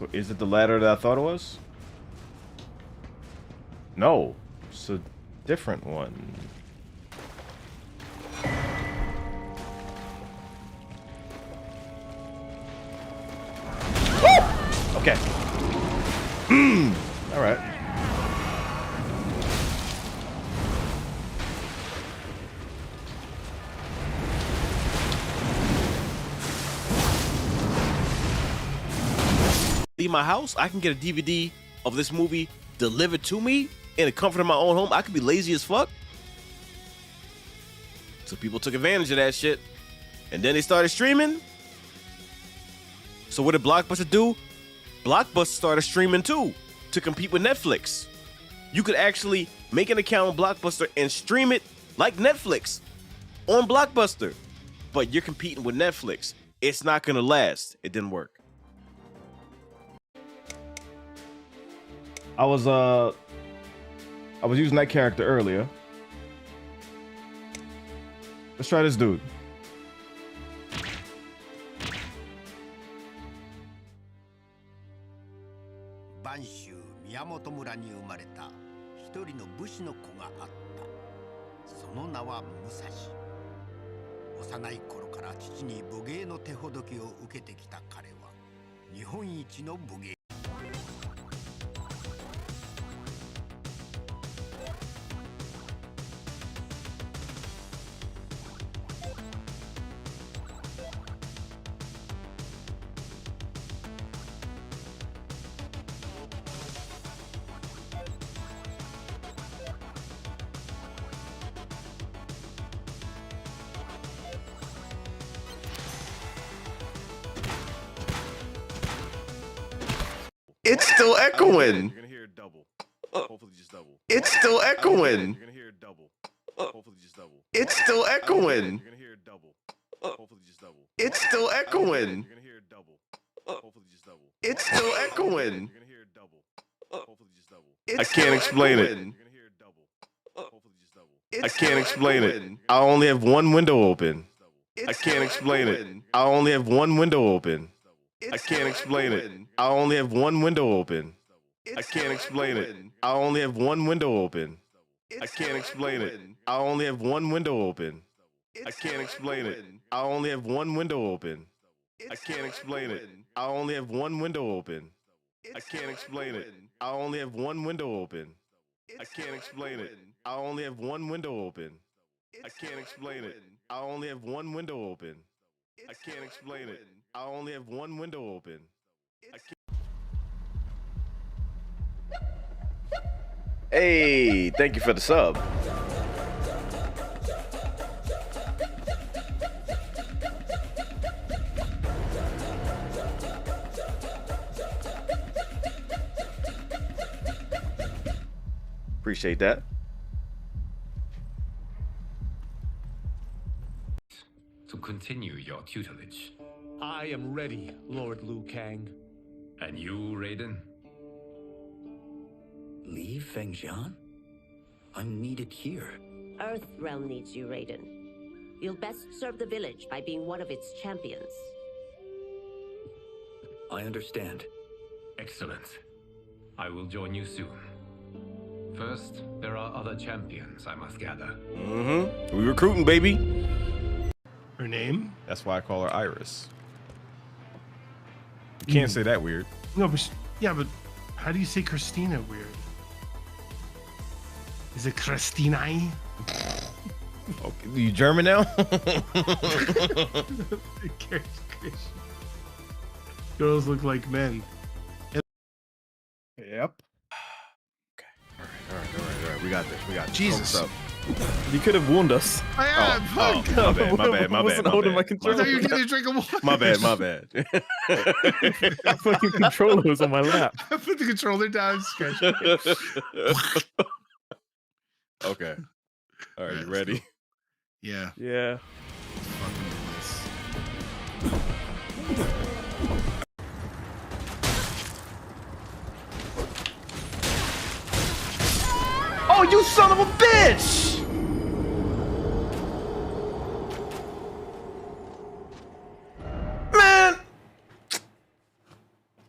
So is it the ladder that I thought it was? No, it's a different one. Woo! Okay. All right. Leave my house, I can get a DVD of this movie delivered to me in the comfort of my own home. I could be lazy as fuck. So people took advantage of that shit. And then they started streaming. So what did Blockbuster do? Blockbuster started streaming too to compete with Netflix. You could actually make an account on Blockbuster and stream it like Netflix on Blockbuster. But you're competing with Netflix. It's not gonna last. It didn't work. I was using that character earlier. Let's try this dude. 播州宮本村に生まれた一人の武士の子があった。その名は武蔵。幼い頃から父に武芸の手ほどきを受けてきた彼は日本一の武芸。 It's still echoing. You're gonna hear it double. Hopefully just double. It's still echoing. You're gonna hear it double. Hopefully just double. It's still echoing. You're gonna hear it double. Hopefully just double. It's still echoing. You're gonna hear it double. Hopefully just double. It's still echoing. You're gonna hear it double. Hopefully just double. I can't explain it. You're gonna hear it double. Hopefully just double. I can't explain it. I only have one window open. I can't explain it. I only have one window open. I can't explain it. I only have one window open. I can't explain it. I only have one window open. I can't explain it. I only have one window open. I can't explain it. I only have one window open. I can't explain it. I only have one window open. I can't explain it. I only have one window open. I can't explain it. I only have one window open. I can't explain it. I only have one window open. I can't explain it. I only have one window open. I can't. Hey, thank you for the sub. Appreciate that. To continue your tutelage. I am ready, Lord Liu Kang. And you, Raiden? Li Fengjian? I'm needed here. Earthrealm needs you, Raiden. You'll best serve the village by being one of its champions. I understand. Excellent. I will join you soon. First, there are other champions I must gather. Mm-hmm. We recruiting, baby. Her name? That's why I call her Iris. You can't say that weird. No, but yeah, but how do you say Christina weird? Is it Christina? Okay, you German now? Girls look like men. Yep. Okay. All right. We got this. Jesus. Focus up. You could have warned us. I am. My bad. I wasn't holding my controller. I thought you were getting a drink of water. My bad. The fucking controller was on my lap. I put the controller down. Scratch it. Okay. All right, you ready? Yeah. Yeah. Fucking do this. Oh, you son of a bitch! Man!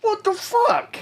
What the fuck?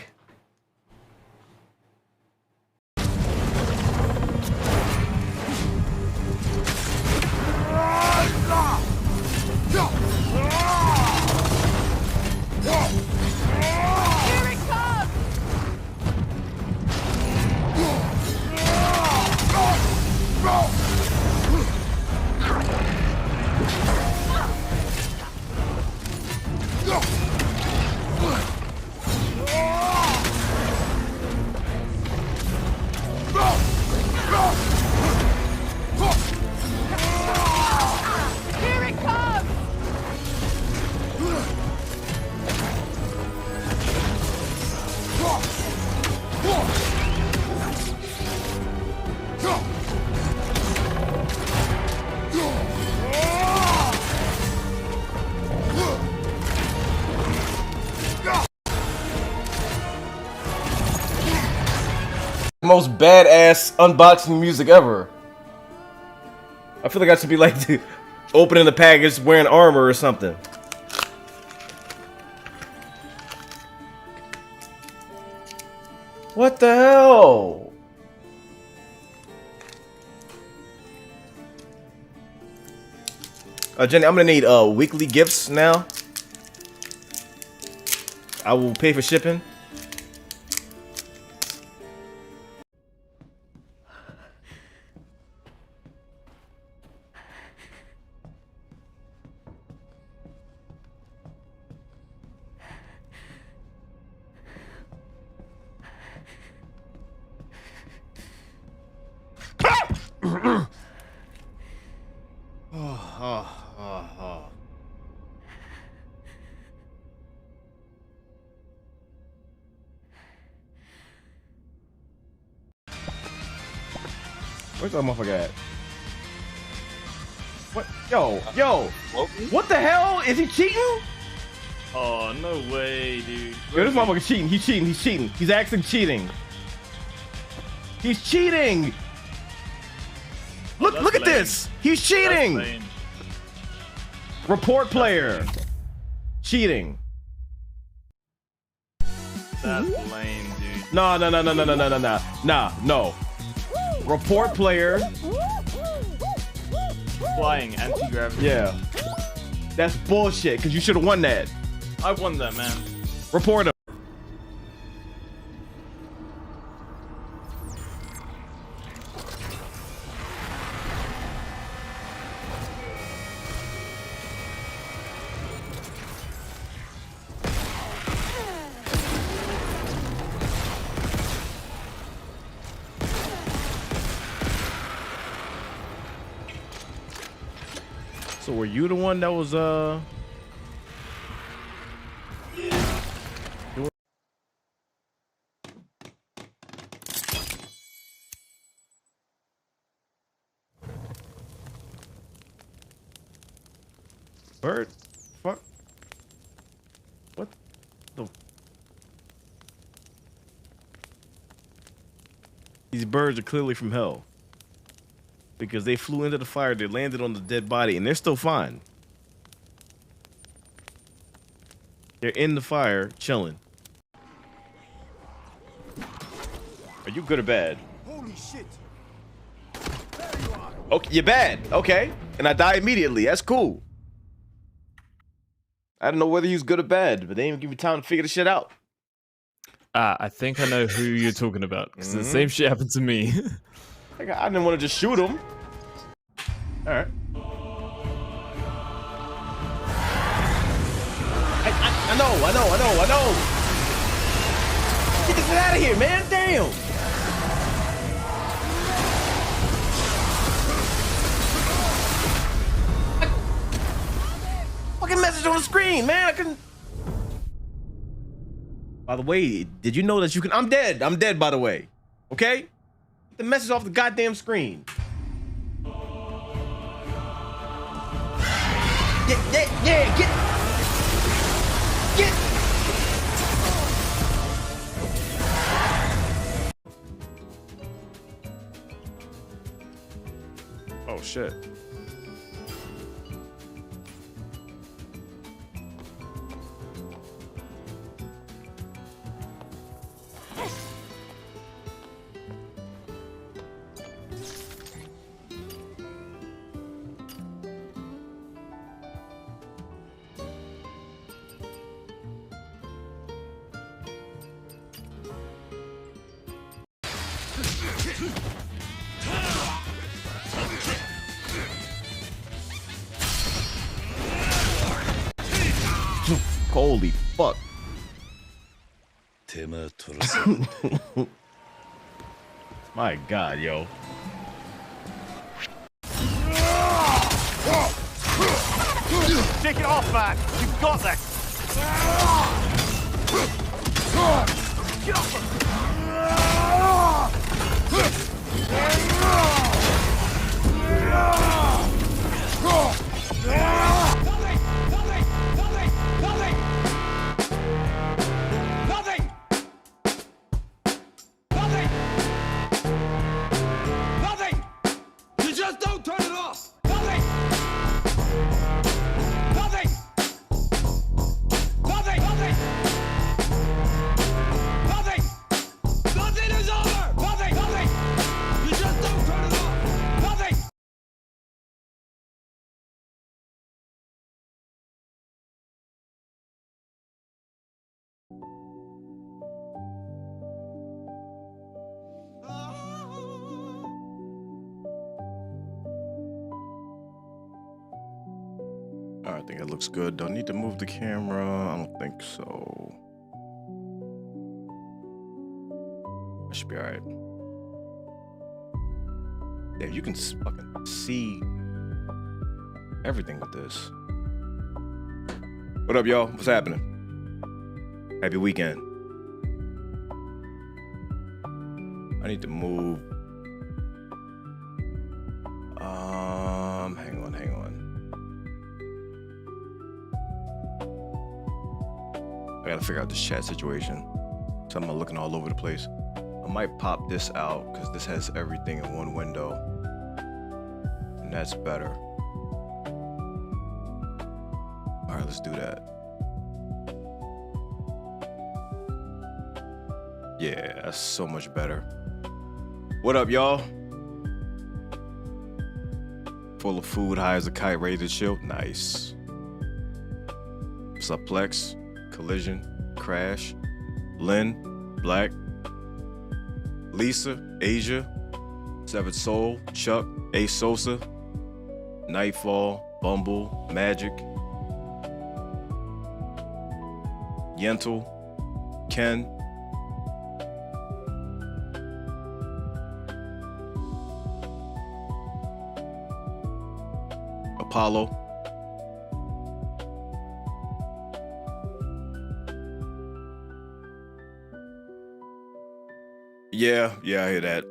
Most badass unboxing music ever. I feel like I should be like opening the package wearing armor or something. What the hell? Jenny, I'm gonna need weekly gifts now. I will pay for shipping. Where's that motherfucker at? What? Yo, what the hell? Is he cheating? Oh, no way, dude. Yo, this motherfucker cheating. He's cheating. He's cheating. He's actually cheating. He's cheating. Look at this. He's cheating. Report player. Cheating. That's lame, dude. No. Report player. Flying anti-gravity. Yeah. That's bullshit, because you should have won that. I won that, man. Report him. So were you the one that was bird? Fuck. What the? These birds are clearly from hell. Because they flew into the fire, they landed on the dead body, and they're still fine. They're in the fire, chilling. Are you good or bad? Holy shit! Okay, you're bad. Okay. And I die immediately. That's cool. I don't know whether he's good or bad, but they didn't even give you time to figure the shit out. I think I know who you're talking about, because the same shit happened to me. I didn't want to just shoot him. All right. I know. Get this shit out of here, man. Damn. Fucking message on the screen, man. I couldn't. By the way, did you know that you can? I'm dead. I'm dead, by the way. Okay? Get the message off the goddamn screen. Yeah, get. Oh, shit. Holy fuck. My God, yo. Take it off, man. You've got this. You just don't turn it off! Nothing is over! You just don't turn it off! All right, I think it looks good. Don't need to move the camera. I don't think so. That should be all right. Damn, you can fucking see everything with this. What up, y'all? What's happening? Happy weekend. I need to move. Hang on. I gotta figure out this chat situation. So I'm looking all over the place. I might pop this out because this has everything in one window. And that's better. All right, let's do that. Yeah, that's so much better. What up, y'all? Full of food, high as a kite, ready to chill. Nice. What's up, Plex? Collision, Crash, Lynn, Black, Lisa, Asia, Severed Soul, Chuck, A Sosa, Nightfall, Bumble, Magic, Yentl, Ken, Apollo, yeah, I hear that.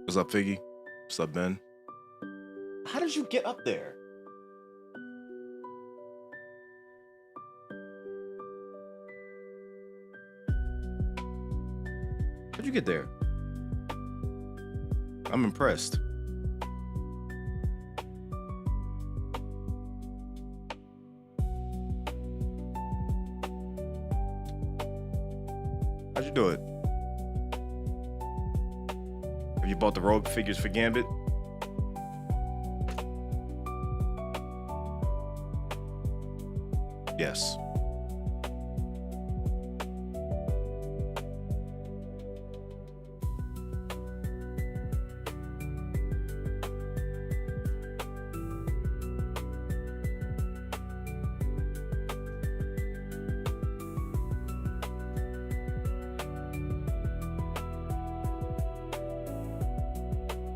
What's up, Figgy? What's up, Ben? How did you get up there? How'd you get there? I'm impressed. How'd you do it? Have you bought the rogue figures for Gambit? Yes.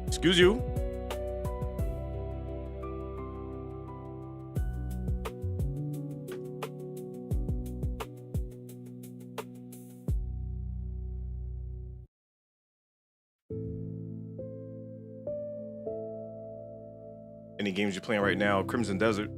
Excuse you. Any games you're playing right now? Crimson Desert.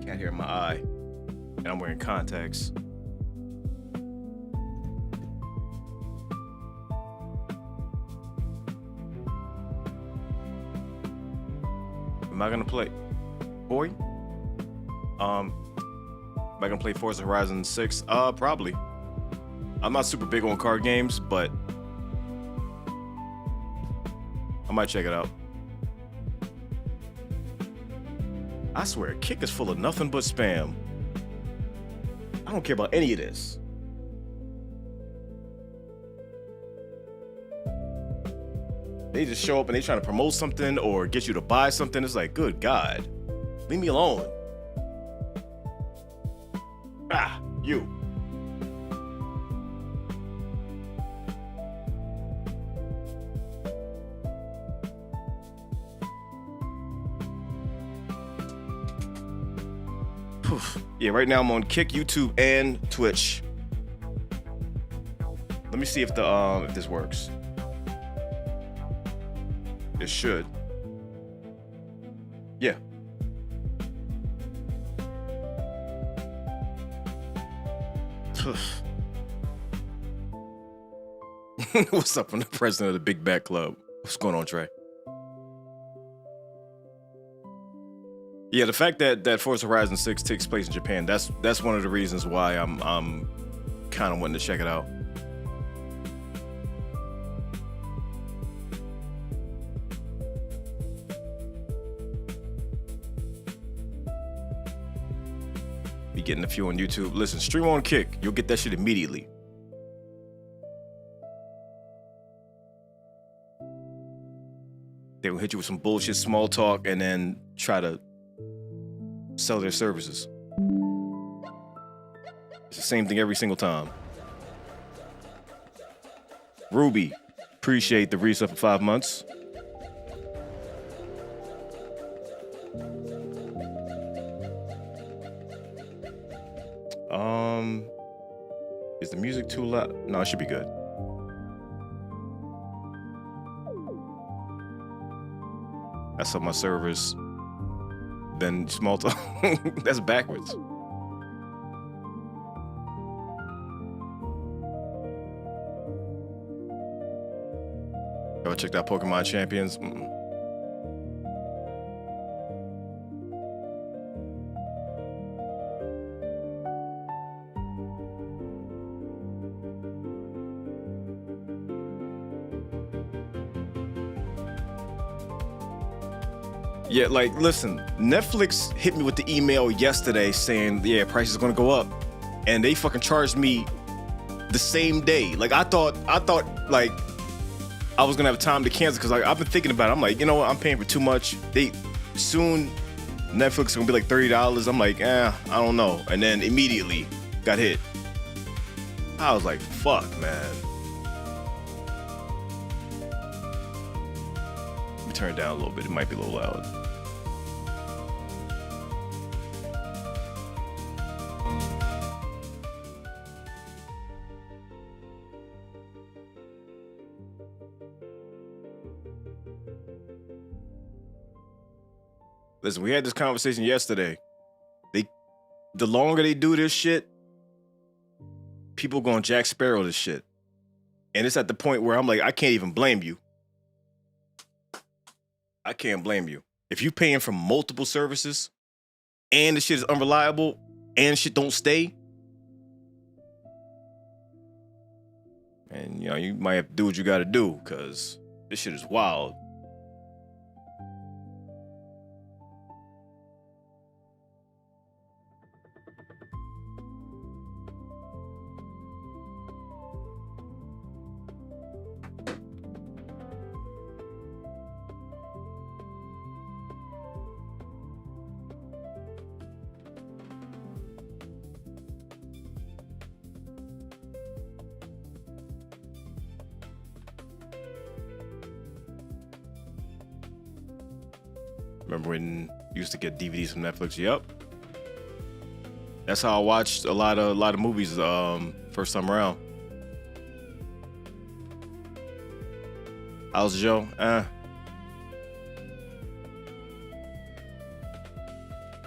Cat hair in my eye. And I'm wearing contacts. Am I gonna play? Boy? Am I gonna play Forza Horizon 6? Probably. I'm not super big on card games, but I might check it out. I swear, Kick is full of nothing but spam. I don't care about any of this. They just show up and they trying to promote something or get you to buy something. It's like, good God, leave me alone. Ah, you. Yeah, right now I'm on Kick, YouTube, and Twitch. Let me see if if this works. It should. Yeah. What's up? I'm the president of the Big Back Club. What's going on, Trey? Yeah, the fact that Forza Horizon 6 takes place in Japan, that's one of the reasons why I'm kind of wanting to check it out. Be getting a few on YouTube. Listen, stream on Kick. You'll get that shit immediately. They will hit you with some bullshit small talk and then try to sell their services. It's the same thing every single time. Ruby, appreciate the resub for 5 months. Is the music too loud? No, it should be good. That's on my servers. Then small talk. That's backwards. Ever checked out Pokemon Champions? Yeah, like, listen, Netflix hit me with the email yesterday saying, yeah, price is gonna go up. And they fucking charged me the same day. Like, I thought like, I was gonna have time to cancel because like, I've been thinking about it. I'm like, you know what, I'm paying for too much. Soon, Netflix is gonna be like $30. I'm like, I don't know. And then immediately got hit. I was like, fuck, man. Let me turn it down a little bit. It might be a little loud. Listen, we had this conversation yesterday. The longer they do this shit, people going Jack Sparrow this shit. And it's at the point where I'm like, I can't even blame you. I can't blame you. If you paying for multiple services and the shit is unreliable and shit don't stay, and you know, you might have to do what you gotta do because this shit is wild. Remember when you used to get DVDs from Netflix? Yep. That's how I watched a lot of movies first time around. How's Joe?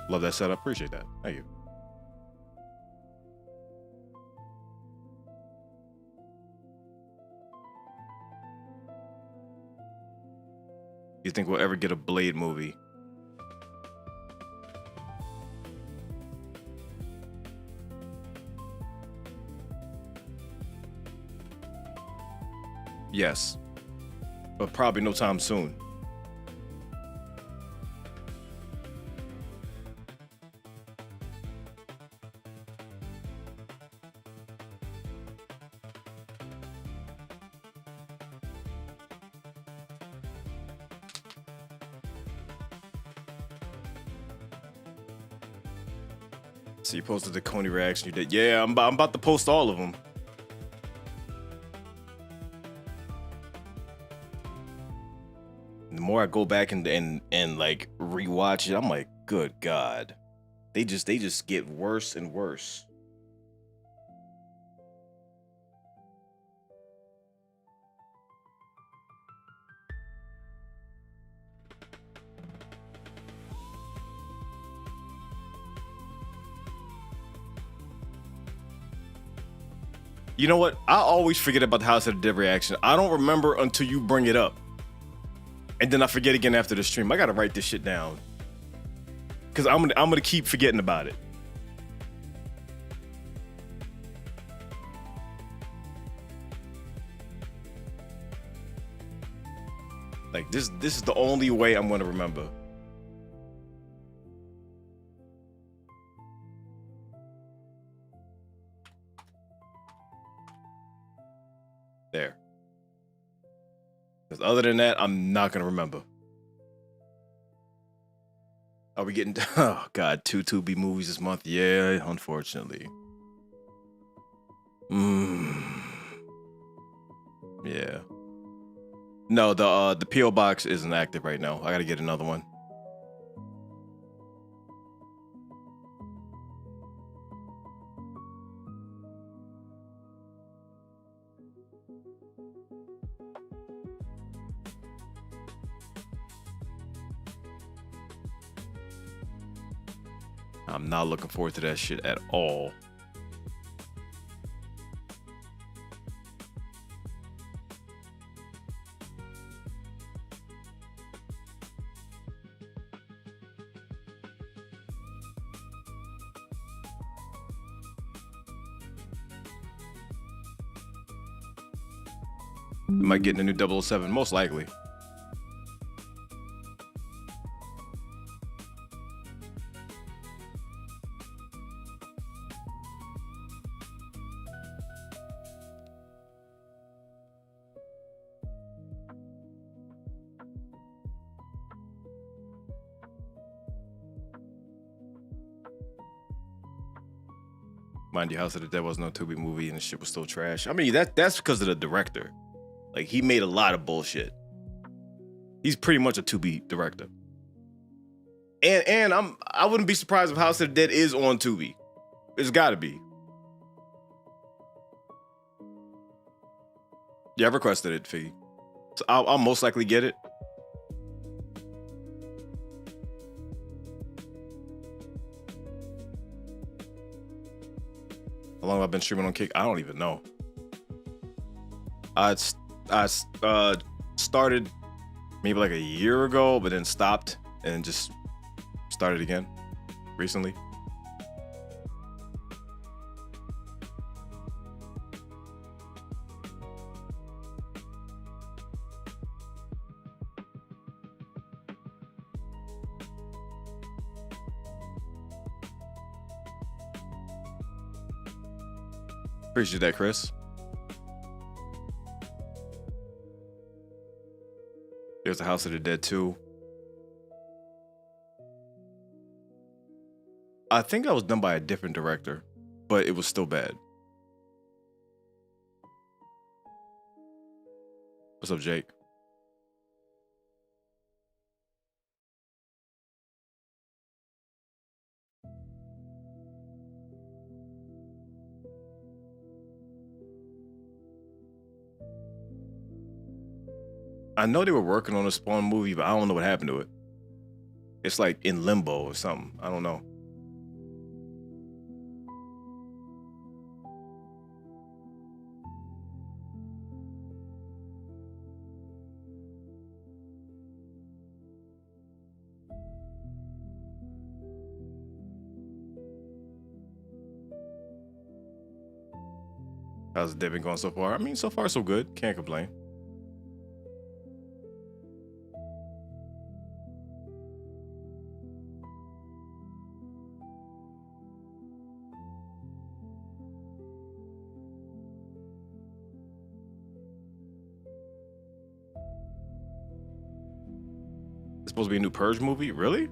Love that setup. Appreciate that. Thank you. You think we'll ever get a Blade movie? Yes, but probably no time soon. So you posted the Coney reaction you did. Yeah, I'm about to post all of them. The more I go back and like rewatch it, I'm like, good God, they just get worse and worse. You know what? I always forget about the House of the Dead reaction. I don't remember until you bring it up. And then I forget again after the stream. I gotta write this shit down. Cause I'm gonna keep forgetting about it. Like this is the only way I'm gonna remember. There. Because other than that, I'm not gonna remember. Are we getting? Oh God, 2 Tubi movies this month? Yeah, unfortunately. Yeah. No, the PO box isn't active right now. I gotta get another one. I'm not looking forward to that shit at all. Might get in a new 007, most likely. Mind you, House of the Dead was no Tubi movie and the shit was still trash. I mean, that's because of the director. Like, he made a lot of bullshit. He's pretty much a Tubi director. And I wouldn't be surprised if House of the Dead is on Tubi. It's gotta be. Yeah, I requested it, Fee. So I'll most likely get it. How long have I been streaming on Kick? I don't even know. I started maybe like a year ago, but then stopped and just started again recently. Appreciate that, Chris. There's the House of the Dead 2. I think that was done by a different director, but it was still bad. What's up, Jake? I know they were working on a Spawn movie, but I don't know what happened to it. It's like in limbo or something. I don't know. How's the day been going so far? I mean, so far so good. Can't complain. It's supposed to be a new Purge movie? Really?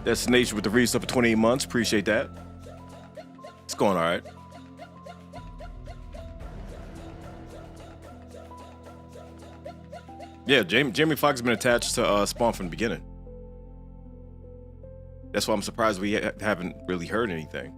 Destination with the resub for 28 months. Appreciate that. It's going all right. Yeah, Jamie Foxx has been attached to Spawn from the beginning. That's why I'm surprised we haven't really heard anything.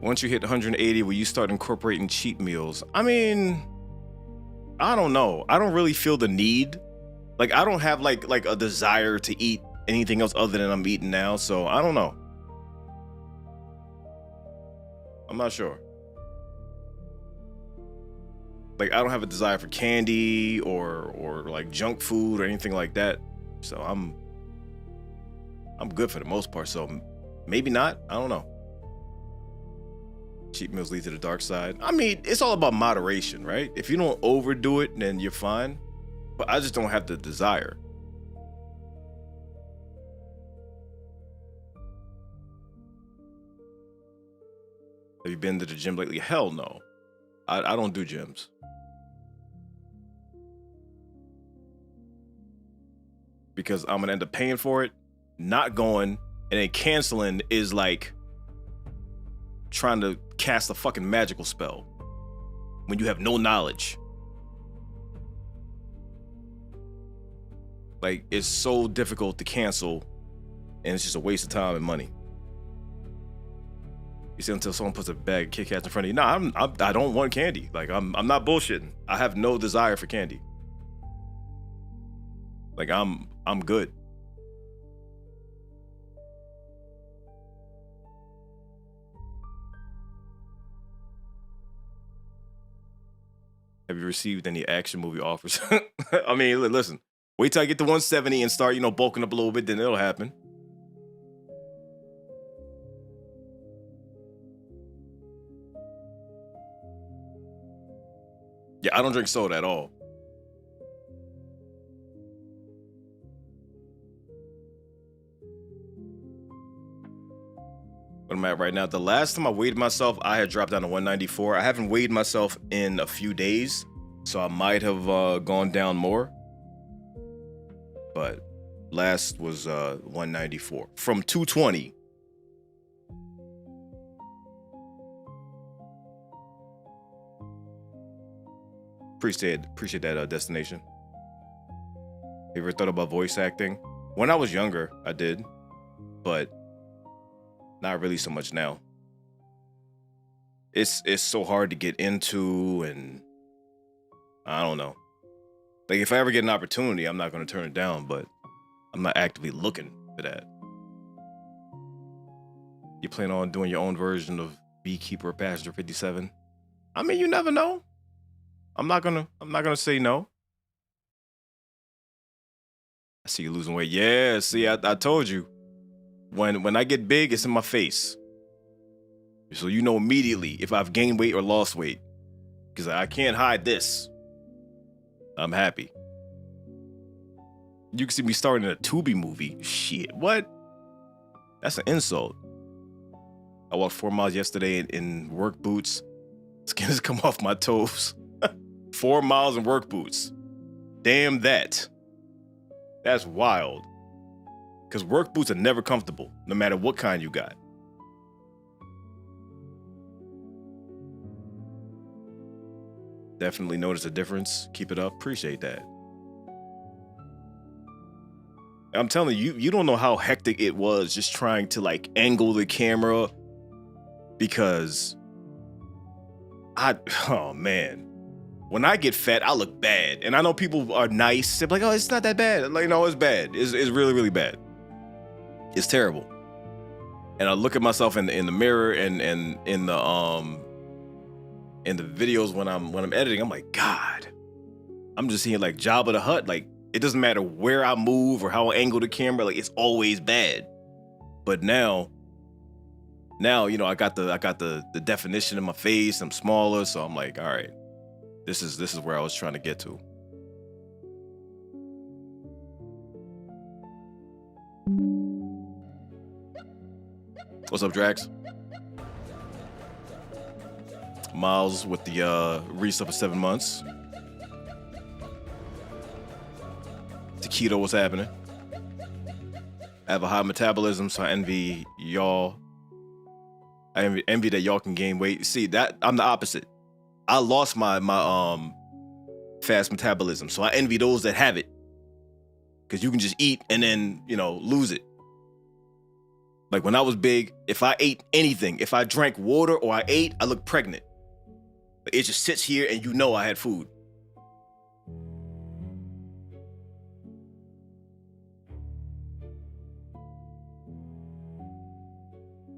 Once you hit 180, will you start incorporating cheat meals? I mean, I don't know. I don't really feel the need. Like, I don't have like a desire to eat anything else other than I'm eating now. So I don't know. I'm not sure. Like, I don't have a desire for candy or like junk food or anything like that. So I'm good for the most part. So maybe not. I don't know. Cheat meals lead to the dark side. I mean, it's all about moderation, right? If you don't overdo it, then you're fine. But I just don't have the desire. Have you been to the gym lately? Hell no. I don't do gyms. Because I'm gonna end up paying for it, not going, and then canceling is like trying to cast a fucking magical spell when you have no knowledge. Like, it's so difficult to cancel, and it's just a waste of time and money. You see, until someone puts a bag of Kit Kats in front of you. Nah, I don't want candy. Like, I'm not bullshitting. I have no desire for candy. Like, I'm good. Have you received any action movie offers? I mean, listen, wait till I get to 170 and start, bulking up a little bit, then it'll happen. Yeah, I don't drink soda at all. What am I at right now? The last time I weighed myself, I had dropped down to 194. I haven't weighed myself in a few days, so I might have gone down more. But last was 194 from 220. Appreciate that destination. Have you ever thought about voice acting? When I was younger, I did, but not really so much now. It's so hard to get into, and I don't know. Like, if I ever get an opportunity, I'm not going to turn it down, but I'm not actively looking for that. You plan on doing your own version of Beekeeper Passenger 57? I mean, you never know. I'm not gonna say no. I see you losing weight. Yeah, see, I told you. When I get big, it's in my face. So you know immediately if I've gained weight or lost weight. Because I can't hide this. I'm happy. You can see me starting a Tubi movie. Shit, what? That's an insult. I walked 4 miles yesterday in work boots. Skin has come off my toes. 4 miles in work boots. Damn that. That's wild. Because work boots are never comfortable, no matter what kind you got. Definitely notice a difference. Keep it up. Appreciate that. I'm telling you, you don't know how hectic it was just trying to like angle the camera because oh man. When I get fat, I look bad. And I know people are nice. They're like, oh, it's not that bad. I'm like, no, it's bad. It's really, really bad. It's terrible. And I look at myself in the mirror and in the videos when I'm editing, I'm like, God, I'm just seeing like Jabba the Hutt. Like, it doesn't matter where I move or how I angle the camera, like it's always bad. But now, you know, I got the definition in my face. I'm smaller, so I'm like, all right. This is where I was trying to get to. What's up, Drax? Miles with the resub for 7 months. Taquito, what's happening? I have a high metabolism, so I envy y'all. I envy that y'all can gain weight. See, that I'm the opposite. I lost my fast metabolism, so I envy those that have it. Because you can just eat and then, you know, lose it. Like when I was big, if I ate anything, if I drank water or I ate, I looked pregnant. It just sits here and you know I had food.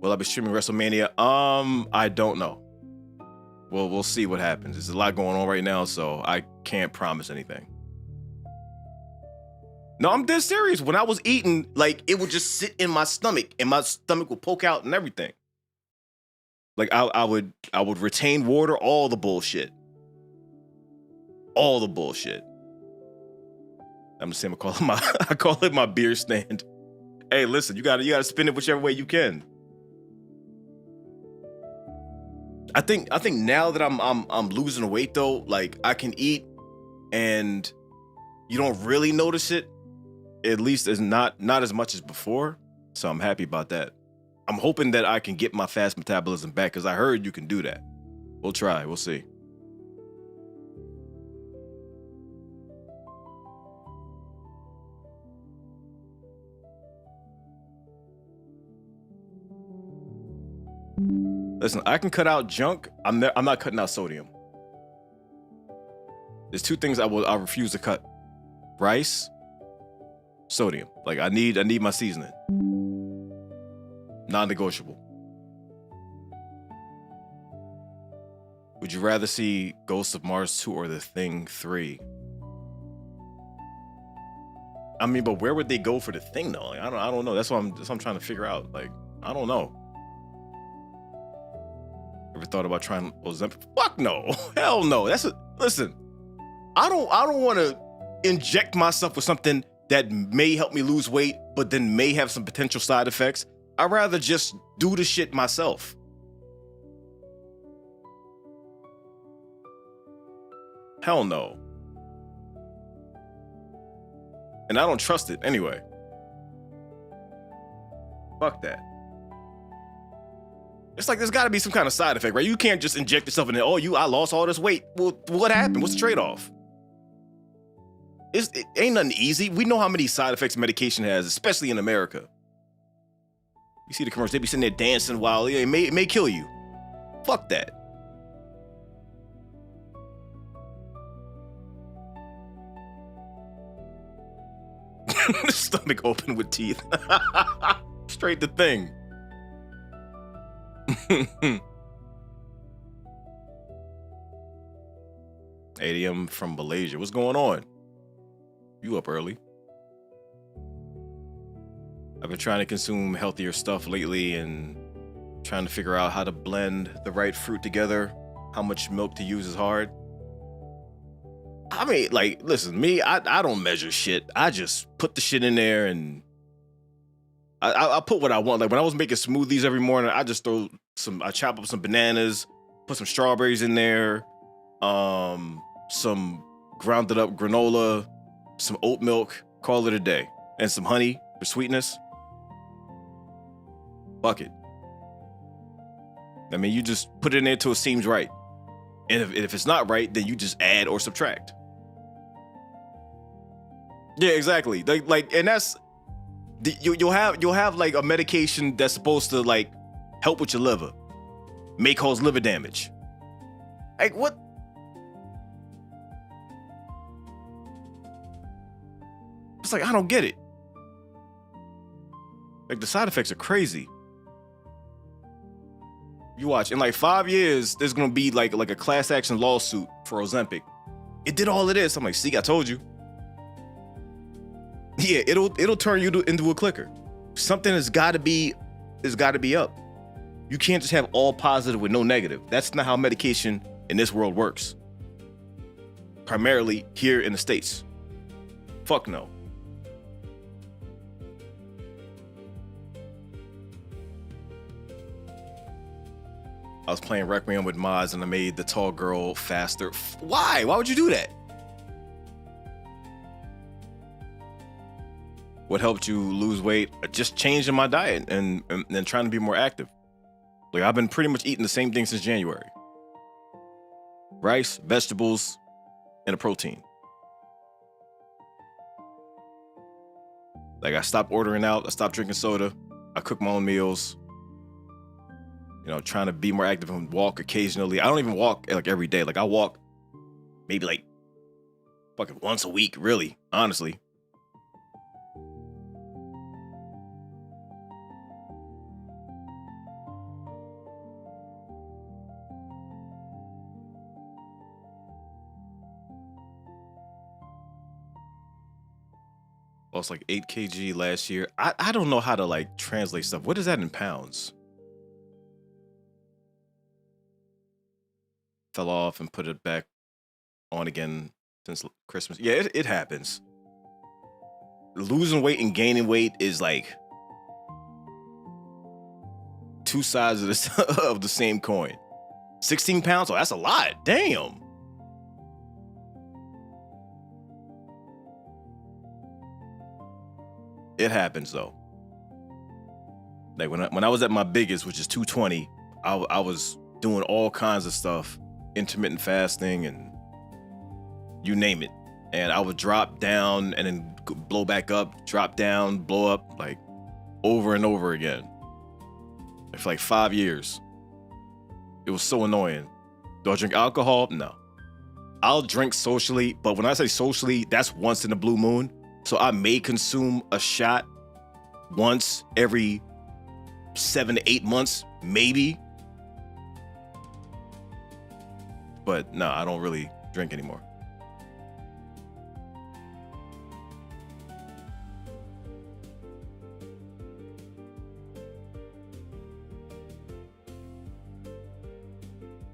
Will I be streaming WrestleMania? I don't know. Well, we'll see what happens. There's a lot going on right now, so I can't promise anything. No, I'm dead serious. When I was eating, like, it would just sit in my stomach, and my stomach would poke out and everything. Like, I would retain water, all the bullshit. All the bullshit. I'm just saying, I call it my beer stand. Hey, listen, you gotta spin it whichever way you can. I think now that I'm losing weight though, like I can eat and you don't really notice it. At least it's not as much as before. So I'm happy about that. I'm hoping that I can get my fast metabolism back because I heard you can do that. We'll try. We'll see. Listen, I can cut out junk. I'm not cutting out sodium. There's 2 things I refuse to cut: rice, sodium. Like I need my seasoning. Non-negotiable. Would you rather see Ghosts of Mars 2 or The Thing 3? I mean, but where would they go for The Thing though? Like, I don't know. That's what I'm trying to figure out. Like, I don't know. Ever thought about trying Ozempic? Fuck no. Hell no. Listen. I don't want to inject myself with something that may help me lose weight, but then may have some potential side effects. I'd rather just do the shit myself. Hell no. And I don't trust it anyway. Fuck that. It's like there's got to be some kind of side effect, right? You can't just inject yourself in there. Oh, I lost all this weight. Well, what happened? What's the trade-off? It ain't nothing easy. We know how many side effects medication has, especially in America. You see the commercials, they be sitting there dancing while it may kill you. Fuck that. Stomach open with teeth. Straight the thing. 8 a.m. from Malaysia. What's going on? You up early? I've been trying to consume healthier stuff lately and trying to figure out how to blend the right fruit together. How much milk to use is hard. I mean, like, listen, me, I don't measure shit. I just put the shit in there and I put what I want. Like when I was making smoothies every morning, I just I chop up some bananas, put some strawberries in there, some grounded up granola, some oat milk, call it a day, and some honey for sweetness. Fuck it. I mean, you just put it in there till it seems right. And if it's not right, then you just add or subtract. Yeah, exactly. Like, and that's you'll have like a medication that's supposed to like help with your liver, may cause liver damage. Like what? It's like I don't get it. Like the side effects are crazy. You watch, in like 5 years, there's gonna be like a class action lawsuit for Ozempic. It did all of this. I'm like, see, I told you. Yeah, it'll turn you into a clicker. Something has got to be up. You can't just have all positive with no negative. That's not how medication in this world works. Primarily here in the States. Fuck no. I was playing Requiem with mods and I made the tall girl faster. Why? Why would you do that? What helped you lose weight? Just changing my diet and trying to be more active. Like I've been pretty much eating the same thing since January. Rice, vegetables, and a protein. Like I stopped ordering out. I stopped drinking soda. I cook my own meals. You know, trying to be more active and walk occasionally. I don't even walk like every day. Like I walk maybe like fucking once a week, really, honestly. Lost like 8 kg last year. I don't know how to like translate stuff. What is that in pounds? Fell off and put it back on again since Christmas. Yeah, it happens. Losing weight and gaining weight is like two sides of of the same coin. 16 pounds? Oh, that's a lot. Damn. It happens though. Like when I was at my biggest, which is 220, I was doing all kinds of stuff, intermittent fasting and you name it. And I would drop down and then blow back up, drop down, blow up, like over and over again. For like 5 years. It was so annoying. Do I drink alcohol? No. I'll drink socially, but when I say socially, that's once in a blue moon. So I may consume a shot once every 7 to 8 months, maybe. But no, I don't really drink anymore.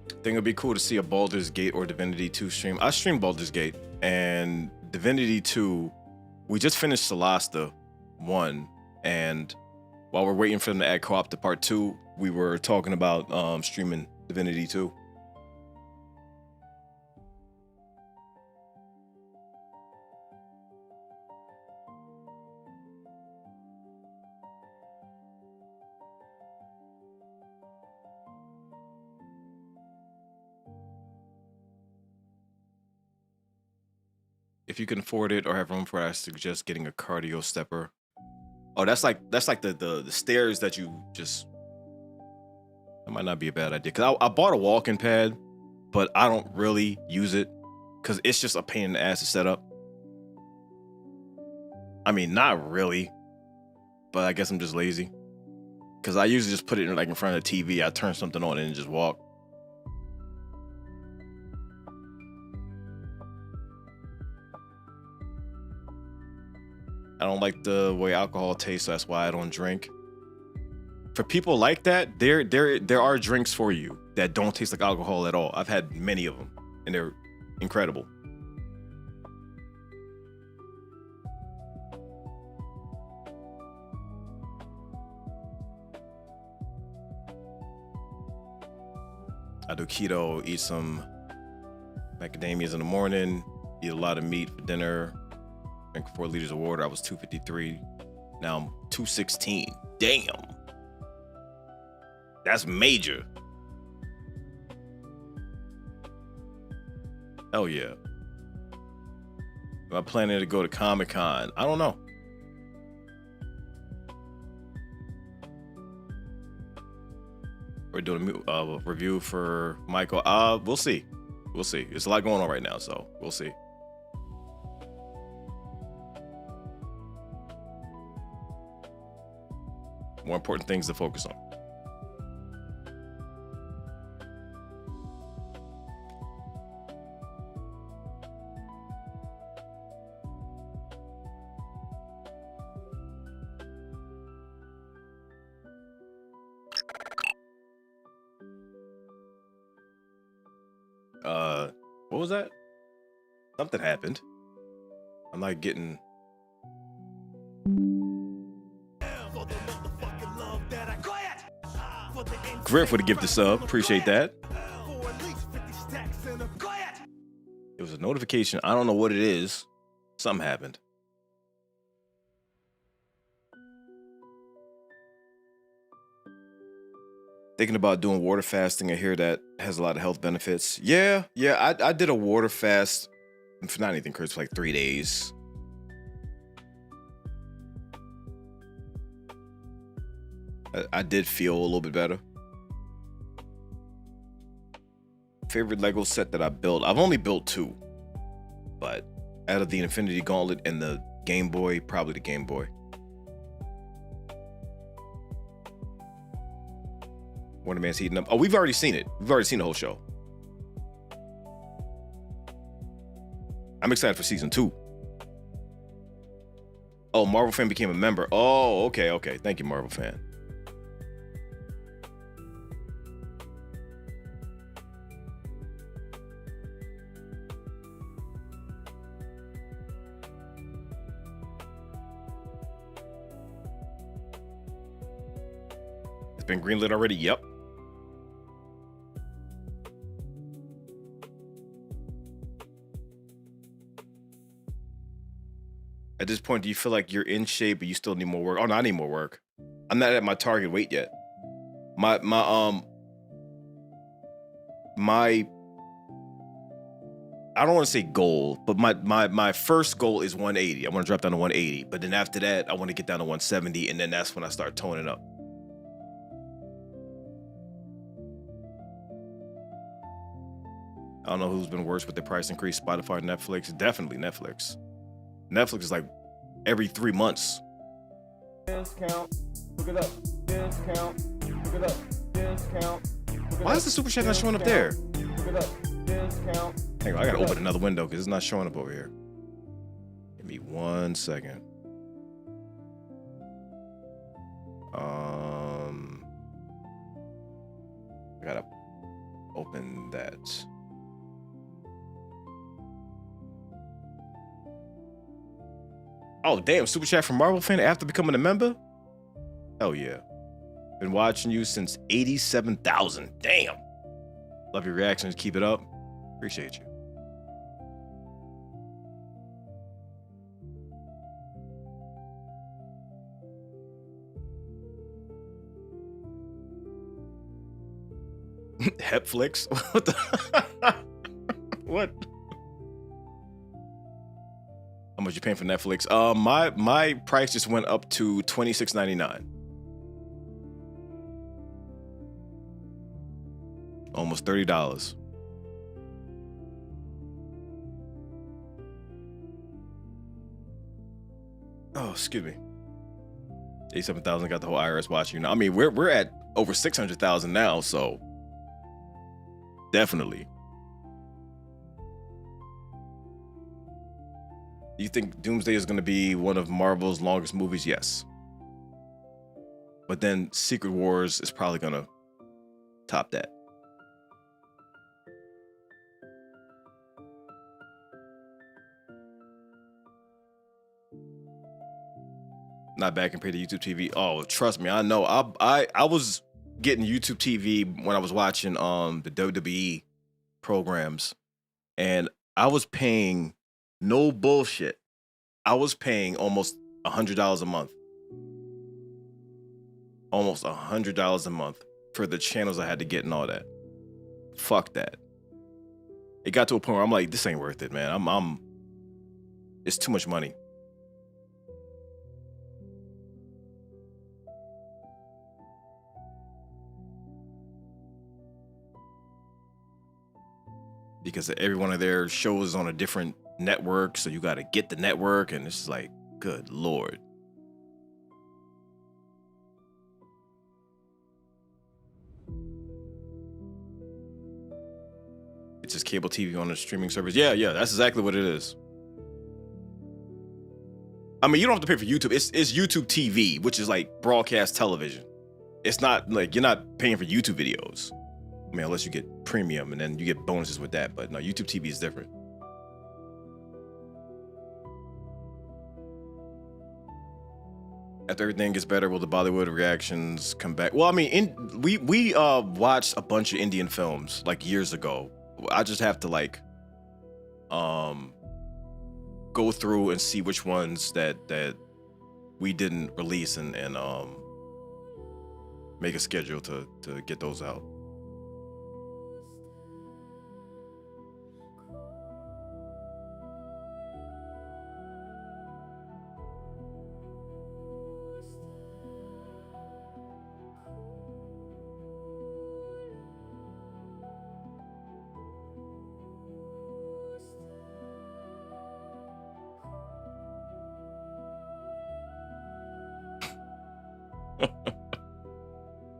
I think it'd be cool to see a Baldur's Gate or Divinity 2 stream. I streamed Baldur's Gate and Divinity 2. We just finished Solasta 1, and while we're waiting for them to add co-op to part 2, we were talking about streaming Divinity 2. If you can afford it or have room for it, I suggest getting a cardio stepper. Oh, that's like the stairs that you just. That might not be a bad idea. Cause I bought a walking pad, but I don't really use it because it's just a pain in the ass to set up. I mean, not really, but I guess I'm just lazy. Cause I usually just put it in like in front of the TV. I turn something on and just walk. I don't like the way alcohol tastes, so that's why I don't drink. For people like that, there are drinks for you that don't taste like alcohol at all. I've had many of them, and they're incredible. I do keto, eat some Macadamias in the morning. Eat a lot of meat for dinner. Drink 4 liters of water. I was 253. Now I'm 216. Damn. That's major. Hell yeah. Am I planning to go to Comic-Con? I don't know. We're doing a review for Michael. We'll see. We'll see. There's a lot going on right now, so we'll see. More important things to focus on. What was that? Something happened. I'm not getting. Griff would have gifted sub. Appreciate that. It was a notification. I don't know what it is. Something happened. Thinking about doing water fasting. I hear that has a lot of health benefits. Yeah. I did a water fast for not anything crazy, for like 3 days. I did feel a little bit better. Favorite Lego set that I built. I've only built 2, but out of the Infinity Gauntlet and the Game Boy, probably the Game Boy. Wonder Man's heating up. Oh, we've already seen it. We've already seen the whole show. I'm excited for season 2. Oh, Marvel Fan became a member. Oh, okay. Thank you, Marvel Fan. It's been greenlit already? Yep. At this point, do you feel like you're in shape, but you still need more work? Oh, no, I need more work. I'm not at my target weight yet. My I don't want to say goal, but my first goal is 180. I want to drop down to 180, but then after that, I want to get down to 170, and then that's when I start toning up. I don't know who's been worse with the price increase, Spotify, Netflix. Definitely Netflix. Netflix is like every 3 months. Discount. Look it up. Discount. Look it up. Discount. Why is the super chat not showing up there? Look it up. Discount. Hang on, I gotta open another window because it's not showing up over here. Give me 1 second. I gotta open that. Oh, damn. Super chat from Marvel Fan after becoming a member? Hell yeah. Been watching you since 87,000. Damn. Love your reactions. Keep it up. Appreciate you. Hepflix? What the? What? How much you paying for Netflix? My price just went up to $26.99. Almost $30. Oh, excuse me. 87,000 got the whole IRS watching you now. I mean, we're at over 600,000 now, so definitely. Do you think Doomsday is going to be one of Marvel's longest movies? Yes. But then Secret Wars is probably going to top that. Not bad compared to YouTube TV. Oh, trust me, I know. I was getting YouTube TV when I was watching the WWE programs. and I was paying, no bullshit, I was paying almost $100 a month. Almost $100 a month for the channels I had to get and all that. Fuck that. It got to a point where I'm like, this ain't worth it, man. It's too much money. Because every one of their shows is on a different network, so you got to get the network, and it's like, good Lord. It's just cable TV on a streaming service. Yeah, that's exactly what it is. I mean, you don't have to pay for YouTube. It's YouTube TV, which is like broadcast television. It's not like you're not paying for YouTube videos. I mean, unless you get premium and then you get bonuses with that. But no, YouTube TV is different. After everything gets better, will the Bollywood reactions come back? Well, I mean, we watched a bunch of Indian films like years ago. I just have to like go through and see which ones that we didn't release and make a schedule to get those out.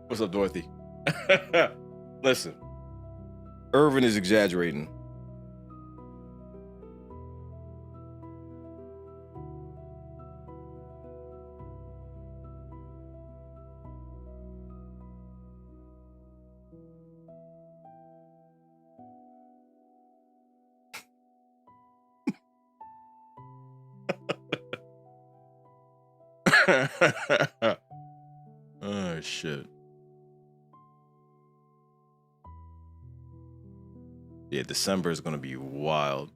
What's up, Dorothy? Listen, Irvin is exaggerating. Oh, shit. Yeah, December is going to be wild.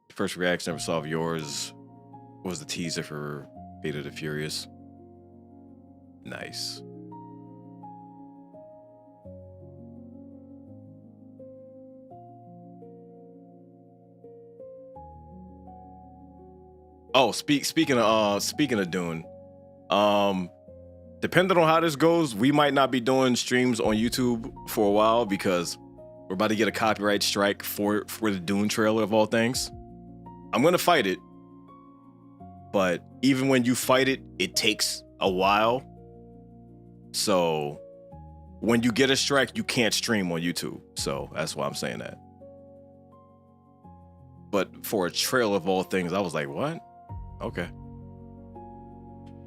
The first reaction I ever saw of yours was the teaser for Fate of the Furious. Nice. Oh, speaking of Dune, depending on how this goes, we might not be doing streams on YouTube for a while because we're about to get a copyright strike for the Dune trailer of all things. I'm gonna fight it, but even when you fight it, it takes a while. So when you get a strike, you can't stream on YouTube. So that's why I'm saying that. But for a trailer of all things, I was like, what? Okay.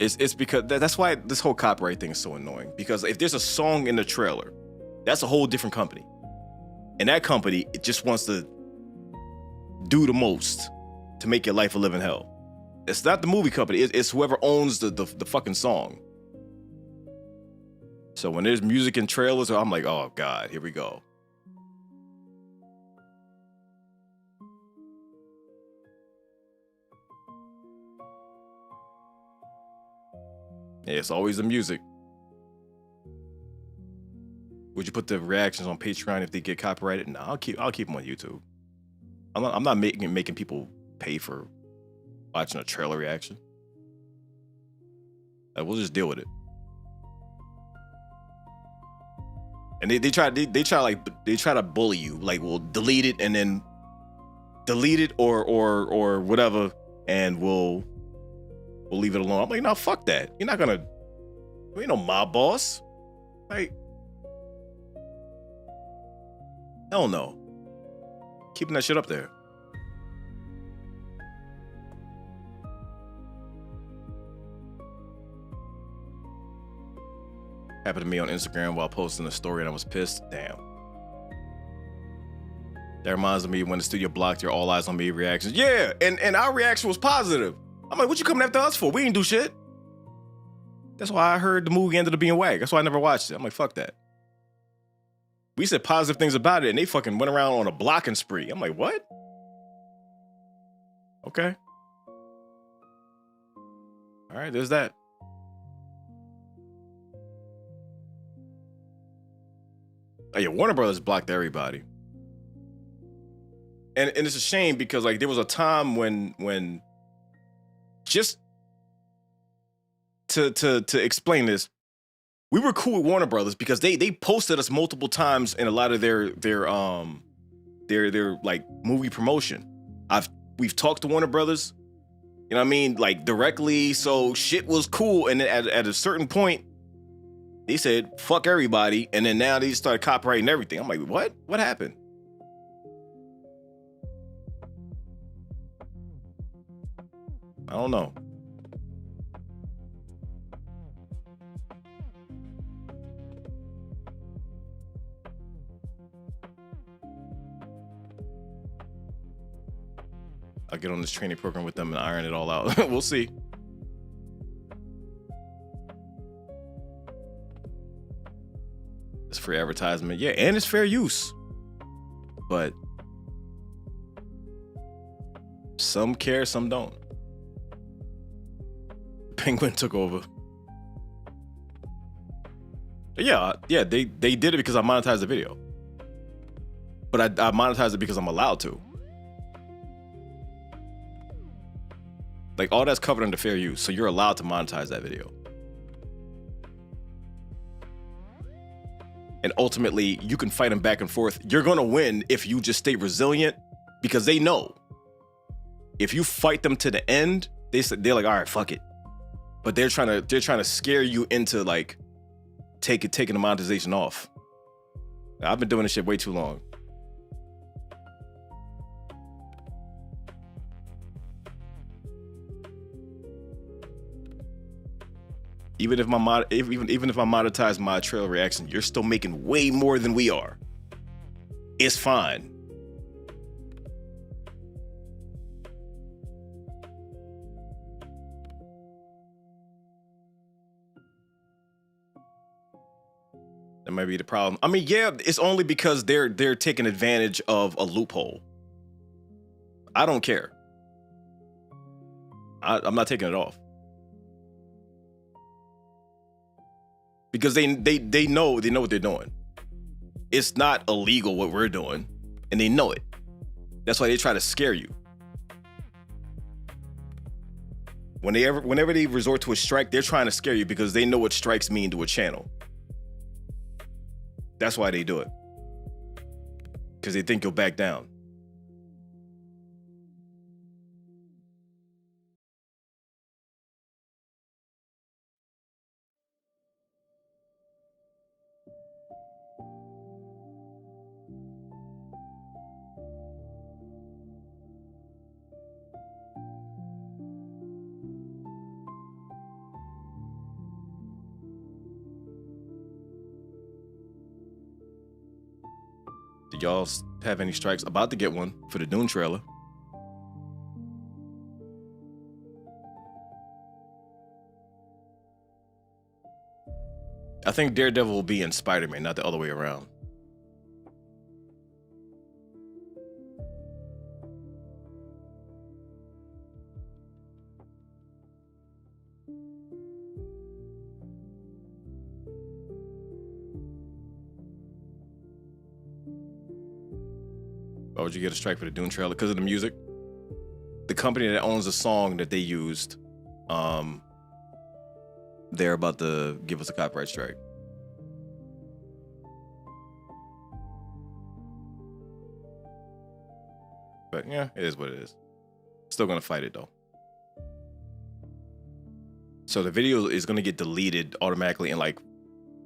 It's because that's why this whole copyright thing is so annoying. Because if there's a song in the trailer, that's a whole different company. And that company, it just wants to do the most to make your life a living hell. It's not the movie company. It's whoever owns the fucking song. So when there's music and trailers, I'm like, oh God, here we go. Yeah, it's always the music. Would you put the reactions on Patreon if they get copyrighted? No, I'll keep them on YouTube. I'm not making people pay for watching a trailer reaction. We'll just deal with it. And they try to bully you, like, we'll delete it and then delete it or whatever, and we'll leave it alone. I'm like, no, fuck that. You're not gonna. You ain't no mob boss. Like, hell no. Keeping that shit up there. Happened to me on Instagram while posting a story and I was pissed. Damn. That reminds me when the studio blocked your all eyes on me reactions. Yeah, and our reaction was positive. I'm like, what you coming after us for? We ain't do shit. That's why I heard the movie ended up being whack. That's why I never watched it. I'm like, fuck that. We said positive things about it, and they fucking went around on a blocking spree. I'm like, what? Okay. All right, there's that. Oh yeah, Warner Brothers blocked everybody. And it's a shame because like there was a time when just to explain this, we were cool with Warner Brothers because they posted us multiple times in a lot of their like movie promotion. We've talked to Warner Brothers, you know what I mean, like directly, so shit was cool. And then at a certain point, they said fuck everybody, and then now they started copyrighting everything. I'm like, what? What happened? I don't know. I'll get on this training program with them and iron it all out. We'll see. It's free advertisement. Yeah, and it's fair use. But some care, some don't. Penguin took over. Yeah, they did it because I monetized the video. But I monetized it because I'm allowed to. Like, all that's covered under fair use, so you're allowed to monetize that video. And ultimately, you can fight them back and forth. You're gonna win if you just stay resilient, because they know if you fight them to the end, they're like, all right, fuck it. But they're trying to scare you into like taking the monetization off. I've been doing this shit way too long. Even if I monetize my trail reaction, you're still making way more than we are. It's fine. That might be the problem. I mean, yeah, it's only because they're taking advantage of a loophole. I don't care. I'm not taking it off. Because they know what they're doing. It's not illegal what we're doing, and they know it. That's why they try to scare you. Whenever they resort to a strike, they're trying to scare you because they know what strikes mean to a channel. That's why they do it. Because they think you'll back down. Did y'all have any strikes? About to get one for the Dune trailer. I think Daredevil will be in Spider-Man, not the other way around. Why would you get a strike for the Dune trailer? Because of the music? The company that owns the song that they used, they're about to give us a copyright strike. But yeah, it is what it is. Still gonna fight it though. So the video is gonna get deleted automatically in like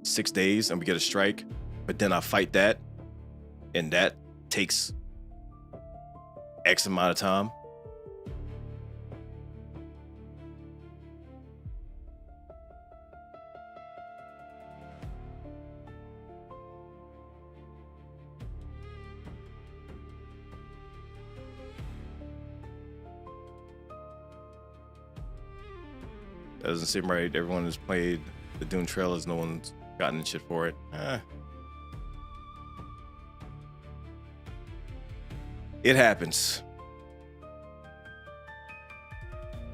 6 days and we get a strike. But then I fight that, and that takes X amount of time. That doesn't seem right. Everyone has played the Dune trailers. No one's gotten shit for it. It happens.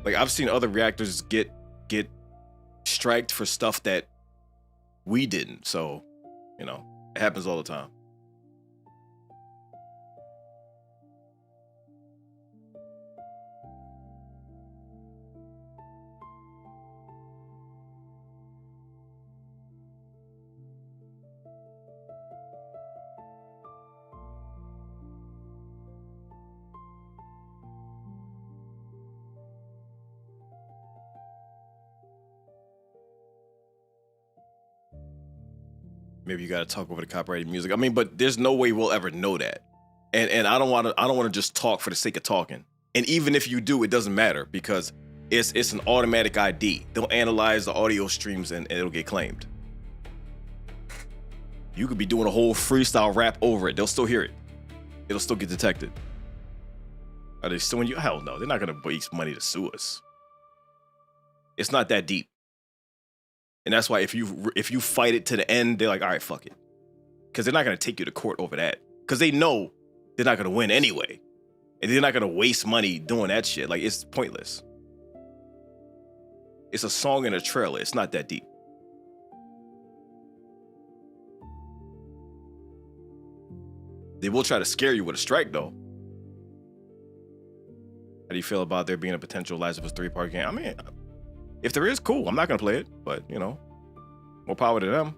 Like, I've seen other reactors get striked for stuff that we didn't. So, you know, it happens all the time. Maybe you got to talk over the copyrighted music. I mean, but there's no way we'll ever know that. And I don't want to just talk for the sake of talking. And even if you do, it doesn't matter because it's an automatic ID. They'll analyze the audio streams and it'll get claimed. You could be doing a whole freestyle rap over it. They'll still hear it. It'll still get detected. Are they suing you? Hell no. They're not going to waste money to sue us. It's not that deep. And that's why if you fight it to the end, they're like, all right, fuck it. Because they're not going to take you to court over that. Because they know they're not going to win anyway. And they're not going to waste money doing that shit. Like, it's pointless. It's a song and a trailer. It's not that deep. They will try to scare you with a strike, though. How do you feel about there being a potential Last of Us 3-part game? I mean, if there is, cool. I'm not going to play it, but, you know, more power to them.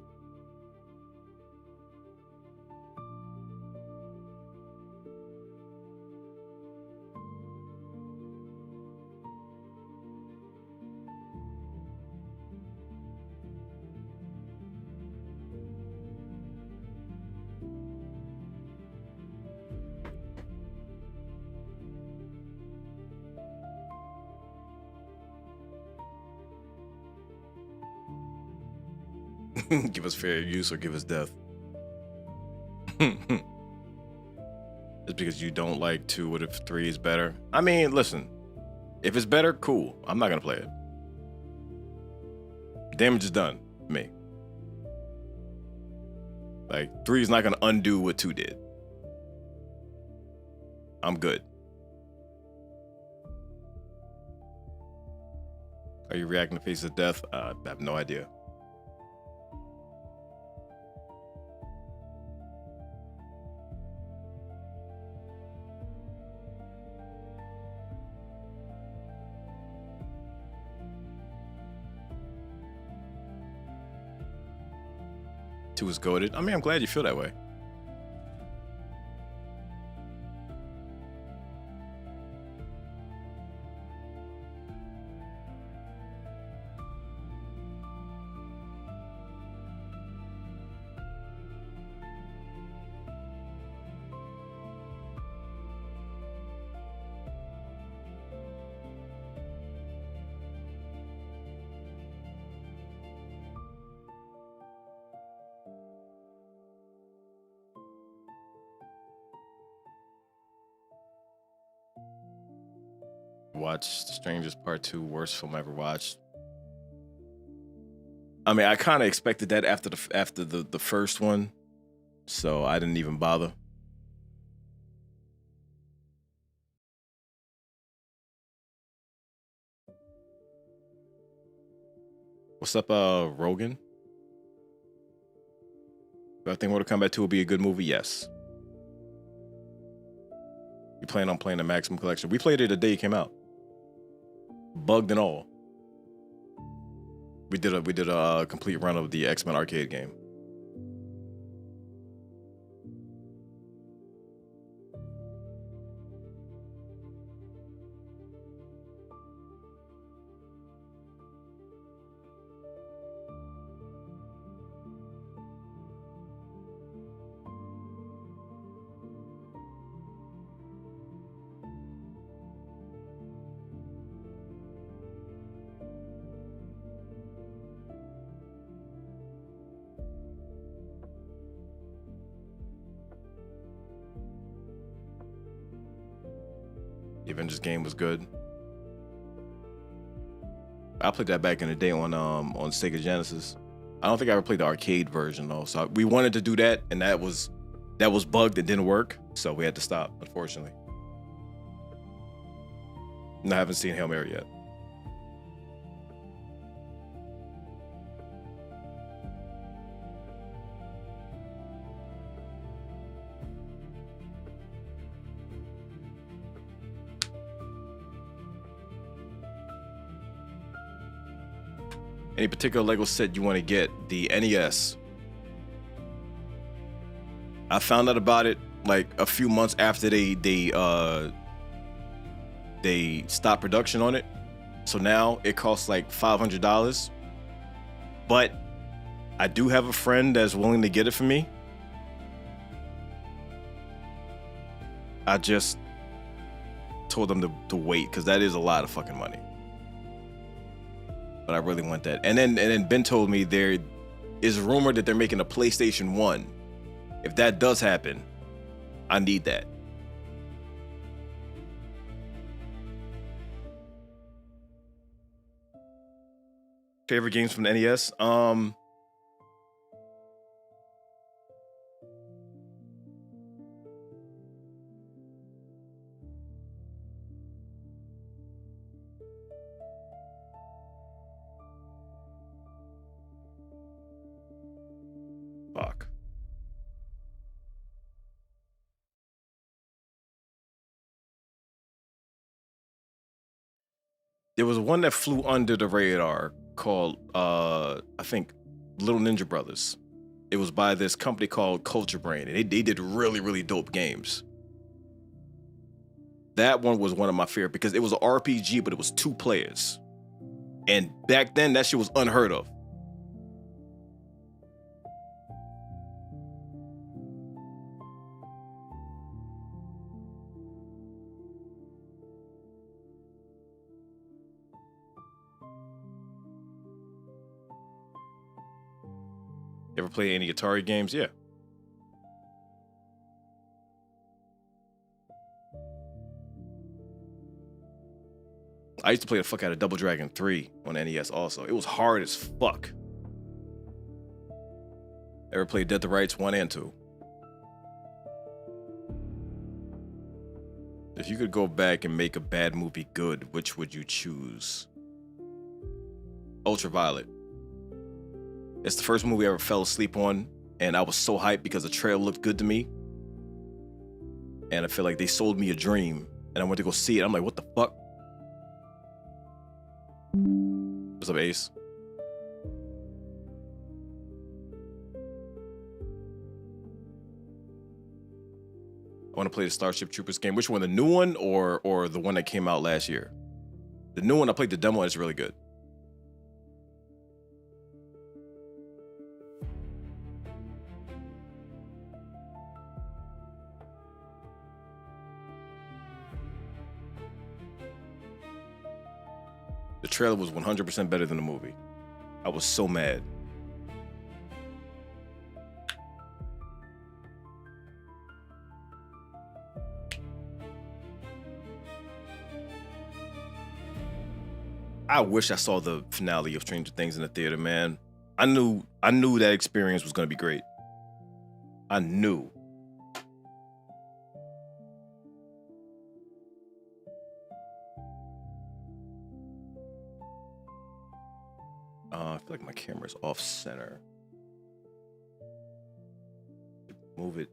Give us fair use or give us death. Just because you don't like 2, what if 3 is better? I mean, listen. If it's better, cool. I'm not going to play it. Damage is done to me. Like, 3 is not going to undo what 2 did. I'm good. Are you reacting to Face of Death? I have no idea. Two is goated. I mean, I'm glad you feel that way. Watched Strangers Part 2, worst film ever watched. I mean, I kind of expected that after the first one, so I didn't even bother. What's up, Rogan? Do I think Mortal Kombat 2 will be a good movie? Yes. You plan on playing the Maximum Collection? We played it the day it came out. Bugged and all. We did a complete run of the X-Men arcade game. The Avengers game was good. I played that back in the day on Sega Genesis. I don't think I ever played the arcade version though. So we wanted to do that, and that was bugged and didn't work. So we had to stop, unfortunately. And I haven't seen Hail Mary yet. Any particular Lego set you want to get? The NES. I found out about it like a few months after they stopped production on it. So now it costs like $500. But I do have a friend that's willing to get it for me. I just told them to wait because that is a lot of fucking money. But I really want that. And then Ben told me there is rumored that they're making a PlayStation 1. If that does happen, I need that. Favorite games from the NES? Fuck. There was one that flew under the radar called, I think, Little Ninja Brothers. It was by this company called Culture Brain, and they did really, really dope games. That one was one of my favorite because it was an RPG, but it was 2 players. And back then, that shit was unheard of. Ever play any Atari games? Yeah. I used to play the fuck out of Double Dragon 3 on NES also. It was hard as fuck. Ever played Dead to Rights 1 and 2? If you could go back and make a bad movie good, which would you choose? Ultraviolet. It's the first movie I ever fell asleep on, and I was so hyped because the trailer looked good to me. And I feel like they sold me a dream, and I went to go see it. I'm like, what the fuck? What's up, Ace? I want to play the Starship Troopers game. Which one, the new one or the one that came out last year? The new one, I played the demo, and it's really good. The trailer was 100% better than the movie. I was so mad. I wish I saw the finale of Stranger Things in the theater, man. I knew that experience was going to be great. I knew. I feel like my camera's off center. Move it.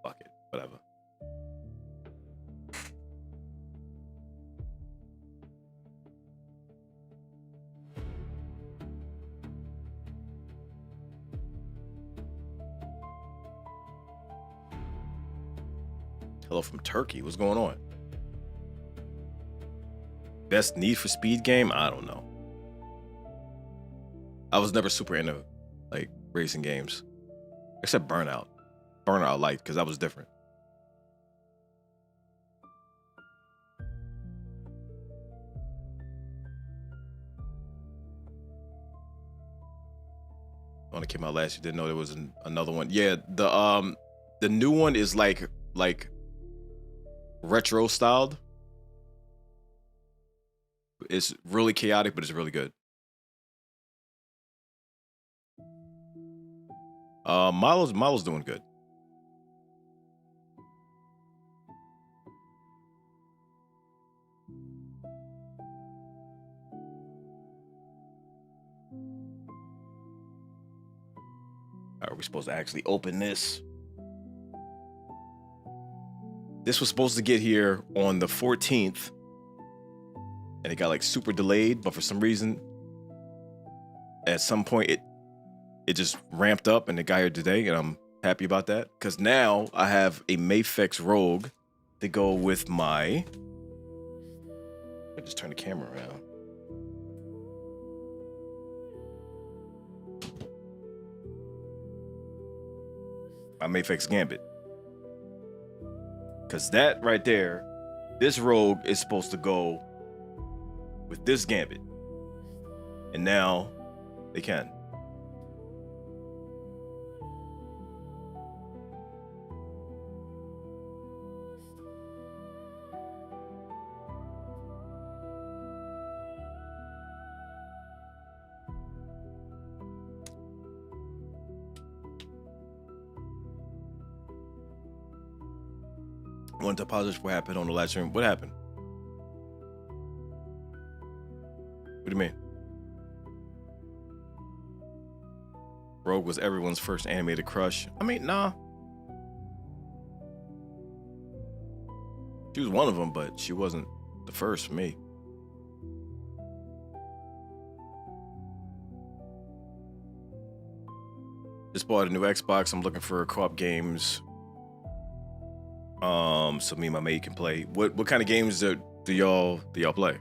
Fuck it. Whatever. Hello from Turkey. What's going on? Best Need for Speed game? I don't know. I was never super into like racing games, except Burnout. Burnout I liked because that was different. When it came out last year, didn't know there was another one. Yeah, the new one is like retro styled. It's really chaotic, but it's really good. Milo's doing good. Are we supposed to actually open this? This was supposed to get here on the 14th, and it got like super delayed, but for some reason, at some point it just ramped up and it got here today, and I'm happy about that because now I have a Mayfix Rogue to go with my. I just turn the camera around. My Mayfix Gambit. Because that right there, this Rogue is supposed to go with this Gambit. And now they can. I wanted to apologize for what happened on the live stream. What happened? What do you mean? Rogue was everyone's first animated crush. I mean, nah. She was one of them, but she wasn't the first for me. Just bought a new Xbox. I'm looking for co-op games. So me and my mate can play. What kind of games do y'all play?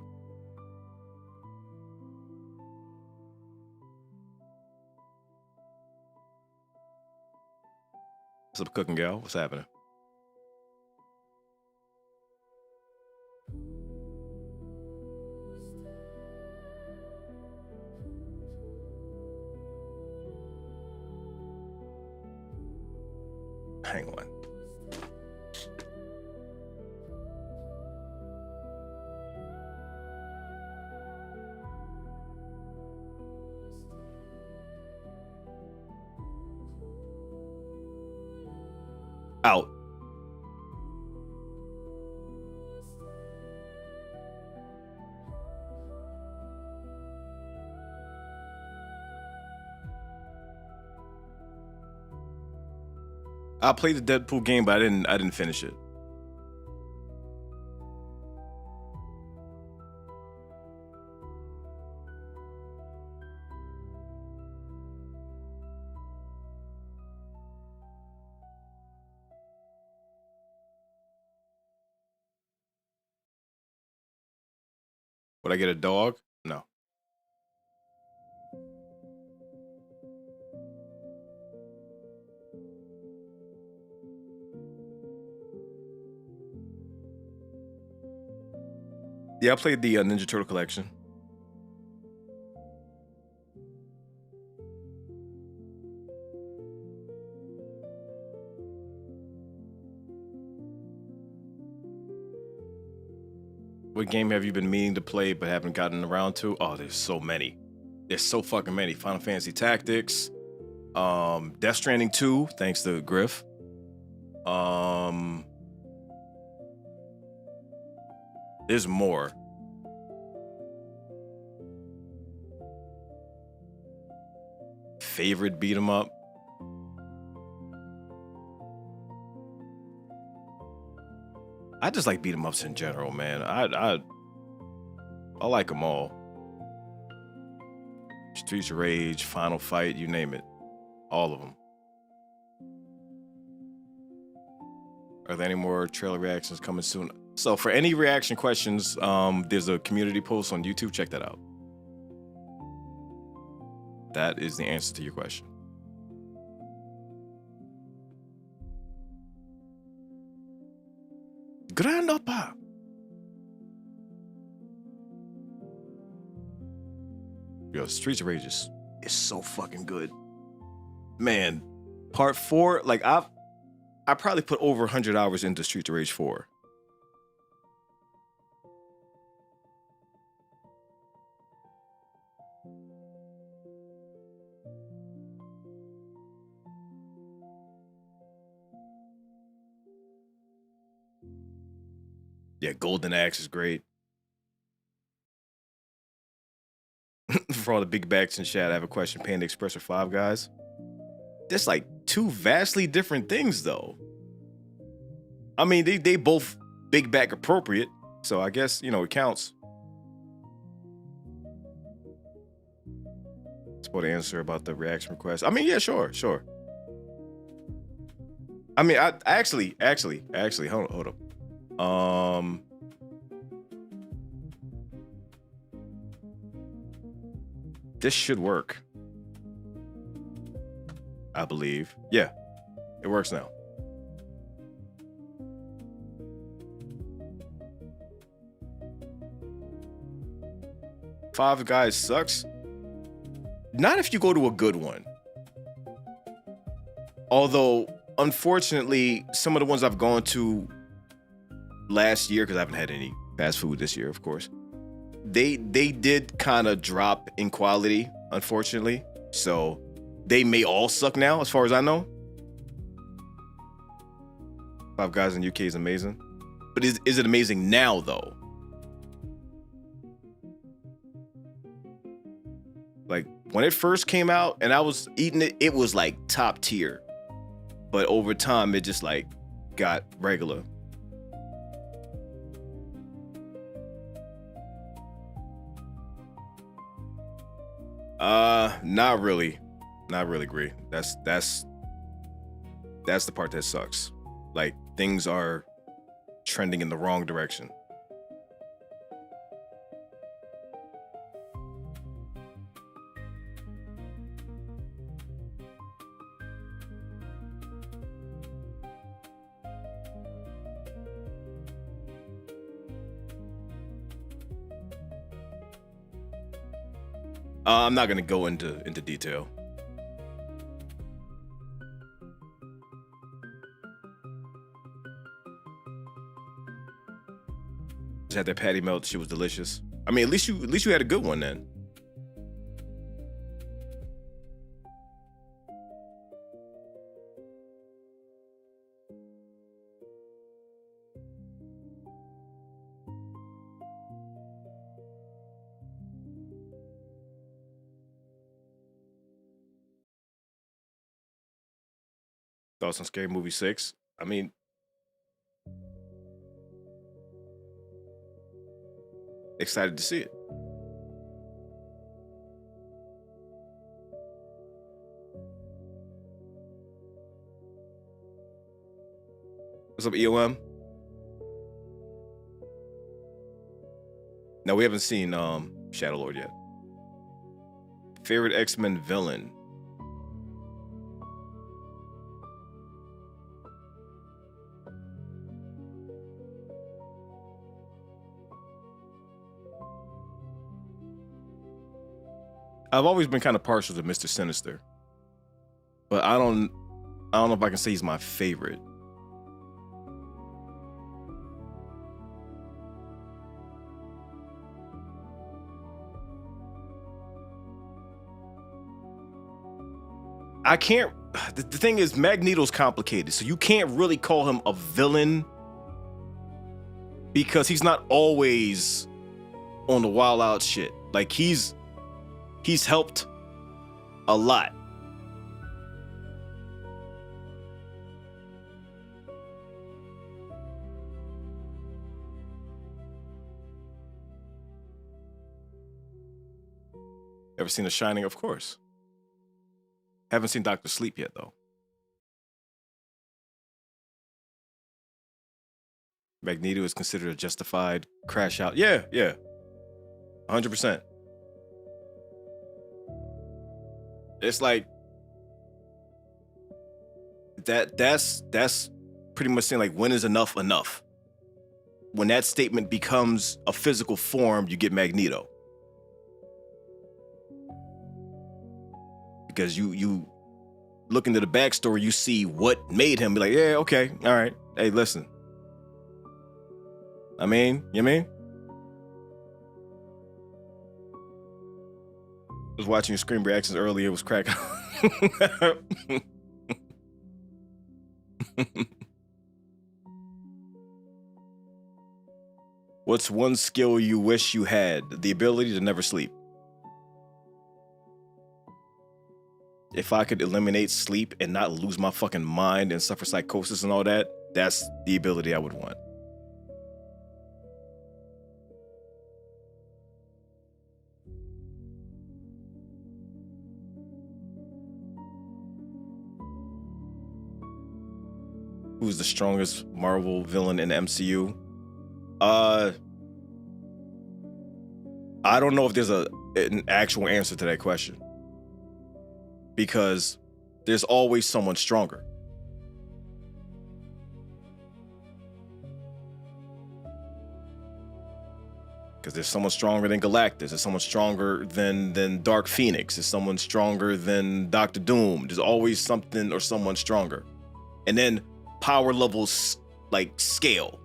What's up, cooking gal? What's happening? Hang on. Out. I played the Deadpool game, but I didn't finish it. Would I get a dog? No. Yeah, I played the Ninja Turtle collection. What game have you been meaning to play but haven't gotten around to? Oh, there's so many. There's so fucking many. Final Fantasy Tactics, Death Stranding 2, thanks to Griff. There's more. Favorite beat 'em up? I just like beat 'em ups in general, man. I like them all. Streets of Rage, Final Fight, you name it. All of them. Are there any more trailer reactions coming soon? So for any reaction questions, there's a community post on YouTube. Check that out. That is the answer to your question. Grand Opa. Yo, Streets of Rage is so fucking good. Man, part 4, like I probably put over 100 hours into Streets of Rage 4. Yeah, Golden Axe is great. For all the big backs in chat, I have a question. Panda Express or Five Guys? That's like two vastly different things, though. I mean, they both big back appropriate, so I guess, you know, it counts. Support answer about the reaction request. I mean, yeah, sure. I mean, I actually, hold up. This should work. I believe. Yeah, it works now. Five Guys sucks. Not if you go to a good one. Although, unfortunately, some of the ones I've gone to last year, because I haven't had any fast food this year, of course, they did kind of drop in quality, unfortunately. So they may all suck now, as far as I know. Five Guys in UK is amazing. But is it amazing now, though? Like, when it first came out and I was eating it, it was like top tier. But over time, it just like got regular. Not really. Not really, agree. That's the part that sucks. Like, things are trending in the wrong direction. I'm not gonna go into detail. Just had that patty melt. She was delicious. I mean, at least you had a good one then. Thoughts on Scary Movie 6? I mean, excited to see it. What's up, EOM? No, we haven't seen Shadow Lord yet. Favorite X-Men villain? I've always been kind of partial to Mr. Sinister, but I don't know if I can say he's my favorite. I can't. The thing is, Magneto's complicated, so you can't really call him a villain because he's not always on the wild out shit. Like, he's helped a lot. Ever seen The Shining? Of course. Haven't seen Dr. Sleep yet, though. Magneto is considered a justified crash out. Yeah. 100%. It's like that's pretty much saying, like, when is enough enough? When that statement becomes a physical form, you get Magneto. Because you look into the backstory, you see what made him be like, yeah, okay, all right. Hey, listen. I mean, you mean? I was watching your Scream reactions earlier. It was cracking. What's one skill you wish you had? The ability to never sleep. If I could eliminate sleep and not lose my fucking mind and suffer psychosis and all that, that's the ability I would want. Who's the strongest Marvel villain in the MCU? I don't know if there's an actual answer to that question. Because there's always someone stronger. Because there's someone stronger than Galactus. There's someone stronger than Dark Phoenix. There's someone stronger than Doctor Doom. There's always something or someone stronger. And then power levels like scale.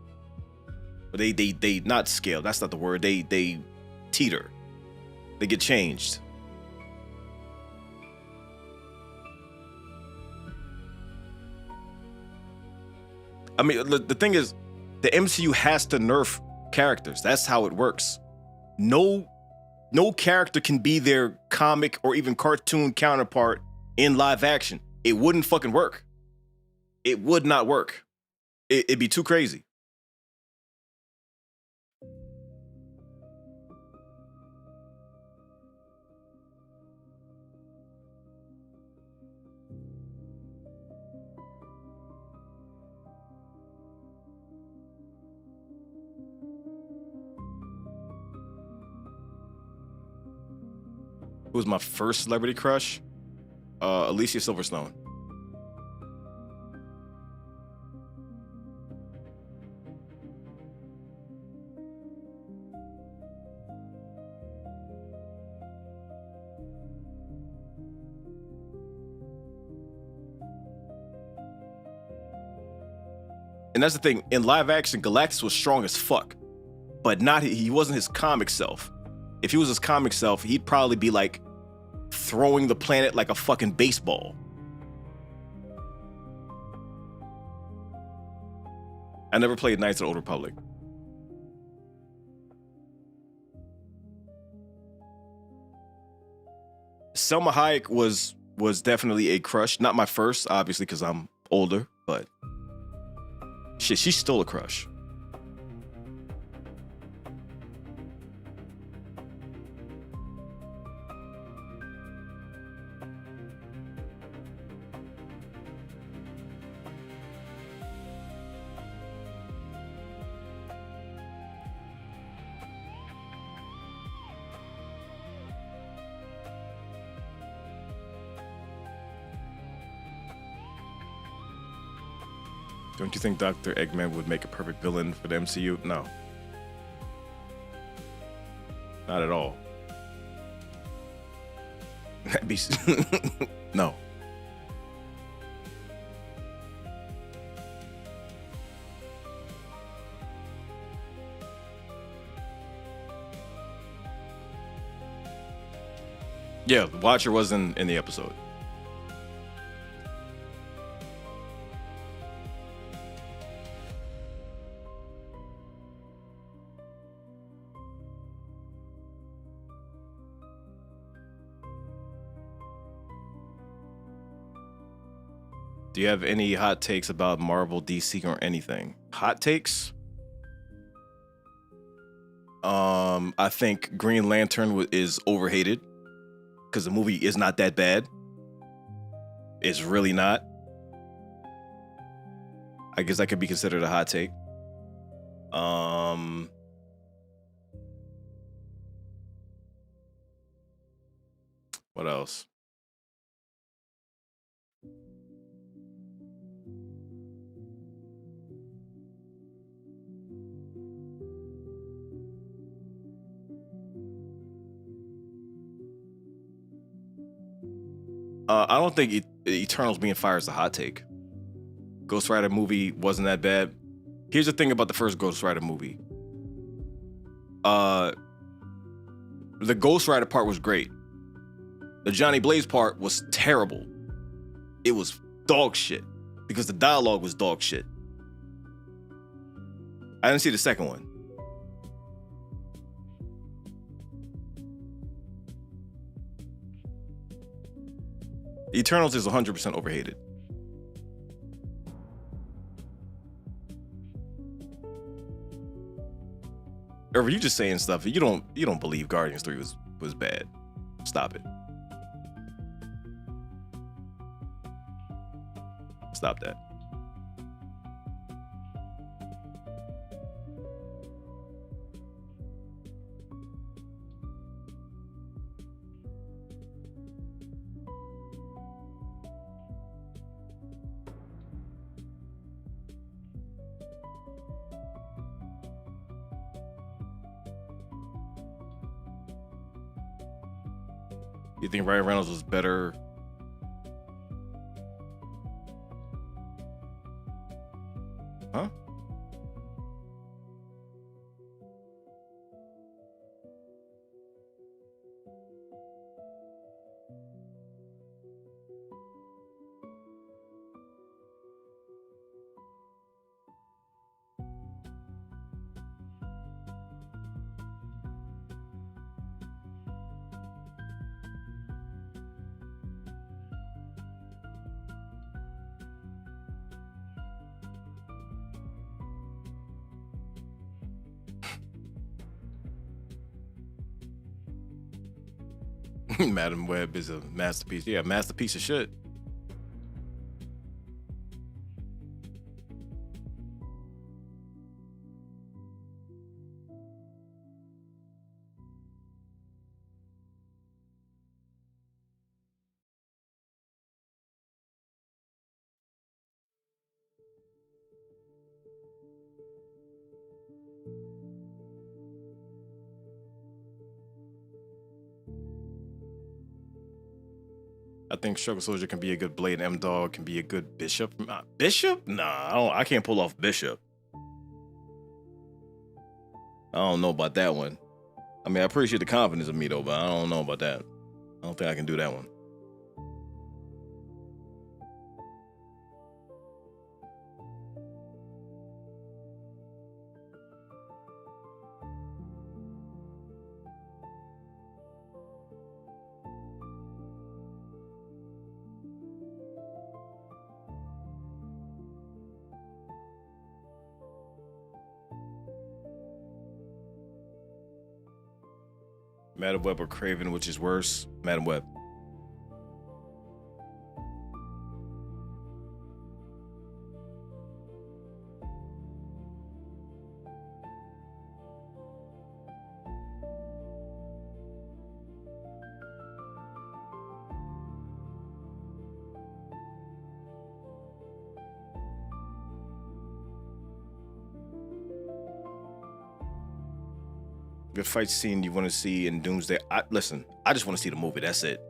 But they not scale. That's not the word. They teeter. They get changed. I mean, the thing is, the MCU has to nerf characters. That's how it works. No character can be their comic or even cartoon counterpart in live action. It wouldn't fucking work. It would not work. It'd be too crazy. Who was my first celebrity crush? Alicia Silverstone. And that's the thing. In live action, Galactus was strong as fuck, but he wasn't his comic self. If he was his comic self, he'd probably be like throwing the planet like a fucking baseball. I never played Knights of the Old Republic. Selma Hayek was definitely a crush. Not my first, obviously, because I'm older, but shit, she's still a crush. Don't you think Dr. Eggman would make a perfect villain for the MCU? No. Not at all. That'd be... No. Yeah, the Watcher wasn't in the episode. Do you have any hot takes about Marvel, DC, or anything? Hot takes? I think Green Lantern is overhated because the movie is not that bad. It's really not. I guess that could be considered a hot take. What else? I don't think Eternals being fired is a hot take. Ghost Rider movie wasn't that bad. Here's the thing about the first Ghost Rider movie. The Ghost Rider part was great. The Johnny Blaze part was terrible. It was dog shit because the dialogue was dog shit. I didn't see the second one. Eternals is 100% overhated. Irvin, you just saying stuff. You don't believe Guardians 3 was bad. Stop it. Stop that. You think Ryan Reynolds was better? Huh? Madam Web is a masterpiece. Yeah, masterpiece of shit. I think Struggle Soldier can be a good Blade. M-Dogg can be a good Bishop. Bishop? Nah, I can't pull off Bishop. I don't know about that one. I mean, I appreciate the confidence of me though, but I don't know about that. I don't think I can do that one. Madam Web or Craven, which is worse? Madam Web. Good fight scene you want to see in Doomsday. Listen, I just want to see the movie. That's it.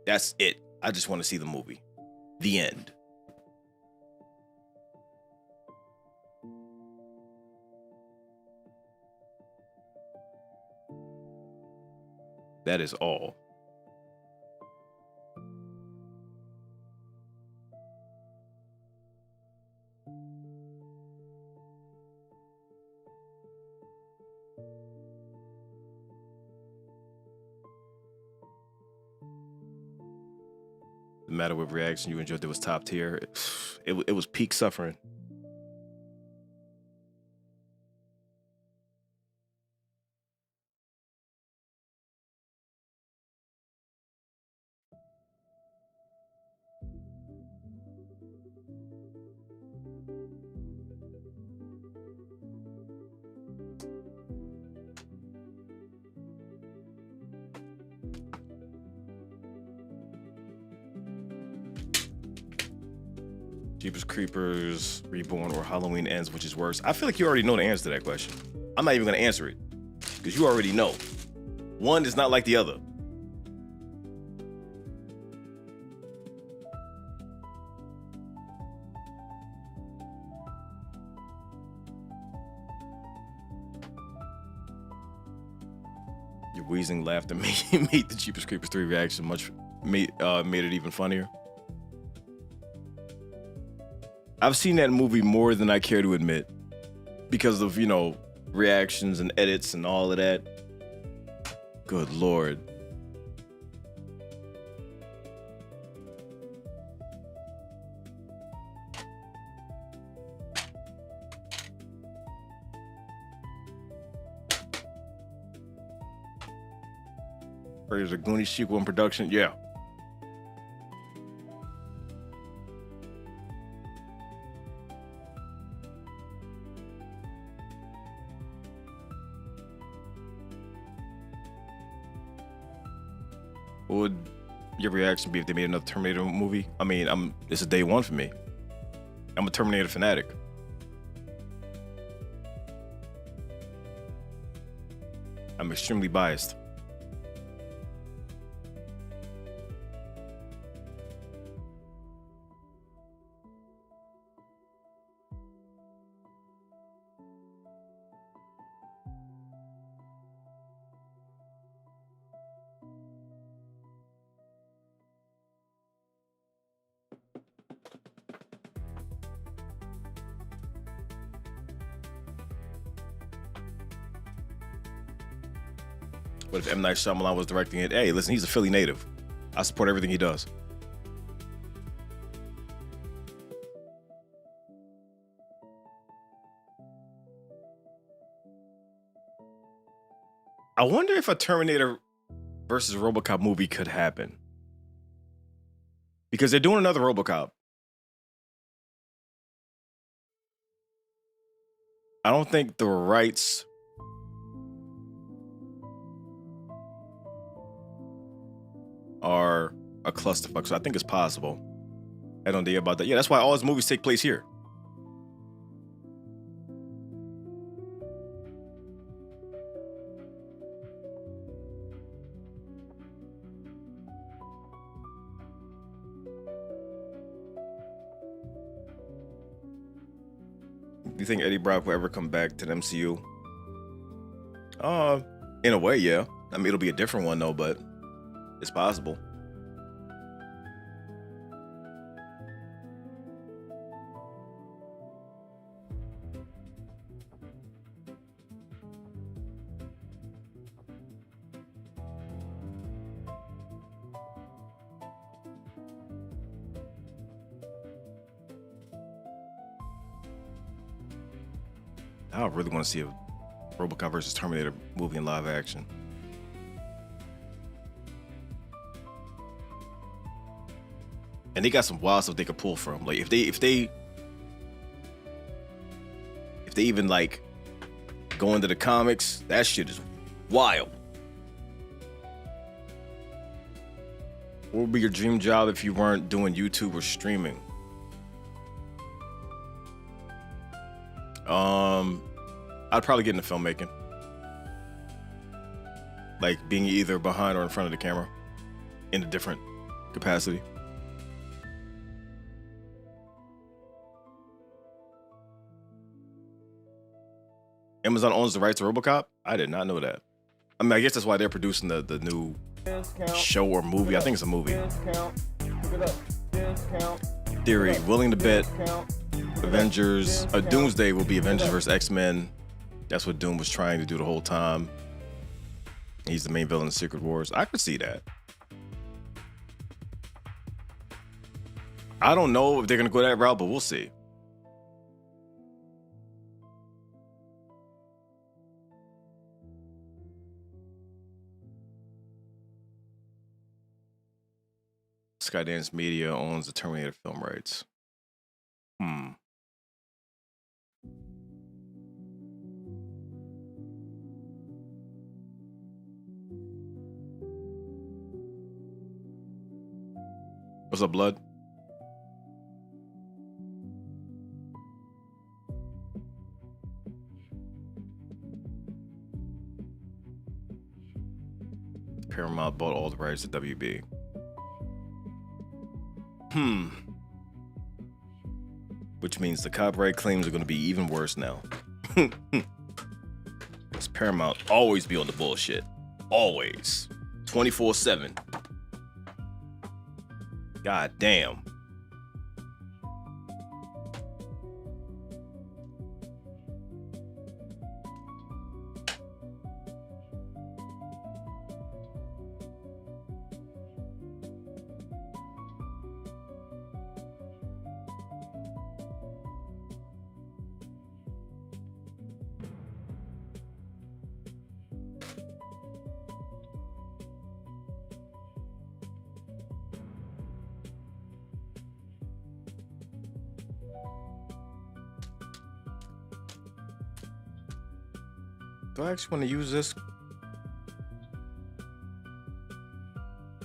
That's it. I just want to see the movie. The end. That is all. The matter with reaction you enjoyed that was top tier. It was peak suffering. Jeepers Creepers, Reborn, or Halloween Ends, which is worse? I feel like you already know the answer to that question. I'm not even going to answer it because you already know. One is not like the other. Your wheezing laughter made the Jeepers Creepers 3 reaction made it even funnier. I've seen that movie more than I care to admit because of, reactions and edits and all of that. Good Lord. There's a Goonies sequel in production. Yeah. What would your reaction be if they made another Terminator movie? I mean, it's a day one for me. I'm a Terminator fanatic. I'm extremely biased. But if M. Night Shyamalan was directing it, hey, listen, he's a Philly native. I support everything he does. I wonder if a Terminator versus RoboCop movie could happen. Because they're doing another RoboCop. I don't think the rights are a clusterfuck, so I think it's possible. I don't know about that. Yeah, that's why all his movies take place here. Do you think Eddie Brock will ever come back to the MCU? In a way, yeah. I mean, it'll be a different one though, but it's possible. I really want to see a RoboCop versus Terminator movie in live action. And they got some wild stuff they could pull from. Like if they even like go into the comics, that shit is wild. What would be your dream job if you weren't doing YouTube or streaming? I'd probably get into filmmaking. Like being either behind or in front of the camera in a different capacity. Amazon owns the rights to RoboCop? I did not know that. I mean, I guess that's why they're producing the new show or movie. I think it's a movie. Theory, willing to bet Avengers, Doomsday will be Avengers vs. X-Men. That's what Doom was trying to do the whole time. He's the main villain in Secret Wars. I could see that. I don't know if they're going to go that route, but we'll see. Skydance Media owns the Terminator film rights. What's up, Blood? Paramount bought all the rights to WB. Which means the copyright claims are going to be even worse now. Because Paramount always be on the bullshit. Always. 24/7. God damn. Do I actually want to use this?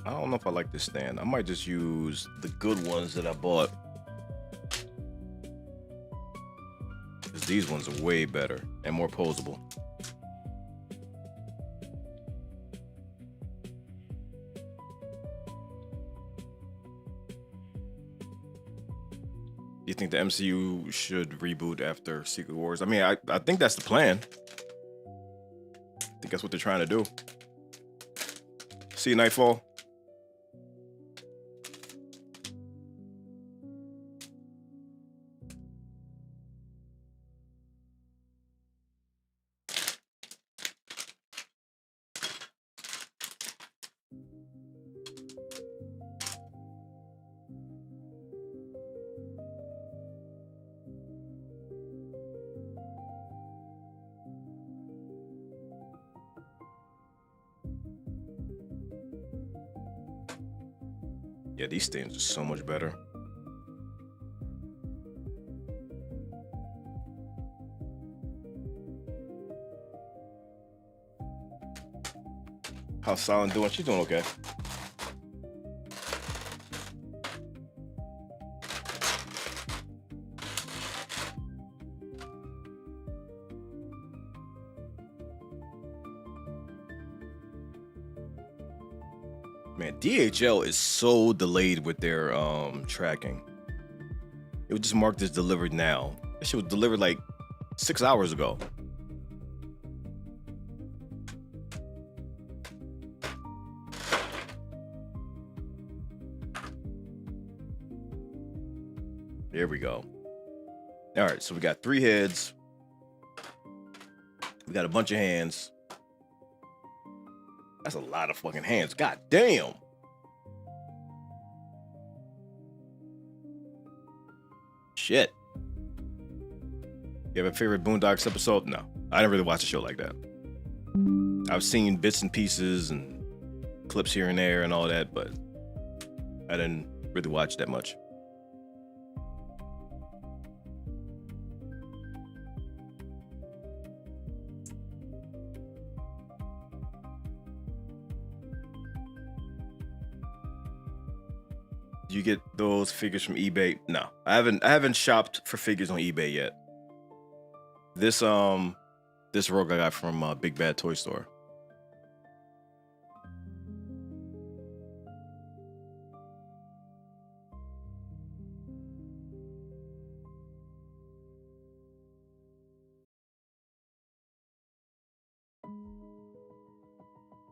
I don't know if I like this stand. I might just use the good ones that I bought. Because these ones are way better and more posable. You think the MCU should reboot after Secret Wars? I mean, I think that's the plan. I think that's what they're trying to do. See you, Nightfall. Yeah, these stands are so much better. How's Silent doing? She's doing okay. Man, DHL is so delayed with their tracking. It would just mark this delivered now. That shit was delivered like 6 hours ago. There we go. All right, so we got 3 heads. We got a bunch of hands. That's a lot of fucking hands. God damn. Shit. You have a favorite Boondocks episode? No, I didn't really watch a show like that. I've seen bits and pieces and clips here and there and all that, but I didn't really watch that much. Do you get those figures from eBay? No, I haven't shopped for figures on eBay yet. This Rogue I got from Big Bad Toy Store.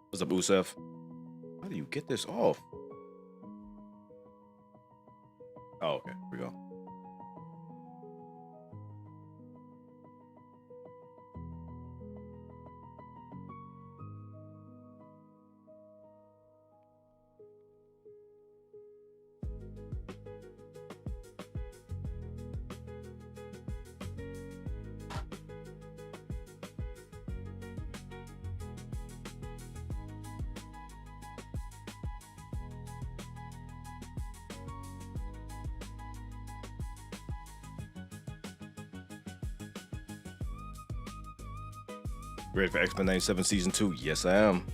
What's up, Usef? How do you get this off? Oh, okay. Here we go. Ready for X-Men 97 Season 2? Yes, I am.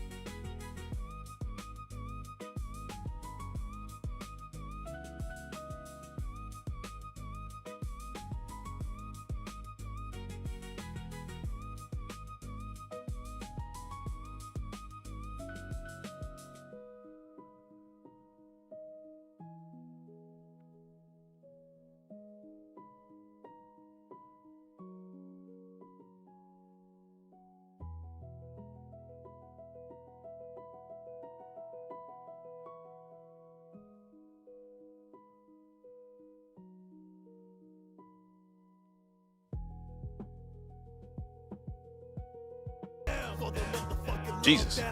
Jesus.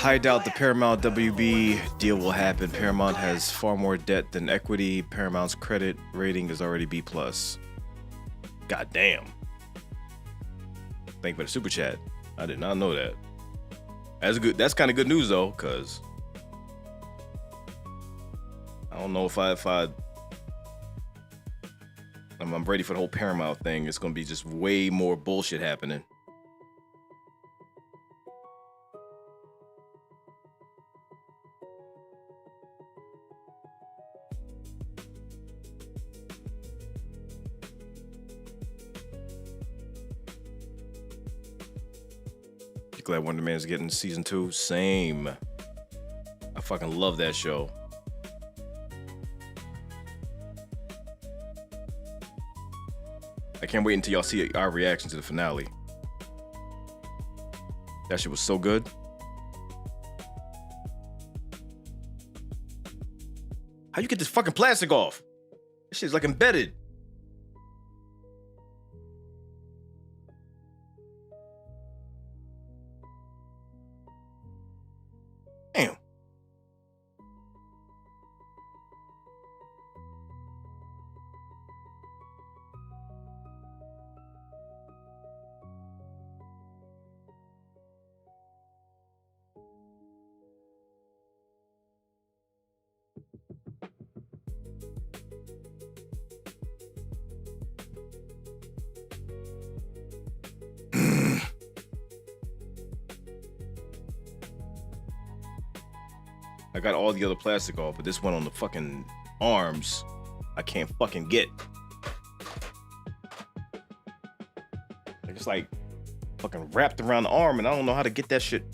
I doubt the Paramount WB deal will happen. Paramount has far more debt than equity. Paramount's credit rating is already B+. God damn. Thank you for the super chat. I did not know that. That's good. That's kind of good news though, cause I don't know if I I'm ready for the whole Paramount thing. It's gonna be just way more bullshit happening. You glad Wonder Man's getting season 2? Same. I fucking love that show. I can't wait until y'all see our reaction to the finale. That shit was so good. How you get this fucking plastic off? This shit's like embedded. Damn. I got all the other plastic off, but this one on the fucking arms, I can't fucking get. It's like fucking wrapped around the arm, and I don't know how to get that shit.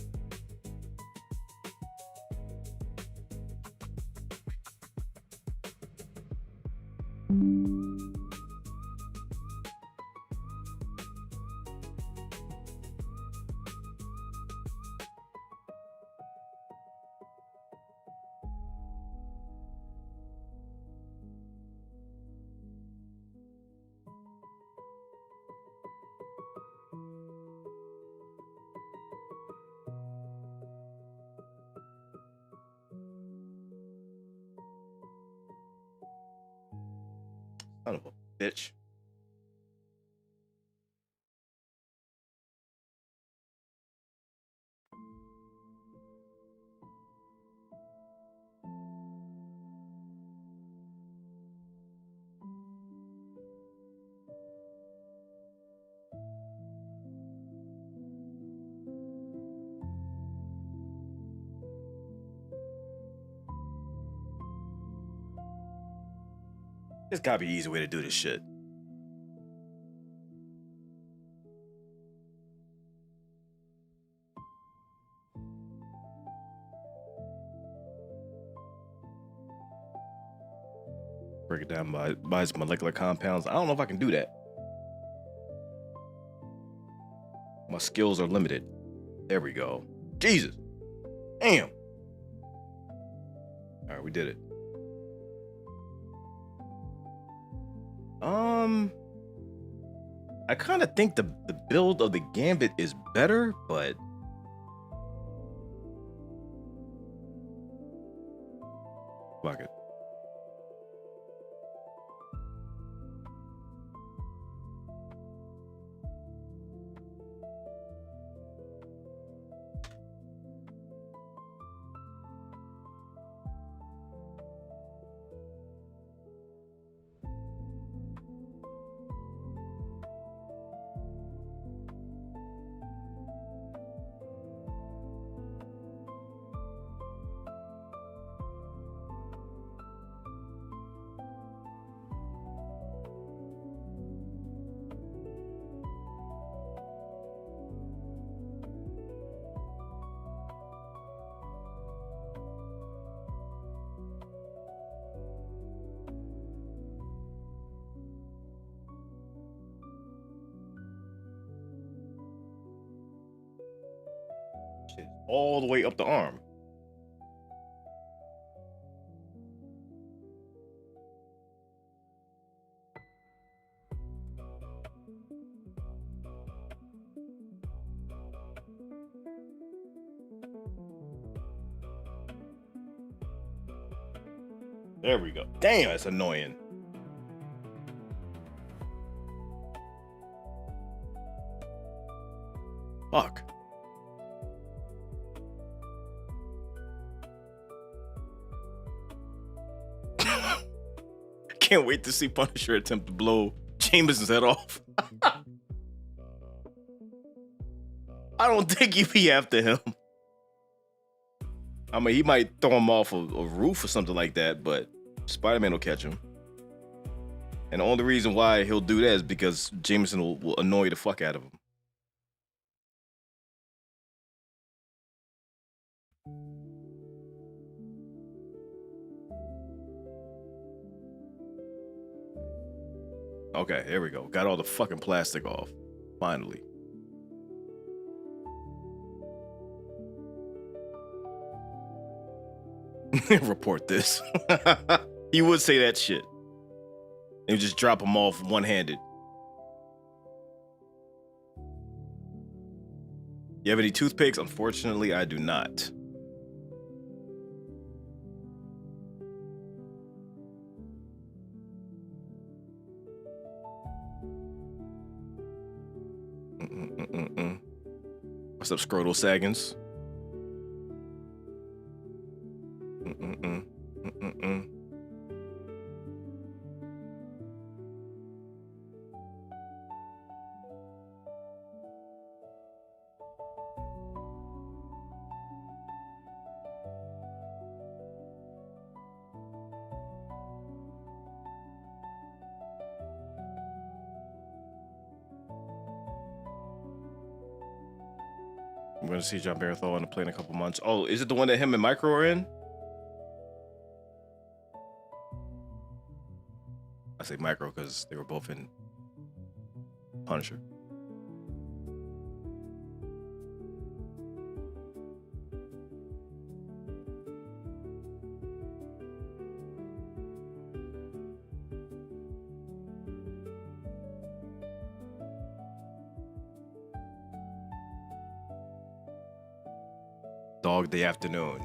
Son of a bitch. There's gotta be an easy way to do this shit. Break it down by its molecular compounds. I don't know if I can do that. My skills are limited. There we go. Jesus. Damn. All right, we did it. I kind of think the build of the Gambit is better, but fuck it. Shit, all the way up the arm. There we go. Damn, that's annoying. Fuck. can't wait to see Punisher attempt to blow Jameson's head off. I don't think he'd be after him. I mean, he might throw him off a roof or something like that, but Spider-Man will catch him. And the only reason why he'll do that is because Jameson will annoy the fuck out of him. Okay, here we go. Got all the fucking plastic off. Finally. Report this. He would say that shit. And just drop him off one-handed. You have any toothpicks? Unfortunately, I do not. What's up, Scrotal Saggins? I'm going to see John Barathol on the plane in a couple months. Oh, is it the one that him and Micro are in? I say Micro because they were both in Punisher. Dog Day Afternoon.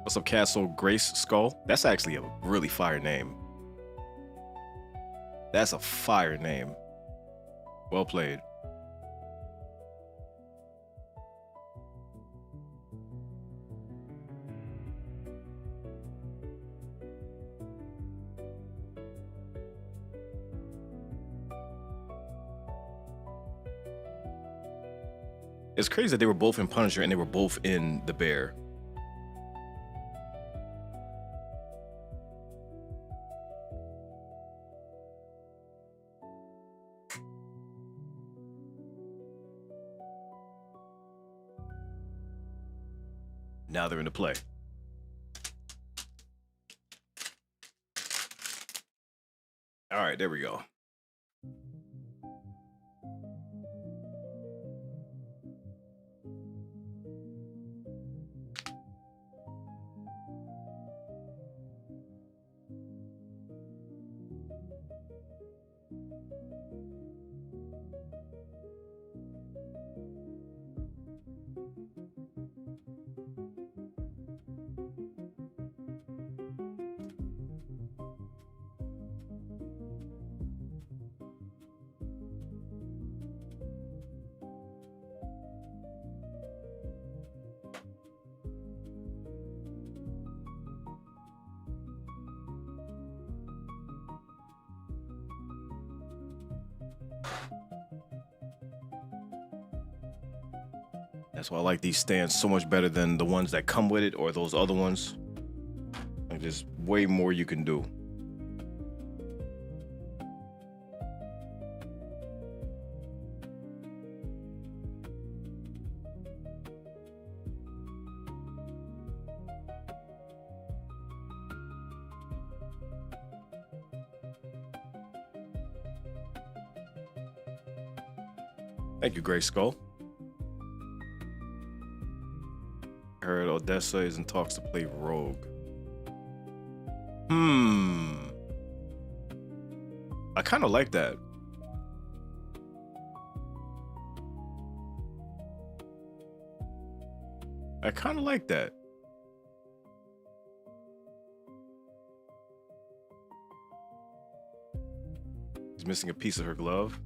What's up, Castle Grace Skull? That's actually a really fire name. That's a fire name. Well played. It's crazy that they were both in Punisher and they were both in The Bear. Now they're in the play. All right, there we go. That's why I like these stands so much better than the ones that come with it or those other ones. Like, there's way more you can do. Thank you, Gray Skull. I heard Odessa is in talks to play Rogue. I kind of like that. I kind of like that. He's missing a piece of her glove.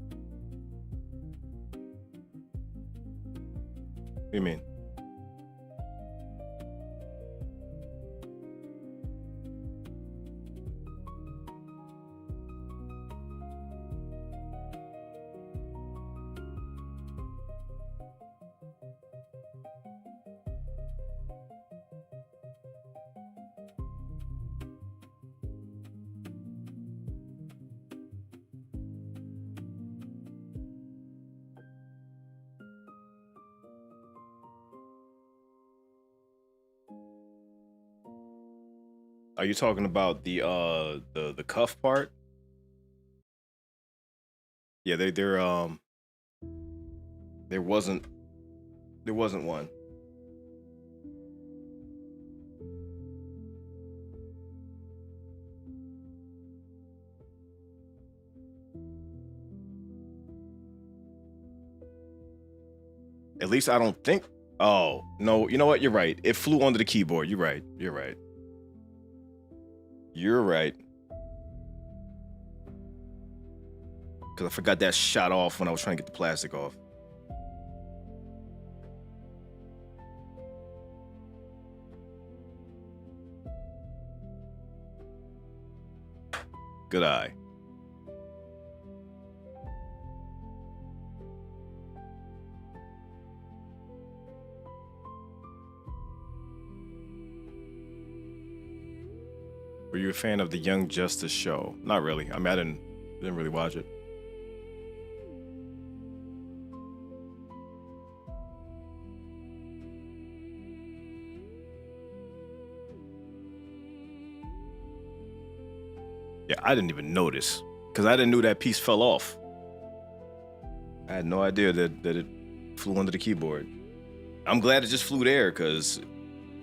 What do you mean? Are you talking about the cuff part? Yeah, there wasn't one. At least I don't think. Oh, no, you know what? You're right. It flew onto the keyboard. You're right. You're right. You're right. Because I forgot that shot off when I was trying to get the plastic off. Good eye. Were you a fan of the Young Justice show? Not really. I mean, I didn't really watch it. Yeah, I didn't even notice because I didn't know that piece fell off. I had no idea that it flew under the keyboard. I'm glad it just flew there because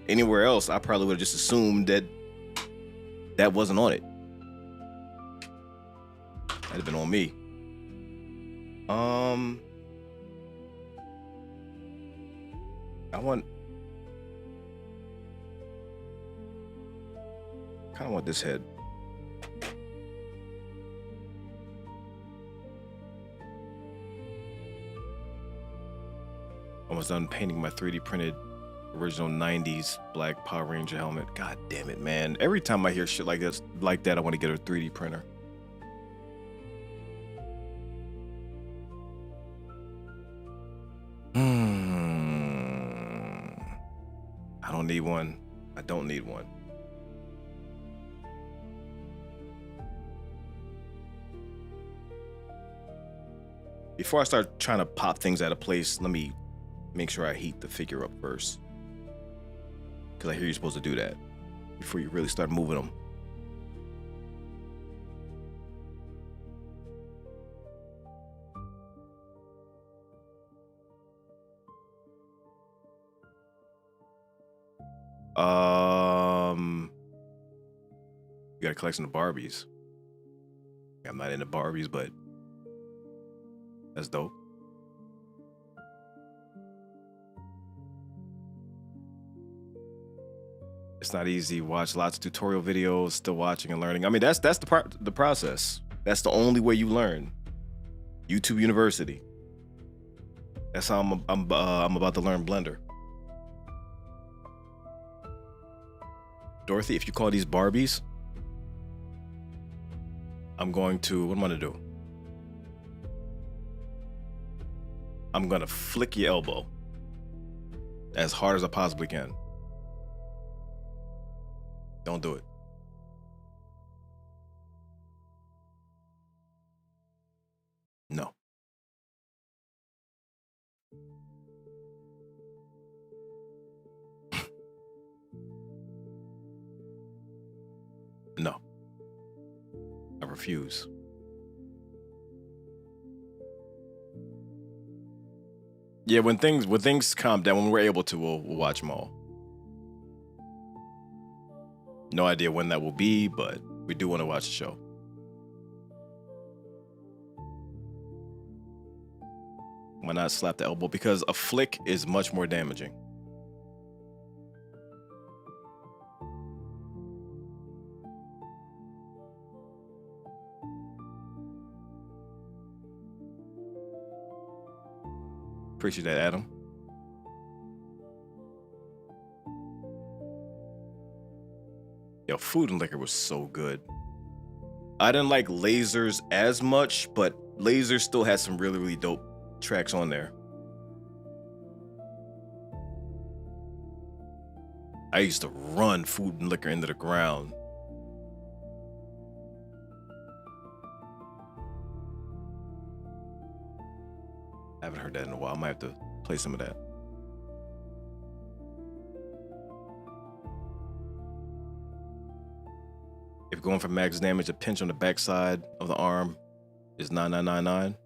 anywhere else, I probably would have just assumed that wasn't on it. That'd have been on me. I kind of want this head. Almost done painting my 3D printed original 90s black Power Ranger helmet. God damn it, man. Every time I hear shit like that, I want to get a 3D printer. I don't need one. I don't need one. Before I start trying to pop things out of place, let me make sure I heat the figure up first. Because I hear you're supposed to do that before you really start moving them. You got a collection of Barbies. I'm not into Barbies, but that's dope. It's not easy. Watch lots of tutorial videos, still watching and learning. I mean, that's the process. That's the only way you learn. YouTube University. That's how I'm about to learn Blender. Dorothy, if you call these Barbies, what am I gonna do? I'm gonna flick your elbow as hard as I possibly can. Don't do it. No. No. I refuse. Yeah, when things calm down, when we're able to, we'll watch them all. No idea when that will be, but we do want to watch the show. Why not slap the elbow? Because a flick is much more damaging. Appreciate that, Adam. Yo, Food and Liquor was so good. I didn't like Lasers as much, but Lasers still had some really, really dope tracks on there. I used to run Food and Liquor into the ground. I haven't heard that in a while. I might have to play some of that. If going for max damage, a pinch on the backside of the arm is 9999.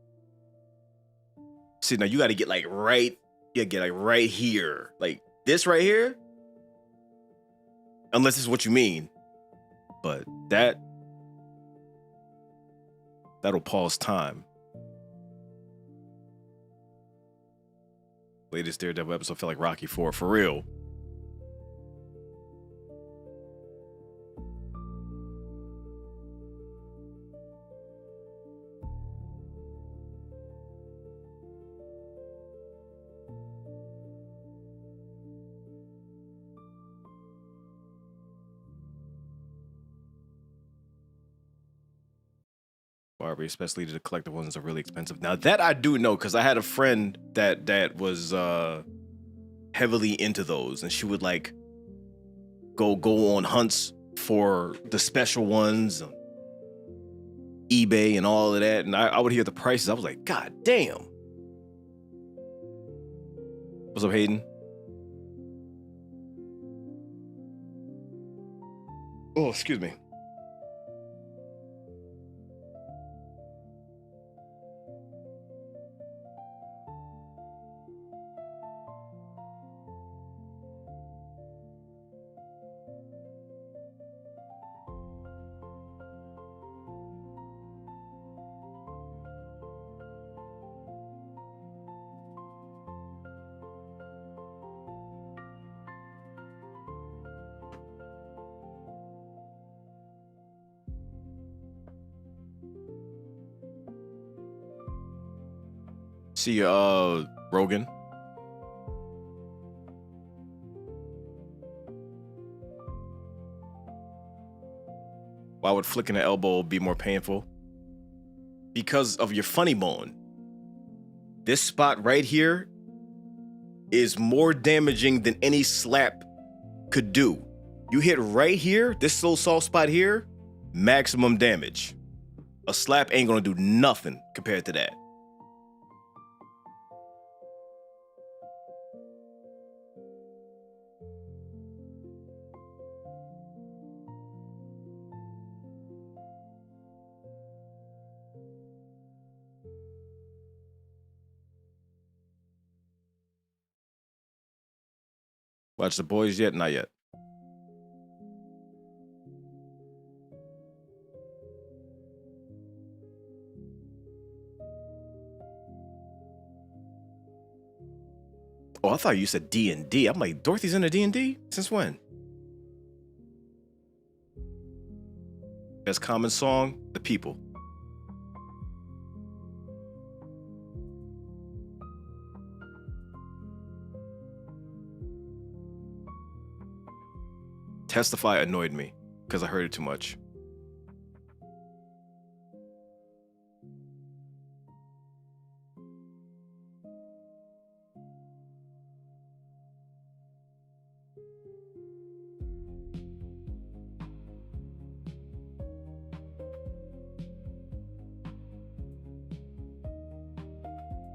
See, now you got to get like right, you got to get like right here. Like this right here. Unless it's what you mean. But that'll pause time. Latest Daredevil episode felt like Rocky 4, for real. Barbie, especially the collector ones, are really expensive. Now that I do know, because I had a friend that was heavily into those, and she would like go on hunts for the special ones on eBay and all of that, and I would hear the prices. I was like, God damn. What's up, Hayden? Oh, excuse me. See, Rogan. Why would flicking the elbow be more painful? Because of your funny bone. This spot right here is more damaging than any slap could do. You hit right here, this little soft spot here, maximum damage. A slap ain't gonna do nothing compared to that. Watch The Boys yet? Not yet. Oh, I thought you said D&D. I'm like, Dorothy's in a D&D? Since when? Best common song? The People. Testify annoyed me because I heard it too much.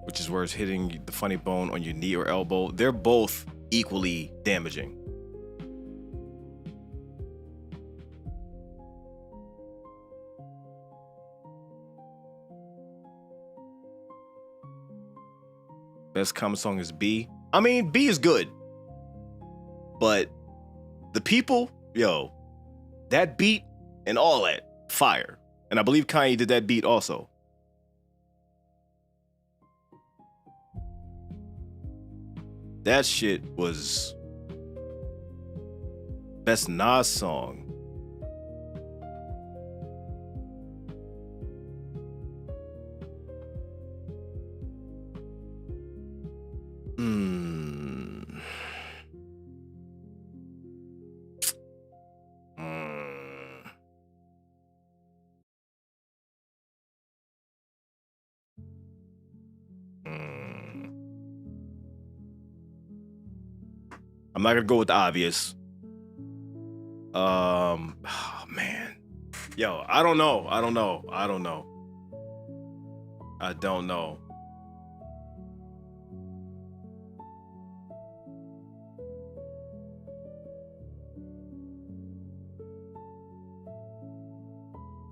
Which is where it's hitting the funny bone on your knee or elbow. They're both equally damaging. Best common song is B. I mean, B is good. But The People, yo, that beat and all that, fire. And I believe Kanye did that beat also. That shit was best Nas song. I'm not gonna go with the obvious. Oh, man. Yo, I don't know. I don't know. I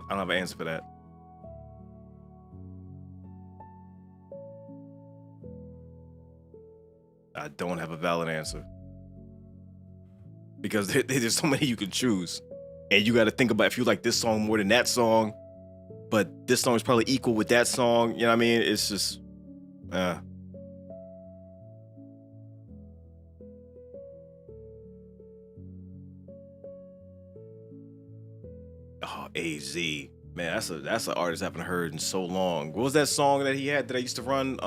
don't have an answer for that. I don't have a valid answer. Because there's so many you can choose. And you got to think about if you like this song more than that song, but this song is probably equal with that song. You know what I mean? It's just, Oh, AZ. Man, that's an artist I haven't heard in so long. What was that song that he had that I used to run?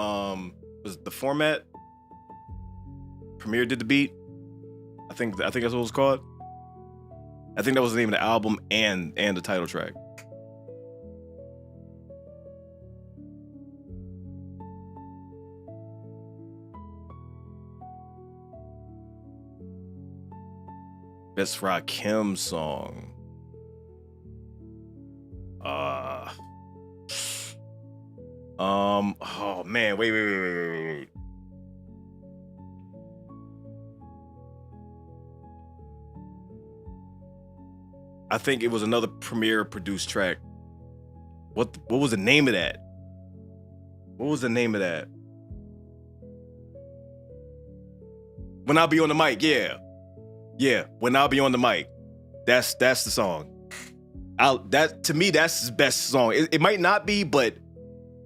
Was it The Format? Premier did the beat. I think that's what it was called. I think that was the name of the album and the title track. Best Rakim song. Oh man, wait. I think it was another Premiere produced track. What was the name of that? What was the name of that? When I'll Be on the Mic, yeah. When I'll Be on the Mic. That's the song. That to me, that's his best song. It might not be, but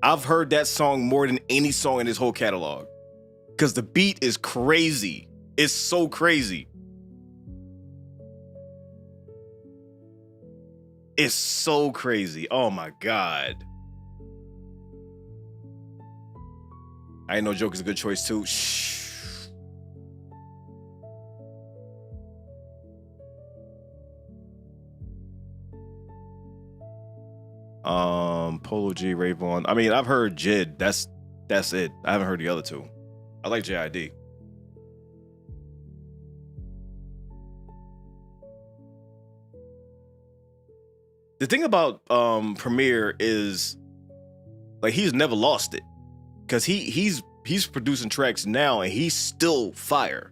I've heard that song more than any song in his whole catalog. Because the beat is crazy. It's so crazy. It's so crazy. Oh my God. I know Joker's a good choice too. Shh. Polo G, Rayvon. I mean, I've heard Jid. That's it. I haven't heard the other two. I like JID. The thing about Premier is like he's never lost it. Cause he's producing tracks now and he's still fire.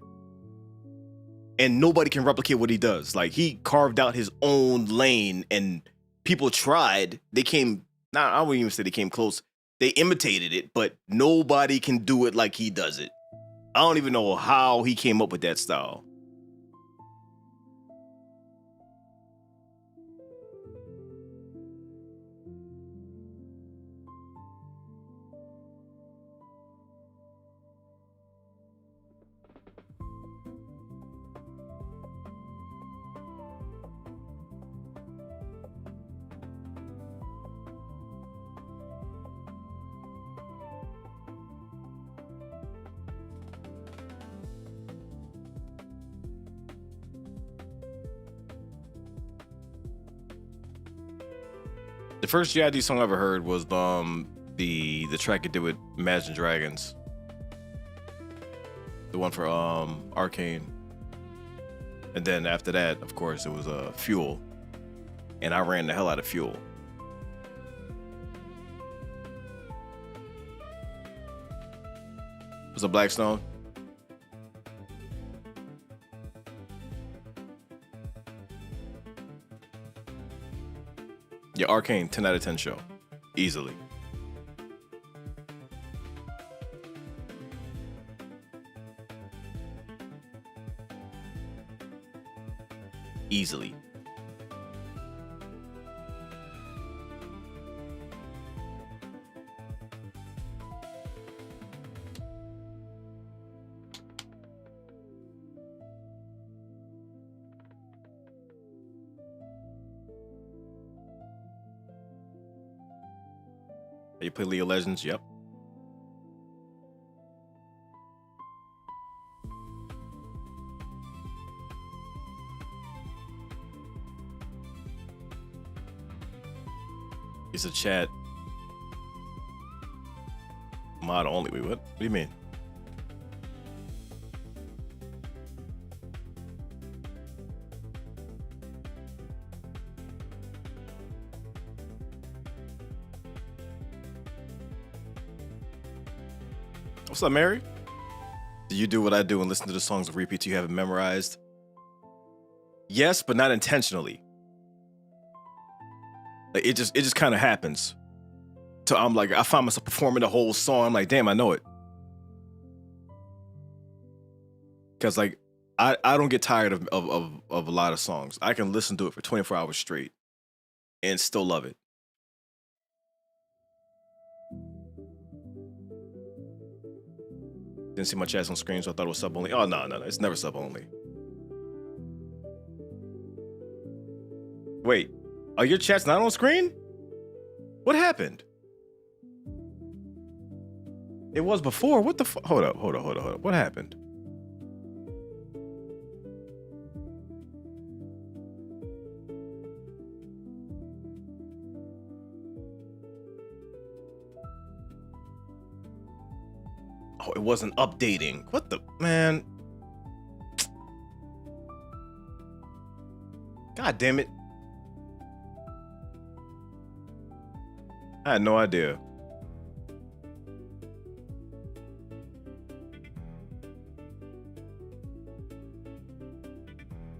And nobody can replicate what he does. Like he carved out his own lane and people tried. They came, I wouldn't even say they came close. They imitated it, but nobody can do it like he does it. I don't even know how he came up with that style. The first JID song I ever heard was the track it did with Imagine Dragons. The one for Arcane. And then after that, of course, it was Fuel. And I ran the hell out of Fuel. Was it Blackstone? Yeah, Arcane, 10 out of 10 show. Easily. Easily. You play League of Legends? Yep. It's a chat. Mod only. Wait, what? What do you mean? What's up, Mary? Do you do what I do and listen to the songs of repeats you haven't memorized? Yes, but not intentionally. Like it just kind of happens. So I'm like, I find myself performing the whole song. I'm like, damn, I know it. Cause like I don't get tired of a lot of songs. I can listen to it for 24 hours straight and still love it. Didn't see my chats on screen, so I thought it was sub only. Oh no, it's never sub only. Wait, are your chats not on screen? What happened? It was before. What the fuck? Hold up. What happened? Oh, it wasn't updating. What the man? God damn it. I had no idea.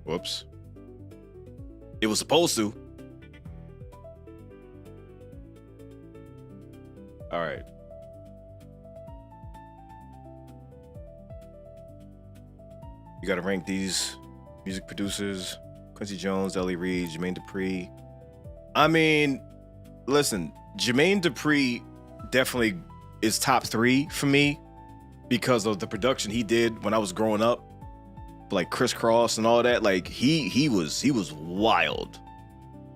Whoops. It was supposed to. All right. You got to rank these music producers: Quincy Jones, Ellie Reed, Jermaine Dupri. I mean, listen, Jermaine Dupri definitely is top 3 for me because of the production he did when I was growing up, like Crisscross and all that. Like he was wild.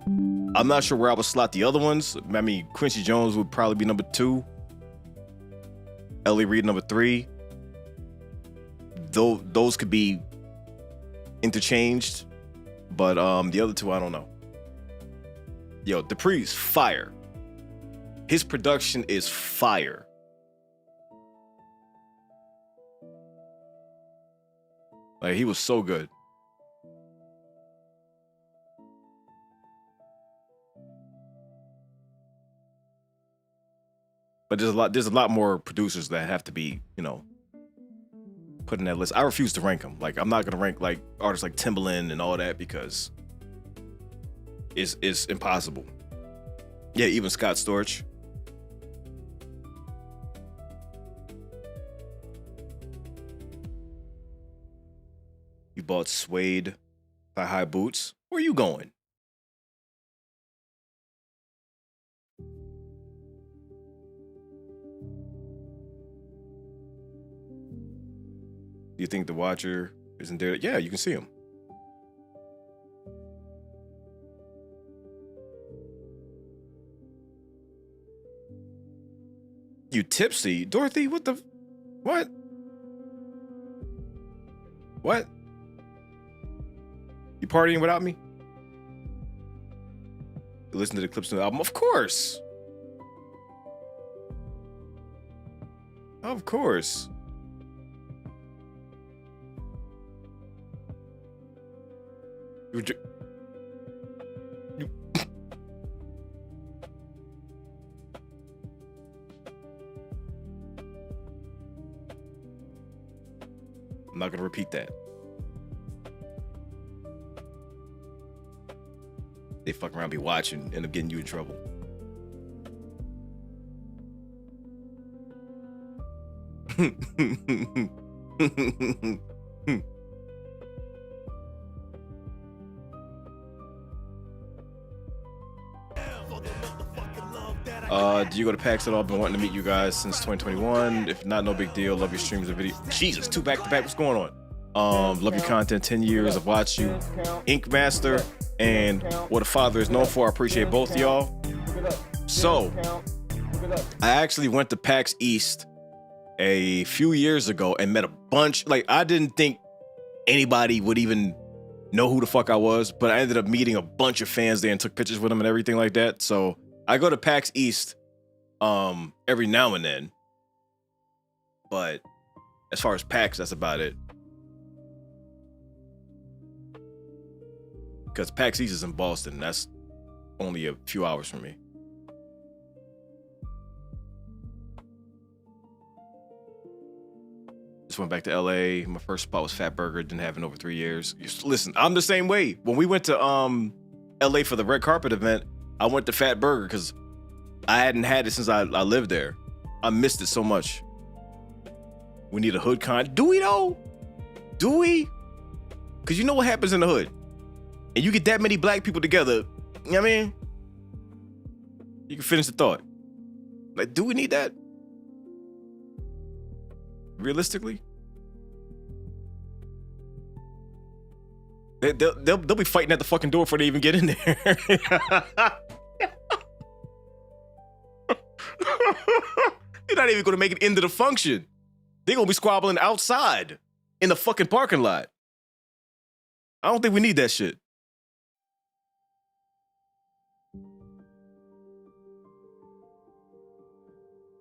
I'm not sure where I would slot the other ones. I mean, Quincy Jones would probably be number 2. Ellie Reed number 3. Those could be interchanged, but the other 2 I don't know. Yo, Dupri's fire. His production is fire. Like he was so good. But there's a lot more producers that have to be, you know, put in that list. I refuse to rank them. Like I'm not gonna rank like artists like Timbaland and all that because it's impossible. Yeah, even Scott Storch. You bought suede thigh-high boots. Where are you going? Do you think the Watcher isn't there? Yeah, you can see him. You tipsy? Dorothy, what the... What? What? You partying without me? You listen to the Clips new album? Of course! Of course. You I'm not gonna repeat that. They fuck around, be watching, end up getting you in trouble. Do you go to PAX at all? Been wanting to meet you guys since 2021. If not, no big deal. Love your streams and videos. Jesus, 2 back-to-back. What's going on? Love your content. 10 years. I've watched you. Ink Master and What a Father is Known For. I appreciate both of y'all. So, I actually went to PAX East a few years ago and met a bunch. Like, I didn't think anybody would even know who the fuck I was, but I ended up meeting a bunch of fans there and took pictures with them and everything like that. So, I go to PAX East every now and then, but as far as PAX, that's about it. Because PAX East is in Boston. That's only a few hours from me. Just went back to LA. My first spot was Fat Burger. Didn't have it in over 3 years. Listen, I'm the same way. When we went to LA for the red carpet event, I went to Fat Burger because I hadn't had it since I lived there. I missed it so much. We need a hood con. Do we though? Do we? Because you know what happens in the hood. And you get that many black people together, you know what I mean? You can finish the thought. Like, do we need that? Realistically? They'll be fighting at the fucking door before they even get in there. They're not even gonna make it into the function. They're gonna be squabbling outside in the fucking parking lot. I don't think we need that shit.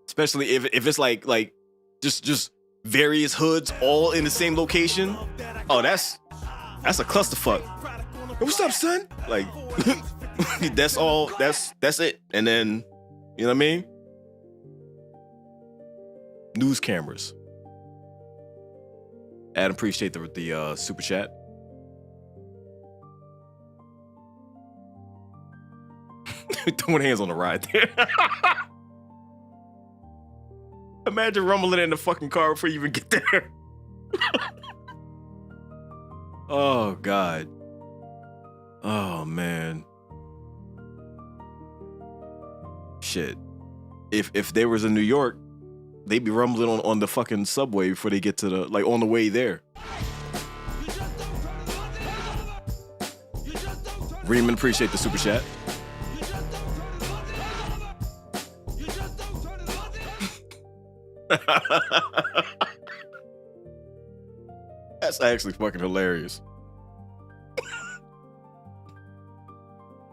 Especially if it's like just various hoods all in the same location. Oh, that's a clusterfuck. Hey, what's up, son? Like that's it. And then, you know what I mean? News cameras. Adam, appreciate the super chat. Throwing hands on the ride there. Imagine rumbling in the fucking car before you even get there. Oh, God. Oh, man. Shit. If they was in New York, they'd be rumbling on the fucking subway before they get to the, like, on the way there. Reeman, appreciate the super chat. That's actually fucking hilarious.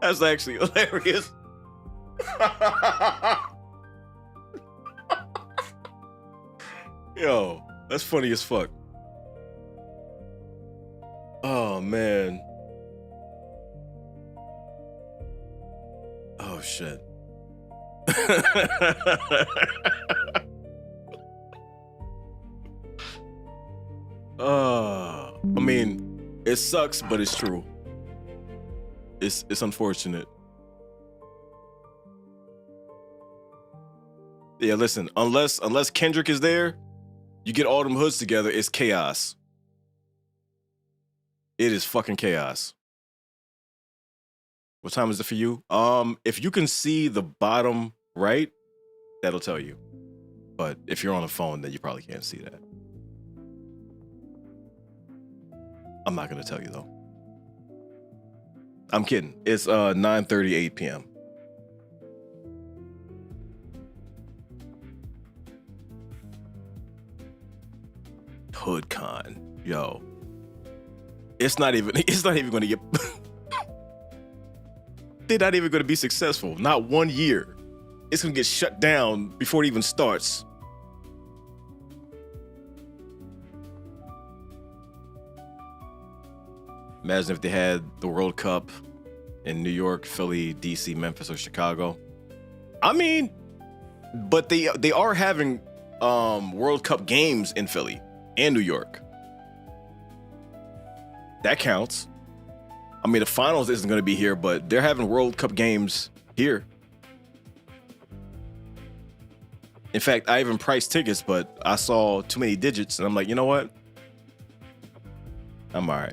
That's actually hilarious. Yo, that's funny as fuck. Oh, man. Oh, shit. I mean, it sucks, but it's true. It's unfortunate. Yeah, listen, unless Kendrick is there, you get all them hoods together, it's chaos. It is fucking chaos. What time is it for you? If you can see the bottom right, that'll tell you. But if you're on a phone, then you probably can't see that. I'm not gonna tell you though. I'm kidding. It's 9:38 p.m. HoodCon, yo. It's not even gonna get. They're not even gonna be successful. Not 1 year. It's gonna get shut down before it even starts. Imagine if they had the World Cup in New York, Philly, DC, Memphis, or Chicago. I mean, but they are having World Cup games in Philly and New York. That counts. I mean, the finals isn't going to be here, but they're having World Cup games here. In fact, I even priced tickets, but I saw too many digits, and I'm like, you know what? I'm all right.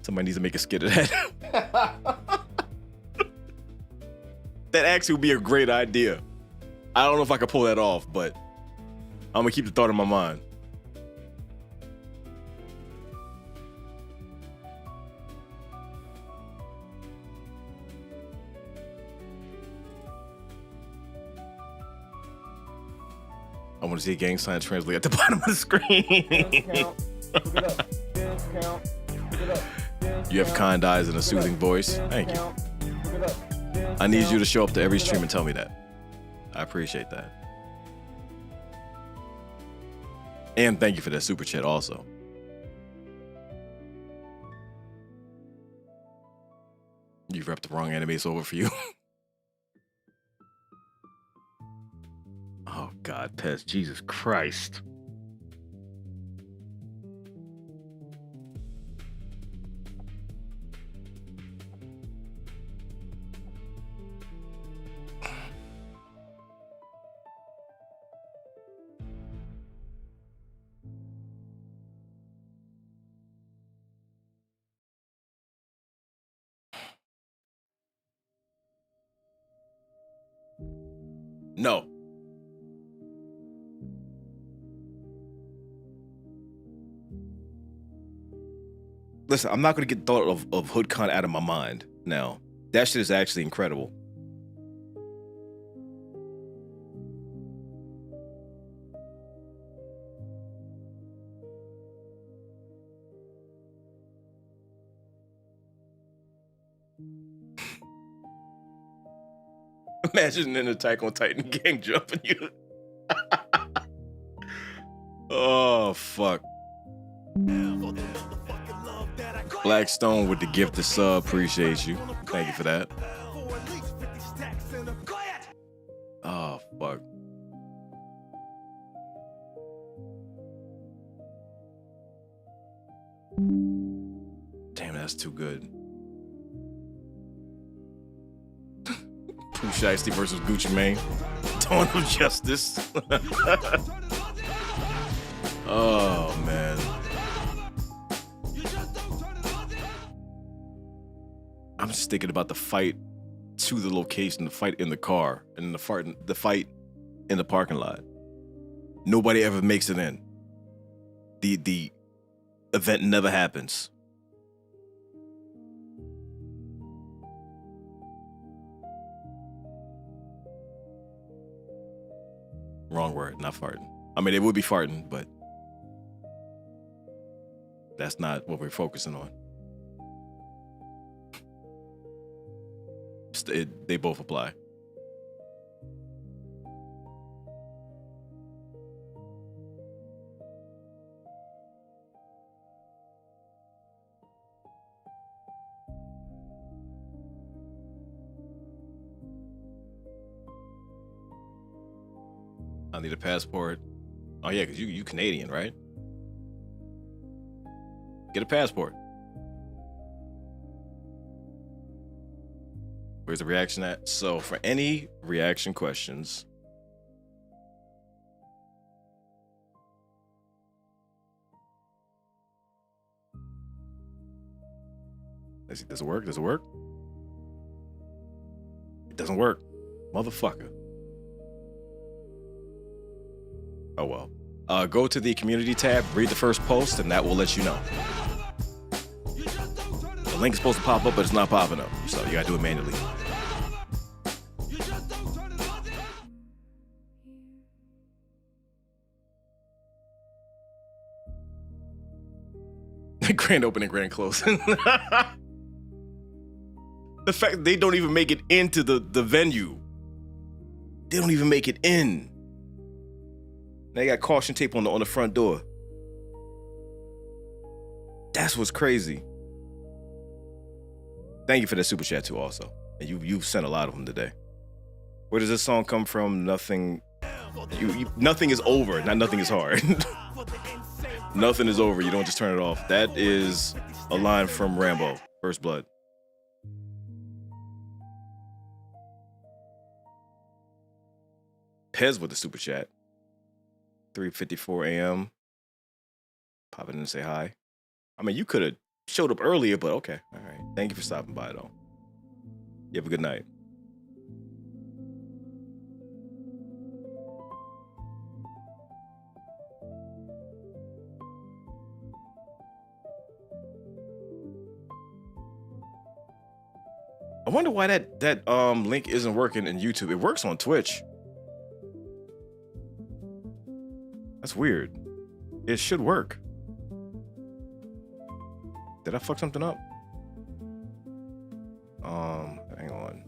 Somebody needs to make a skit of that. That actually would be a great idea. I don't know if I could pull that off, but I'm gonna keep the thought in my mind. I want to see a gang sign translate at the bottom of the screen. You have kind eyes and a soothing voice. Thank you. I need you to show up to every stream and tell me that. I appreciate that. And thank you for that super chat also. You've repped the wrong anime, it's over for you. Oh, God. God, Pez, Jesus Christ. No. Listen, I'm not going to get thought of HoodCon out of my mind now. That shit is actually incredible. Imagine an Attack on Titan gang jumping you. Oh, fuck. Blackstone with the gift of sub. Appreciate you. Thank you for that. Oh, fuck. Damn, that's too good. Pooh Shiesty versus Gucci Mane. Dawn of Justice. Oh, man. I'm just thinking about the fight to the location, the fight in the car, and the fight in the parking lot. Nobody ever makes it in. The event never happens. Wrong word, not farting. I mean, it would be farting, but that's not what we're focusing on. They both apply. I need a passport. Oh yeah, because you Canadian, right? Get a passport. Where's the reaction at? So for any reaction questions, let's see, does it work? Does it work? It doesn't work. Motherfucker. Oh well. Go to the community tab, read the first post, and that will let you know. The link is supposed to pop up, but it's not popping up. So you gotta do it manually. Grand opening, grand closing. The fact that they don't even make it into the venue. They don't even make it in. They got caution tape on the front door. That's what's crazy. Thank you for that super chat too, also. And you've sent a lot of them today. Where does this song come from? Nothing. Nothing is over. Not nothing is hard. Nothing is over. You don't just turn it off. That is a line from Rambo, First Blood. Pez with the super chat. 3:54 a.m. Pop in and say hi. I mean, you could have showed up earlier, but okay. All right. Thank you for stopping by, though. You have a good night. I wonder why that link isn't working in YouTube. It works on Twitch. That's weird. It should work. Did I fuck something up? Hang on.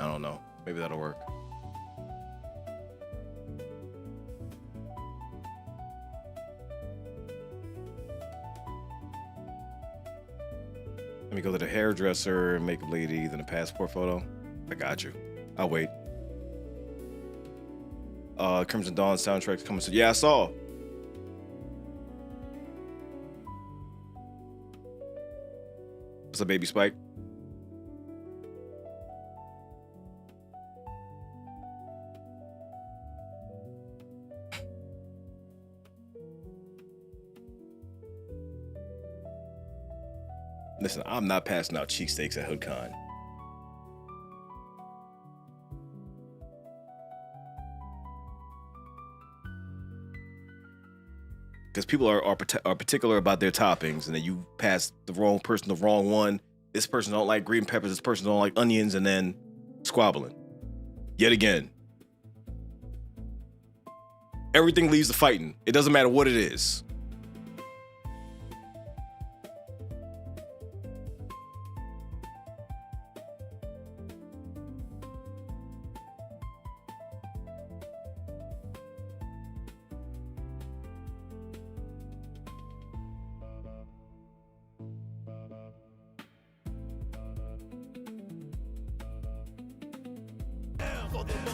I don't know. Maybe that'll work. Let me go to the hairdresser and makeup lady, then a passport photo. I got you. I'll wait. Crimson Dawn soundtrack's coming soon. Yeah, I saw. What's up, baby Spike? Listen, I'm not passing out cheesesteaks at HoodCon. Because people are particular about their toppings, and then you pass the wrong person the wrong one. This person don't like green peppers, this person don't like onions, and then squabbling. Yet again. Everything leads to fighting. It doesn't matter what it is.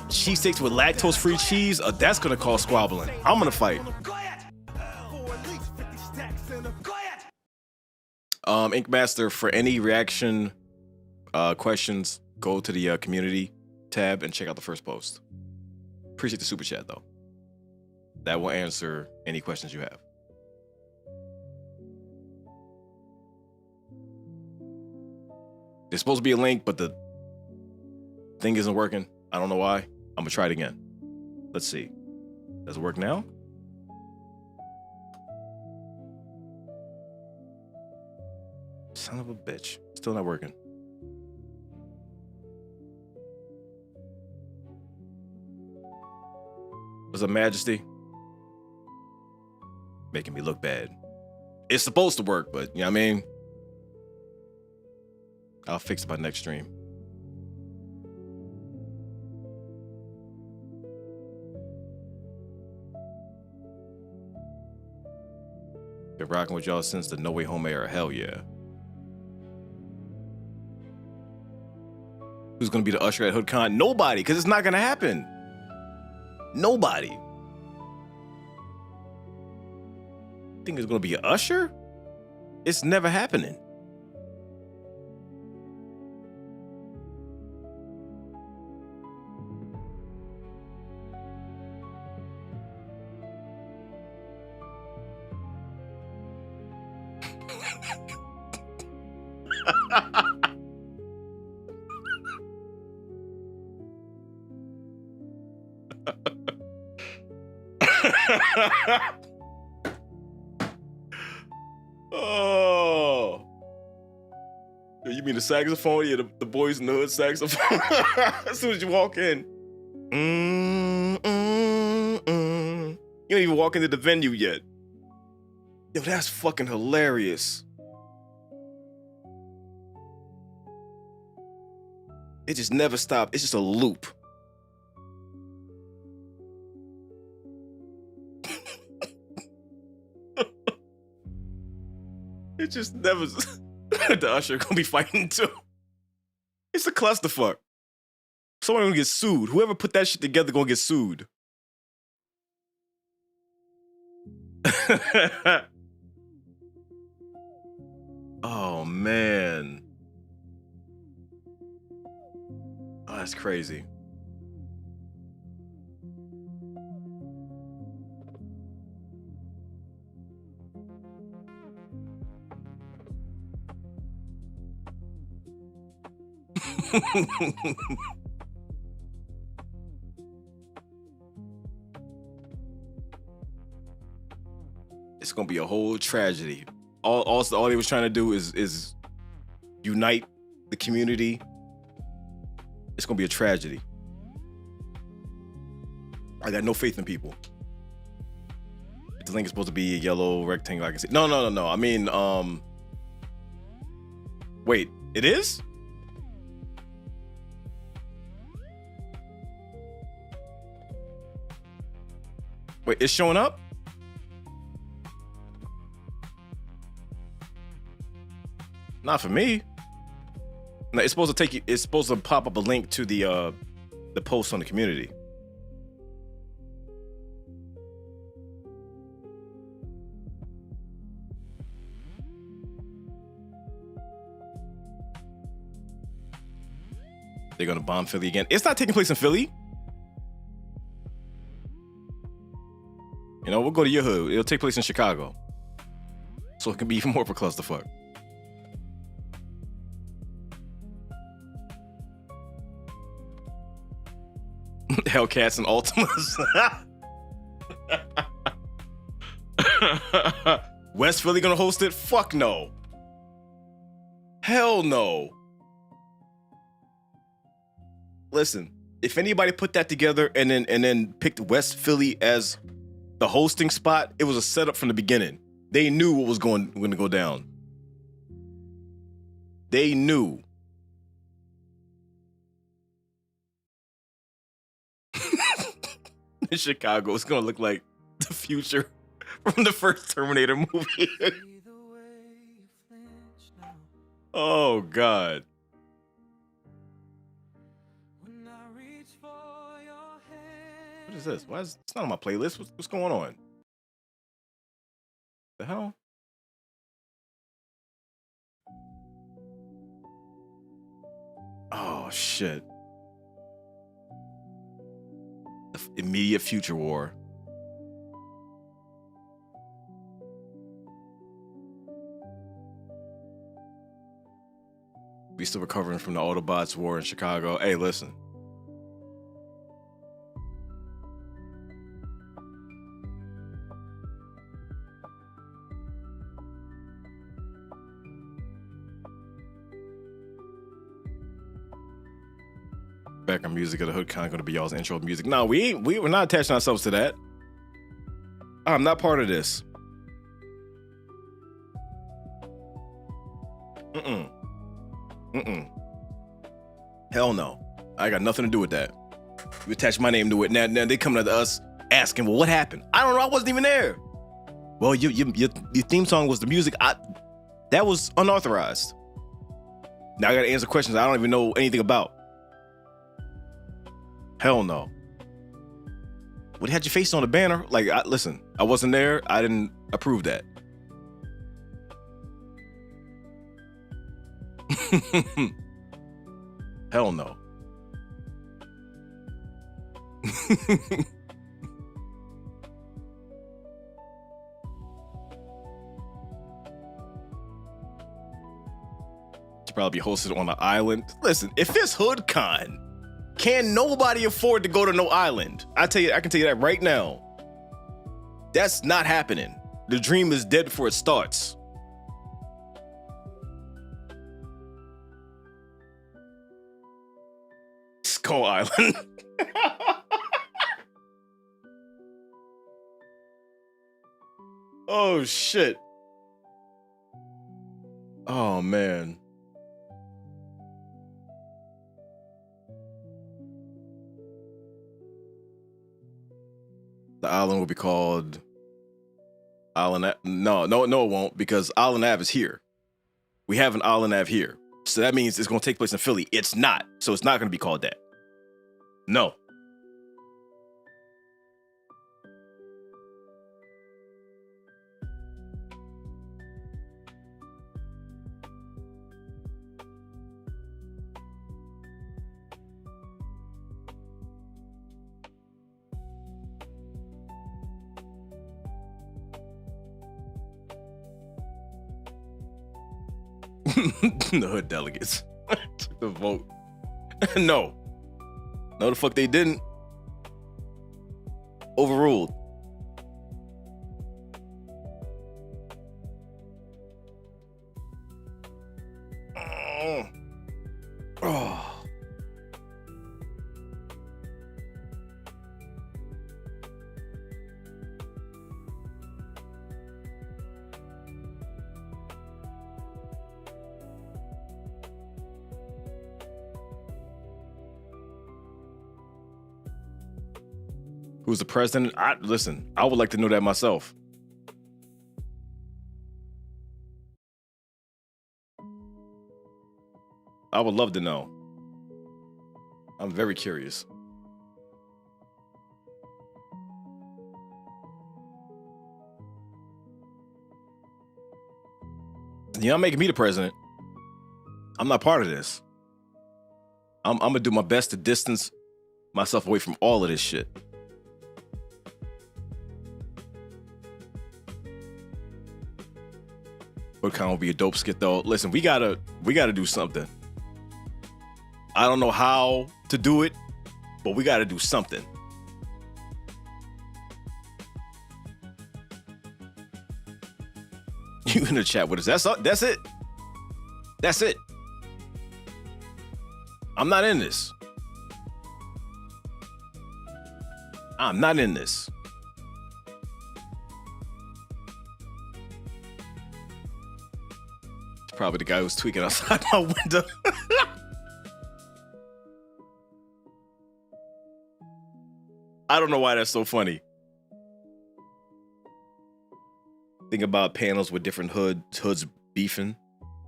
Cheesesteaks with lactose-free cheese, that's gonna cause squabbling. I'm gonna fight. Ink Master, for any reaction questions, go to the community tab and check out the first post. Appreciate the super chat though. That will answer any questions you have. There's supposed to be a link, but the thing isn't working. I don't know why. I'm gonna try it again. Let's see. Does it work now? Son of a bitch. Still not working. What's up, Majesty? Making me look bad. It's supposed to work, but you know what I mean? I'll fix it by next stream. Been rocking with y'all since the No Way Home era. Hell yeah. Who's gonna be the usher at HoodCon? Nobody, because it's not gonna happen. Nobody. Think it's gonna be an usher? It's never happening. Oh, you mean the saxophone? Yeah, the Boys in the Hood saxophone. As soon as you walk in, you don't even walk into the venue yet. Yo, that's fucking hilarious. It just never stopped. It's just a loop. It just never. The usher gonna be fighting too. It's a clusterfuck. Someone gonna get sued. Whoever put that shit together gonna get sued. Oh man. Oh, that's crazy. It's gonna be a whole tragedy. All they was trying to do is unite the community. It's gonna be a tragedy. I got no faith in people. The link is supposed to be a yellow rectangle. I can see. No. I mean, wait, it is? Wait, it's showing up? Not for me. No, it's supposed to take you. It's supposed to pop up a link to the post on the community. They're gonna bomb Philly again. It's not taking place in Philly. You know, we'll go to your hood. It'll take place in Chicago. So it can be even more of a clusterfuck. Hellcats and Ultimas. West Philly gonna host it? Fuck no. Hell no. Listen, if anybody put that together and then picked West Philly as the hosting spot, it was a setup from the beginning. They knew what was going to go down. They knew. Chicago is going to look like the future from the first Terminator movie. Oh, God. What is this? Why is it's not on my playlist? What's going on? The hell? Oh shit. The immediate future war. We still recovering from the Autobots war in Chicago. Hey, listen. Background music of the hood kind of going to be y'all's intro music. No, we were not attaching ourselves to that. I'm not part of this. Hell no. I got nothing to do with that. You attach my name to it. Now they coming to us asking, well, what happened? I don't know. I wasn't even there. Well, your theme song was the music. That was unauthorized. Now I got to answer questions I don't even know anything about. Hell no. What had your face on the banner? Like, listen, I wasn't there. I didn't approve that. Hell no. Should probably be hosted on an island. Listen, if it's HoodCon, can nobody afford to go to no island? I can tell you that right now. That's not happening. The dream is dead before it starts. Skull Island. Oh shit. Oh man. The island will be called Island Ave. No, it won't, because Island Ave is here. We have an Island Ave here. So that means it's going to take place in Philly. It's not. So it's not going to be called that. No. The hood delegates took the vote. No, the fuck they didn't. Overruled. Oh. Who's the president? Listen, I would like to know that myself. I would love to know. I'm very curious. You're not making me the president. I'm not part of this. I'm gonna do my best to distance myself away from all of this shit. What kind will be a dope skit though? Listen, we gotta do something. I don't know how to do it, but we gotta do something. You in the chat with us? That's it. That's it. I'm not in this. I'm not in this. It's probably the guy who's tweaking outside my window. I don't know why that's so funny. Think about panels with different hoods beefing.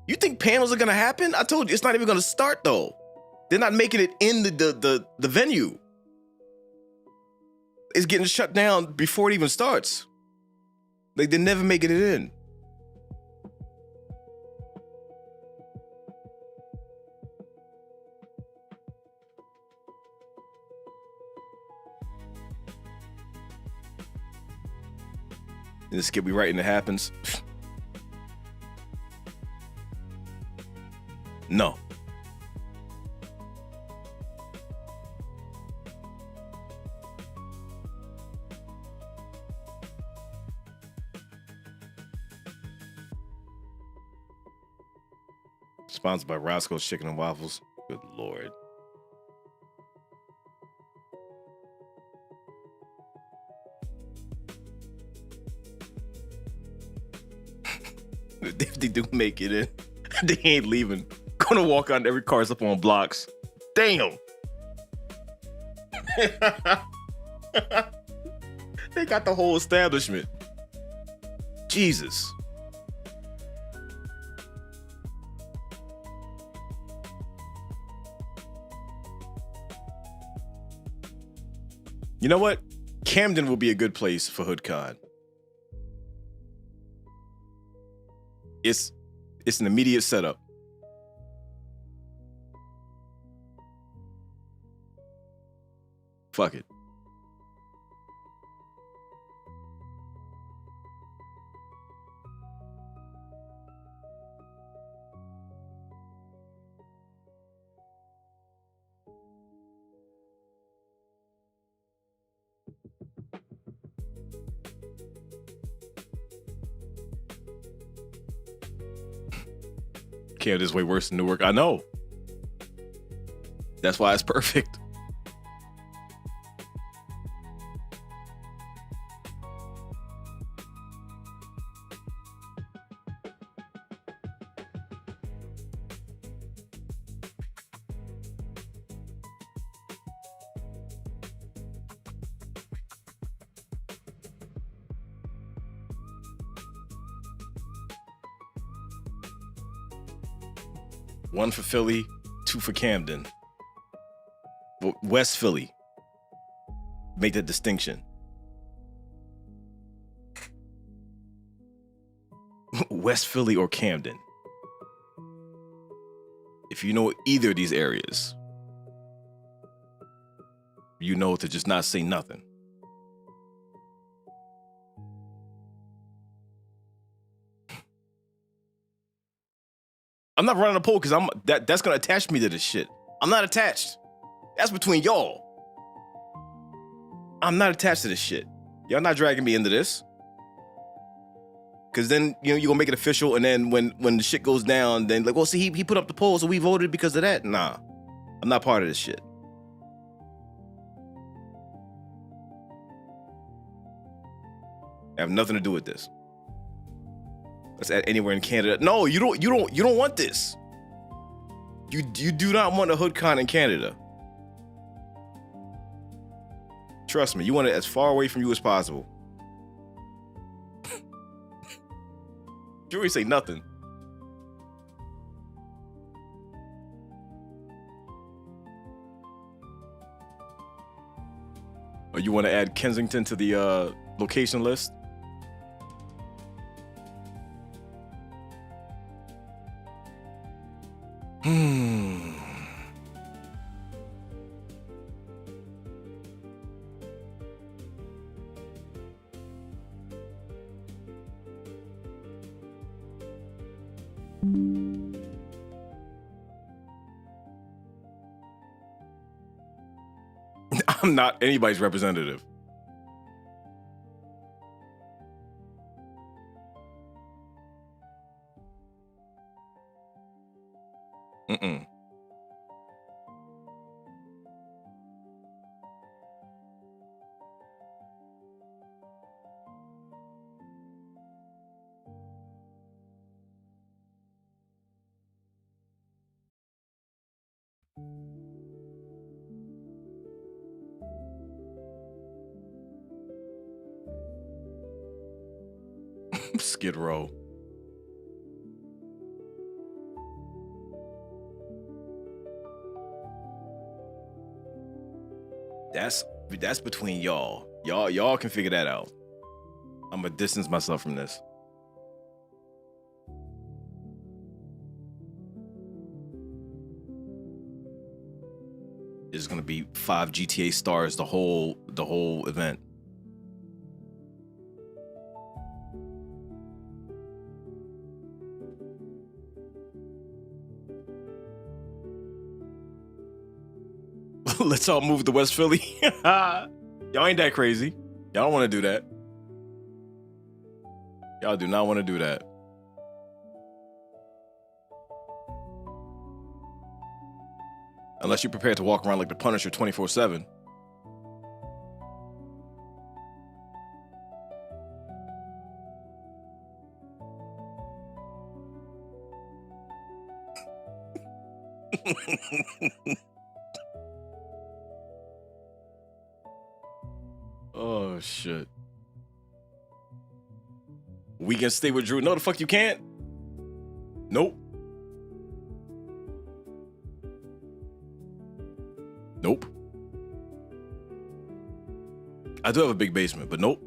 You think panels are gonna happen? I told you it's not even gonna start though. They're not making it in the venue. It's getting shut down before it even starts. Like they're never making it in. This skip we right and it happens. No. Sponsored by Roscoe's Chicken and Waffles. Good Lord. If they do make it in, they ain't leaving. Gonna walk on every car's up on blocks. Damn. They got the whole establishment. Jesus. You know what? Camden will be a good place for HoodCon. It's an immediate setup. Fuck it. Camden's way worse than Newark. I know. That's why it's perfect. One for Philly, two for Camden. West Philly. Make that distinction. West Philly or Camden. If you know either of these areas, you know to just not say nothing. I'm not running a poll because that's gonna attach me to this shit. I'm not attached. That's between y'all. I'm not attached to this shit. Y'all not dragging me into this. Cause then you're gonna make it official, and then when the shit goes down, then like, well, see, he put up the poll, so we voted because of that. Nah, I'm not part of this shit. I have nothing to do with this. Let's add anywhere in Canada. No, you don't want this. You do not want a HoodCon in Canada. Trust me, you want it as far away from you as possible. You ain't say nothing. Or you want to add Kensington to the location list? I'm not anybody's representative. Mm-mm. Skid Row. That's between y'all. Y'all can figure that out. I'm gonna distance myself from this. There's gonna be 5 GTA stars the whole event. Let's all move to West Philly. Y'all ain't that crazy. Y'all don't want to do that. Y'all do not want to do that. Unless you're prepared to walk around like the Punisher 24/7. Oh shit. We can stay with Drew. No, the fuck you can't. Nope. Nope. I do have a big basement, but nope.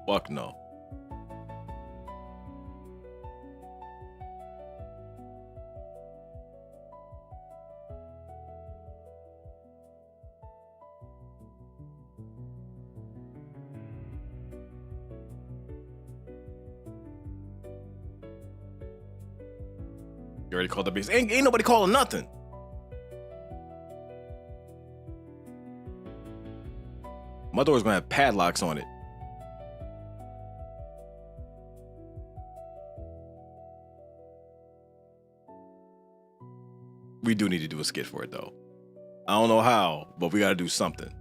Fuck no. You already called the base. Ain't nobody calling nothing. My door's gonna have padlocks on it. We do need to do a skit for it though. I don't know how, but we gotta do something.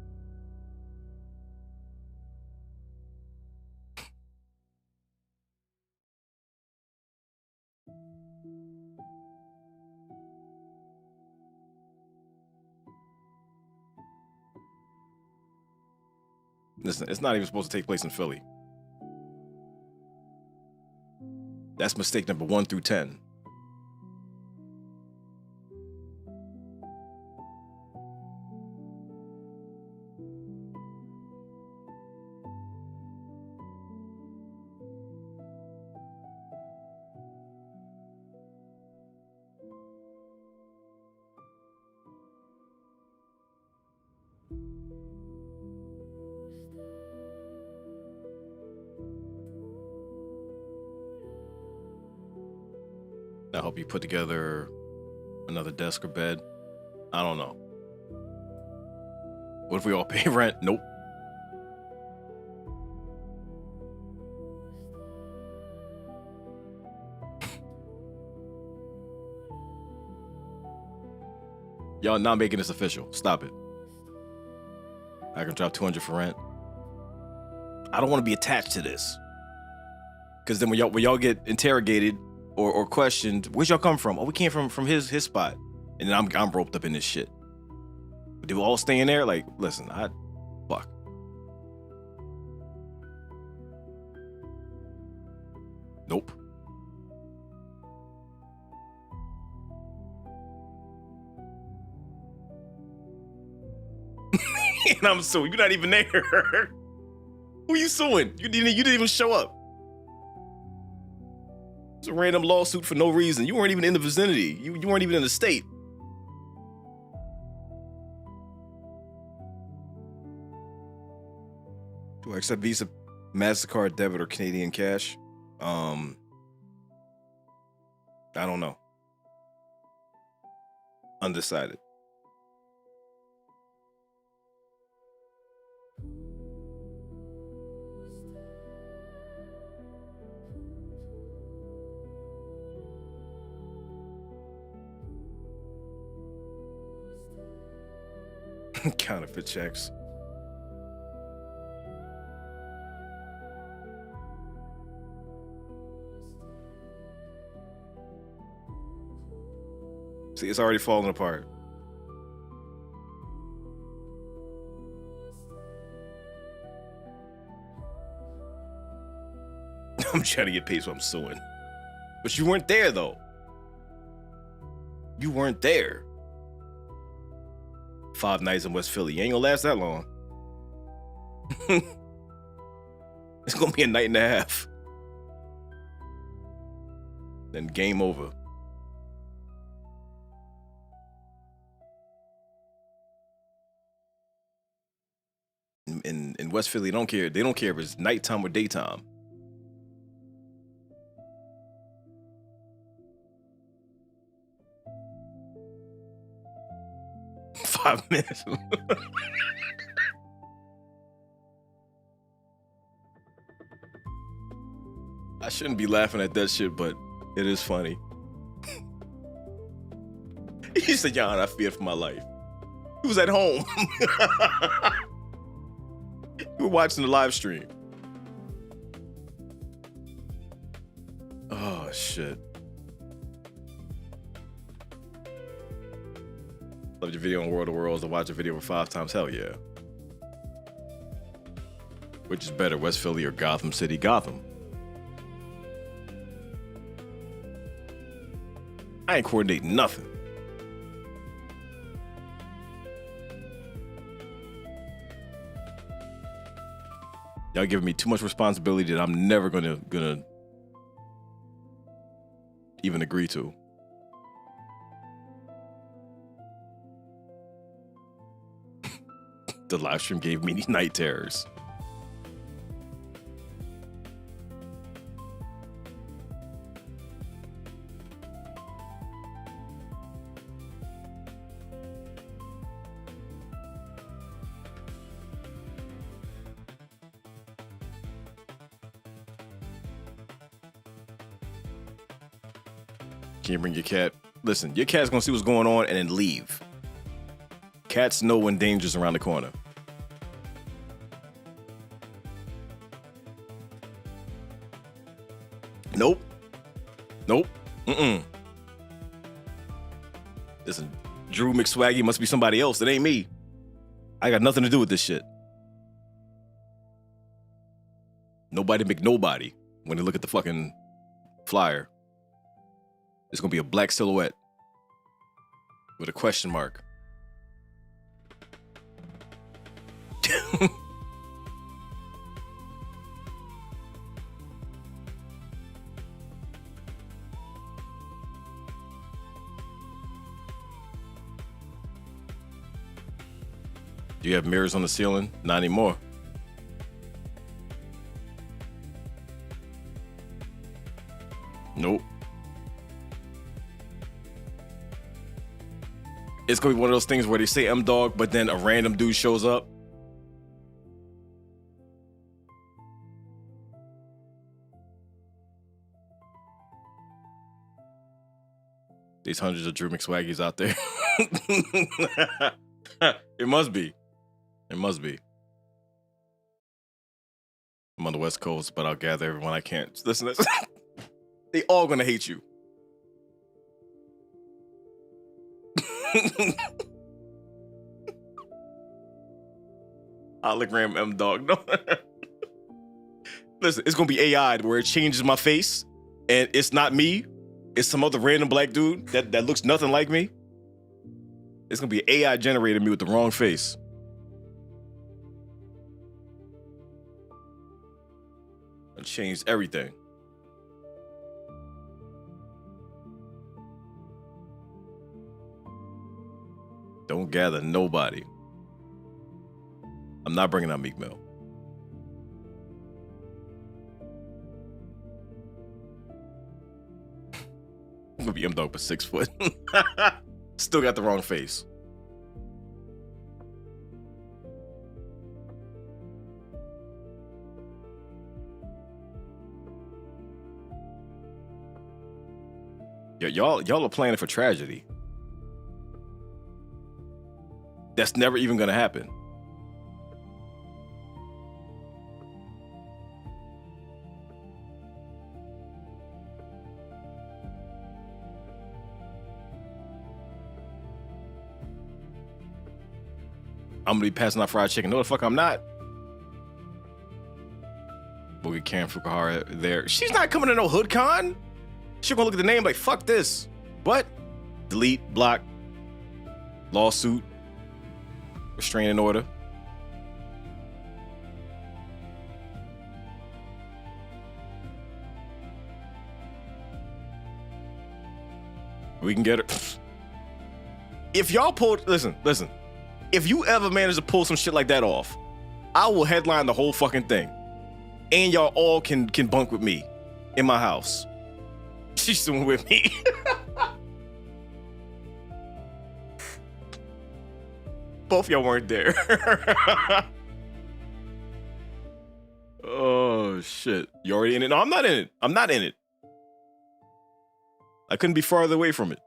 Listen, it's not even supposed to take place in Philly. That's mistake number 1 through 10. I hope you put together another desk or bed. I don't know. What if we all pay rent? Nope. Y'all not making this official. Stop it. I can drop 200 for rent. I don't want to be attached to this. Because then when y'all get interrogated or questioned, where'd y'all come from? Oh, we came from his spot. And then I'm roped up in this shit. Do we all stay in there? Like, listen, fuck. Nope. And I'm suing. You're not even there. Who you suing? You didn't even show up. It's a random lawsuit for no reason. You weren't even in the vicinity. You weren't even in the state. Do I accept Visa, MasterCard, debit, or Canadian cash? I don't know. Undecided. Counterfeit checks. See, it's already falling apart. I'm trying to get paid, so I'm suing. But you weren't there, though. You weren't there. 5 nights in West Philly. You ain't gonna last that long. It's gonna be a night and a half. Then game over. In West Philly, they don't care. They don't care if it's nighttime or daytime. Five minutes. I shouldn't be laughing at that shit, but it is funny. He said, "Jan, I feared for my life." He was at home. You were watching the live stream. Oh, shit. Loved your video on World of Worlds to watch a video for 5 times. Hell yeah. Which is better, West Philly or Gotham City? Gotham. I ain't coordinating nothing. Y'all giving me too much responsibility that I'm never gonna even agree to. The live stream gave me night terrors. Can you bring your cat? Listen, your cat's gonna see what's going on and then leave. Cats know when danger's around the corner. Nope. Nope. Listen, Drew McSwaggy must be somebody else. It ain't me. I got nothing to do with this shit. Nobody make nobody when they look at the fucking flyer. It's gonna be a black silhouette with a question mark. Do you have mirrors on the ceiling? Not anymore. Nope. It's gonna be one of those things where they say M-Dogg, but then a random dude shows up. These hundreds of Drew McSwaggies out there. It must be. It must be. I'm on the West Coast, but I'll gather everyone I can. Listen, they all gonna hate you. Hologram M-Dogg. No. Listen, it's gonna be AI where it changes my face, and it's not me. It's some other random black dude that looks nothing like me. It's gonna be AI generated me with the wrong face. It changed everything. Don't gather nobody. I'm not bringing out Meek Mill. I'm gonna be M-Dogg for 6 foot. Still got the wrong face. Y'all are planning for tragedy. That's never even gonna happen. I'm gonna be passing out fried chicken. No, the fuck I'm not. We'll get Karen Fukuhara there. She's not coming to no hood con. She's gonna look at the name like, fuck this. But delete, block, lawsuit, restraining order. We can get her. If y'all pulled, listen. If you ever manage to pull some shit like that off, I will headline the whole fucking thing. And y'all all can bunk with me in my house. She's still with me. Both y'all weren't there. Oh, shit. You already in it? No, I'm not in it. I'm not in it. I couldn't be farther away from it.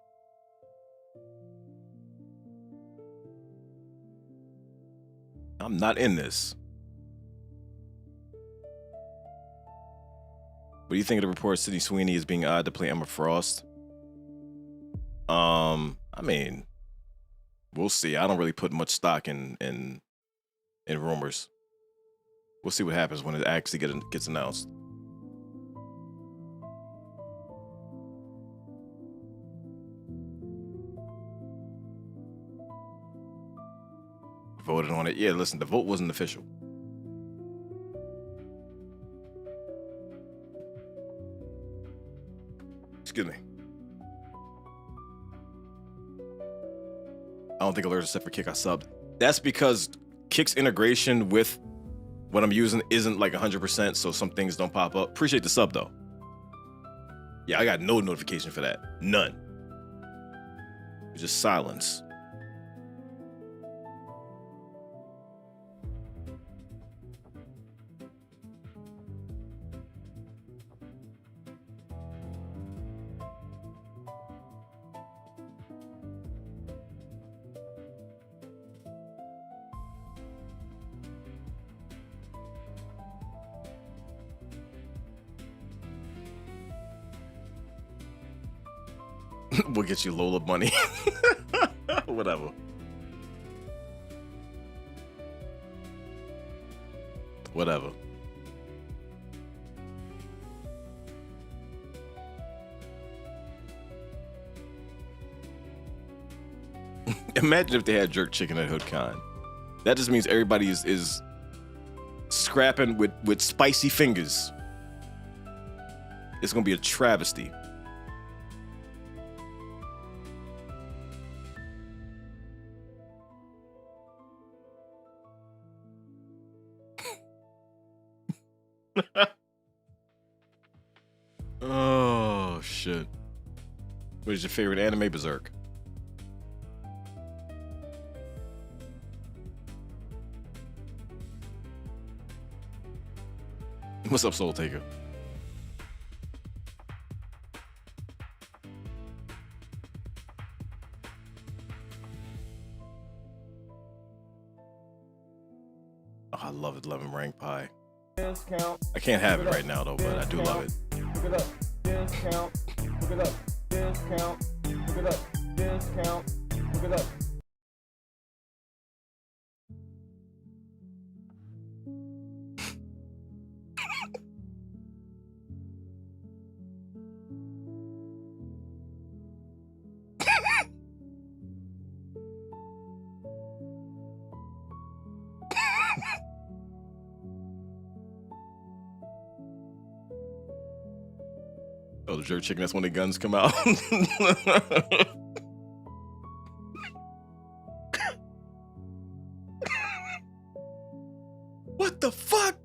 I'm not in this. What do you think of the report Sydney Sweeney is being odd to play Emma Frost? I mean, we'll see. I don't really put much stock in rumors. We'll see what happens when it actually gets announced. Voted on it. Yeah, listen, the vote wasn't official. Excuse me. I don't think alerts are set for Kick. I subbed. That's because Kick's integration with what I'm using isn't like 100%, so some things don't pop up. Appreciate the sub though. Yeah, I got no notification for that. None. It's just silence. We'll get you Lola money. Whatever. Whatever. Imagine if they had jerk chicken at HoodCon. That just means everybody is scrapping with spicy fingers. It's gonna be a travesty. Oh shit. What is your favorite anime? Berserk. What's up, Soul Taker? Oh, I love it, lemon meringue pie. Discount. I can't have it right now though, but I do love it. Look it up. Discount. Look it up. Discount. Look it up. Discount. Look it up. Oh, the jerk chicken, that's when the guns come out. What the fuck?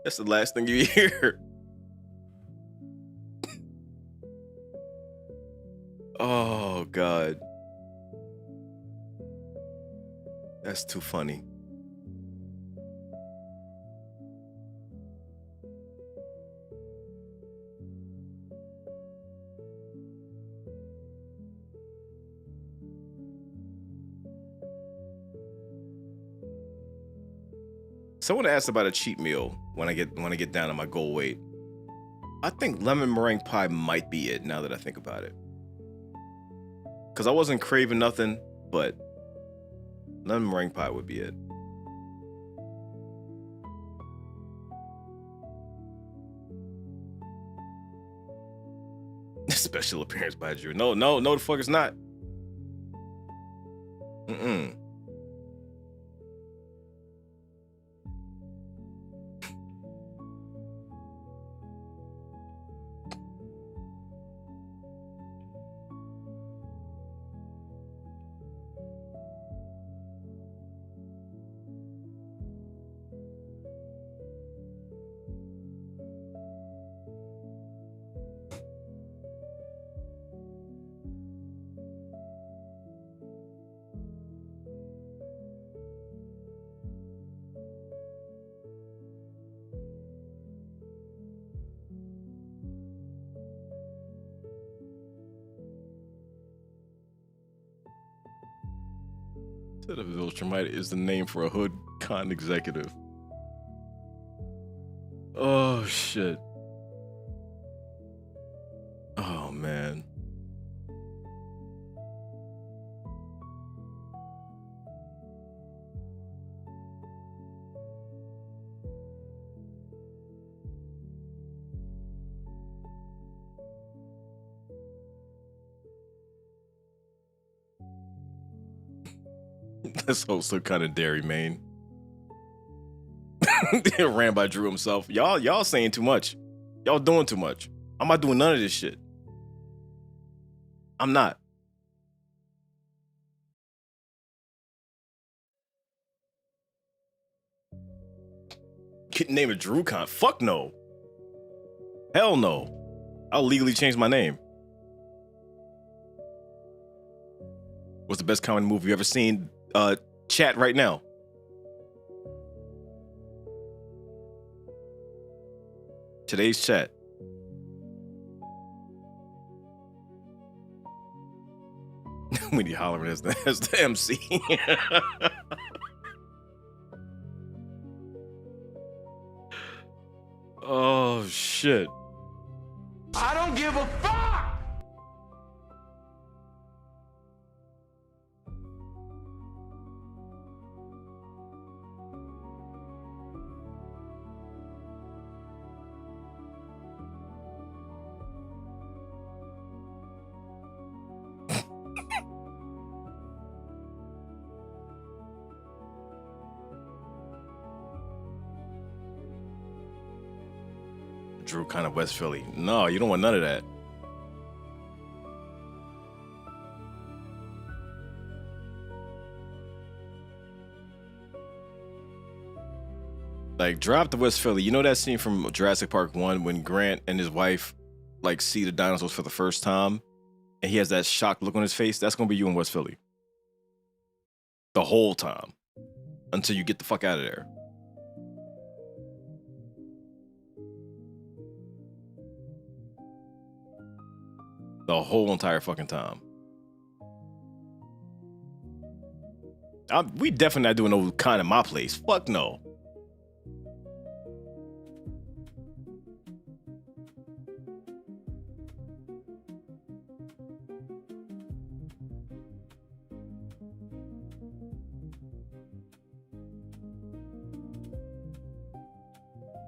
That's the last thing you hear. Oh, God. That's too funny. Someone asked about a cheat meal when I get down to my goal weight. I think lemon meringue pie might be it now that I think about it. Cause I wasn't craving nothing, but lemon meringue pie would be it. Special appearance by Drew. No, the fuck it's not. Mm-mm. Instead of Viltrumite is the name for a hood con executive. Oh shit. Oh man. This also kind of dairy main. Ran by Drew himself. Y'all saying too much. Y'all doing too much. I'm not doing none of this shit. I'm not. Get name of Drew Con. Fuck no. Hell no. I'll legally change my name. What's the best comedy movie you ever seen? Chat right now. Today's chat. When you hollering as the MC. Oh shit. I don't give a fuck! Drew kind of West Philly. No, you don't want none of that. Like, drop the West Philly. You know that scene from Jurassic Park 1 when Grant and his wife like see the dinosaurs for the first time and he has that shocked look on his face? That's gonna be you in West Philly. The whole time. Until you get the fuck out of there. The whole entire fucking time. We definitely not doing no kind in my place. Fuck no.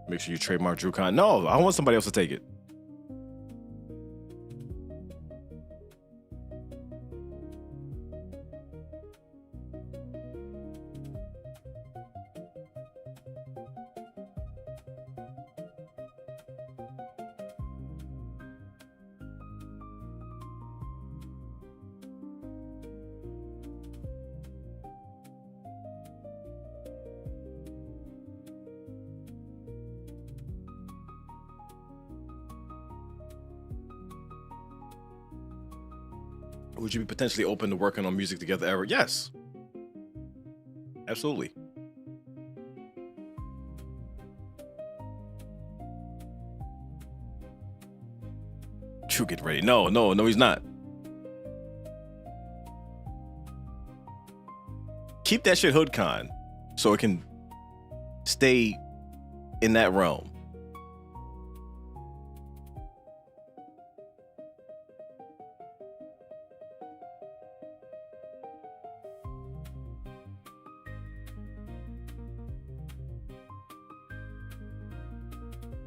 Make sure you trademark Drew Khan. No, I want somebody else to take it. Would you be potentially open to working on music together ever? Yes. Absolutely. True, get ready. No, he's not. Keep that shit HoodCon so it can stay in that realm.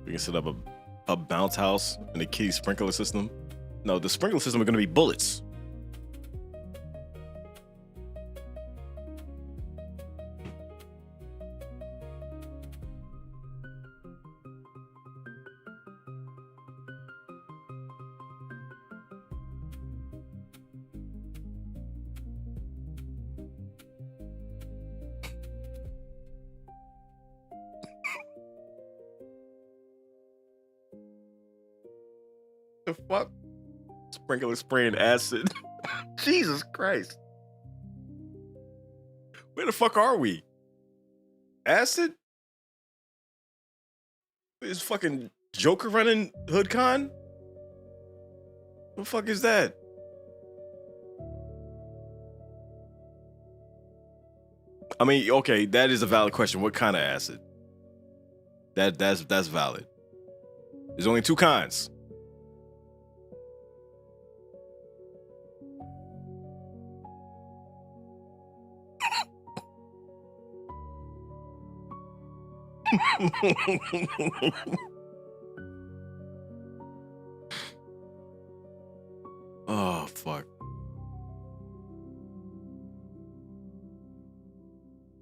We can set up a bounce house and a kitty sprinkler system. No, the sprinkler system are going to be bullets. The fuck? Sprinkler spraying acid. Jesus Christ. Where the fuck are we? Acid? Is fucking Joker running HoodCon? What the fuck is that? I mean, okay, that is a valid question. What kind of acid? That's valid. There's only two kinds. Oh, fuck.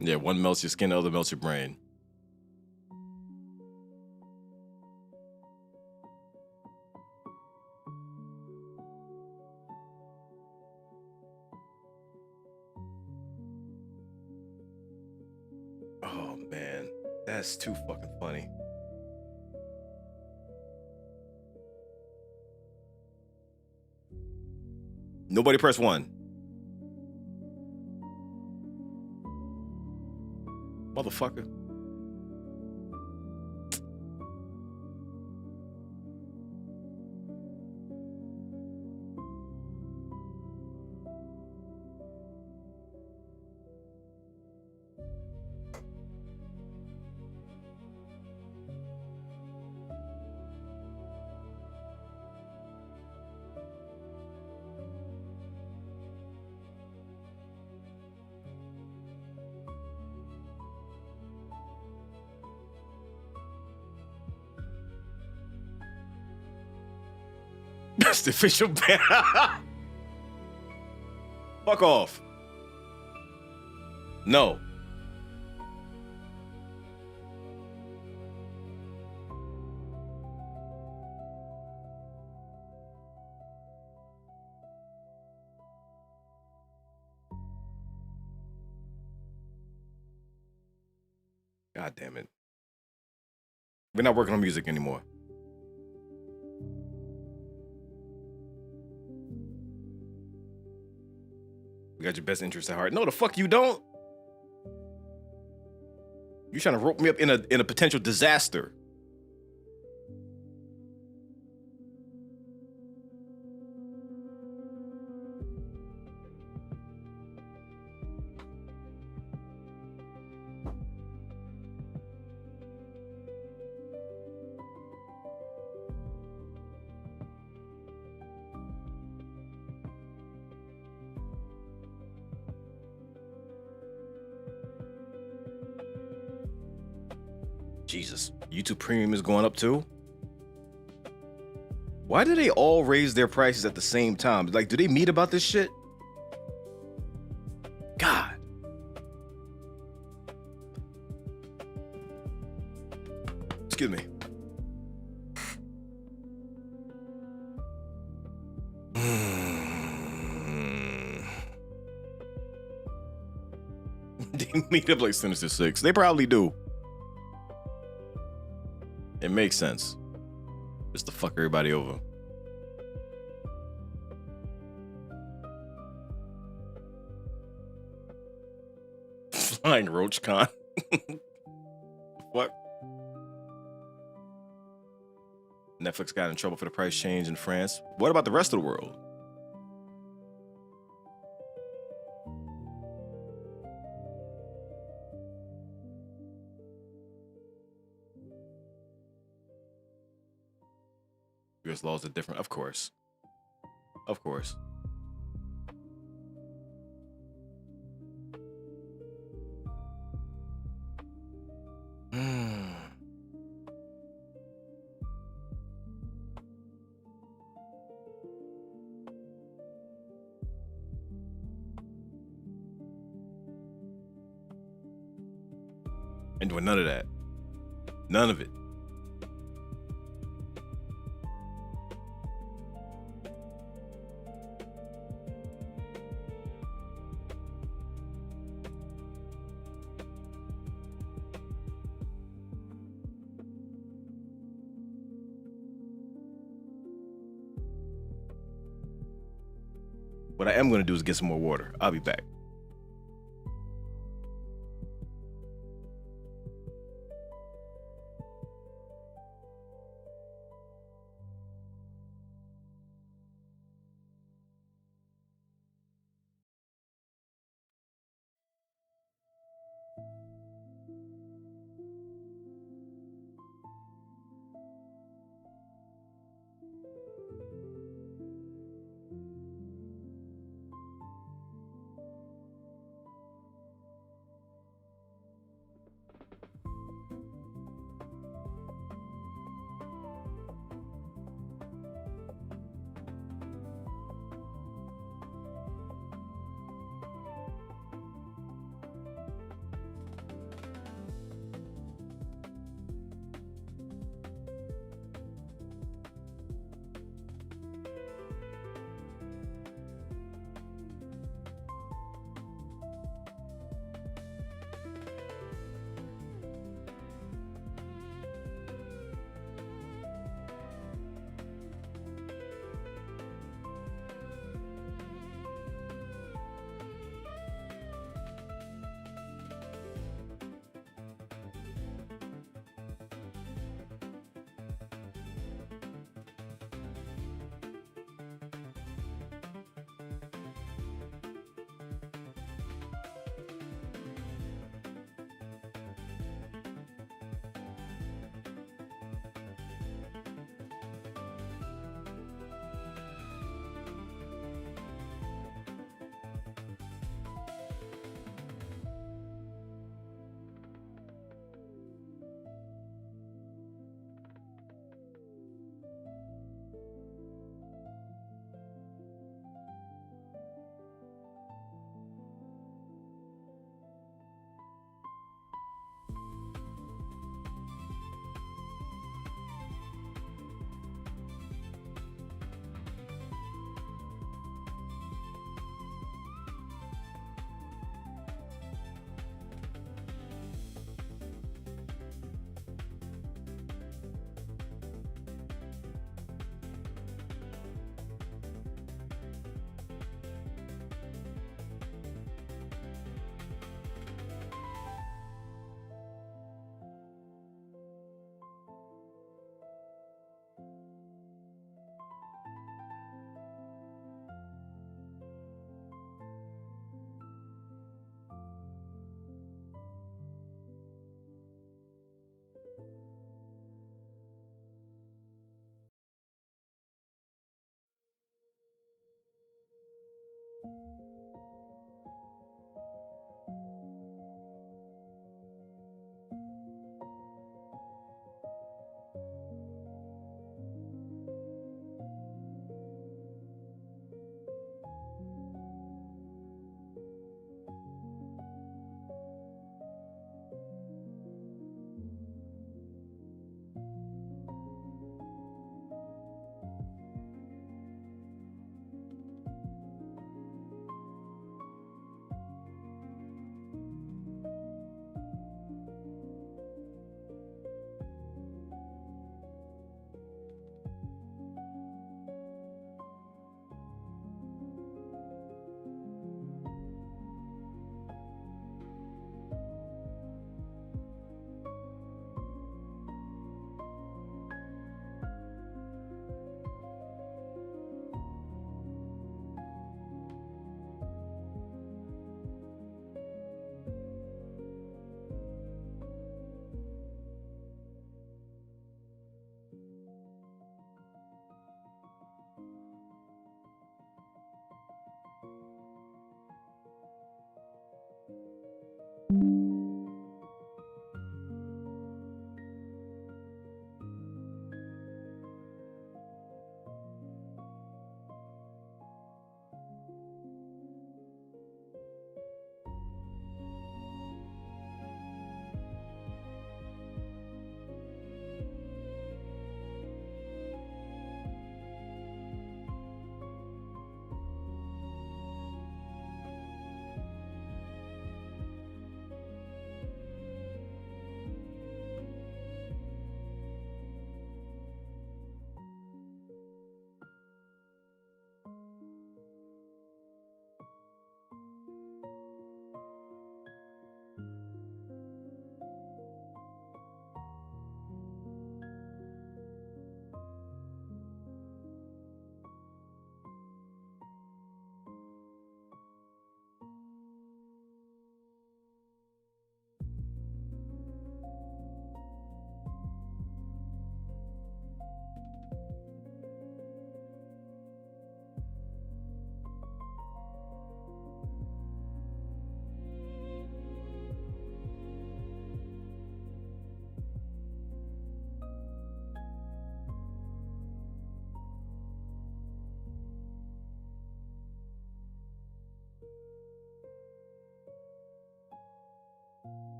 Yeah, one melts your skin, the other melts your brain. Oh, man. That's too fucking funny. Nobody press one. Motherfucker. That's the official ban. Fuck off. No. God damn it. We're not working on music anymore. We got your best interest at heart. No, the fuck you don't. You trying to rope me up in a potential disaster. Jesus, YouTube Premium is going up too? Why do they all raise their prices at the same time? Like, do they meet about this shit? God. Excuse me. They meet up like Sinister Six. They probably do. It makes sense. Just to fuck everybody over. Flying Roach Con. What? Netflix got in trouble for the price change in France. What about the rest of the world? US laws are different, of course. Of course. Ain't doing none of that. None of it. What I am going to do is get some more water. I'll be back.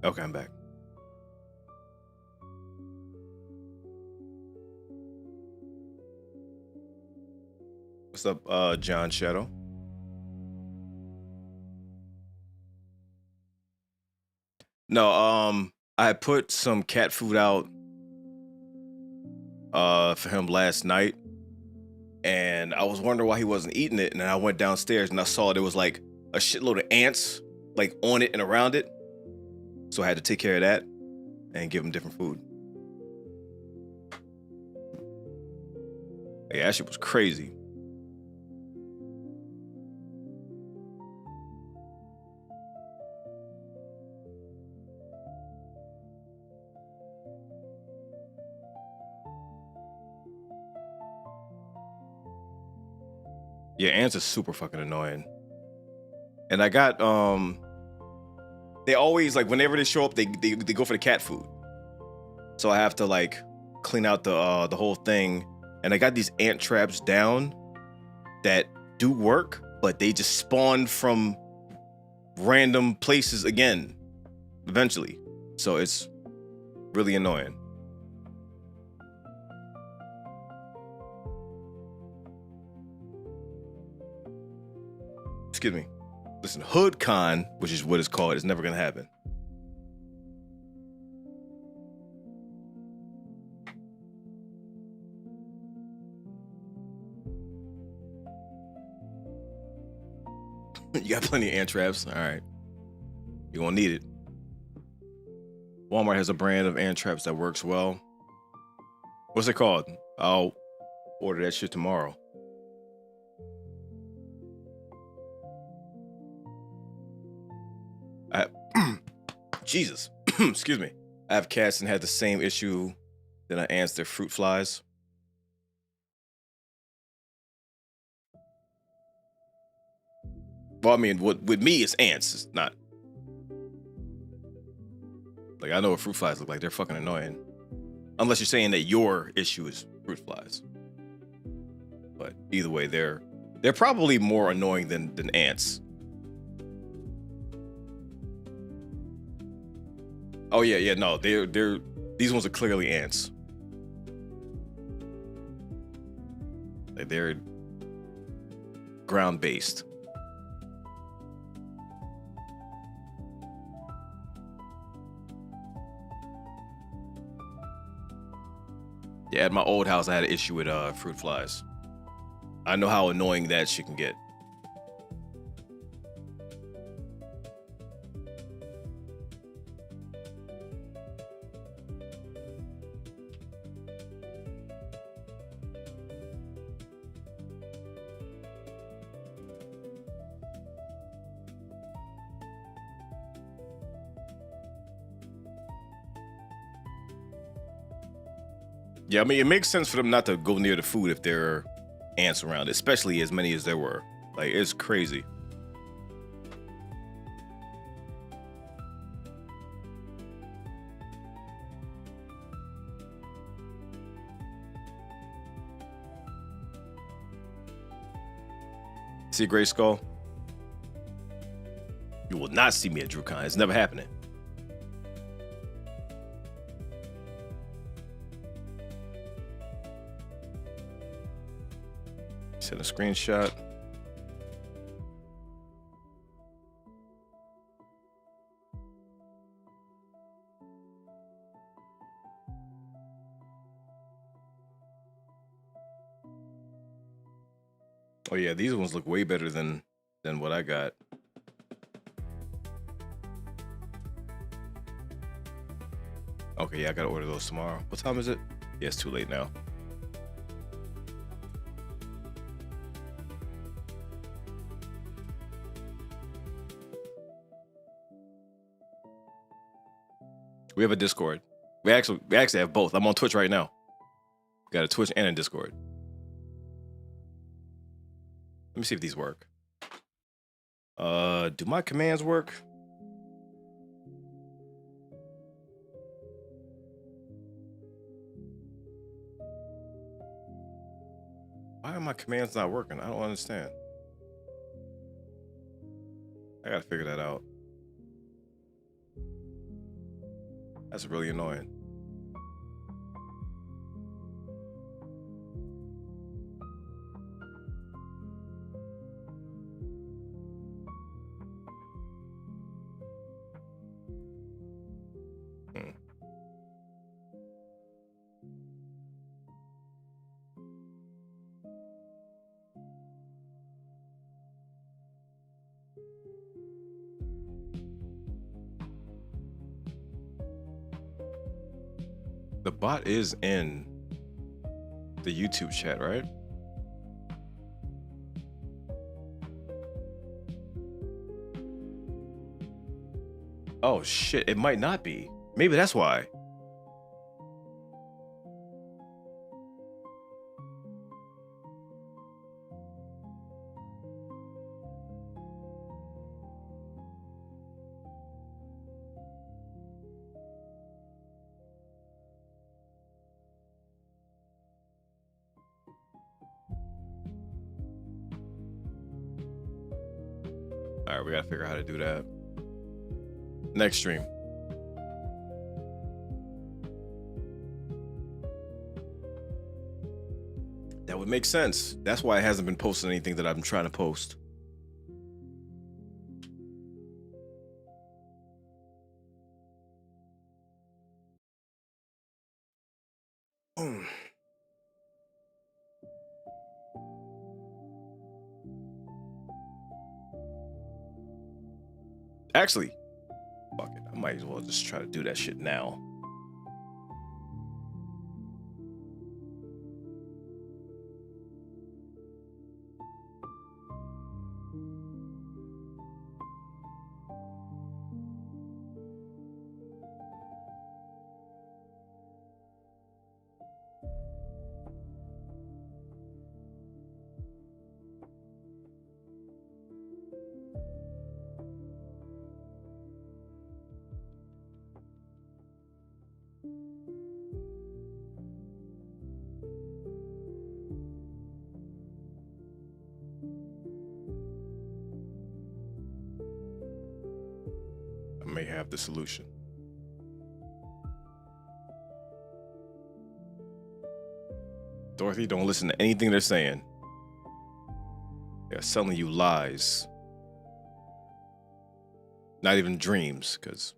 Okay, I'm back. What's up, John Shadow? No, I put some cat food out for him last night, and I was wondering why he wasn't eating it, and then I went downstairs and I saw there was like a shitload of ants like on it and around it. So I had to take care of that and give him different food. Yeah, that shit was crazy. Yeah, ants are super fucking annoying. And I got they always like whenever they show up, they go for the cat food. So I have to like clean out the whole thing. And I got these ant traps down that do work, but they just spawn from random places again eventually. So it's really annoying. Excuse me. Listen, HoodCon, which is what it's called, is never gonna happen. You got plenty of ant traps. All right. You're gonna need it. Walmart has a brand of ant traps that works well. What's it called? I'll order that shit tomorrow. Jesus. Excuse me. I have cats and had the same issue that I ants, they're fruit flies. Well, I mean, with me, it's ants. It's not. Like, I know what fruit flies look like. They're fucking annoying. Unless you're saying that your issue is fruit flies. But either way, they're probably more annoying than ants. Oh yeah, no, they're these ones are clearly ants. Like they're ground based. Yeah, at my old house, I had an issue with fruit flies. I know how annoying that shit can get. Yeah, I mean, it makes sense for them not to go near the food if there are ants around, especially as many as there were. Like, it's crazy. See Gray Skull? You will not see me at DrewCon. It's never happening. Send a screenshot. Oh yeah, these ones look way better than what I got. Okay, yeah, I gotta order those tomorrow. What time is it? Yeah, it's too late now. We have a Discord. We actually have both. I'm on Twitch right now. Got a Twitch and a Discord. Let me see if these work. Do my commands work? Why are my commands not working? I don't understand. I gotta figure that out. That's really annoying. The bot is in the YouTube chat, right? Oh shit, it might not be. Maybe that's why. All right, we gotta figure out how to do that. Next stream. That would make sense. That's why it hasn't been posting anything that I'm trying to post. Actually, fuck it. I might as well just try to do that shit now. I may have the solution. Dorothy, don't listen to anything they're saying. They're selling you lies. Not even dreams, because...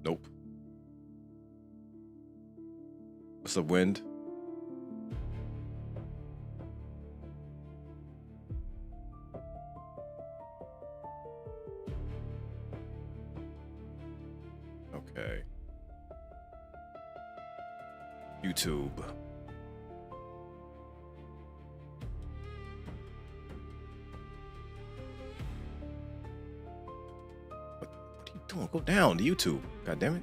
Nope. What's the wind? Okay. YouTube. What are you doing? Go down to YouTube. God damn it.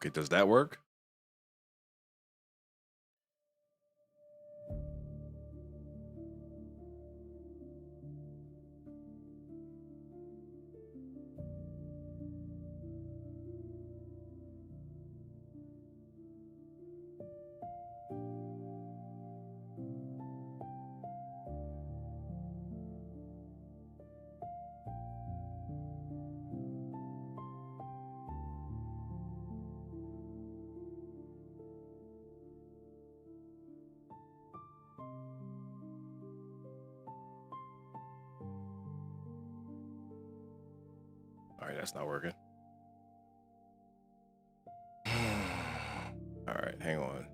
Okay, does that work? All right, that's not working. All right, hang on.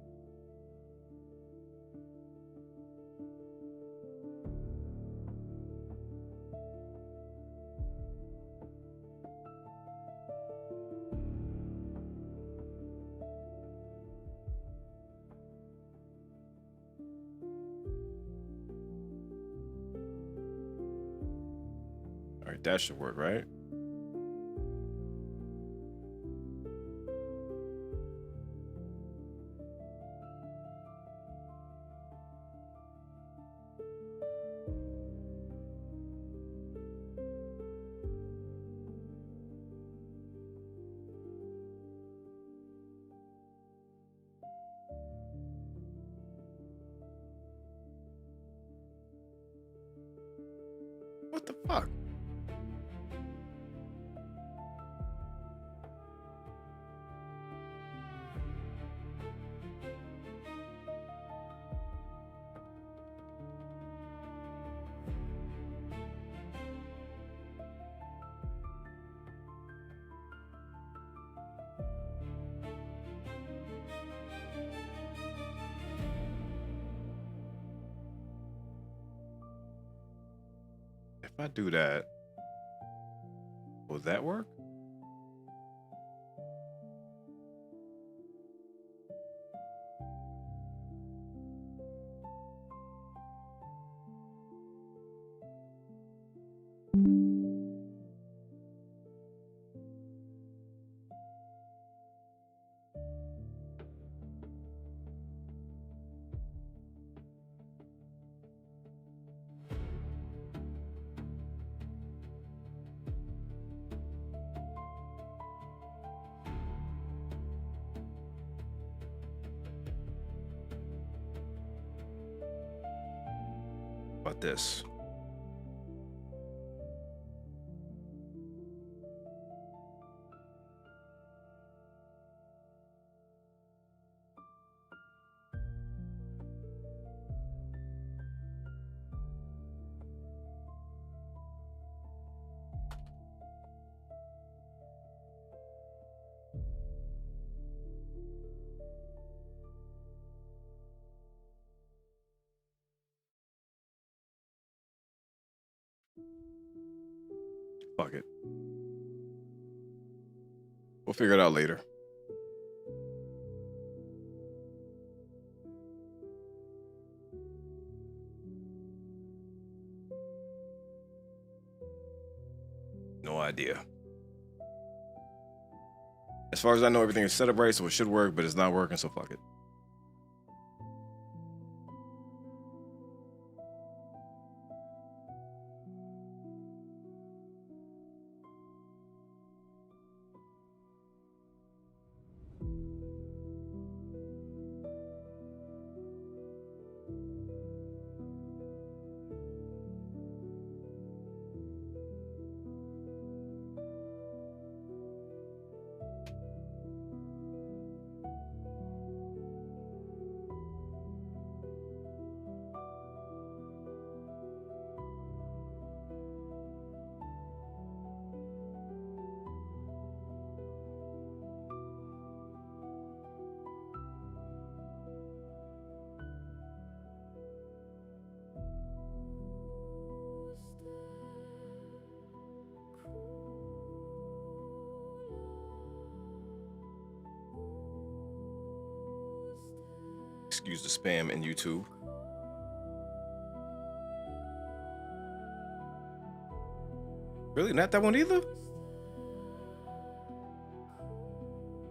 All right, that should work, right? What the fuck? If I do that, will that work? About this? Fuck it. We'll figure it out later. No idea. As far as I know, everything is set up right, so it should work, but it's not working, so fuck it. Excuse the spam in YouTube. Really? Not that one either?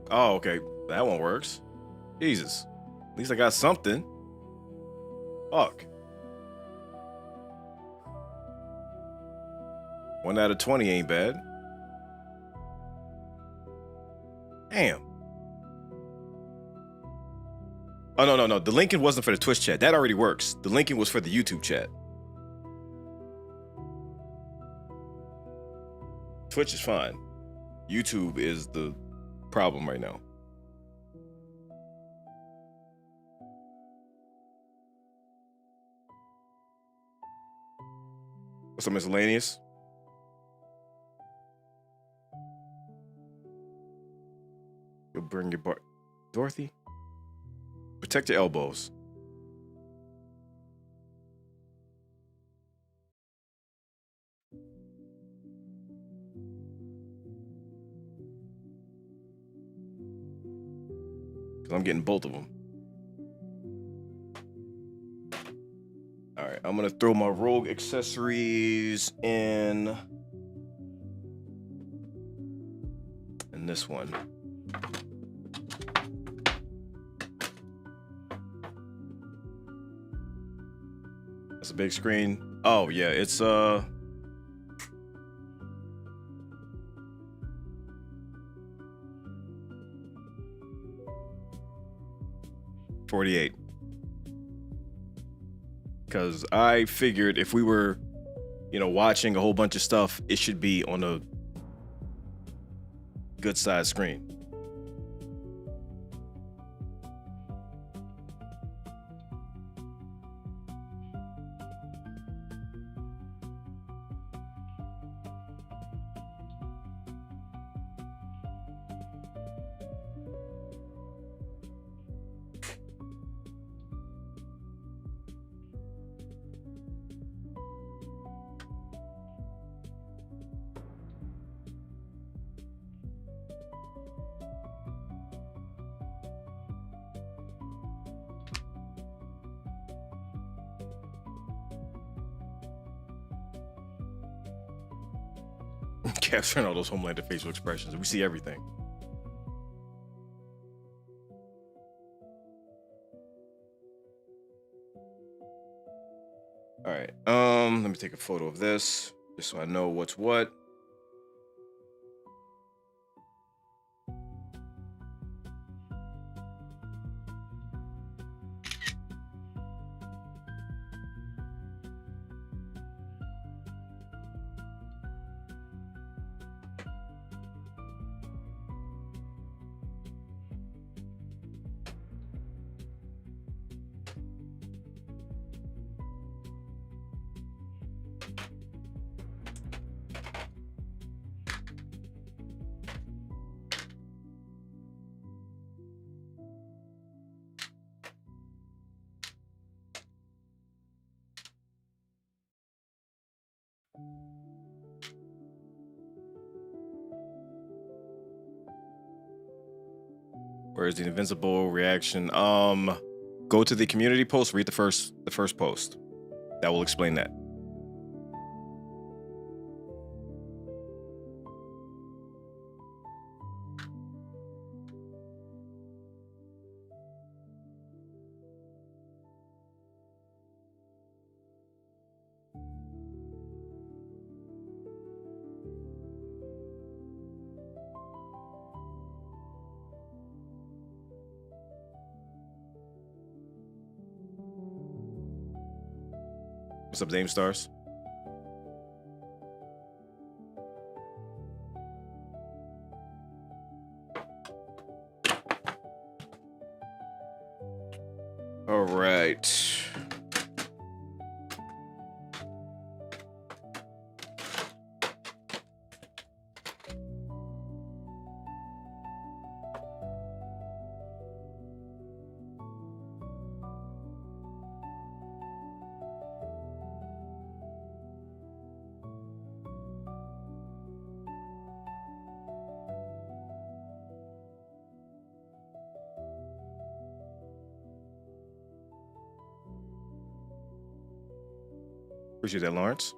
Oh, okay. That one works. Jesus. At least I got something. Fuck. 1 out of 20 ain't bad. Damn. Oh, no. The linking wasn't for the Twitch chat. That already works. The linking was for the YouTube chat. Twitch is fine. YouTube is the problem right now. What's up, miscellaneous? You'll bring your bar. Dorothy? Protect your elbows. Because I'm getting both of them. All right, I'm going to throw my rogue accessories in this one. That's a big screen. Oh, yeah, it's 48. Because I figured if we were, watching a whole bunch of stuff, it should be on a good size screen. Capturing all those Homelander facial expressions. We see everything. All right. Let me take a photo of this just so I know what's what. Where's the invincible reaction? Go to the community post, read the first post. That will explain that. What's up, Dame Stars? All right. Appreciate that, Lawrence.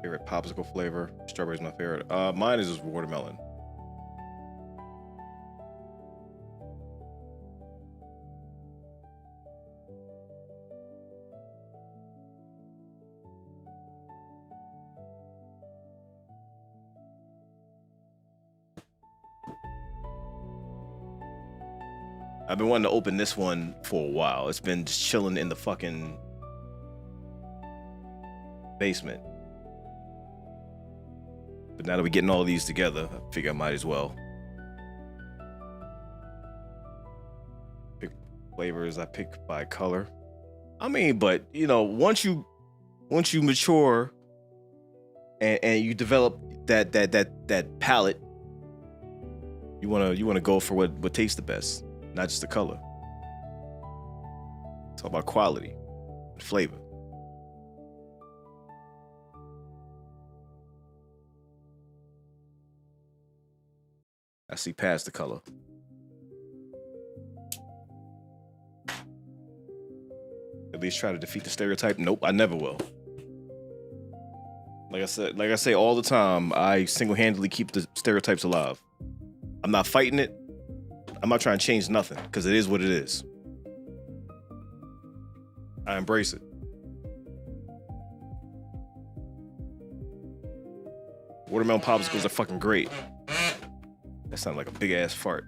Favorite popsicle flavor? Strawberry is my favorite. Mine is watermelon. I've been wanting to open this one for a while. It's been just chilling in the fucking basement. But now that we're getting all these together, I figure I might as well. Pick flavors, I pick by color. I mean, but once you mature and you develop that palate, you wanna go for what tastes the best, not just the color. It's all about quality and flavor. I see past the color. At least try to defeat the stereotype. Nope, I never will. Like I say all the time, I single-handedly keep the stereotypes alive. I'm not fighting it. I'm not trying to change nothing, because it is what it is. I embrace it. Watermelon popsicles are fucking great. That sounded like a big ass fart.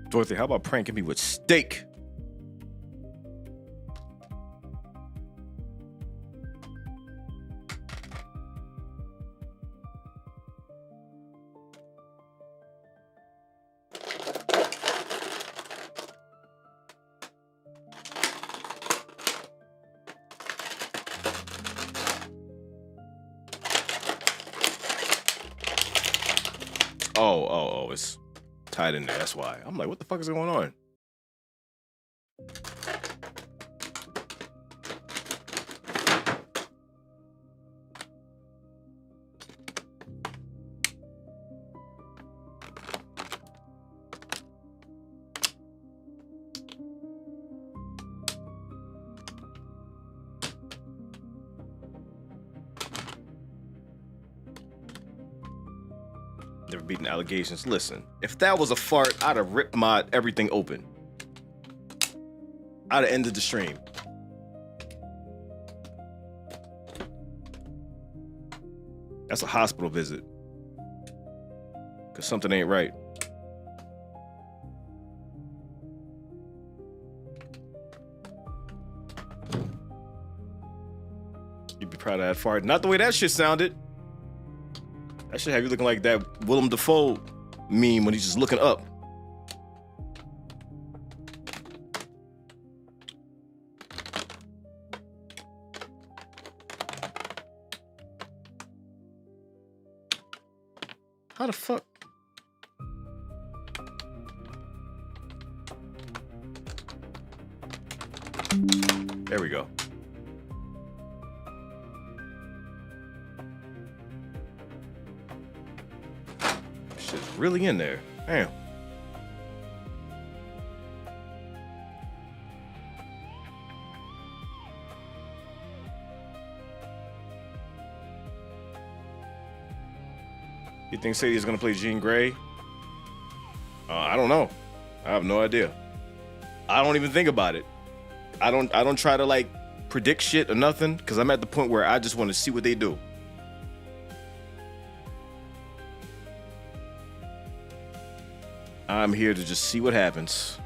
Dorothy, how about pranking me with steak? Oh, it's tied in there. That's why. I'm like, what the fuck is going on? Never beaten allegations. Listen, if that was a fart, I'd have ripped my everything open. I'd have ended the stream. That's a hospital visit. Cause something ain't right. You'd be proud of that fart. Not the way that shit sounded. That should have you looking like that Willem Dafoe meme when he's just looking up. How the fuck? There we go. Shit's really in there. Damn. You think Sadie is gonna play Jean Grey? I don't know. I have no idea. I don't even think about it. I don't try to like predict shit or nothing because I'm at the point where I just want to see what they do. I'm here to just see what happens.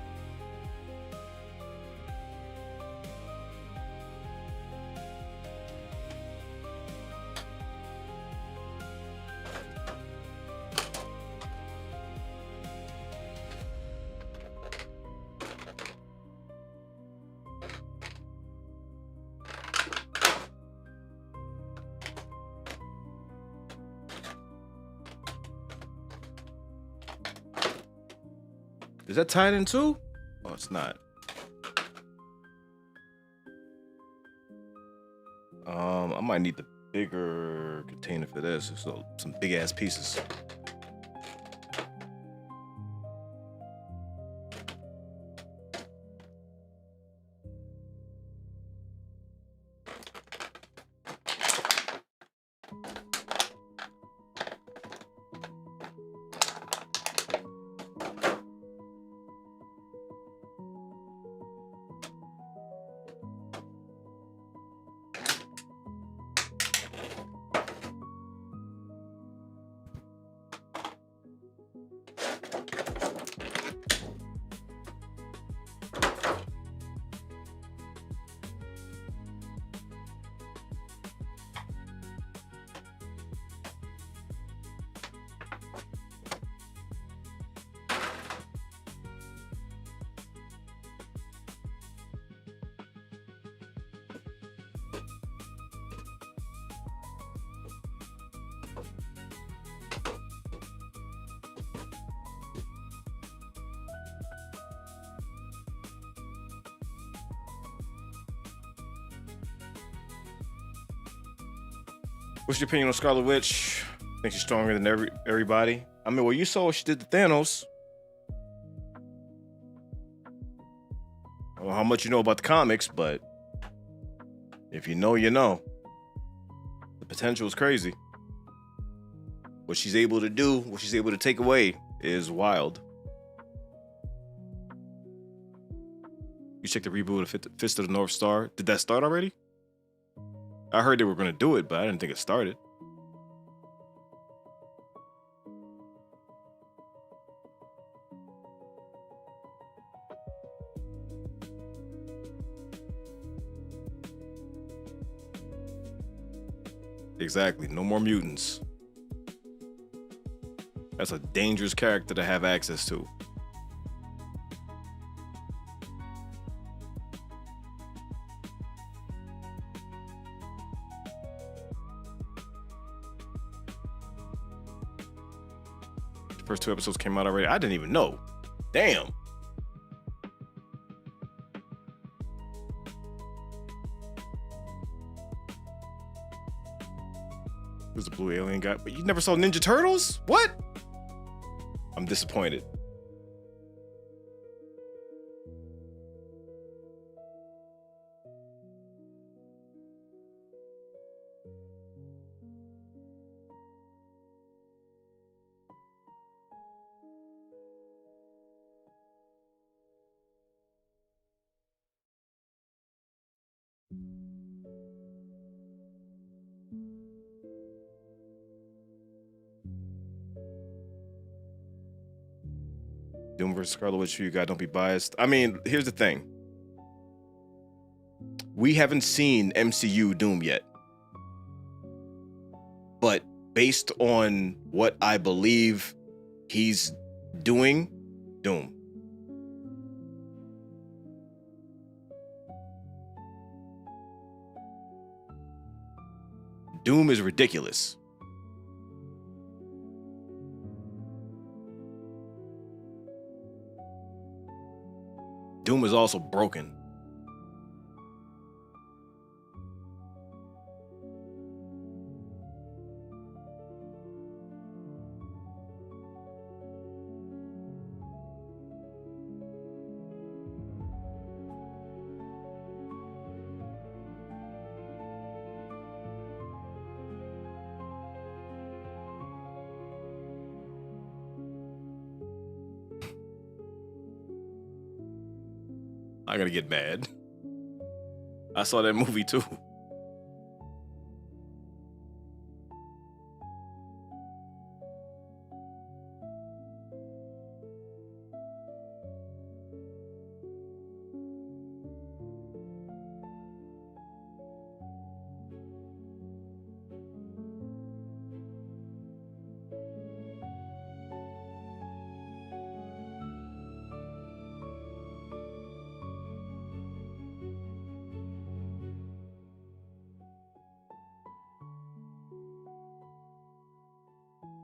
Is that tied in too? Oh, it's not. I might need the bigger container for this. So some big ass pieces. What's your opinion on Scarlet Witch? Think she's stronger than everybody? I mean, well, you saw what she did to Thanos. I don't know how much you know about the comics, but if you know, you know. The potential is crazy. What she's able to do, what she's able to take away is wild. You checked the reboot of Fist of the North Star. Did that start already? I heard they were going to do it, but I didn't think it started. Exactly. No more mutants. That's a dangerous character to have access to. The first 2 episodes came out already. I didn't even know. Damn. Who's the blue alien guy? But you never saw Ninja Turtles? What? I'm disappointed. Doom versus Scarlet Witch, you guys don't be biased. I mean, here's the thing. We haven't seen MCU Doom yet. But based on what I believe he's doing, Doom. Doom is ridiculous. Doom is also broken. I gotta get mad. I saw that movie too.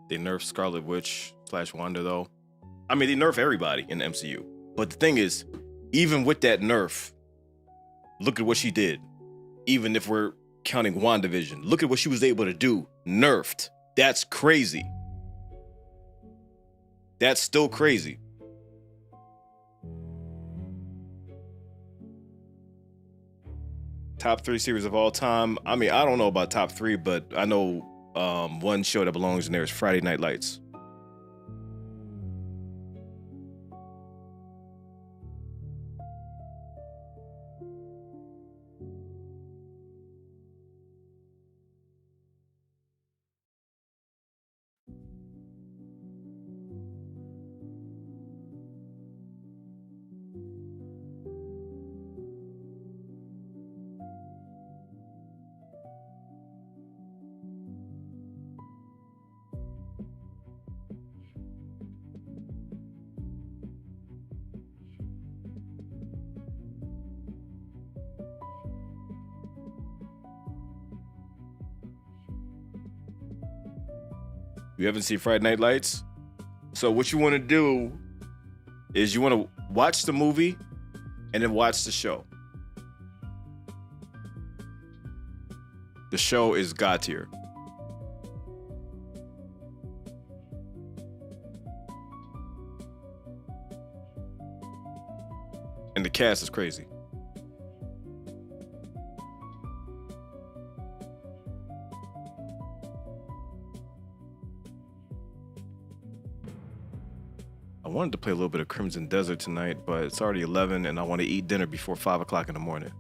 They nerfed Scarlet Witch / Wanda though. I mean, they nerf everybody in the MCU. But the thing is, even with that nerf, look at what she did. Even if we're counting WandaVision. Look at what she was able to do. Nerfed. That's crazy. That's still crazy. Top 3 series of all time. I mean, I don't know about top 3, but I know one show that belongs in there is Friday Night Lights. You haven't seen Friday Night Lights? So what you want to do is you want to watch the movie and then watch the show. The show is God tier. And the cast is crazy. I wanted to play a little bit of Crimson Desert tonight, but it's already 11 and I want to eat dinner before 5 o'clock in the morning.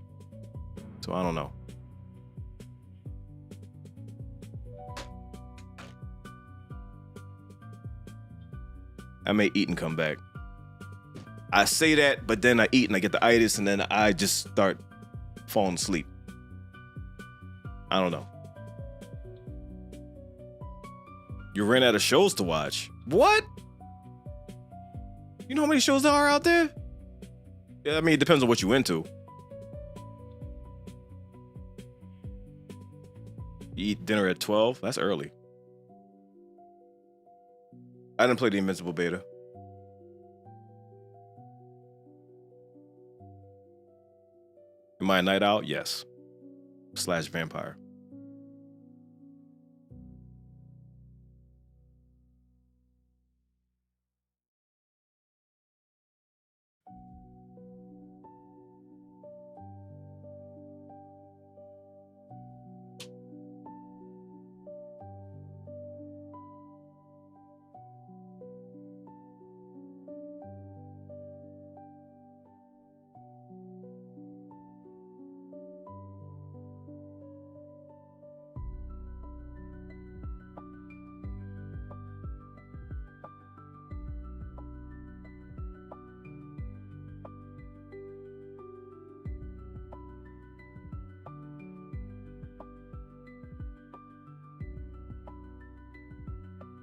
So I don't know. I may eat and come back. I say that, but then I eat and I get the itis and then I just start falling asleep. I don't know. You ran out of shows to watch. What? You know how many shows there are out there? Yeah, I mean, it depends on what you into. You eat dinner at 12? That's early. I didn't play the Invincible beta. Am I a night owl? Yes. / vampire.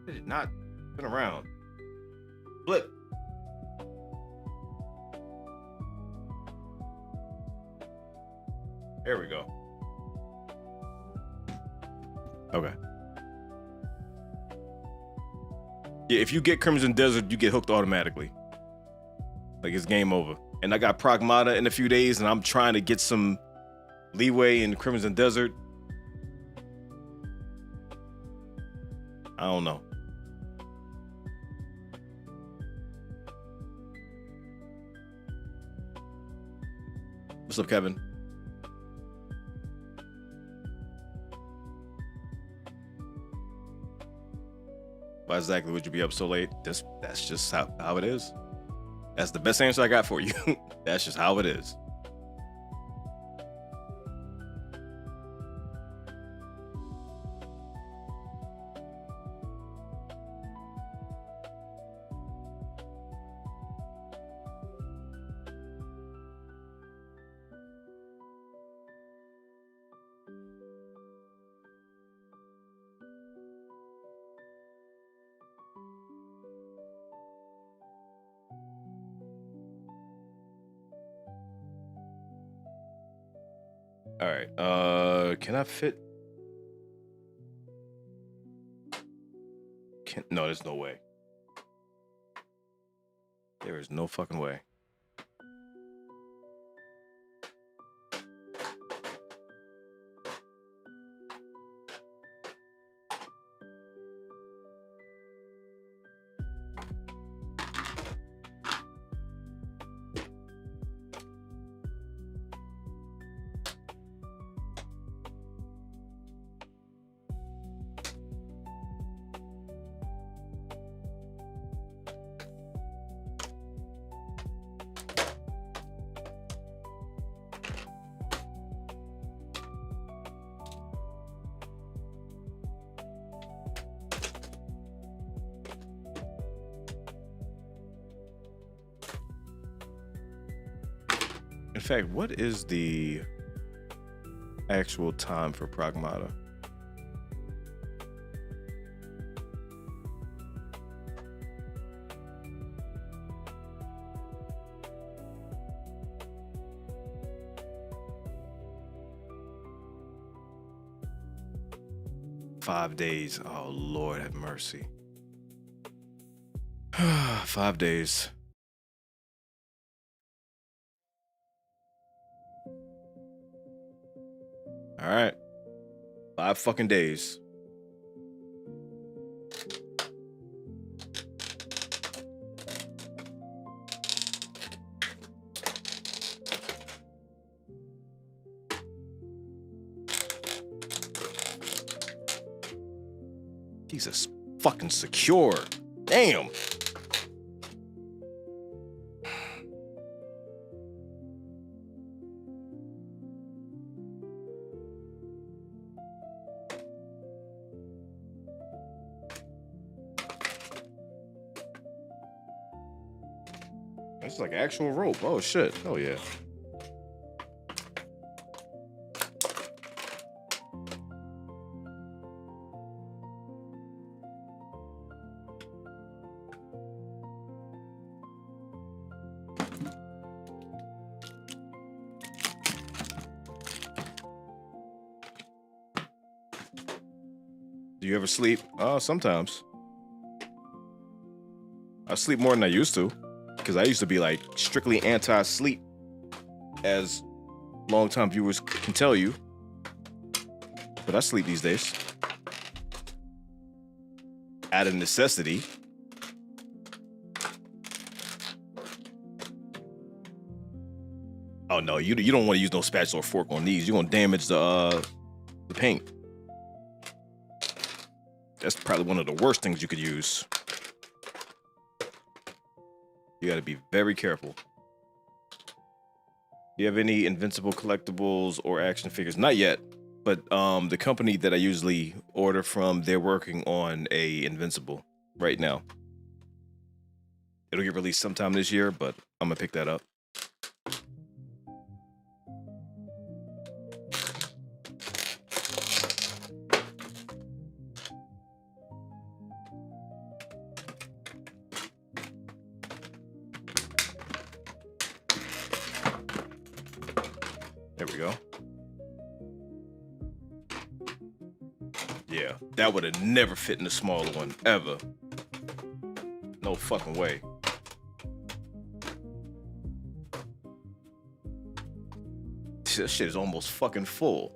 It not been around. Flip. There we go. Okay. Yeah, if you get Crimson Desert, you get hooked automatically. Like, it's game over. And I got Pragmata in a few days, and I'm trying to get some leeway in Crimson Desert. I don't know. What's up, Kevin? Why exactly would you be up so late? That's just how it is. That's the best answer I got for you. That's just how it is. All right. Can I fit? No, there's no way. There is no fucking way. fact, what is the actual time for Pragmata? Five days. Oh, Lord have mercy. 5 days. All right. 5 fucking days. Jesus fucking secure. Damn. It's like actual rope. Oh shit. Oh yeah. Do you ever sleep? Sometimes. I sleep more than I used to, because I used to be like strictly anti-sleep, as longtime viewers can tell you. But I sleep these days. Out of necessity. Oh no, you don't want to use no spatula or fork on these. You're gonna damage the paint. That's probably one of the worst things you could use. You got to be very careful. Do you have any Invincible collectibles or action figures? Not yet, but the company that I usually order from, they're working on a Invincible right now. It'll get released sometime this year, but I'm gonna pick that up. There we go. Yeah, that would have never fit in the smaller one, ever. No fucking way. This shit is almost fucking full.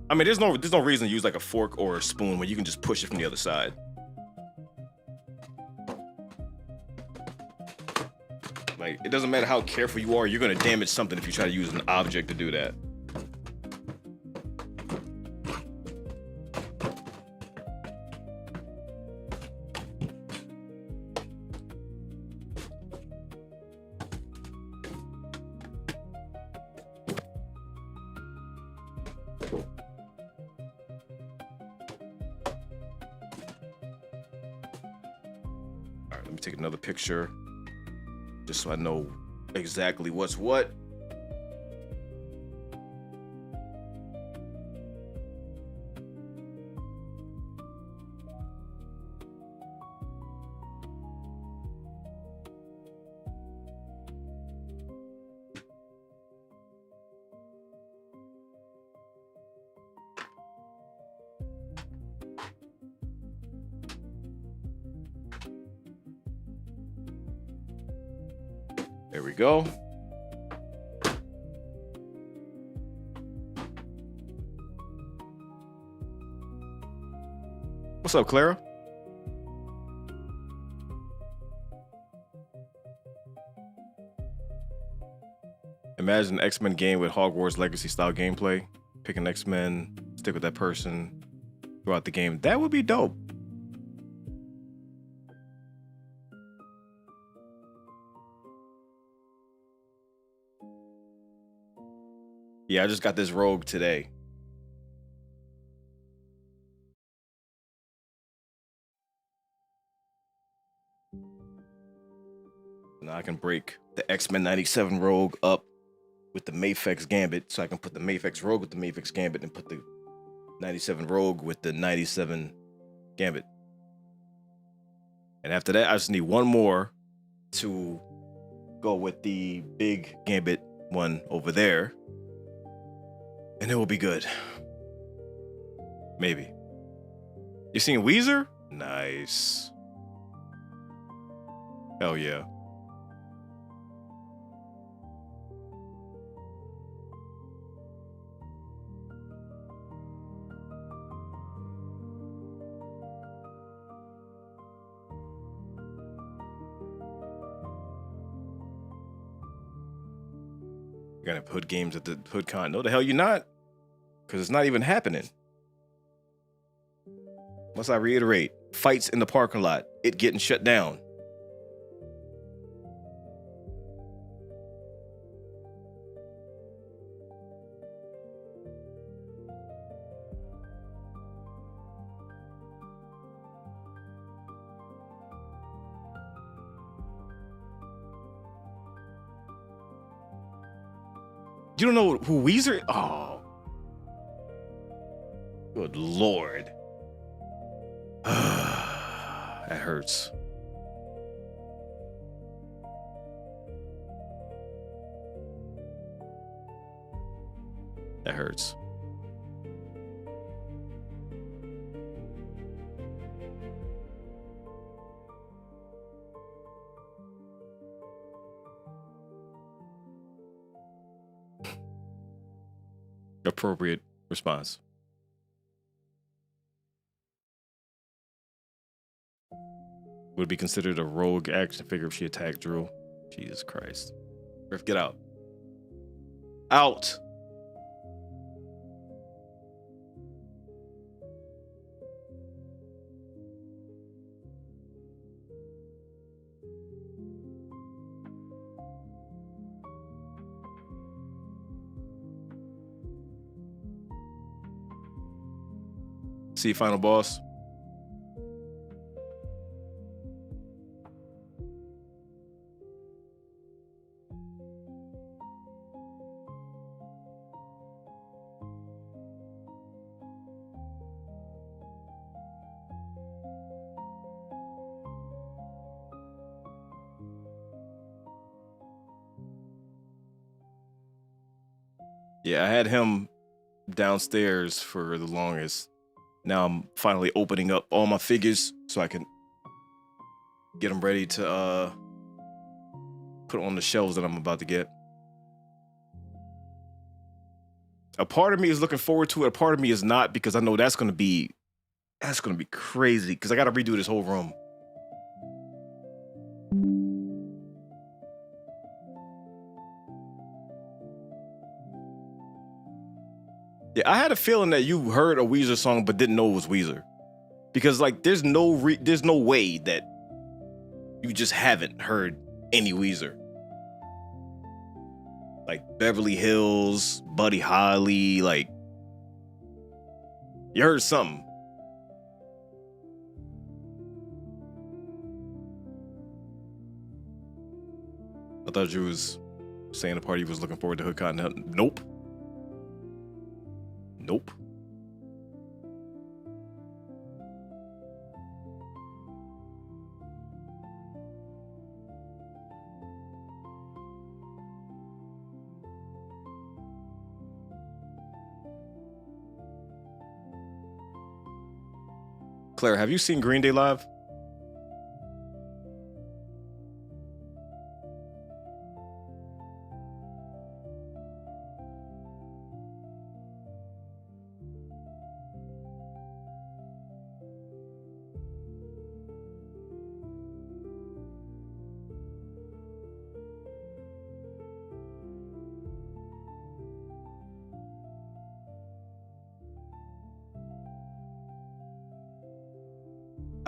I mean, there's no reason to use like a fork or a spoon when you can just push it from the other side. Like, it doesn't matter how careful you are, you're gonna damage something if you try to use an object to do that. All right, let me take another picture, just so I know exactly what's what. There we go. What's up, Clara? Imagine an X-Men game with Hogwarts Legacy style gameplay. Pick an X-Men, stick with that person throughout the game. That would be dope. Yeah, I just got this rogue today. Now I can break the X-Men 97 Rogue up with the Mafex Gambit, so I can put the Mafex Rogue with the Mafex Gambit and put the 97 Rogue with the 97 Gambit. And after that, I just need one more to go with the big Gambit one over there. And it will be good. Maybe. You seen Weezer? Nice. Hell yeah. You're gonna put games at the Hood Con. No, the hell you're not. Because it's not even happening. Must I reiterate? Fights in the parking lot. It getting shut down. You don't know who Weezer? Oh. Good Lord. That hurts. That hurts. Appropriate response. Would be considered a rogue action figure if she attacked Drew. Jesus Christ. Griff, get out. Out. See final boss. Yeah, I had him downstairs for the longest. Now I'm finally opening up all my figures so I can get them ready to put on the shelves that I'm about to get. A part of me is looking forward to it. A part of me is not, because I know that's gonna be crazy. Because I got to redo this whole room. Yeah, I had a feeling that you heard a Weezer song but didn't know it was Weezer, because like there's no way that you just haven't heard any Weezer. Like Beverly Hills, Buddy Holly, like you heard something. I thought you was saying the party was looking forward to Hood Con. Nope. Nope. Claire, have you seen Green Day live?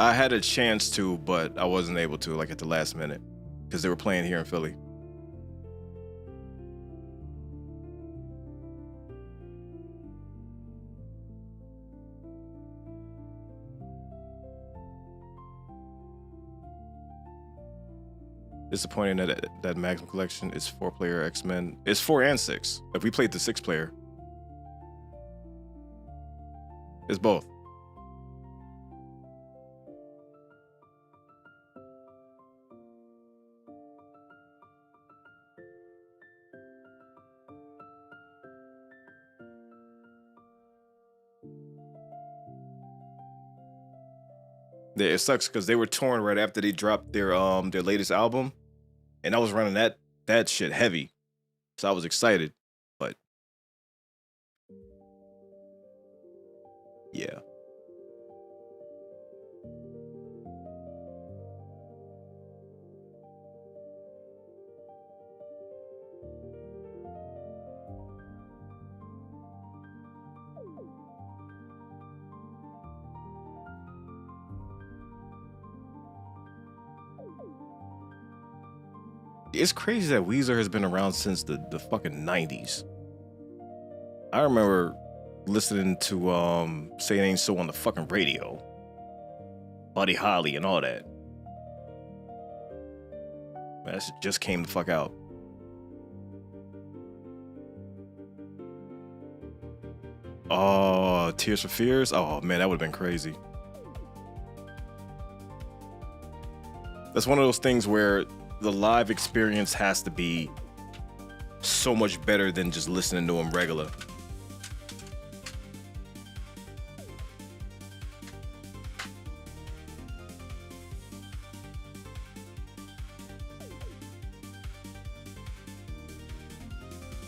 I had a chance to, but I wasn't able to, like at the last minute, because they were playing here in Philly. Disappointing that Maximum Collection is 4-player X-Men. It's 4 and 6. If we played the 6-player, it's both. Yeah, it sucks because they were torn right after they dropped their latest album, and I was running that shit heavy, so I was excited, but yeah. It's crazy that Weezer has been around since the fucking 90s. I remember listening to Say It Ain't So on the fucking radio. Buddy Holly and all that. Man, that shit just came the fuck out. Oh, Tears for Fears? Oh man, that would have been crazy. That's one of those things where the live experience has to be so much better than just listening to them regular.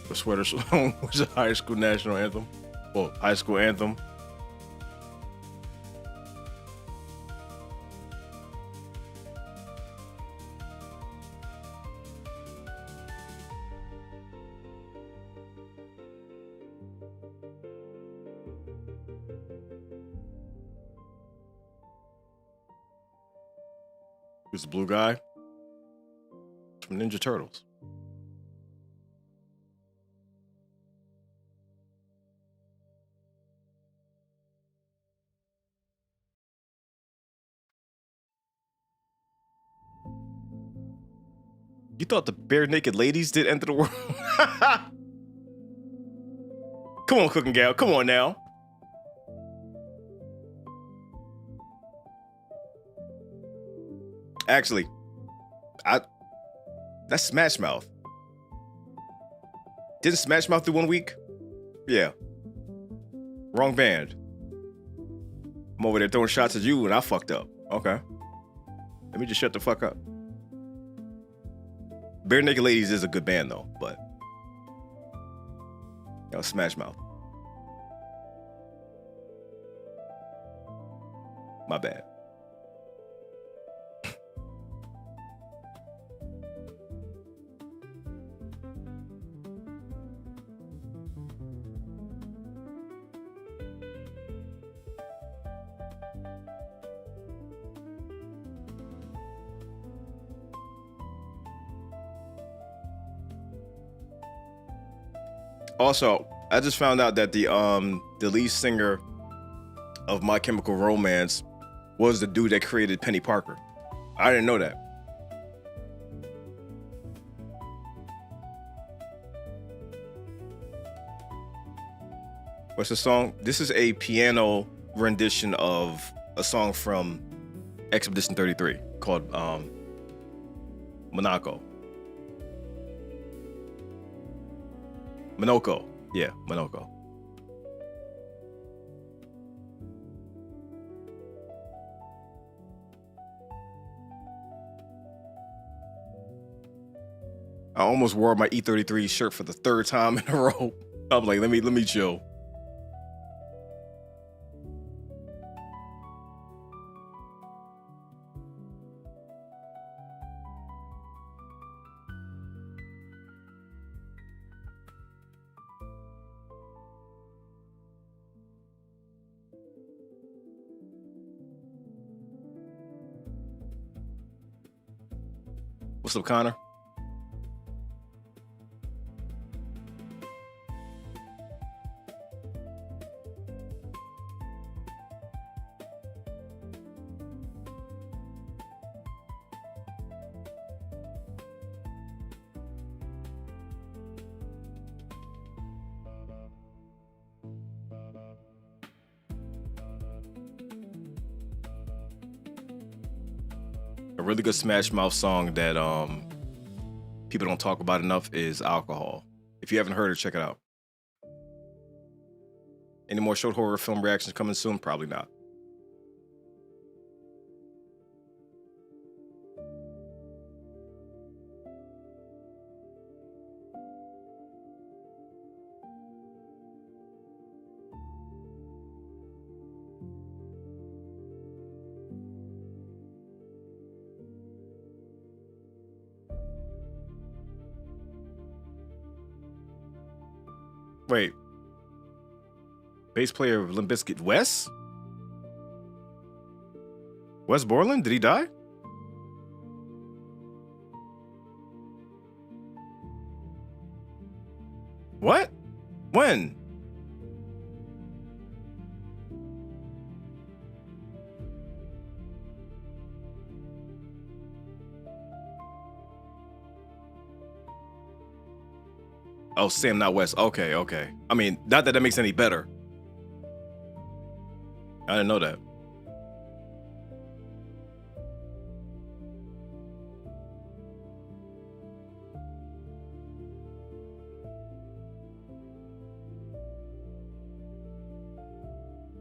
The Sweater Song was a high school national anthem. Well, high school anthem. Who's the blue guy? From Ninja Turtles. You thought the bare naked ladies did enter the world? Come on, Cooking Gal. Come on now. Actually, that's Smash Mouth. Didn't Smash Mouth do 1 week? Yeah. Wrong band. I'm over there throwing shots at you and I fucked up. Okay. Let me just shut the fuck up. Bare Naked Ladies is a good band though, but that was Smash Mouth. My bad. Also, I just found out that the lead singer of My Chemical Romance was the dude that created Penny Parker. I didn't know that. What's the song? This is a piano rendition of a song from Expedition 33 called Monaco. Minoko. Yeah, Minoko. I almost wore my E33 shirt for the 3rd time in a row. I'm like, let me chill. What's up, Connor? A really good Smash Mouth song that people don't talk about enough is Alcohol. If you haven't heard it, check it out. Any more short horror film reactions coming soon? Probably not. Wait. Bass player of Limp Bizkit, Wes? Wes Borland? Did he die? What? When? Oh, Sam, not West. Okay, okay. I mean, not that that makes any better. I didn't know that.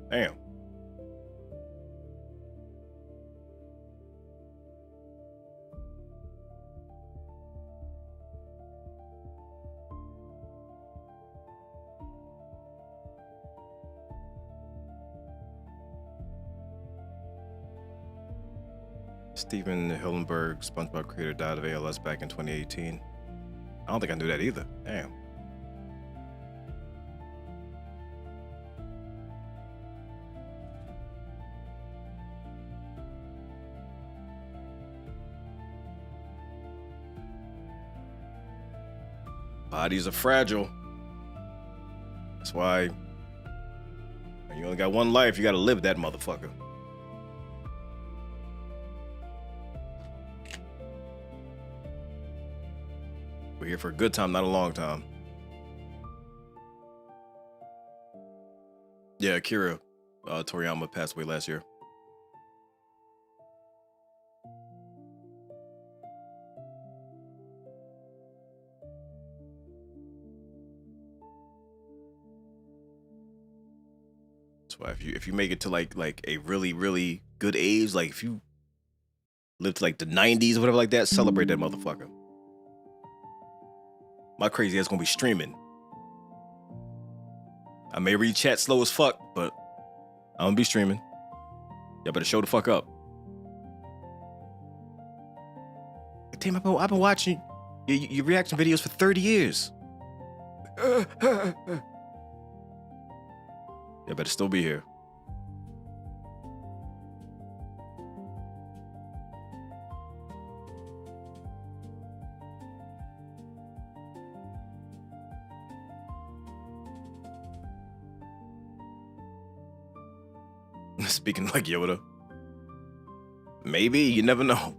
Damn. Steven Hillenberg, SpongeBob creator, died of ALS back in 2018. I don't think I knew that either. Damn. Bodies are fragile. That's why when you only got one life, you gotta live that motherfucker. We're here for a good time, not a long time. Yeah, Akira Toriyama passed away last year. That's why if you make it to like a really good age, like if you live to like the 90s or whatever like that, celebrate that motherfucker. My crazy ass gonna be streaming. I may read chat slow as fuck, but I'm gonna be streaming. Y'all better show the fuck up. Damn, I've been watching your reaction videos for 30 years. Y'all better still be here. Speaking like Yoda. Maybe, you never know.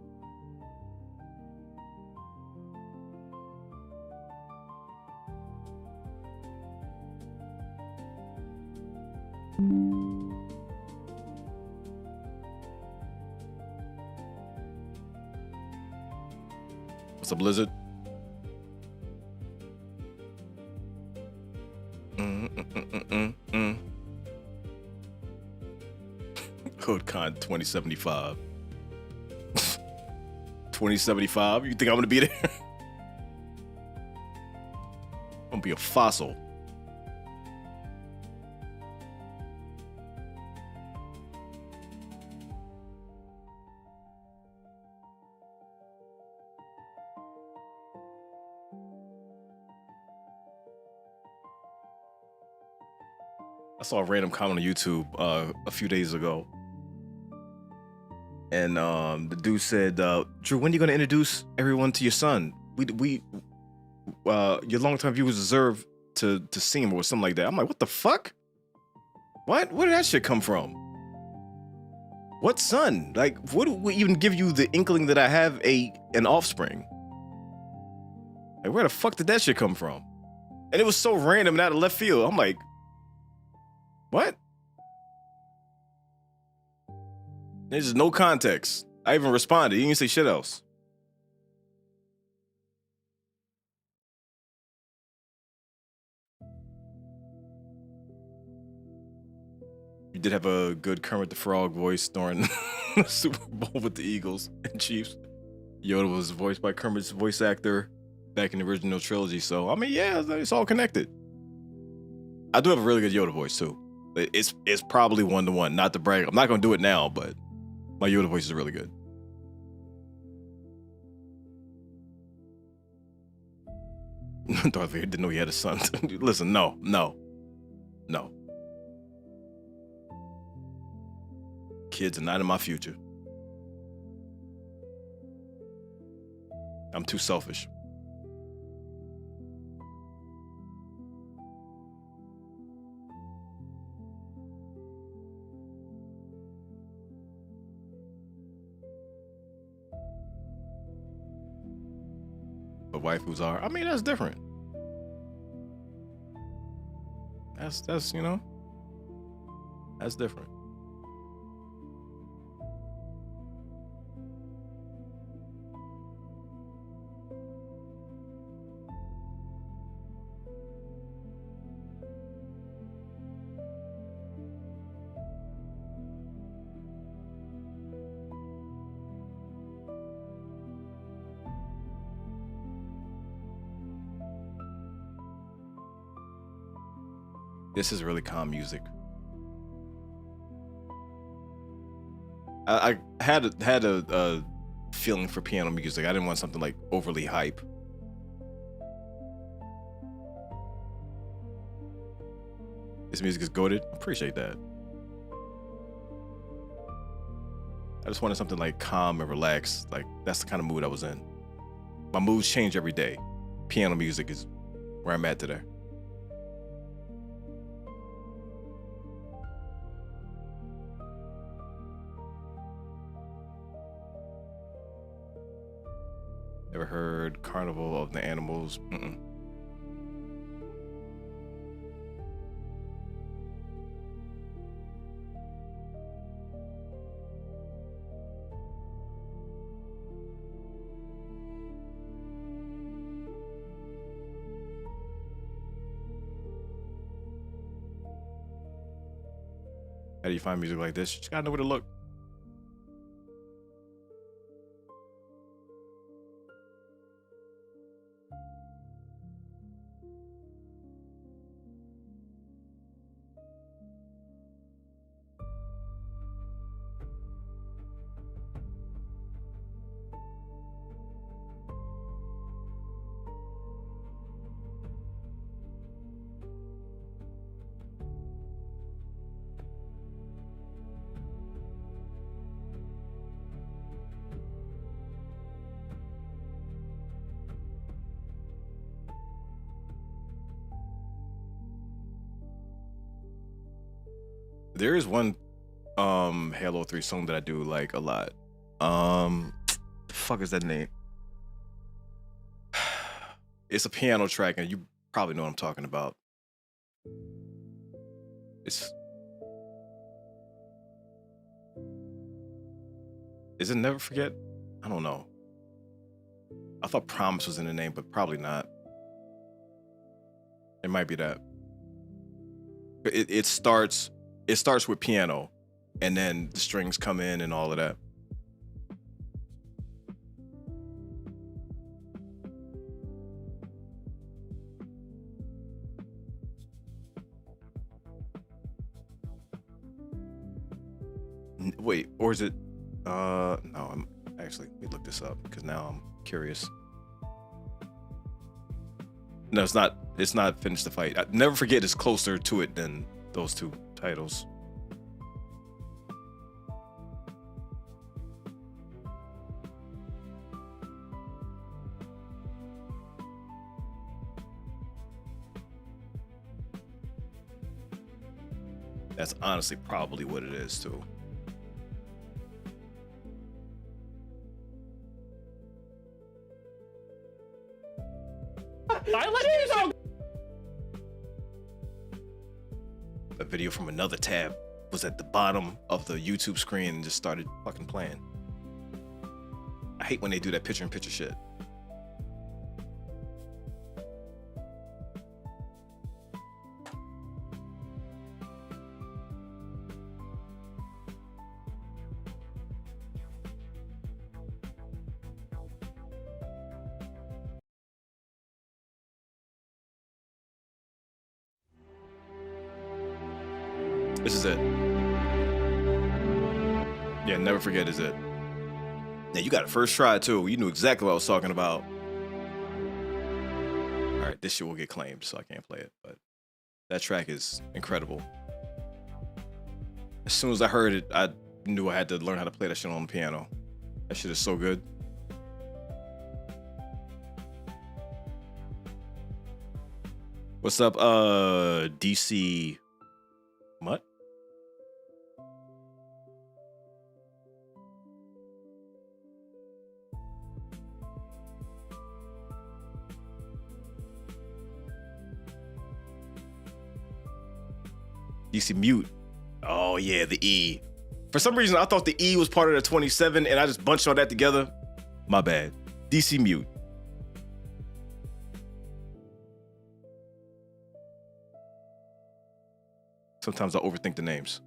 What's up, Blizzard? CodeCon 2075. 2075? You think I'm gonna be there? I'm gonna be a fossil. I saw a random comment on YouTube a few days ago. And the dude said, Drew, when are you going to introduce everyone to your son? Your longtime viewers deserve to see him or something like that. I'm like, what the fuck? What? Where did that shit come from? What son? Like, what would even give you the inkling that I have an offspring? Like, where the fuck did that shit come from? And it was so random and out of left field. I'm like, what? There's just no context. I even responded. You didn't say shit else. You did have a good Kermit the Frog voice during the Super Bowl with the Eagles and Chiefs. Yoda was voiced by Kermit's voice actor back in the original trilogy. So, I mean, yeah, it's all connected. I do have a really good Yoda voice, too. It's probably 1-to-1. Not to brag. I'm not going to do it now, but my Yoda voice is really good. Darth Vader didn't know he had a son. Listen, no. Kids are not in my future. I'm too selfish. But waifus are. I mean, that's different. That's you know, that's different. This is really calm music. I had a feeling for piano music. I didn't want something like overly hype. This music is goated. Appreciate that. I just wanted something like calm and relaxed. Like that's the kind of mood I was in. My moods change every day. Piano music is where I'm at today. Ever heard Carnival of the Animals? Mm-mm. How do you find music like this? You just gotta know where to look. There is one Halo 3 song that I do like a lot. The fuck is that name? It's a piano track, and you probably know what I'm talking about. Is it Never Forget? I don't know. I thought Promise was in the name, but probably not. It might be that. It starts with piano, and then the strings come in and all of that. Wait, or is it? No, I'm actually. Let me look this up because now I'm curious. No, it's not. It's not Finish the Fight. Never Forget is closer to it than those two titles. That's honestly probably what it is too. A video from another tab was at the bottom of the YouTube screen and just started fucking playing. I hate when they do that picture-in-picture shit. This is it. Yeah, never forget is it. Yeah, you got it first try too. You knew exactly what I was talking about. All right, this shit will get claimed, so I can't play it. But that track is incredible. As soon as I heard it, I knew I had to learn how to play that shit on the piano. That shit is so good. What's up, DC? What? DC Mute. Oh yeah, the E. For some reason, I thought the E was part of the 27, and I just bunched all that together. My bad. DC Mute. Sometimes I overthink the names.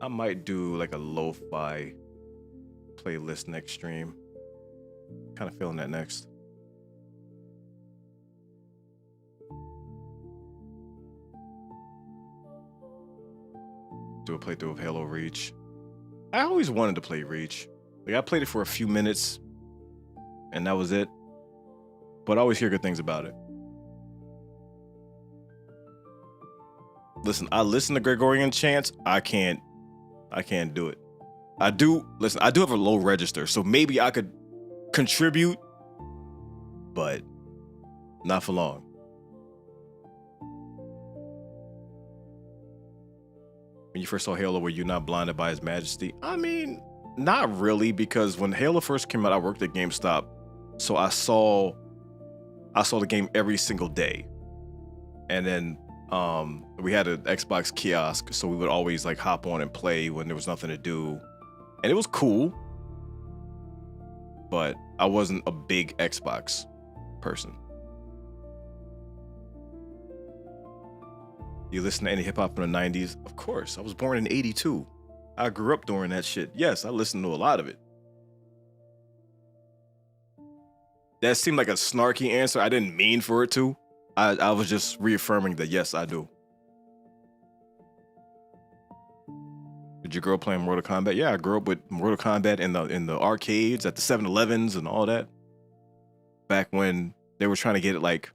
I might do like a lo-fi playlist next stream. Kind of feeling that next. Do a playthrough of Halo Reach. I always wanted to play Reach. Like I played it for a few minutes and that was it. But I always hear good things about it. Listen, I listen to Gregorian chants. I can't do it. I do have a low register, so maybe I could contribute, but not for long. When you first saw Halo, were you not blinded by his majesty? I mean, not really, because when Halo first came out, I worked at GameStop, so I saw the game every single day. And then we had an Xbox kiosk, so we would always like hop on and play when there was nothing to do. And it was cool, but I wasn't a big Xbox person. You listen to any hip hop in the 90s? Of course. I was born in 82. I grew up during that shit. Yes, I listened to a lot of it. That seemed like a snarky answer. I didn't mean for it to. I was just reaffirming that yes, I do. Did you grow up playing Mortal Kombat? Yeah, I grew up with Mortal Kombat in the arcades at the 7-Elevens and all that. Back when they were trying to get it like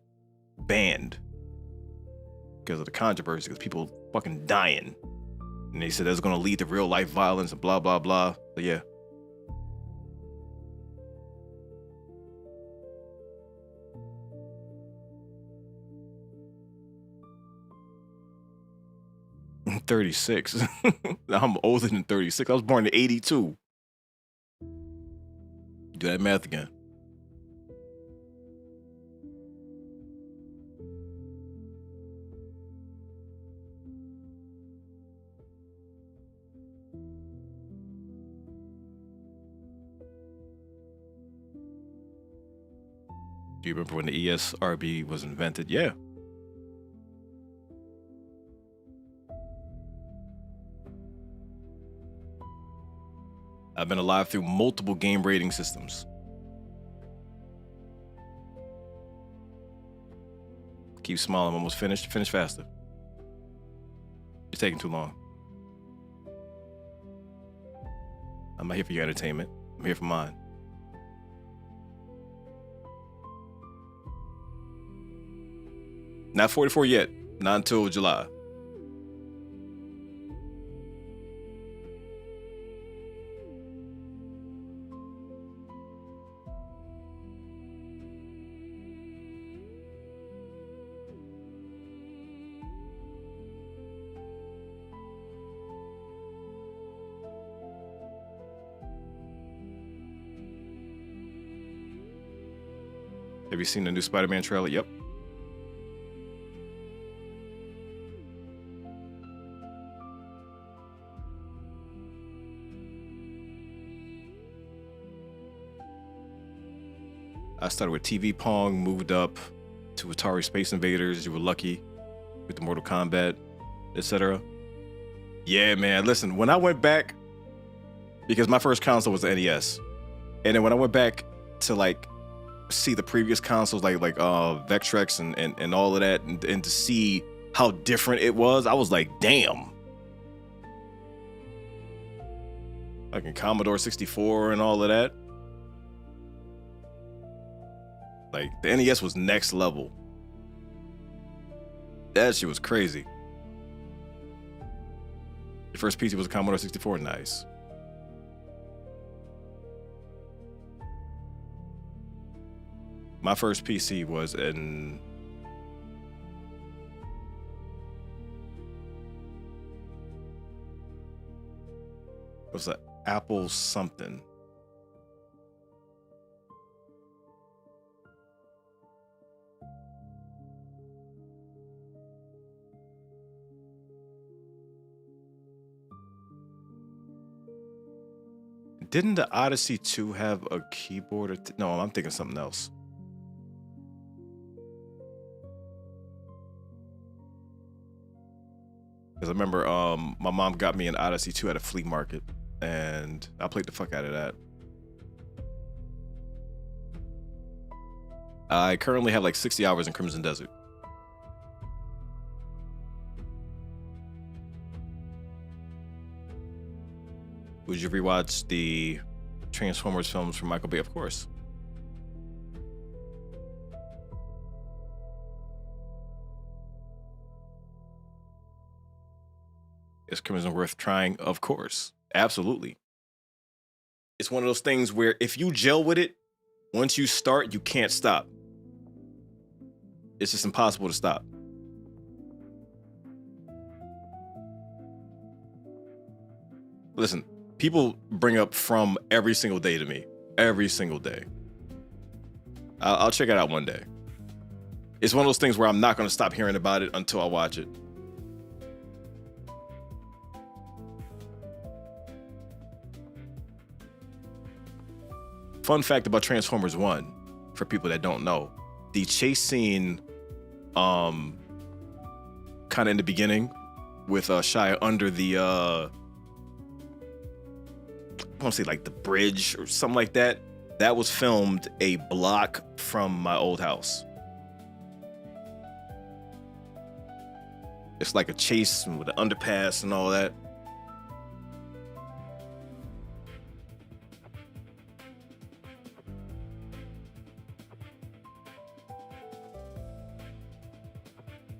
banned because of the controversy, because people fucking dying, and they said that's going to lead to real life violence and blah blah blah. But yeah. I'm 36. I'm older than 36. I was born in 82. Do that math again. Do you remember when the ESRB was invented? Yeah. I've been alive through multiple game rating systems. Keep smiling, I'm almost finished. Finish faster. You're taking too long. I'm not here for your entertainment. I'm here for mine. Not 44 yet. Not until July. Have you seen the new Spider-Man trailer? Yep. I started with TV Pong, moved up to Atari Space Invaders. You were lucky with the Mortal Kombat, etc. Yeah, man. Listen, when I went back, because my first console was the NES, and then when I went back to like see the previous consoles, like Vectrex and all of that, and to see how different it was, I was like, damn. Like in Commodore 64 and all of that. Like, the NES was next level. That shit was crazy. Your first PC was a Commodore 64? Nice. My first PC was an... It was an Apple something. Didn't the Odyssey 2 have a keyboard? Or no, I'm thinking something else. Because I remember my mom got me an Odyssey 2 at a flea market, and I played the fuck out of that. I currently have like 60 hours in Crimson Desert. Would you rewatch the Transformers films from Michael Bay? Of course. Is Crimson worth trying? Of course. Absolutely. It's one of those things where if you gel with it, once you start, you can't stop. It's just impossible to stop. Listen, people bring up From every single day to me. Every single day. I'll check it out one day. It's one of those things where I'm not going to stop hearing about it until I watch it. Fun fact about Transformers 1, for people that don't know, the chase scene kind of in the beginning with Shia under the I want to say like the bridge or something like that, that was filmed a block from my old house. It's like a chase with an underpass and all that.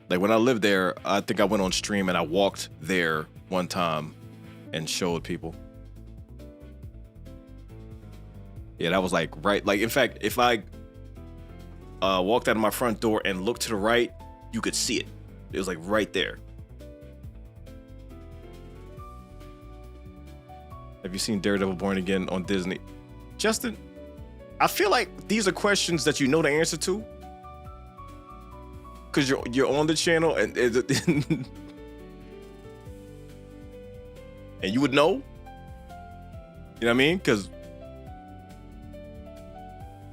Like when I lived there, I think I went on stream and I walked there one time and showed people. Yeah, that was like right. Like, in fact, if I walked out of my front door and looked to the right, you could see it. It was like right there. Have you seen Daredevil Born Again on Disney? Justin, I feel like these are questions that you know the answer to. Because you're on the channel and and you would know. You know what I mean? Because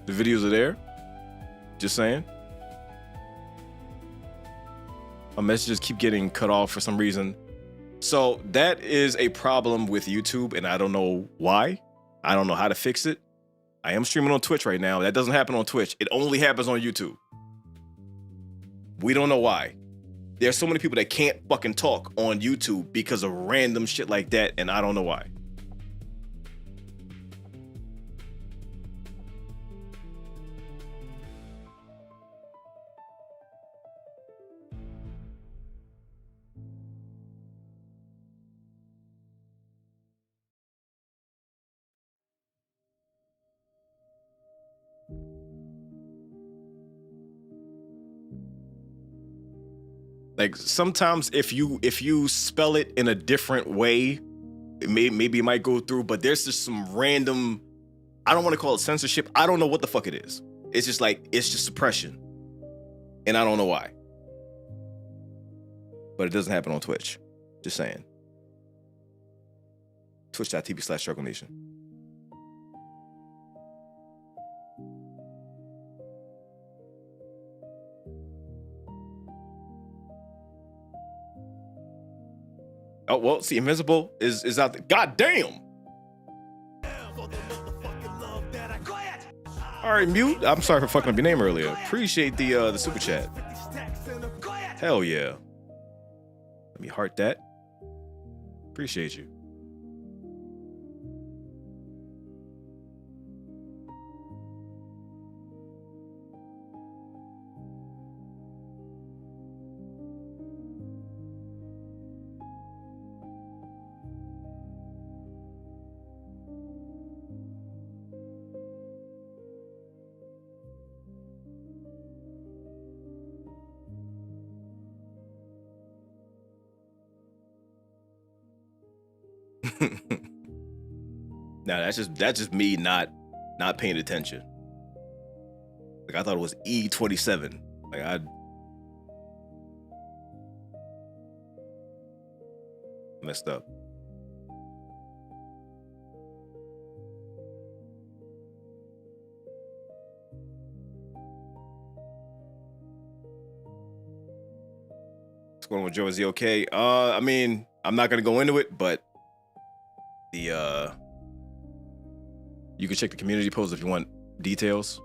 the videos are there. Just saying. My messages keep getting cut off for some reason. So that is a problem with YouTube, and I don't know why. I don't know how to fix it. I am streaming on Twitch right now. That doesn't happen on Twitch. It only happens on YouTube. We don't know why. There's so many people that can't fucking talk on YouTube because of random shit like that, and I don't know why. Like sometimes if you spell it in a different way, maybe it might go through, but there's just some random, I don't want to call it censorship. I don't know what the fuck it is. It's just like, it's just suppression. And I don't know why. But it doesn't happen on Twitch. Just saying. Twitch.tv/Struggle Nation. Oh, well, see, Invincible is out there. God damn! All right, Mute. I'm sorry for fucking up your name earlier. Appreciate the super chat. Hell yeah. Let me heart that. Appreciate you. Now that's just me not paying attention. Like I thought it was E27. Like I messed up. What's going on with Joe? Is he okay? I mean, I'm not gonna go into it, but you can check the community post if you want details.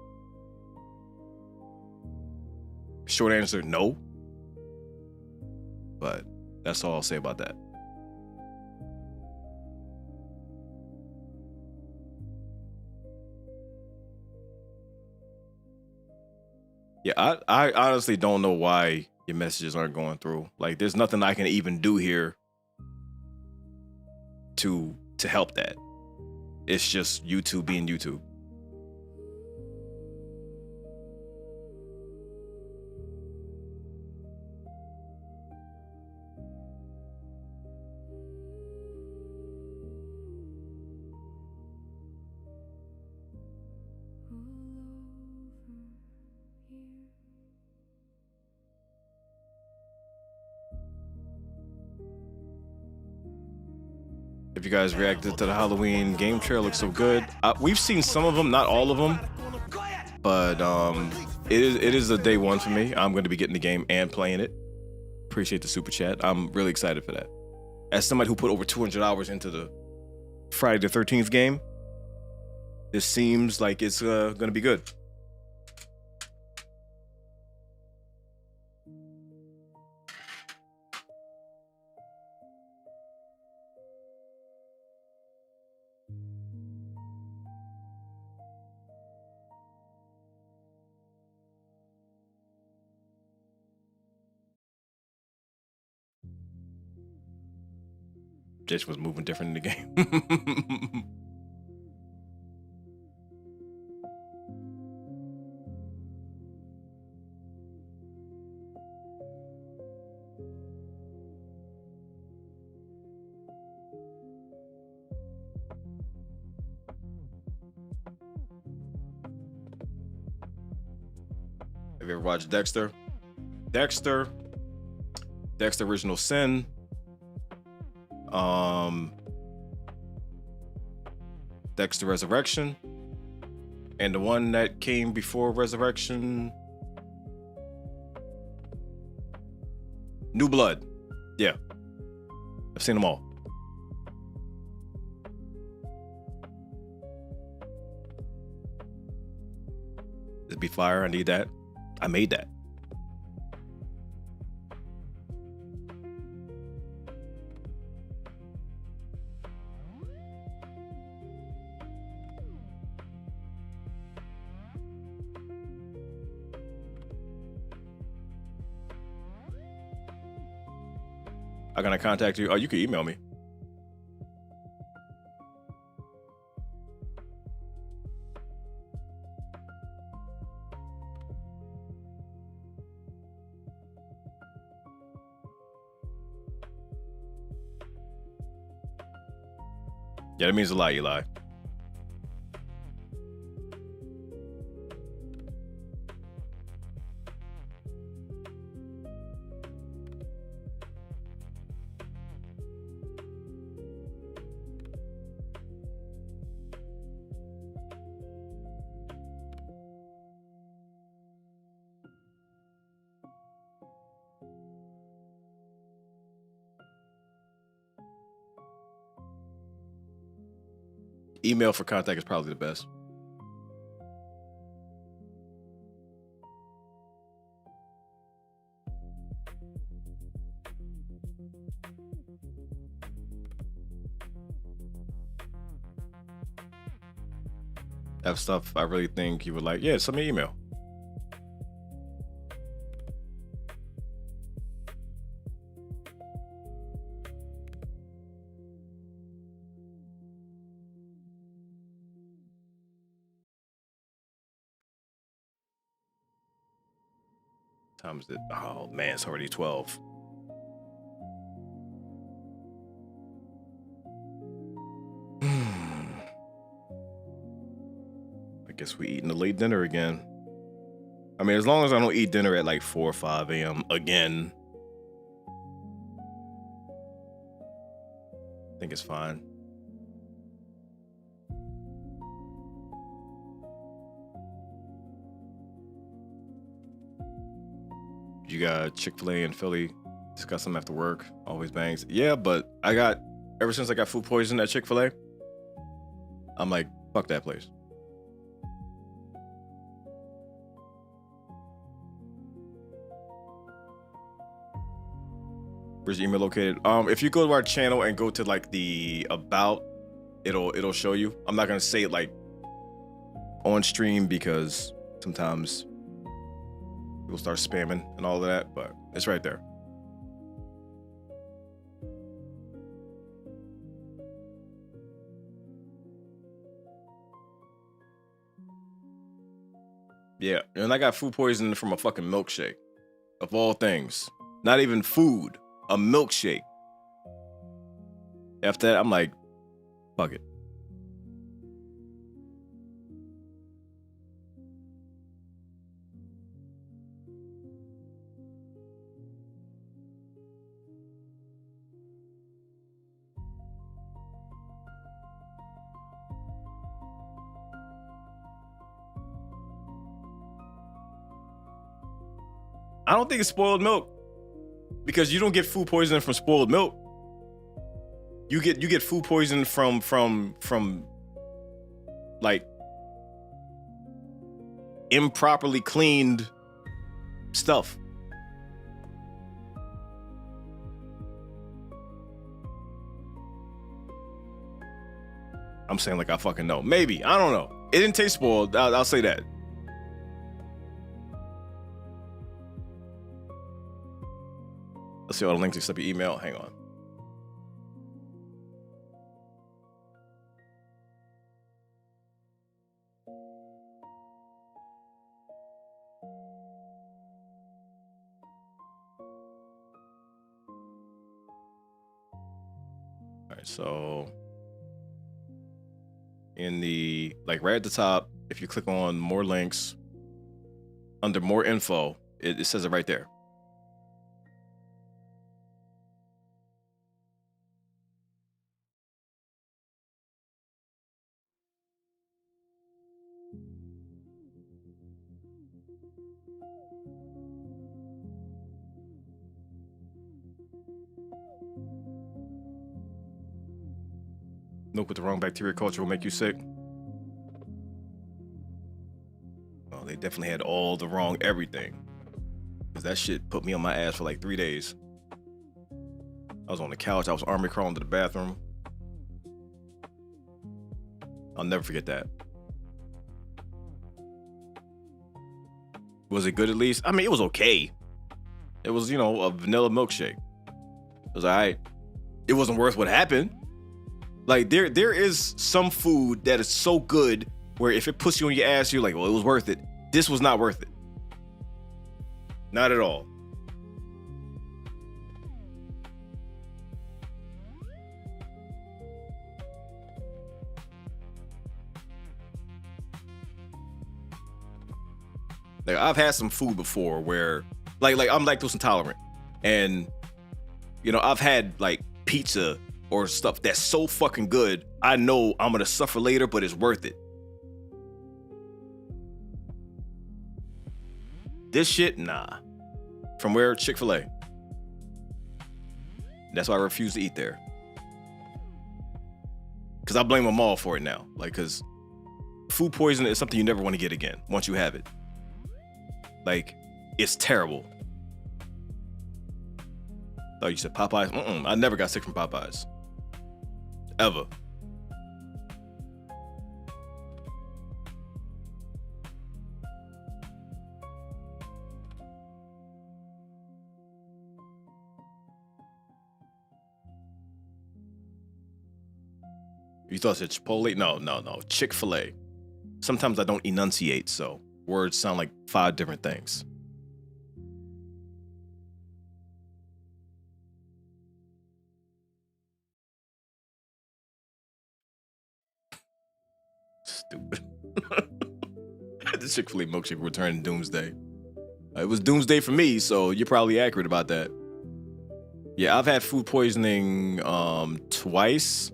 Short answer, no. But that's all I'll say about that. Yeah, I honestly don't know why your messages aren't going through. Like, there's nothing I can even do here to help that. It's just YouTube being YouTube. If you guys reacted to the Halloween game trailer, looks so good. We've seen some of them, not all of them, but it is a day one for me. I'm going to be getting the game and playing it. Appreciate the super chat. I'm really excited for that. As somebody who put over 200 hours into the Friday the 13th game, this seems like it's going to be good. Just was moving different in the game. Have you ever watched Dexter? Dexter Original Sin. Dexter Resurrection, and the one that came before Resurrection, New Blood. Yeah, I've seen them all. It'd be fire. I need that. I made that. I'm gonna contact you. Oh, you can email me. Yeah, that means a lot, Eli. email for contact is probably the best. Have stuff I really think you would like. Yeah, send me an email. Time is it? Oh man, it's already 12. I guess we eating a late dinner again. I mean, as long as I don't eat dinner at like 4 or 5 a.m. again, I think it's fine. You got Chick-fil-A in Philly. Discuss them after work. Always bangs. Yeah, but ever since I got food poisoning at Chick-fil-A, I'm like, fuck that place. Where's your email located? If you go to our channel and go to like the about, it'll show you. I'm not gonna say it like on stream because sometimes people start spamming and all of that, but it's right there. Yeah, and I got food poisoning from a fucking milkshake, of all things. Not even food, a milkshake. After that, I'm like, fuck it. I don't think it's spoiled milk because you don't get food poisoning from spoiled milk. You get food poisoning from like improperly cleaned stuff. I'm saying like I fucking know. Maybe. I don't know. It didn't taste spoiled. I'll say that. Let's see all the links except your email. Hang on. All right, so in the, like right at the top, if you click on more links, under more info, it says it right there. Milk with the wrong bacteria culture will make you sick. Oh, they definitely had all the wrong everything. Because that shit put me on my ass for like 3 days. I was on the couch. I was army crawling to the bathroom. I'll never forget that. Was it good at least? I mean, it was okay. It was, you know, a vanilla milkshake. It was all right. It wasn't worth what happened. Like, there is some food that is so good where if it puts you on your ass, you're like, well, it was worth it. This was not worth it. Not at all. Like, I've had some food before where, like I'm lactose intolerant. And, you know, I've had, like, pizza or stuff that's so fucking good, I know I'm gonna suffer later, but it's worth it. This shit, nah. From where? Chick-fil-A. That's why I refuse to eat there. because I blame them all for it now. Like, because food poisoning is something you never want to get again once you have it. Like, it's terrible. Oh, you said Popeyes? I never got sick from Popeyes. Ever. You thought it said Chipotle? No. Chick-fil-A. Sometimes I don't enunciate, so words sound like 5 different things. Stupid. The Chick-fil-A milkshake returned doomsday. It was doomsday for me, so you're probably accurate about that. Yeah, I've had food poisoning twice.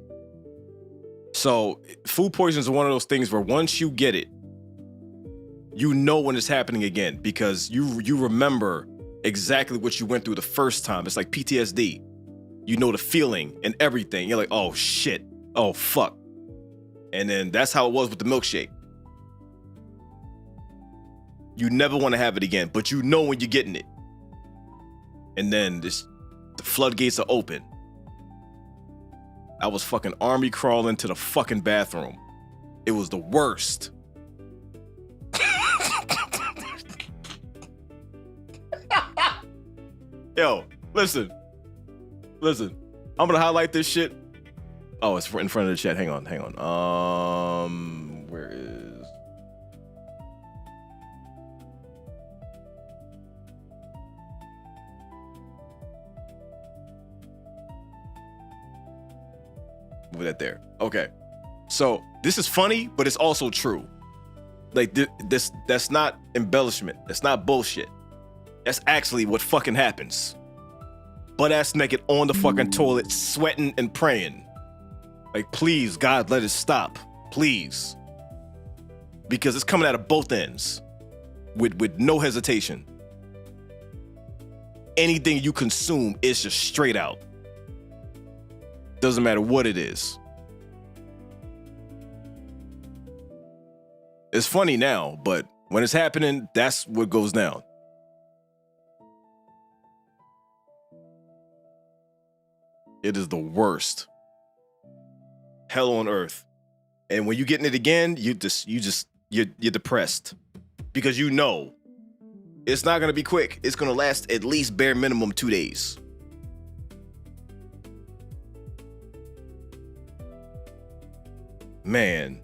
So food poisoning is one of those things where once you get it, you know when it's happening again because you remember exactly what you went through the first time. It's like PTSD. You know the feeling and everything. You're like, oh shit, oh fuck. And then that's how it was with the milkshake. You never want to have it again, but you know when you're getting it. And then the floodgates are open. I was fucking army crawling to the fucking bathroom. It was the worst. Yo, listen. I'm gonna highlight this shit. Oh, it's in front of the chat. Hang on. Where is? Move that there. Okay. So this is funny, but it's also true. Like that's not embellishment. That's not bullshit. That's actually what fucking happens. Butt ass naked on the fucking toilet, sweating and praying. Like, please, God, let it stop. Please. Because it's coming out of both ends. With no hesitation. Anything you consume is just straight out. Doesn't matter what it is. It's funny now, but when it's happening, that's what goes down. It is the worst. Hell on earth. And when you're getting it again, you're depressed. Because you know it's not gonna be quick. It's gonna last at least bare minimum 2 days. Man.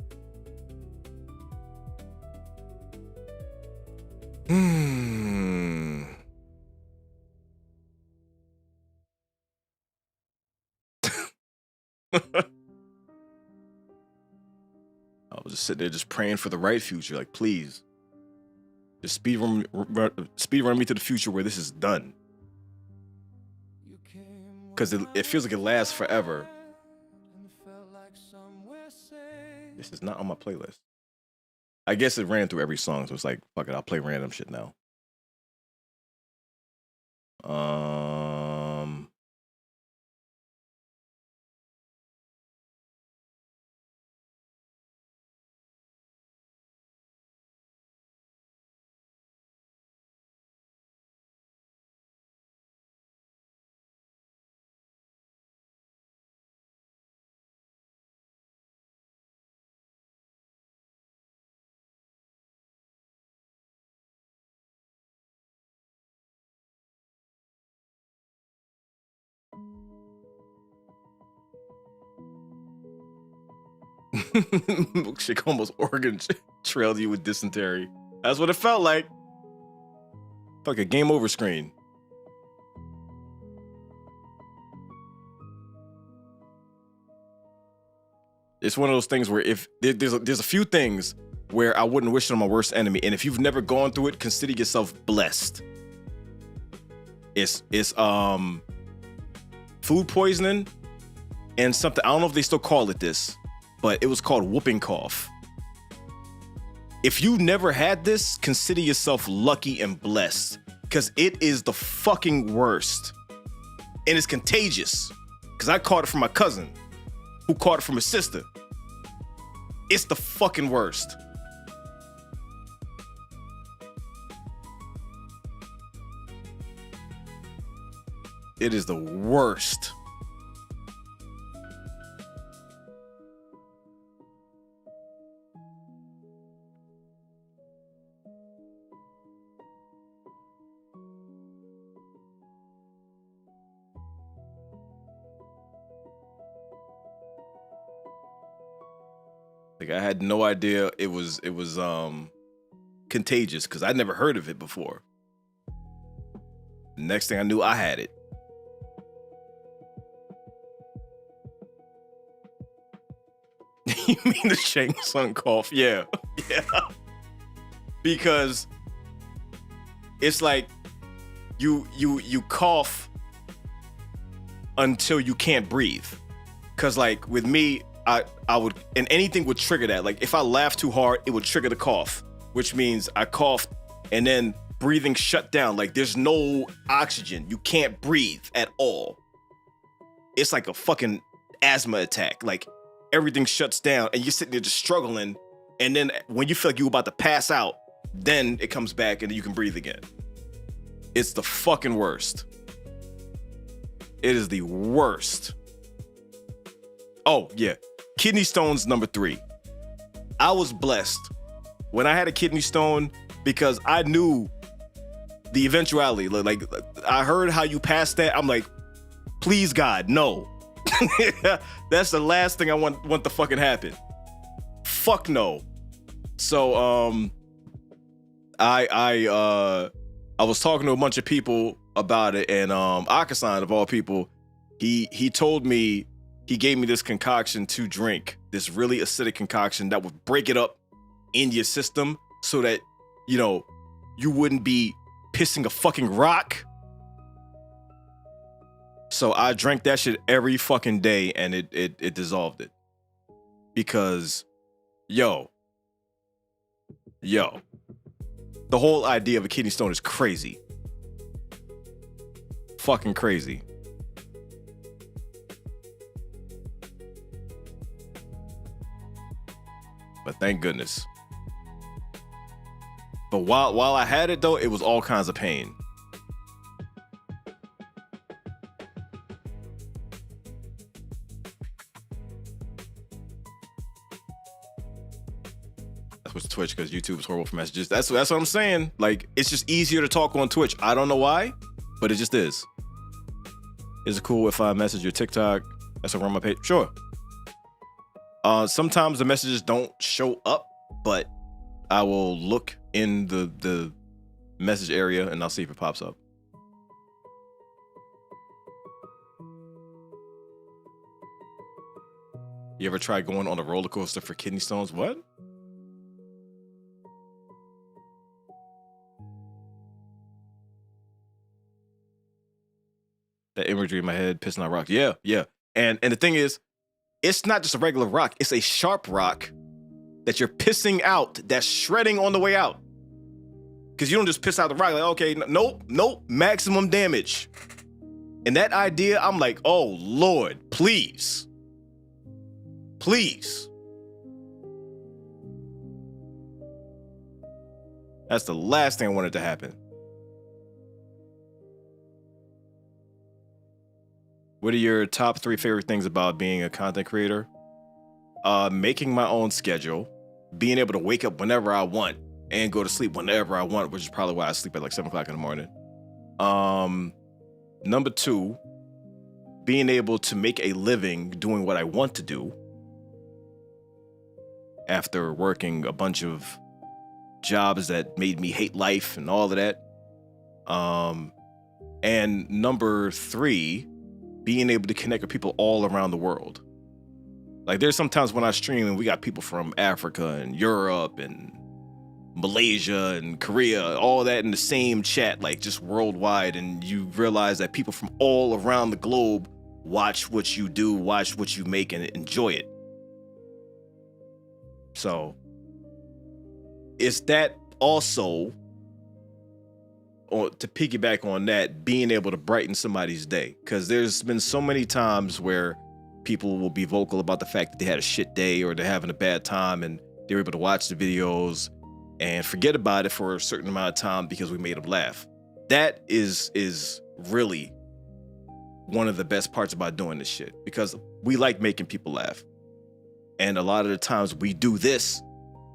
I was just sitting there just praying for the right future. Like, please. Just speed run me to the future where this is done. Because it feels like it lasts forever. This is not on my playlist. I guess it ran through every song, so it's like, fuck it, I'll play random shit now. Milkshake almost organ trailed you with dysentery. That's what it felt like. Like a game over screen. It's one of those things where if there's a few things where I wouldn't wish it on my worst enemy, and if you've never gone through it, consider yourself blessed. It's food poisoning and something, I don't know if they still call it this, but it was called whooping cough. If you never had this, consider yourself lucky and blessed, because it is the fucking worst. And it's contagious, because I caught it from my cousin, who caught it from his sister, It's the fucking worst. It is the worst. Like I had no idea it was contagious because I'd never heard of it before. Next thing I knew, I had it. You mean the Shang Tsung cough? Yeah. Yeah. Because it's like you cough until you can't breathe. Cause like with me, I would, and anything would trigger that. Like if I laugh too hard, it would trigger the cough, which means I coughed and then breathing shut down. Like there's no oxygen. You can't breathe at all. It's like a fucking asthma attack. Like everything shuts down and you're sitting there just struggling. And then when you feel like you're about to pass out, then it comes back and you can breathe again. It's the fucking worst. It is the worst. Oh, yeah. Kidney stones, number 3. I was blessed when I had a kidney stone because I knew the eventuality. Like, I heard how you passed that. I'm like, please, God, no. That's the last thing I want to fucking happen. Fuck no. So, I was talking to a bunch of people about it, and Akasan, of all people, he told me, he gave me this concoction to drink, this really acidic concoction that would break it up in your system so that, you know, you wouldn't be pissing a fucking rock. So I drank that shit every fucking day and it dissolved it. Because, yo, the whole idea of a kidney stone is crazy. Fucking crazy. But thank goodness. But while I had it though, it was all kinds of pain. I switched to Twitch because YouTube is horrible for messages. That's what I'm saying. Like, it's just easier to talk on Twitch. I don't know why, but it just is. Is it cool if I message your TikTok? That's over on my page. Sure. Sometimes the messages don't show up, but I will look in the message area and I'll see if it pops up. You ever try going on a roller coaster for kidney stones? What? That imagery in my head, pissing on rocks. Yeah. And the thing is, it's not just a regular rock. It's a sharp rock that you're pissing out, that's shredding on the way out. Because you don't just piss out the rock like, okay, nope, maximum damage. And that idea, I'm like, oh, Lord, please. Please. That's the last thing I wanted to happen. What are your top 3 favorite things about being a content creator? Making my own schedule, being able to wake up whenever I want and go to sleep whenever I want, which is probably why I sleep at like 7 o'clock in the morning. Number 2, being able to make a living doing what I want to do after working a bunch of jobs that made me hate life and all of that. And number 3, being able to connect with people all around the world. Like there's sometimes when I stream and we got people from Africa and Europe and Malaysia and Korea, all that in the same chat, like just worldwide. And you realize that people from all around the globe watch what you do, watch what you make and enjoy it. So is that also, or to piggyback on that, being able to brighten somebody's day? Because there's been so many times where people will be vocal about the fact that they had a shit day or they're having a bad time, and they're able to watch the videos and forget about it for a certain amount of time because we made them laugh. That is really one of the best parts about doing this shit, because we like making people laugh. And a lot of the times we do this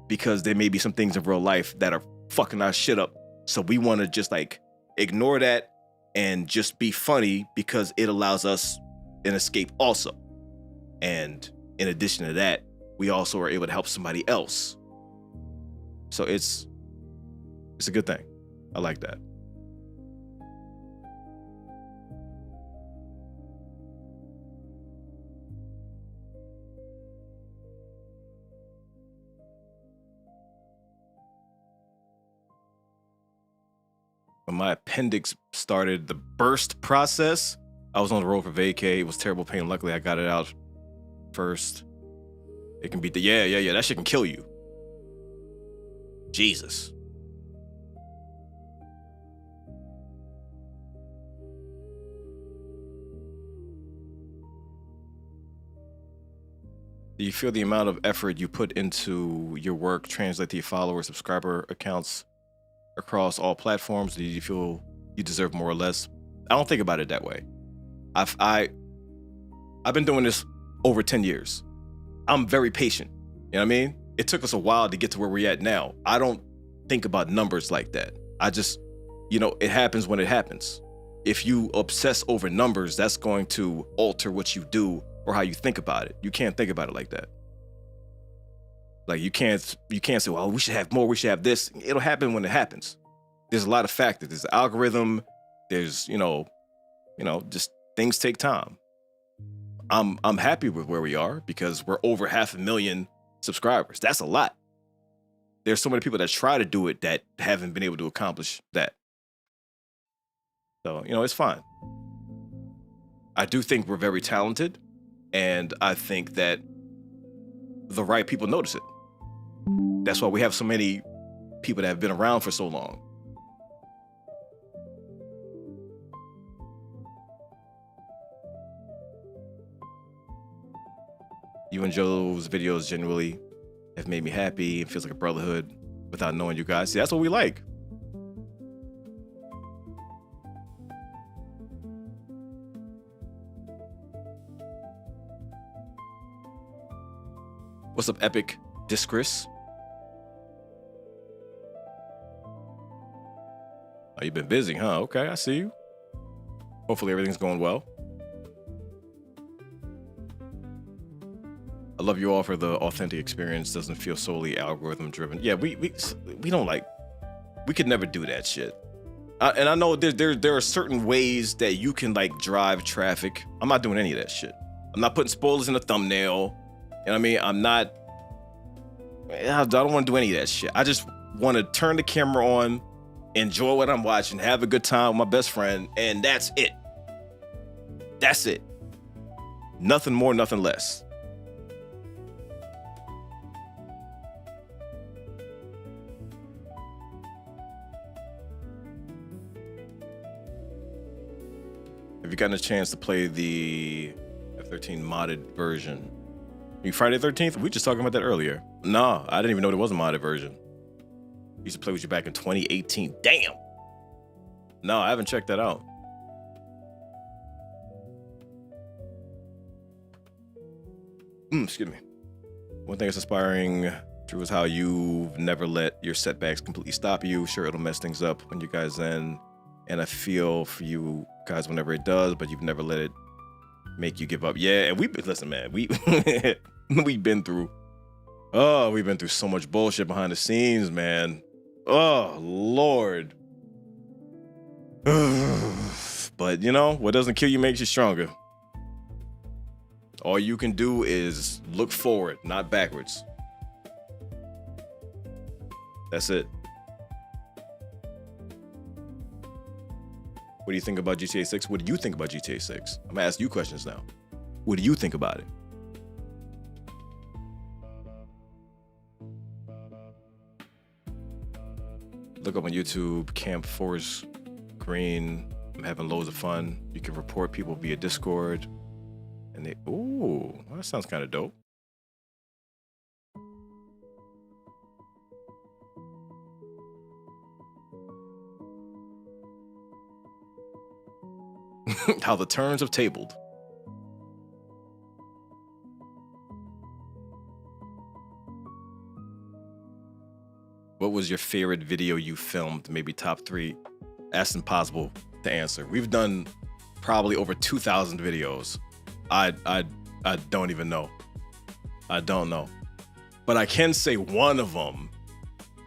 because there may be some things in real life that are fucking our shit up. So we want to just like ignore that and just be funny because it allows us an escape also. And in addition to that, we also are able to help somebody else. So it's a good thing. I like that. When my appendix started the burst process, I was on the road for vacay. It was terrible pain. Luckily, I got it out first. It can be yeah. That shit can kill you. Jesus. Do you feel the amount of effort you put into your work translate to your follower, subscriber accounts across all platforms? Do you feel you deserve more or less? I don't think about it that way. I've been doing this over 10 years. I'm very patient. You know what I mean? It took us a while to get to where we're at now. I don't think about numbers like that. I just, it happens when it happens. If you obsess over numbers, that's going to alter what you do or how you think about it. You can't think about it like that. Like you can't say, well, we should have more, we should have this. It'll happen when it happens. There's a lot of factors. There's the algorithm. There's, just things take time. I'm happy with where we are because we're over 500,000 subscribers. That's a lot. There's so many people that try to do it that haven't been able to accomplish that. So, it's fine. I do think we're very talented, and I think that the right people notice it. That's why we have so many people that have been around for so long. You and Joe's videos generally have made me happy. It feels like a brotherhood without knowing you guys. See, that's what we like. What's up, Epic Discris? Oh, you've been busy, huh? Okay, I see you. Hopefully everything's going well. I love you all for the authentic experience. Doesn't feel solely algorithm driven. Yeah, we don't like. We could never do that shit. And I know there are certain ways that you can like drive traffic. I'm not doing any of that shit. I'm not putting spoilers in the thumbnail. You know what I mean? I don't want to do any of that shit. I just want to turn the camera on, enjoy what I'm watching, have a good time with my best friend, and that's it. That's it. Nothing more, nothing less. Have you gotten a chance to play the F13 modded version? You Friday the 13th? We just talking about that earlier. No, I didn't even know there was a modded version. I used to play with you back in 2018. Damn. No, I haven't checked that out. Excuse me. One thing that's inspiring, Drew, is how you've never let your setbacks completely stop you. Sure, it'll mess things up when you guys end, and I feel for you guys whenever it does, but you've never let it make you give up. Yeah, and listen, man, we've been through so much bullshit behind the scenes, man. Oh, Lord. But, what doesn't kill you makes you stronger. All you can do is look forward, not backwards. That's it. What do you think about GTA 6? What do you think about GTA 6? I'm gonna ask you questions now. What do you think about it? Look up on YouTube, Camp Forest Green. I'm having loads of fun. You can report people via Discord. And they, ooh, well, that sounds kind of dope. How the turns have tabled. What was your favorite video you filmed? Maybe top 3. That's impossible to answer. We've done probably over 2,000 videos. I don't even know. I don't know. But I can say one of them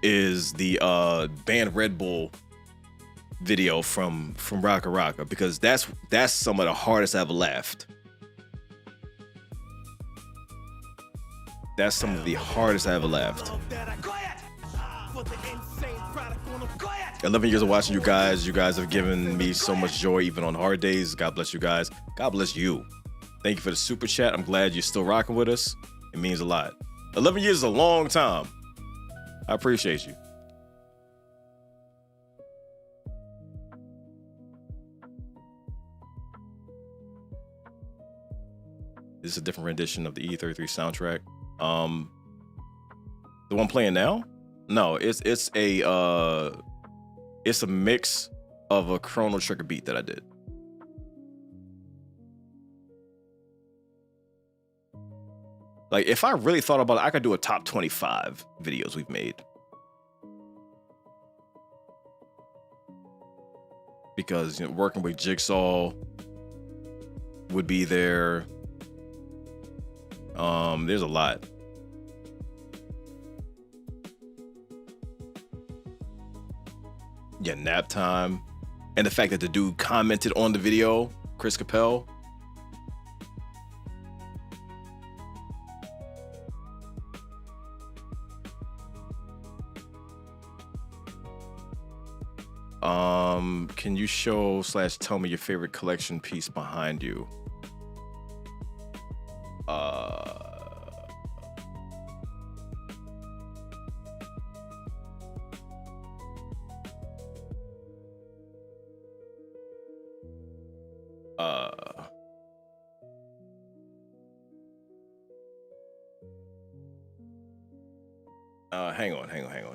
is the band Red Bull video from Rocka Rocka, because that's some of the hardest I've laughed. That's some of the hardest I ever laughed. 11 years of watching you guys. You guys have given me so much joy, even on hard days. God bless you guys. God bless you. Thank you for the super chat. I'm glad you're still rocking with us. It means a lot. 11 years is a long time. I appreciate you. This is a different rendition of the E33 soundtrack. The one playing now? No, it's a mix of a Chrono Trigger beat that I did. Like, if I really thought about it, I could do a top 25 videos we've made. Because, you know, working with Jigsaw would be there. There's a lot. Yeah, nap time. And the fact that the dude commented on the video, Chris Capel. Can you show / tell me your favorite collection piece behind you?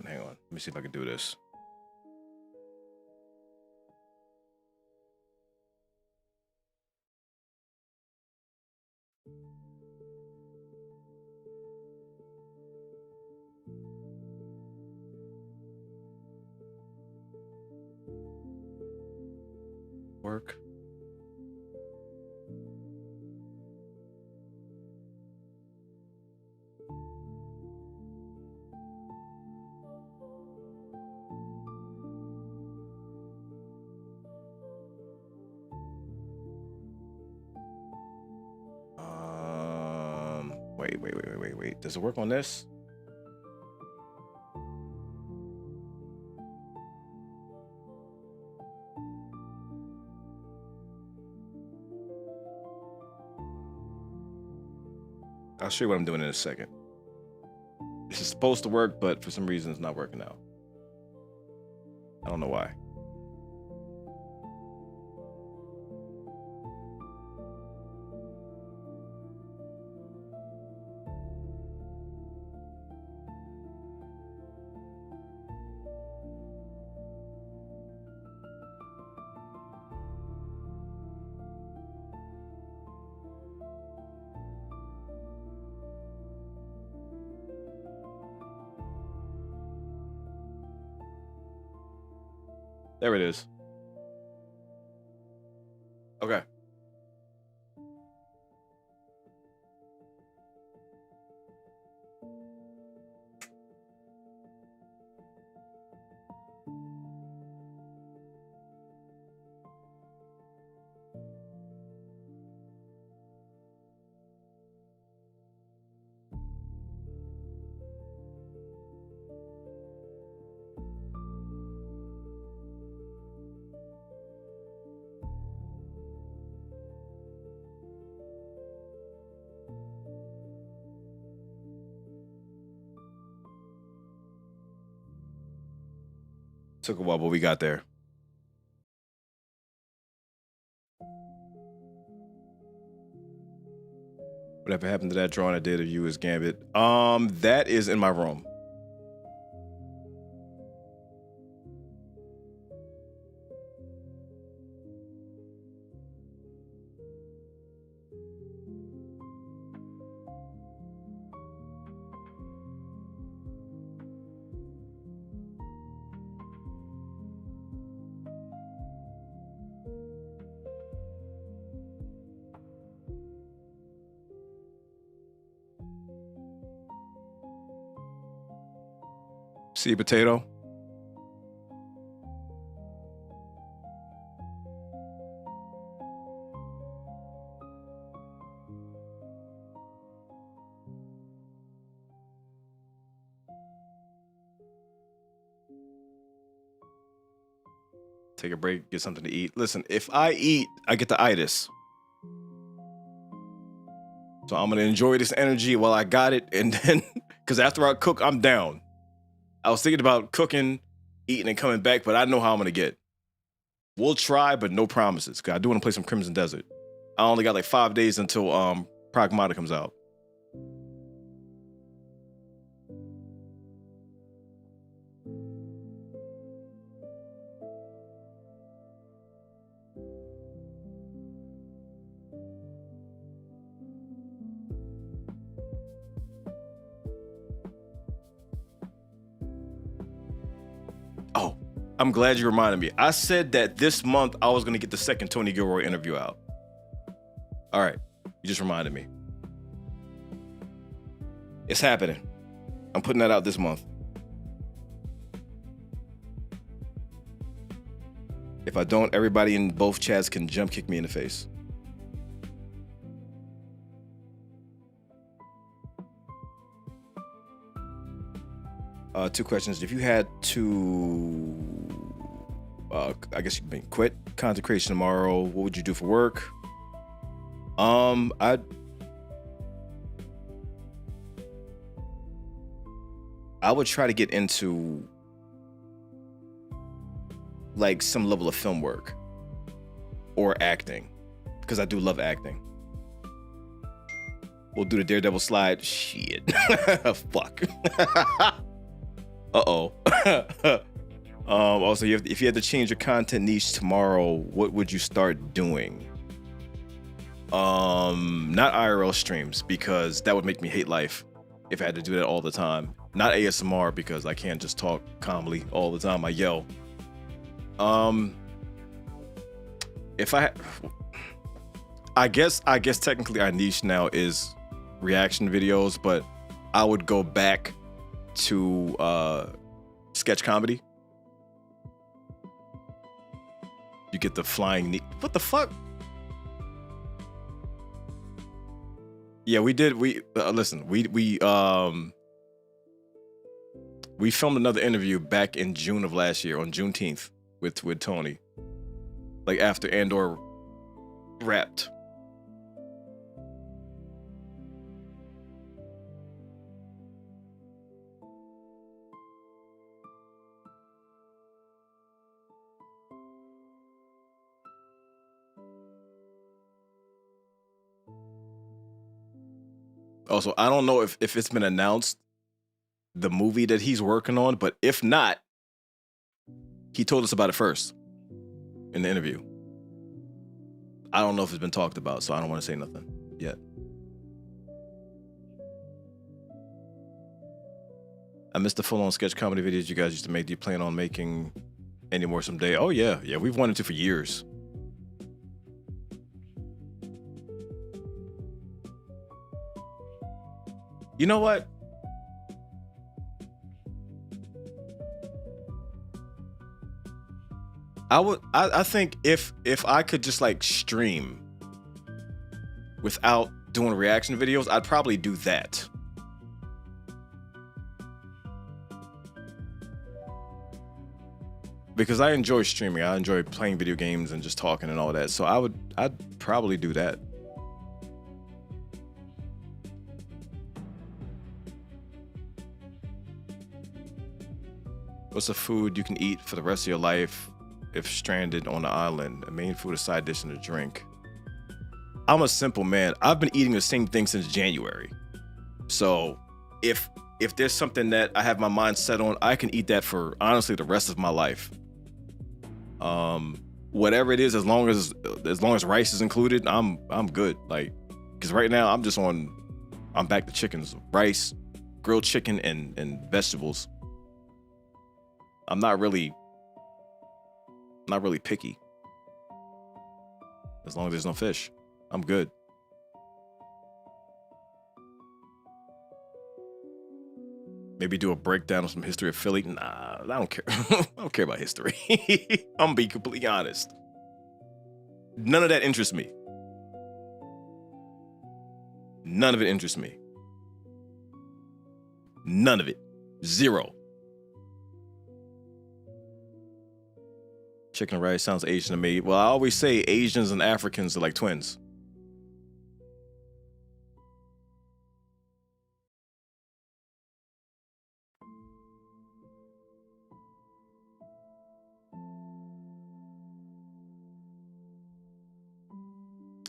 Hang on. Let me see if I can do this. Work. Wait. Does it work on this? I'll show you what I'm doing in a second. This is supposed to work, but for some reason it's not working out. I don't know why. There it is. Okay. Took a while, but we got there. Whatever happened to that drawing I did of you as Gambit? That is in my room. See potato. Take a break, get something to eat. Listen, if I eat, I get the itis. So I'm gonna enjoy this energy while I got it, and then, because after I cook, I'm down. I was thinking about cooking, eating, and coming back, but I know how I'm gonna get. We'll try, but no promises. Cause I do want to play some Crimson Desert. I only got like 5 days until Pragmata comes out. Oh, I'm glad you reminded me. I said that this month I was going to get the second Tony Gilroy interview out. All right. You just reminded me. It's happening. I'm putting that out this month. If I don't, everybody in both chats can jump kick me in the face. Two questions. If you had to, I guess you can quit content creation tomorrow, what would you do for work? I would try to get into like some level of film work or acting, because I do love acting. We'll do the Daredevil slide. Shit. Fuck. Uh-oh. Also, if you had to change your content niche tomorrow, what would you start doing? Not IRL streams, because that would make me hate life if I had to do that all the time. Not ASMR, because I can't just talk calmly all the time. I yell. I guess technically our niche now is reaction videos, but I would go back to sketch comedy. You get the flying what the fuck? Yeah, we did. Listen, we filmed another interview back in June of last year, on Juneteenth, with Tony, like after Andor wrapped. Also, I don't know if it's been announced, the movie that he's working on, but if not, he told us about it first in the interview. I don't know if it's been talked about, so I don't want to say nothing yet. I missed the full-on sketch comedy videos you guys used to make. Do you plan on making any more someday? Oh yeah, we've wanted to for years. You know what? I think if I could just like stream without doing reaction videos, I'd probably do that. Because I enjoy streaming. I enjoy playing video games and just talking and all that. So I'd probably do that. What's a food you can eat for the rest of your life if stranded on the island? A main food, a side dish, and a drink. I'm a simple man. I've been eating the same thing since January. So if there's something that I have my mind set on, I can eat that for honestly the rest of my life. Whatever it is, as long as rice is included, I'm good. Like, because right now I'm back to chickens, rice, grilled chicken, and vegetables. I'm not really picky. As long as there's no fish, I'm good. Maybe do a breakdown of some history of Philly. Nah, I don't care. I don't care about history. I'm gonna be completely honest. None of that interests me. None of it interests me. None of it. Zero. Chicken and rice sounds Asian to me. Well, I always say Asians and Africans are like twins.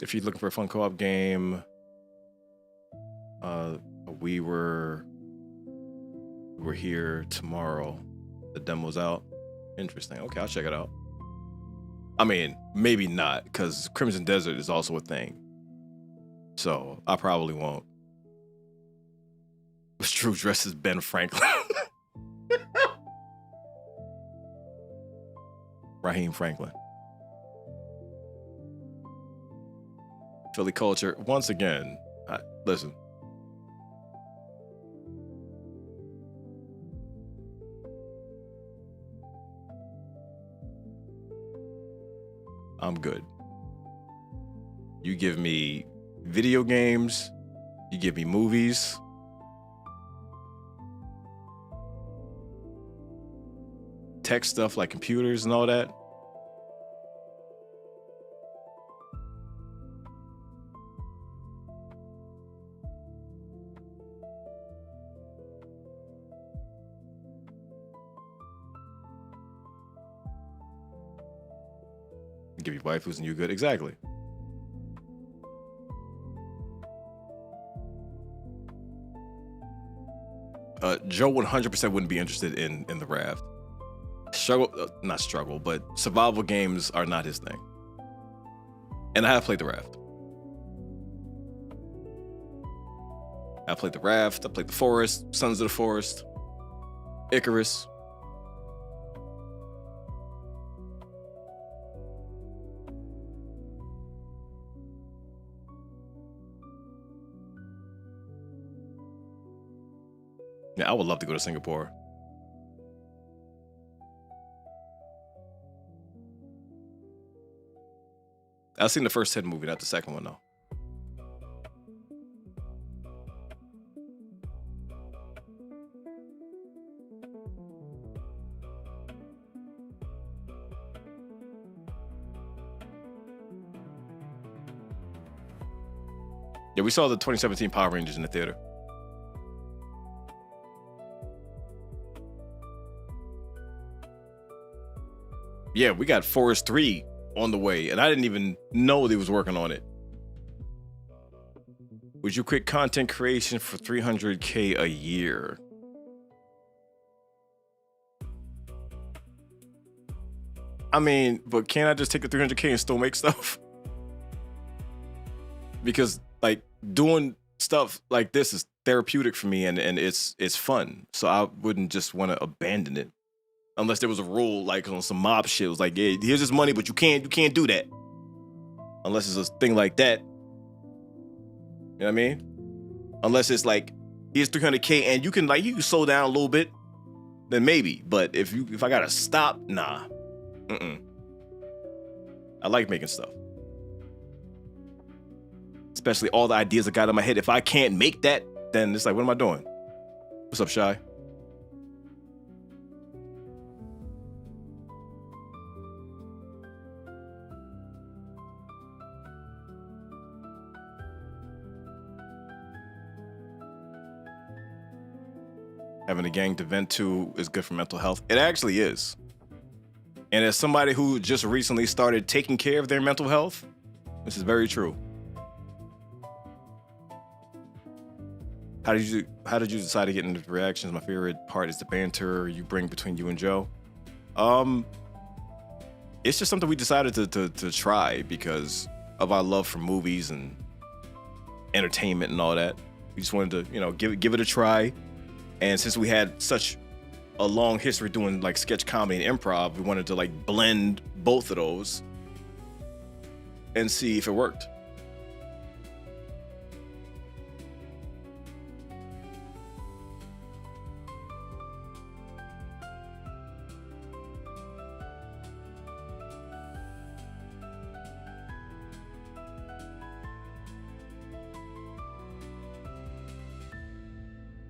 If you're looking for a fun co-op game, we were here tomorrow. The demo's out. Interesting. Okay, I'll check it out. I mean, maybe not, because Crimson Desert is also a thing. So I probably won't. But Drew dresses Ben Franklin. Raheem Franklin. Philly culture. Once again, listen. I'm good. You give me video games, you give me movies. Tech stuff like computers and all that. Give you waifus and you good. Exactly. Joe 100% wouldn't be interested in the raft. Not struggle, but survival games are not his thing. And I have played the raft. I played the raft. I played the forest, Sons of the Forest, Icarus. Yeah, I would love to go to Singapore. I've seen the first 10 movie, not the second one though. Yeah, we saw the 2017 Power Rangers in the theater. Yeah, we got Forest 3 on the way, and I didn't even know they was working on it. Would you quit content creation for $300K a year? I mean, but can't I just take the $300K and still make stuff? Because like doing stuff like this is therapeutic for me, and it's fun. So I wouldn't just want to abandon it. Unless there was a rule like on some mob shit. It was like, yeah, here's this money, but you can't do that. Unless it's a thing like that. You know what I mean? Unless it's like, here's $300K and you can slow down a little bit, then maybe. But if I gotta stop, nah. I like making stuff. Especially all the ideas I got in my head. If I can't make that, then it's like, what am I doing? What's up, Shy? Having a gang to vent to is good for mental health. It actually is. And as somebody who just recently started taking care of their mental health, this is very true. How did you decide to get into the reactions? My favorite part is the banter you bring between you and Joe. It's just something we decided to try because of our love for movies and entertainment and all that. We just wanted to, you know, give it a try. And since we had such a long history doing like sketch comedy and improv, we wanted to like blend both of those and see if it worked.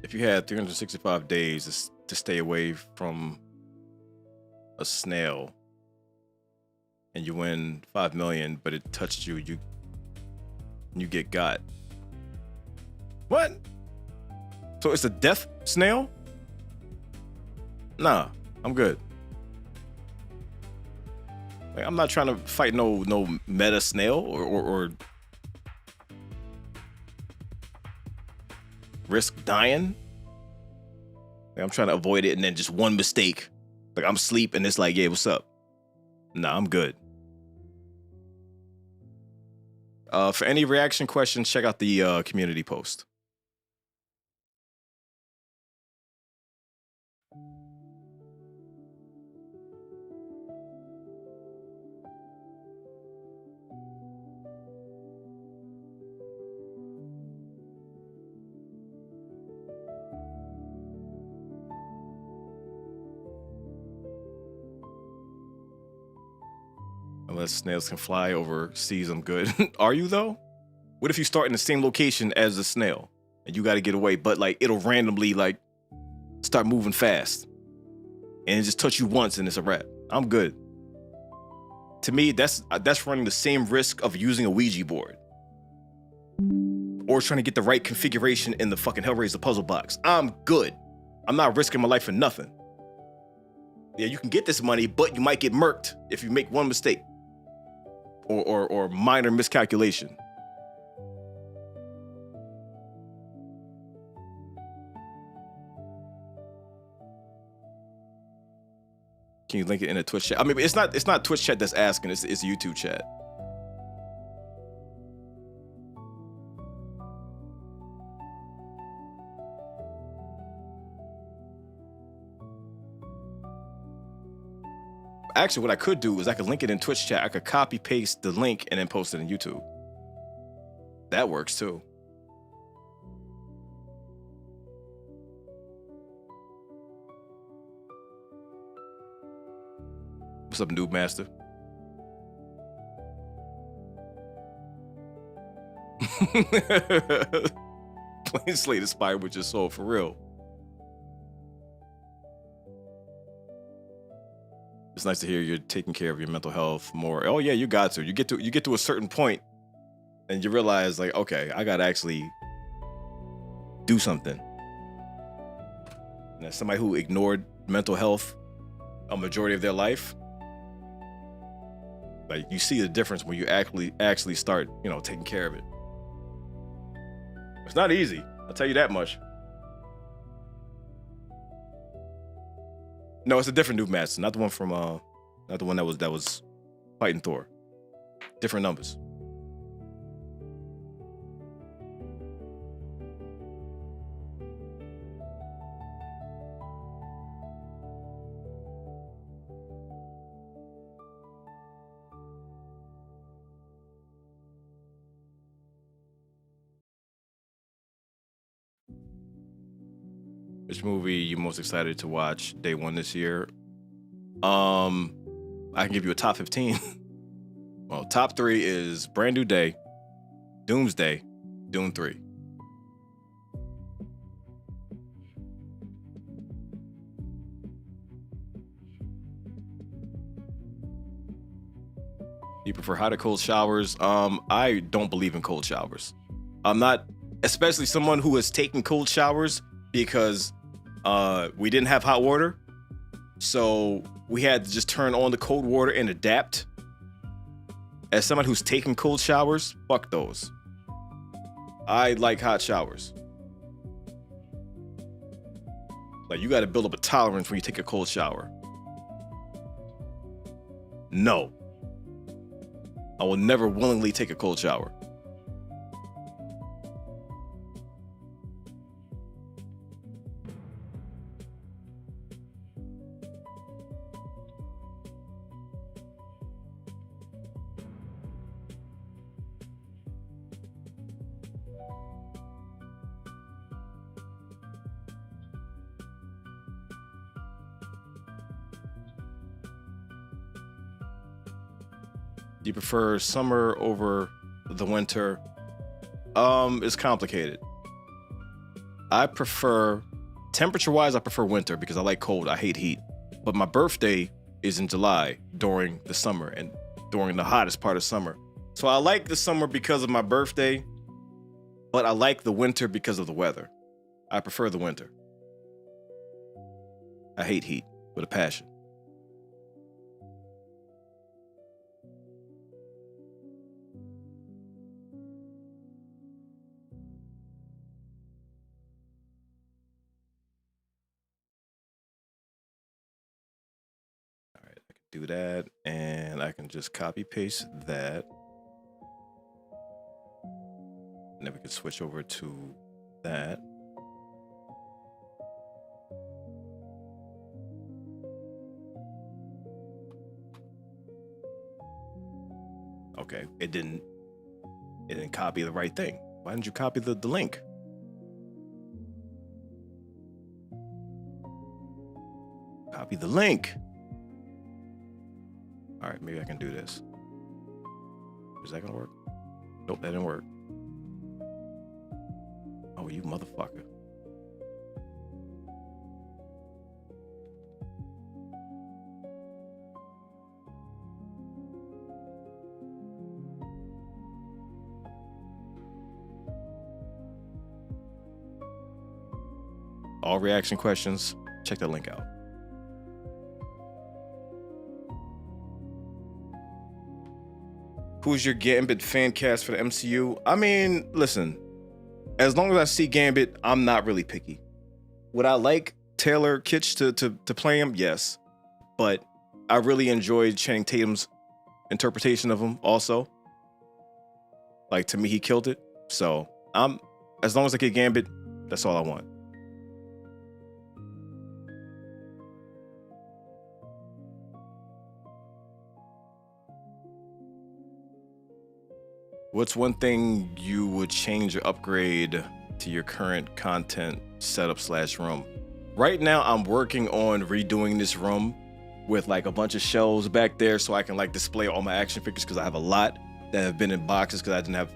If you had 365 days to stay away from a snail and you win 5 million, but it touched you, you get got. What? So it's a death snail? Nah, I'm good. Like, I'm not trying to fight no meta snail or risk dying. Like, I'm trying to avoid it, and then just one mistake, like I'm asleep and it's like, yeah, what's up? Nah, I'm good. For any reaction questions, check out the community post. Unless snails can fly overseas, I'm good. Are you though? What if you start in the same location as the snail and you got to get away, but like it'll randomly like start moving fast and it just touch you once and it's a wrap? I'm good. To me, that's running the same risk of using a Ouija board or trying to get the right configuration in the fucking Hellraiser puzzle box. I'm good. I'm not risking my life for nothing. Yeah, you can get this money, but you might get murked if you make one mistake or minor miscalculation. Can you link it in a Twitch chat? I mean, it's not Twitch chat that's asking, it's YouTube chat. Actually, what I could do is I could link it in Twitch chat. I could copy paste the link and then post it in YouTube. That works too. What's up, Noob Master? Plain slate inspired with your soul, for real. It's nice to hear you're taking care of your mental health more. Oh yeah, you got to. You get to a certain point and you realize like, okay, I gotta actually do something. And as somebody who ignored mental health a majority of their life, like you see the difference when you actually start, you know, taking care of it. It's not easy, I'll tell you that much. No, it's a different Noob Master, not the one from not the one that was fighting Thor. Different numbers. Which movie you most excited to watch day one this year? I can give you a top 15. Well, top 3 is Brand New Day, Doomsday, Doom 3. You prefer hot or cold showers? I don't believe in cold showers. I'm not, especially someone who has taken cold showers because we didn't have hot water. So we had to just turn on the cold water and adapt. As someone who's taken cold showers, fuck those. I like hot showers. Like, you got to build up a tolerance when you take a cold shower. No. I will never willingly take a cold shower. Do you prefer summer over the winter? It's complicated. I prefer, temperature-wise, I prefer winter because I like cold. I hate heat. But my birthday is in July during the summer and during the hottest part of summer. So I like the summer because of my birthday, but I like the winter because of the weather. I prefer the winter. I hate heat with a passion. Do that, and I can just copy paste that, and then we can switch over to that. Okay, it didn't copy the right thing. Why didn't you copy the link? Copy the link. All right, maybe I can do this. Is that gonna work? Nope, that didn't work. Oh, you motherfucker. All reaction questions, check that link out. Who's your Gambit fan cast for the MCU? I mean, listen, as long as I see Gambit, I'm not really picky. Would I like Taylor Kitsch to play him? Yes. But I really enjoyed Channing Tatum's interpretation of him also. Like, to me, he killed it. So as long as I get Gambit, that's all I want. What's one thing you would change or upgrade to your current content setup / room? Right now, I'm working on redoing this room with like a bunch of shelves back there so I can like display all my action figures because I have a lot that have been in boxes because I didn't have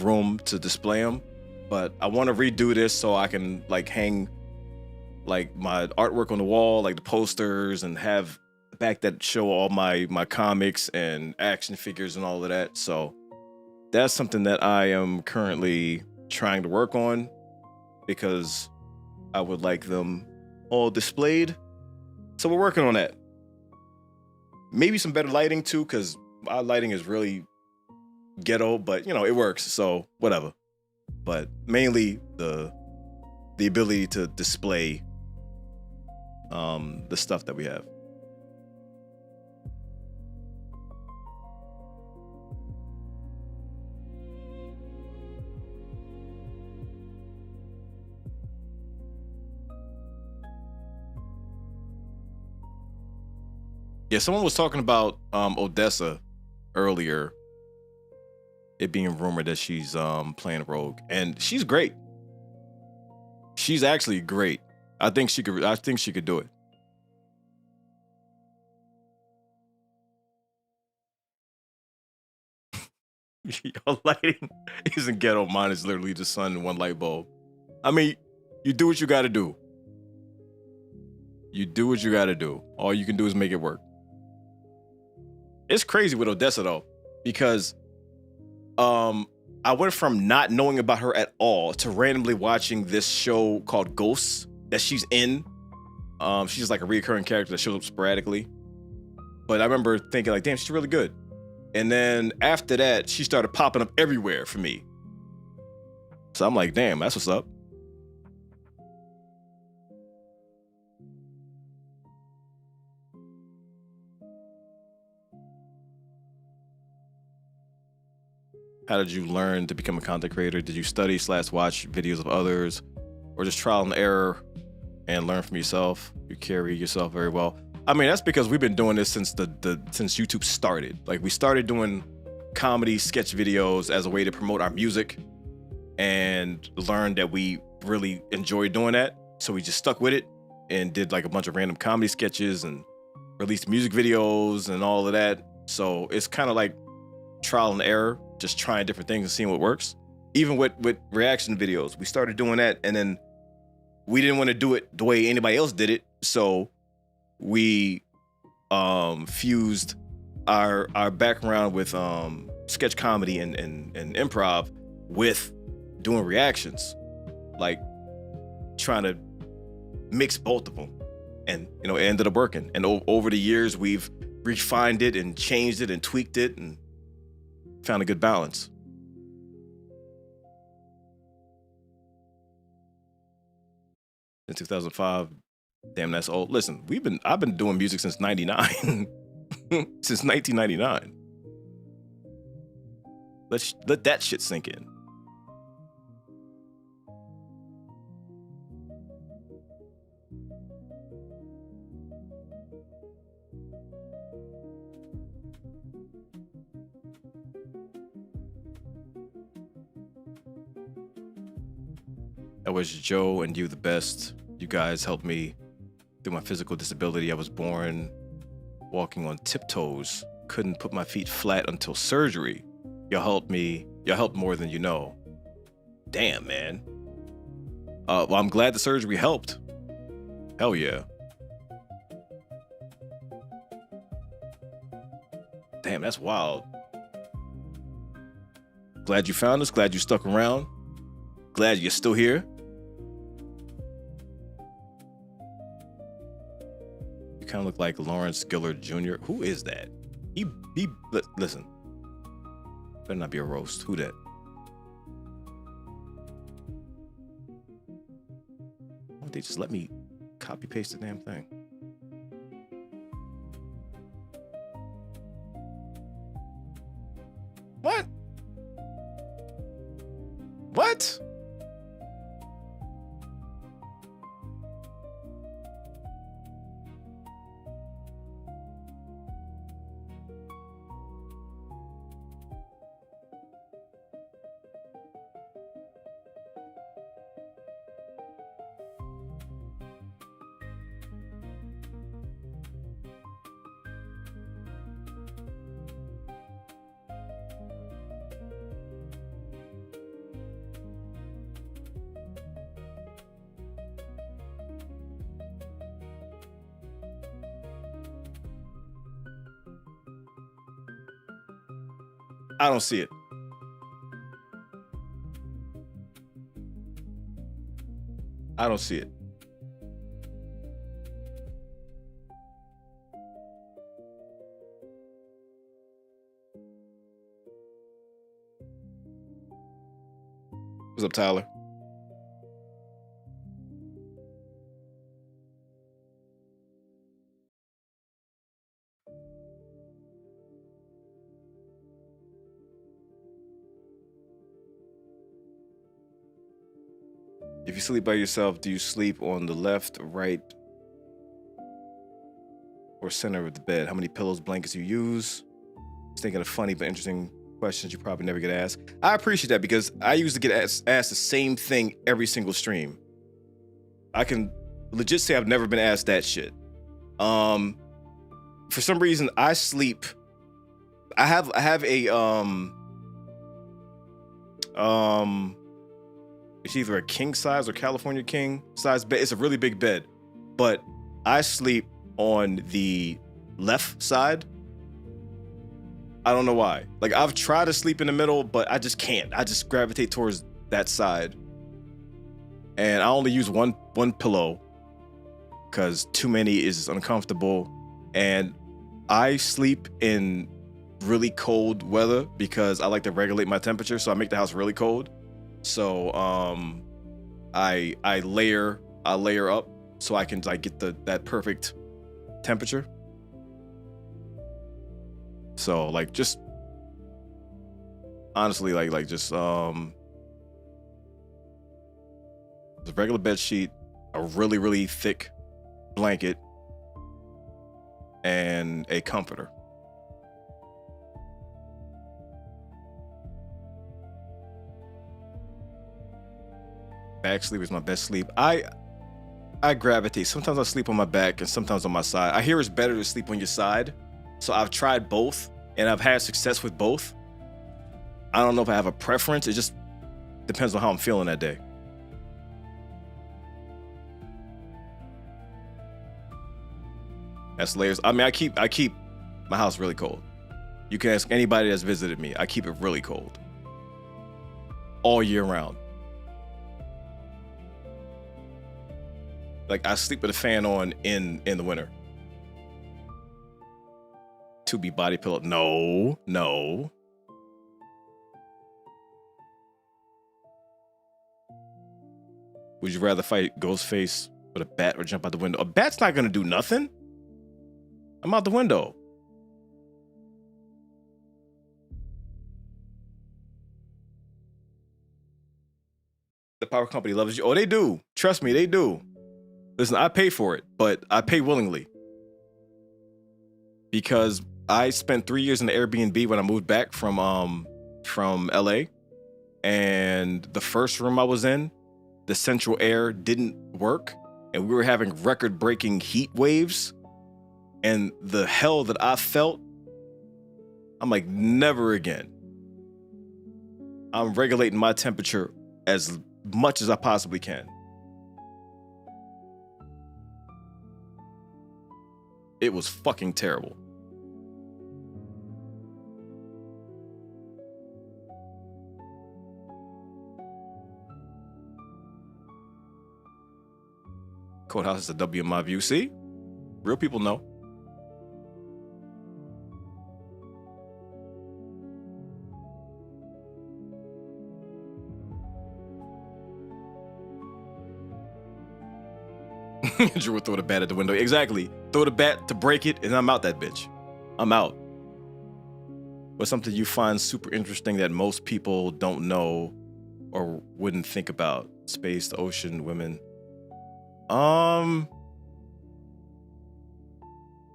room to display them. But I want to redo this so I can like hang like my artwork on the wall, like the posters, and have back that show all my comics and action figures and all of that. So that's something that I am currently trying to work on because I would like them all displayed. So we're working on that. Maybe some better lighting too, because our lighting is really ghetto, but you know, it works, so whatever. But mainly the ability to display the stuff that we have. Yeah, someone was talking about Odessa earlier. It being rumored that she's playing Rogue, and she's great. She's actually great. I think she could do it. Your lighting isn't ghetto. Mine is literally the sun and one light bulb. I mean, you do what you got to do. You do what you got to do. All you can do is make it work. It's crazy with Odessa though, because I went from not knowing about her at all to randomly watching this show called Ghosts that she's in. She's like a recurring character that shows up sporadically. But I remember thinking like, damn, she's really good. And then after that, she started popping up everywhere for me. So I'm like, damn, that's what's up. How did you learn to become a content creator? Did you study / watch videos of others, or just trial and error and learn from yourself? You carry yourself very well. I mean, that's because we've been doing this since since YouTube started. Like, we started doing comedy sketch videos as a way to promote our music, and learned that we really enjoyed doing that. So we just stuck with it and did like a bunch of random comedy sketches and released music videos and all of that. So it's kind of like trial and error, just trying different things and seeing what works. Even with reaction videos, we started doing that, and then we didn't want to do it the way anybody else did it. So we fused our background with sketch comedy and improv with doing reactions, like trying to mix both of them, and it ended up working. And over the years, we've refined it and changed it and tweaked it and found a good balance. In 2005, damn, that's old. Listen, I've been doing music since '99, since 1999. Let that shit sink in. I wish Joe and you the best. You guys helped me through my physical disability. I was born walking on tiptoes. Couldn't put my feet flat until surgery. Y'all helped me. Y'all helped more than you know. Damn, man. Well, I'm glad the surgery helped. Hell yeah. Damn, that's wild. Glad you found us. Glad you stuck around. Glad you're still here. You kind of look like Lawrence Gillard Jr. Who is that? Listen. Better not be a roast. Who that? Why don't they just let me copy paste the damn thing? What? What? I don't see it. I don't see it. What's up, Tyler? If you sleep by yourself, do you sleep on the left, right, or center of the bed? How many pillows, blankets you use? Just thinking of funny but interesting questions you probably never get asked. I appreciate that because I used to get asked the same thing every single stream. I can legit say I've never been asked that shit. For some reason, I sleep. I have a it's either a king size or California king size bed. It's a really big bed, but I sleep on the left side. I don't know why. Like, I've tried to sleep in the middle, but I just can't. I just gravitate towards that side. And I only use one pillow because too many is uncomfortable. And I sleep in really cold weather because I like to regulate my temperature. So I make the house really cold. So I layer up so I can like get that perfect temperature. So like just honestly, like just the regular bed sheet, a really, really thick blanket, and a comforter. Back sleep is my best sleep. I gravitate. Sometimes I sleep on my back and sometimes on my side. I hear it's better to sleep on your side. So I've tried both and I've had success with both. I don't know if I have a preference. It just depends on how I'm feeling that day. That's layers. I mean, I keep my house really cold. You can ask anybody that's visited me. I keep it really cold all year round. Like I sleep with a fan on in the winter. To be body pillow. No. Would you rather fight Ghostface with a bat or jump out the window? A bat's not gonna do nothing. I'm out the window. The power company loves you. Oh, they do. Trust me, they do. Listen, I pay for it, but I pay willingly. Because I spent 3 years in the Airbnb when I moved back from LA. And the first room I was in, the central air didn't work. And we were having record-breaking heat waves. And the hell that I felt, I'm like, never again. I'm regulating my temperature as much as I possibly can. It was fucking terrible. Courthouse is a W in my view. See? Real people know. Drew would throw the bat at the window. Exactly. Throw the bat to break it, and I'm out that bitch. I'm out. What's something you find super interesting that most people don't know or wouldn't think about? Space, the ocean, women. I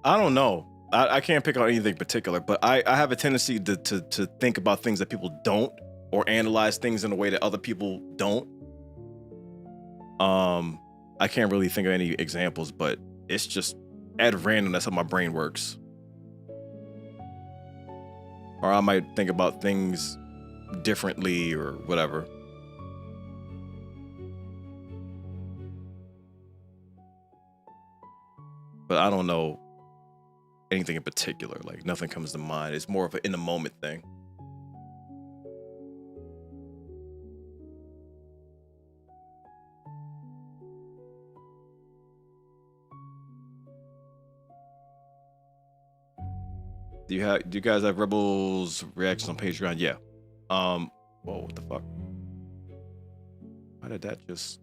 don't know. I can't pick on anything particular, but I have a tendency to think about things that people don't, or analyze things in a way that other people don't. I can't really think of any examples, but it's just at random. That's how my brain works. Or I might think about things differently or whatever. But I don't know anything in particular. Like nothing comes to mind. It's more of an in the moment thing. Do you guys have Rebels reactions on Patreon? Yeah. Whoa, what the fuck? Why did that just...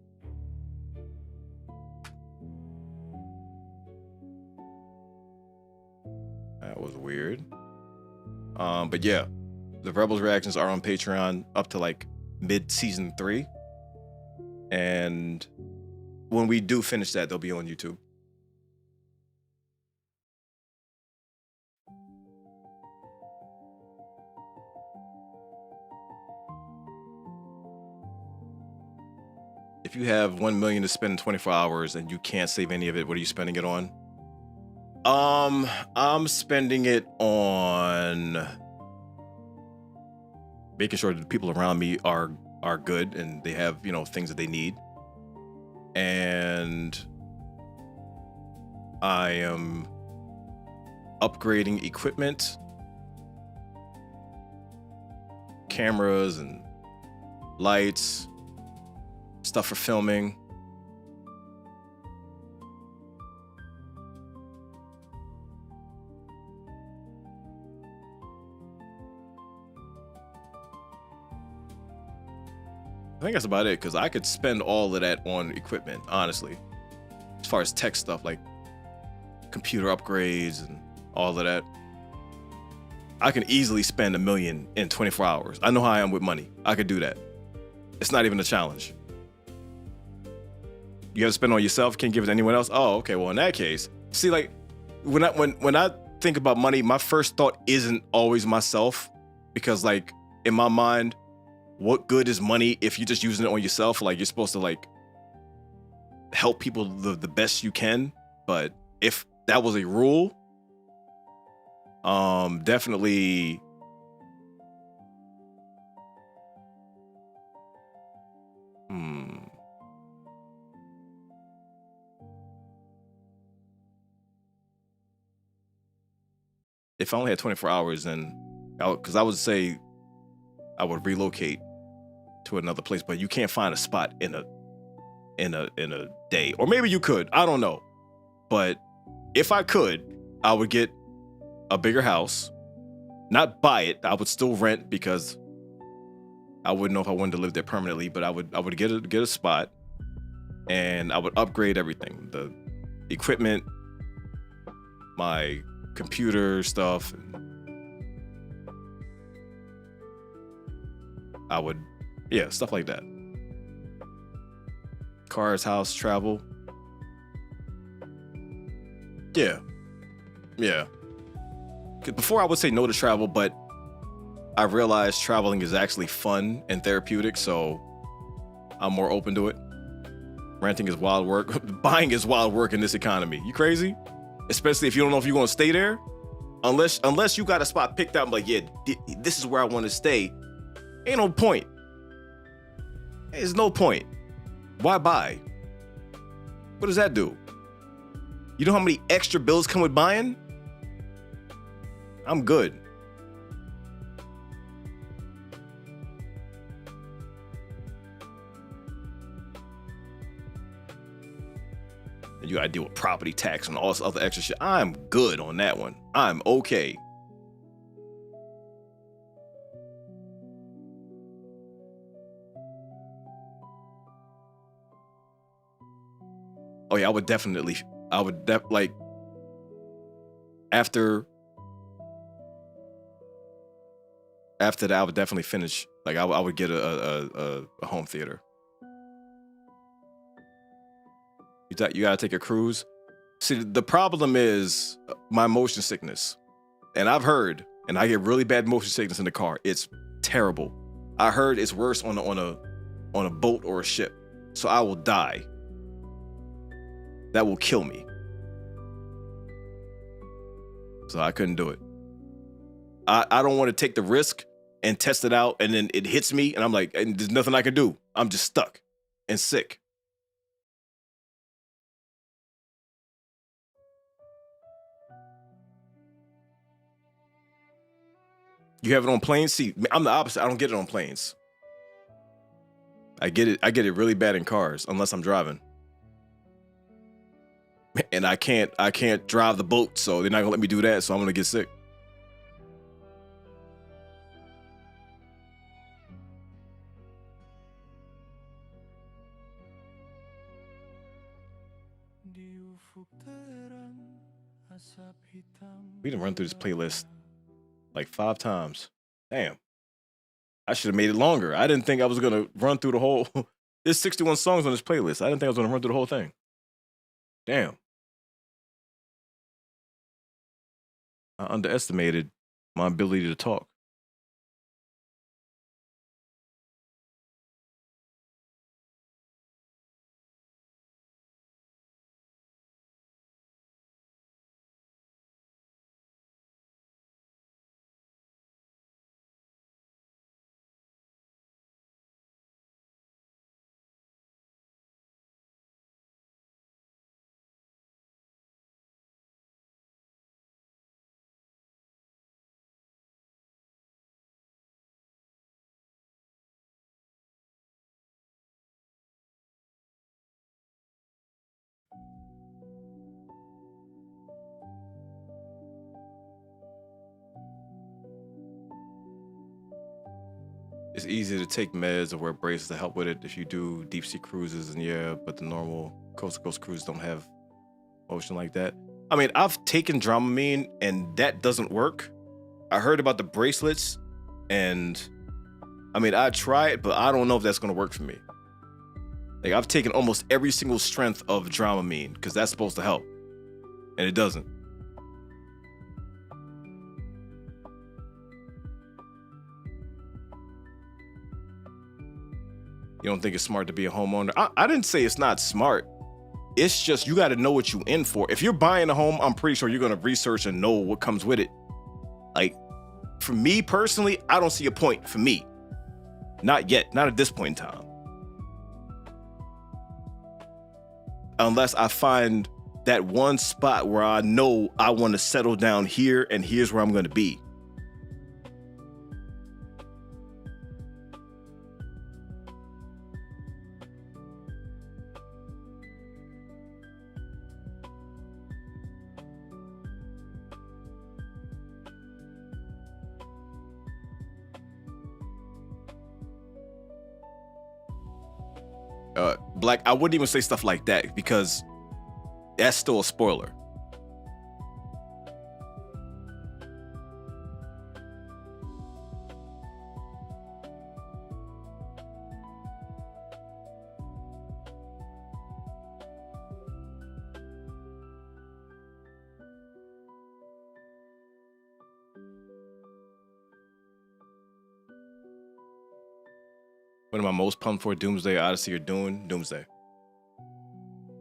That was weird. But yeah, the Rebels reactions are on Patreon up to like mid-season 3. And when we do finish that, they'll be on YouTube. If you have 1 million to spend in 24 hours and you can't save any of it, what are you spending it on? I'm spending it on making sure that the people around me are good and they have, things that they need. And I am upgrading equipment, cameras and lights, stuff for filming. I think that's about it, because I could spend all of that on equipment, honestly. As far as tech stuff, like computer upgrades and all of that. I can easily spend $1 million in 24 hours. I know how I am with money. I could do that. It's not even a challenge. You have to spend on yourself, can't give it to anyone else. Oh, okay. Well, in that case, see, like when I think about money, my first thought isn't always myself, because like in my mind, what good is money if you're just using it on yourself? Like you're supposed to like help people the best you can. But if that was a rule, definitely. If I only had 24 hours, then because I would say I would relocate to another place, but you can't find a spot in a day, or maybe you could. I don't know, but if I could, I would get a bigger house, not buy it. I would still rent because I wouldn't know if I wanted to live there permanently. But I would get a spot, and I would upgrade everything, the equipment, my computer stuff. I would, stuff like that. Cars, house, travel. Yeah. 'Cause before I would say no to travel, but I realized traveling is actually fun and therapeutic, so I'm more open to it. Renting is wild work. Buying is wild work in this economy. You crazy? Especially if you don't know if you're gonna stay there. Unless you got a spot picked out, like, yeah, this is where I want to stay. Ain't no point. There's no point. Why buy? What does that do? You know how many extra bills come with buying? I'm good. And you gotta deal with property tax and all this other extra shit. I'm good on that one. I'm okay. Oh yeah, I would like after that, I would definitely finish. Like I would get a home theater. You gotta take a cruise. See, the problem is my motion sickness, and I've heard, and I get really bad motion sickness in the car. It's terrible. I heard it's worse on a boat or a ship. So I will die. That will kill me. So I couldn't do it. I don't want to take the risk and test it out, and then it hits me, and I'm like, and there's nothing I can do. I'm just stuck and sick. You have it on planes? See, I'm the opposite. I don't get it on planes. I get it really bad in cars, unless I'm driving. And I can't drive the boat, so they're not gonna let me do that, so I'm gonna get sick. We done run through this playlist like 5 times. Damn. I should have made it longer. I didn't think I was gonna run through the whole. There's 61 songs on this playlist. I didn't think I was gonna run through the whole thing. Damn. I underestimated my ability to talk. It's easy to take meds or wear braces to help with it if you do deep sea cruises, and yeah, but the normal coast to coast cruises don't have motion like that. I mean, I've taken Dramamine and that doesn't work. I heard about the bracelets, and I mean, I try it, but I don't know if that's gonna work for me. Like, I've taken almost every single strength of Dramamine because that's supposed to help, and it doesn't. You don't think it's smart to be a homeowner? I didn't say it's not smart. It's just you got to know what you in for. If you're buying a home, I'm pretty sure you're gonna research and know what comes with it. Like, for me personally, I don't see a point for me. Not yet, not at this point in time. Unless I find that one spot where I know I want to settle down here and here's where I'm going to be. Black, I wouldn't even say stuff like that because that's still a spoiler. What am I most pumped for? Doomsday, Odyssey, or Dune? Doomsday.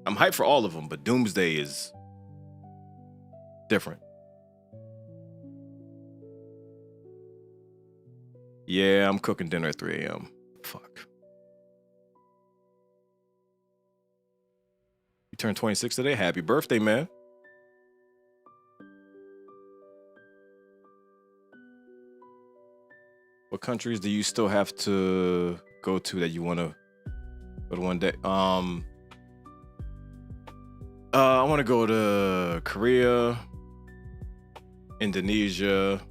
I'm hyped for all of them, but Doomsday is different. Yeah, I'm cooking dinner at 3 a.m. Fuck. You turned 26 today? Happy birthday, man. What countries do you still have to go to that you want to go to one day? I want to go to Korea, Indonesia,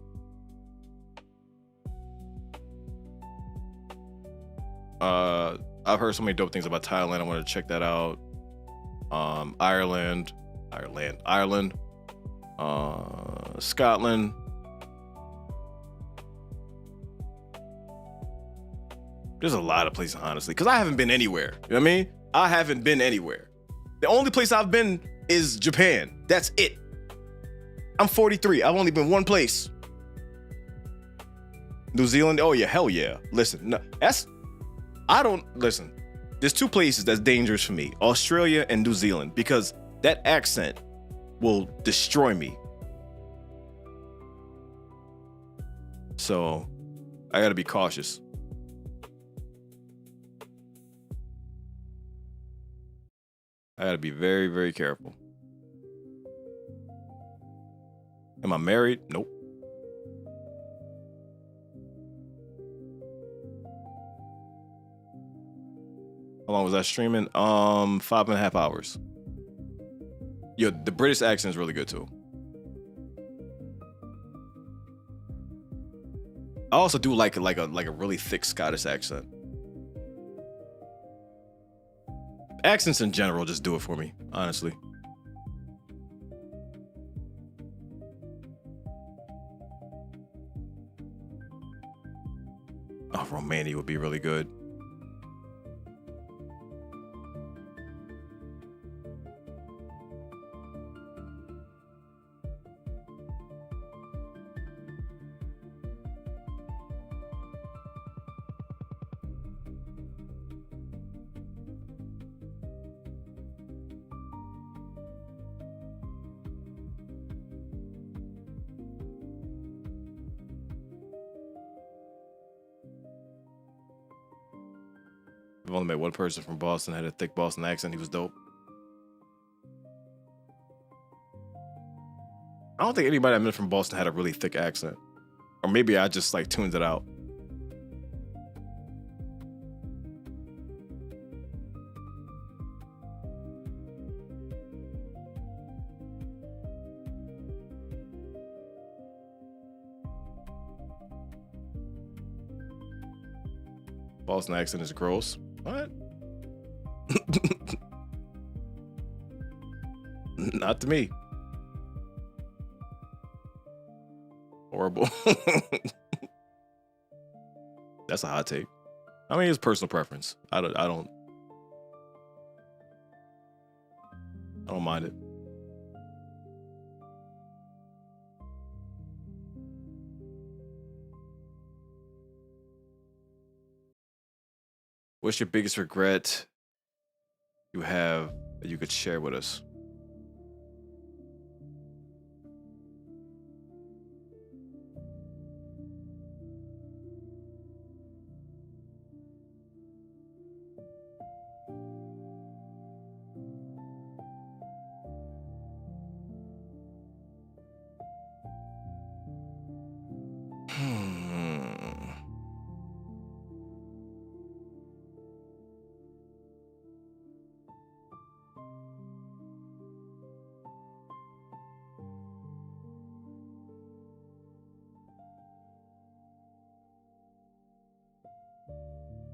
I've heard so many dope things about Thailand. I want to check that out. Ireland, Scotland. There's a lot of places, honestly, because I haven't been anywhere. You know what I mean? I haven't been anywhere. The only place I've been is Japan. That's it. I'm 43. I've only been one place. New Zealand. Oh yeah, hell yeah. Listen, no, listen. There's two places that's dangerous for me: Australia and New Zealand, because that accent will destroy me. So I gotta be cautious. I gotta be very, very careful. Am I married? Nope. How long was I streaming? 5.5 hours. Yo, the British accent is really good too. I also do like a really thick Scottish accent. Accents in general just do it for me, honestly. Oh, Romania would be really good. I've only met one person from Boston that had a thick Boston accent. He was dope. I don't think anybody I met from Boston had a really thick accent. Or maybe I just like tuned it out. Boston accent is gross. What? Not to me. horrible. That's a hot take. I mean, it's personal preference. I don't mind it. What's your biggest regret you have that you could share with us?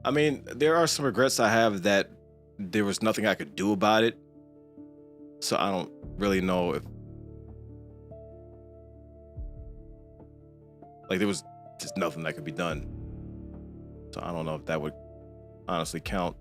I mean, there are some regrets I have that there was nothing I could do about it. So I don't really know if, like, there was just nothing that could be done. So I don't know if that would honestly count.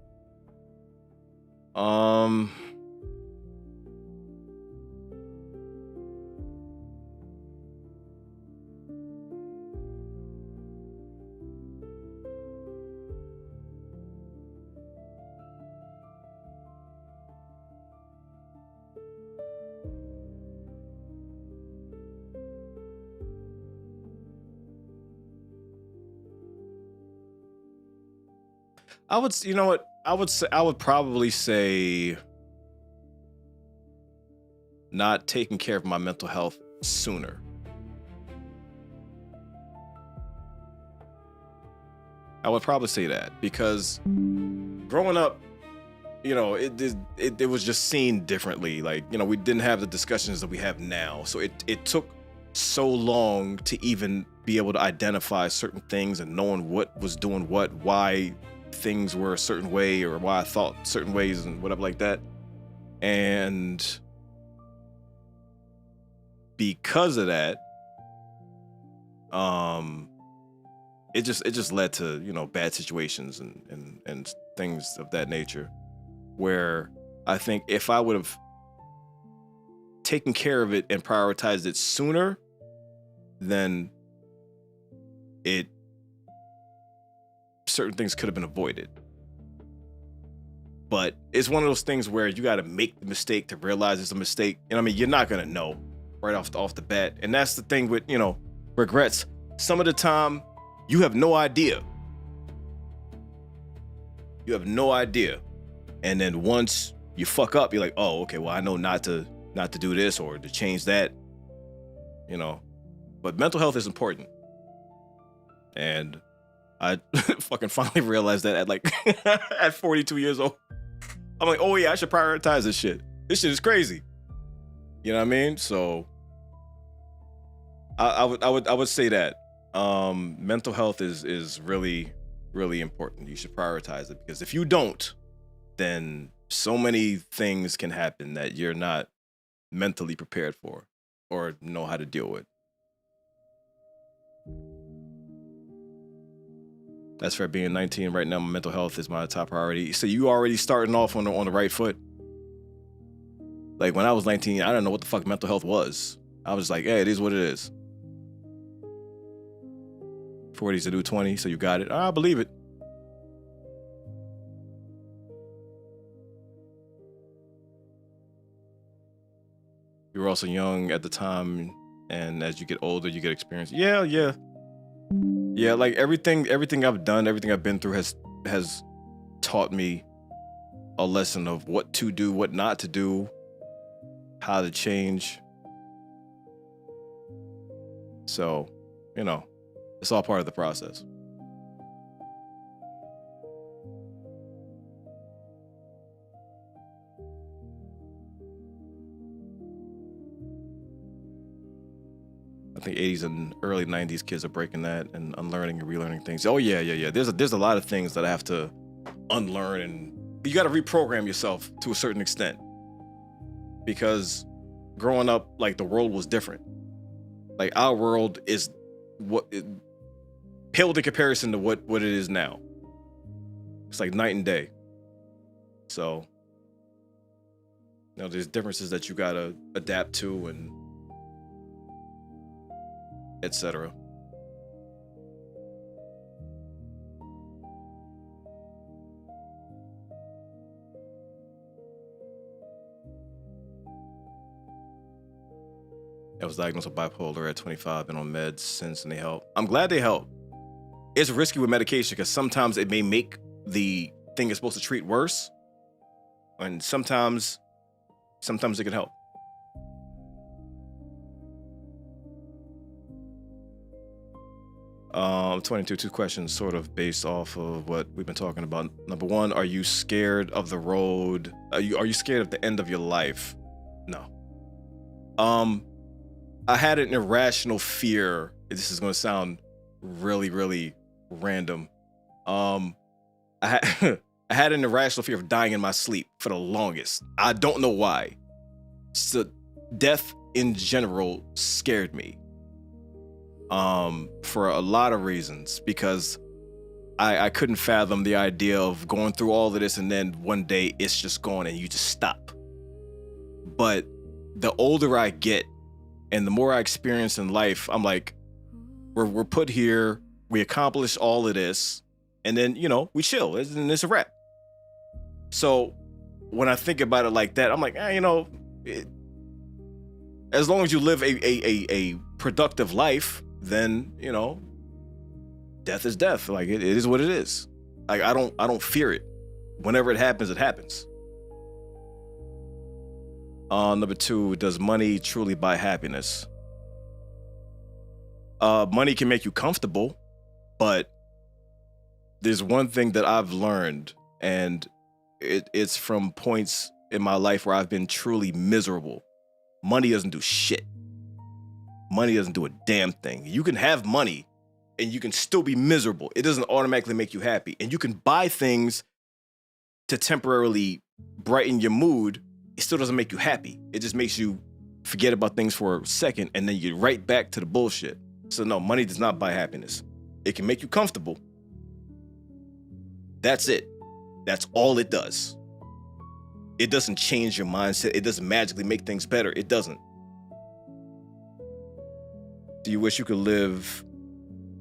I would, you know what? I would probably say not taking care of my mental health sooner. I would probably say that because growing up, you know, it was just seen differently. Like, you know, we didn't have the discussions that we have now. So it took so long to even be able to identify certain things and knowing what was doing what, why things were a certain way or why I thought certain ways and whatever like that. And because of that, it just led to, you know, bad situations and things of that nature, where I think if I would have taken care of it and prioritized it sooner, then certain things could have been avoided. But it's one of those things where you got to make the mistake to realize it's a mistake. And I mean, you're not going to know right off the bat. And that's the thing with, you know, regrets. Some of the time you have no idea. You have no idea. And then once you fuck up, you're like, oh, okay, well, I know not to do this or to change that, you know. But mental health is important. And I fucking finally realized that at 42 years old. I'm like, oh yeah, I should prioritize this shit. This shit is crazy. You know what I mean? So I would say that mental health is really, really important. You should prioritize it, because if you don't, then so many things can happen that you're not mentally prepared for or know how to deal with. That's for being 19 right now. My mental health is my top priority. So you already starting off on the right foot. Like when I was 19, I didn't know what the fuck mental health was. I was like, hey, it is what it is. 40's the new 20, so you got it. I believe it. You were also young at the time, and as you get older, you get experience. Yeah. Like everything I've done, everything I've been through has taught me a lesson of what to do, what not to do, how to change. So, you know, it's all part of the process. I think 80s and early 90s kids are breaking that and unlearning and relearning things. Oh yeah. There's a lot of things that I have to unlearn, and you got to reprogram yourself to a certain extent, because growing up, like, the world was different. Like, our world is paled in comparison to what it is now. It's like night and day. So, there's differences that you gotta adapt to and etc. I was diagnosed with bipolar at 25, been on meds since, and they help. I'm glad they help. It's risky with medication because sometimes it may make the thing it's supposed to treat worse, and sometimes it can help. Um, 22, two questions sort of based off of what we've been talking about. Number one, are you scared of the road? Are you scared of the end of your life? No. I had an irrational fear. This is going to sound really, really random. I had an irrational fear of dying in my sleep for the longest. I don't know why. So death in general scared me. For a lot of reasons, because I couldn't fathom the idea of going through all of this and then one day it's just gone and you just stop. But the older I get and the more I experience in life, I'm like, we're put here, we accomplish all of this, and then, we chill, and it's a wrap. So when I think about it like that, I'm like, as long as you live a productive life, then, death is death. Like it is what it is. Like I don't fear it. Whenever it happens, it happens. Number two, does money truly buy happiness? Money can make you comfortable, but there's one thing that I've learned, and it's from points in my life where I've been truly miserable. Money doesn't do shit. Money doesn't do a damn thing. You can have money and you can still be miserable. It doesn't automatically make you happy. And you can buy things to temporarily brighten your mood. It still doesn't make you happy. It just makes you forget about things for a second and then you get right back to the bullshit. So no, money does not buy happiness. It can make you comfortable. That's it. That's all it does. It doesn't change your mindset. It doesn't magically make things better. It doesn't. Do you wish you could live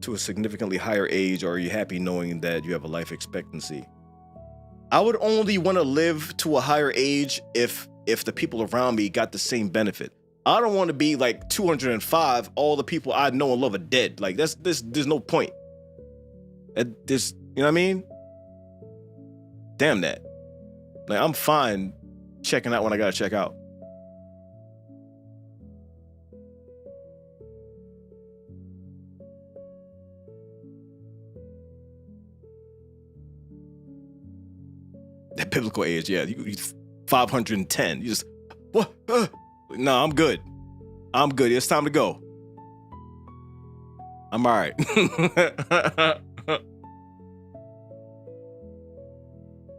to a significantly higher age, or are you happy knowing that you have a life expectancy? I would only want to live to a higher age if the people around me got the same benefit. I don't want to be like 205. All the people I know and love are dead. Like there's no point. There's, you know what I mean? Damn that. Like I'm fine checking out when I gotta check out. That biblical age, yeah. You 510. You just what? No, I'm good. I'm good. It's time to go. I'm all right.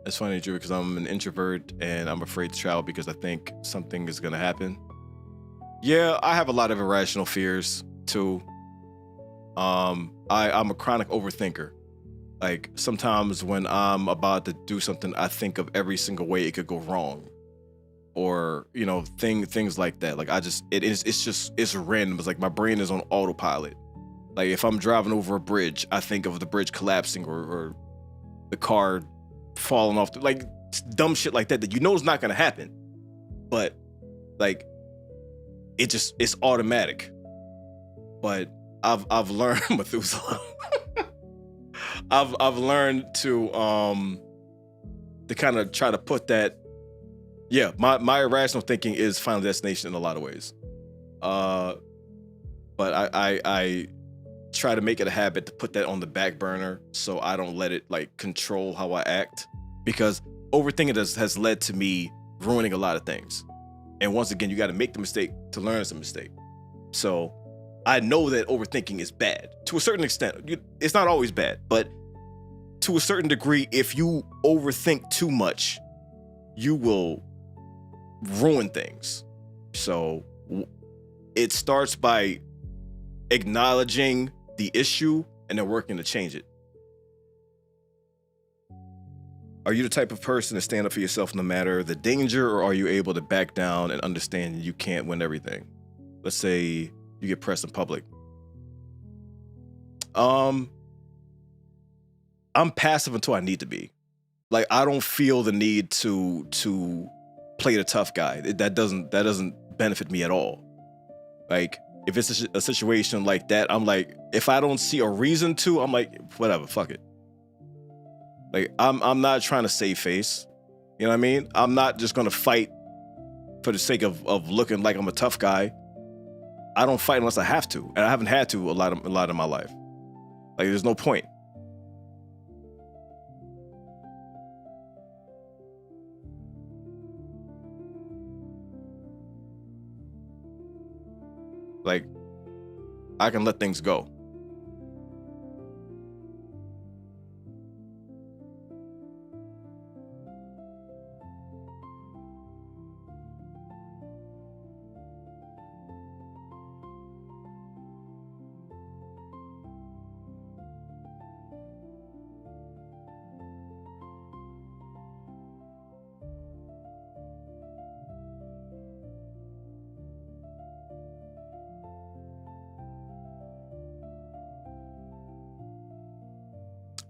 It's funny, Drew, because I'm an introvert and I'm afraid to travel because I think something is gonna happen. Yeah, I have a lot of irrational fears too. I'm a chronic overthinker. Like sometimes when I'm about to do something, I think of every single way it could go wrong, or things like that. Like it's random. It's like my brain is on autopilot. Like if I'm driving over a bridge, I think of the bridge collapsing or the car falling off, like dumb shit like that is not gonna happen, but like it's automatic. But I've learned Methuselah. I've learned to kind of try to put that. Yeah, my irrational thinking is Final Destination in a lot of ways. But I try to make it a habit to put that on the back burner so I don't let it like control how I act, because overthinking has led to me ruining a lot of things. And once again, you got to make the mistake to learn it's a mistake. So I know that overthinking is bad to a certain extent. It's not always bad, but to a certain degree, if you overthink too much, you will ruin things. So it starts by acknowledging the issue and then working to change it. Are you the type of person to stand up for yourself no matter the danger, or are you able to back down and understand you can't win everything? Let's say you get pressed in public. I'm passive until I need to be. Like, I don't feel the need to play the tough guy. That doesn't benefit me at all. Like, if it's a situation like that, I'm like, if I don't see a reason to, I'm like, whatever, fuck it. Like, I'm not trying to save face. You know what I mean? I'm not just gonna fight for the sake of looking like I'm a tough guy. I don't fight unless I have to, and I haven't had to a lot of my life. Like, there's no point. Like, I can let things go.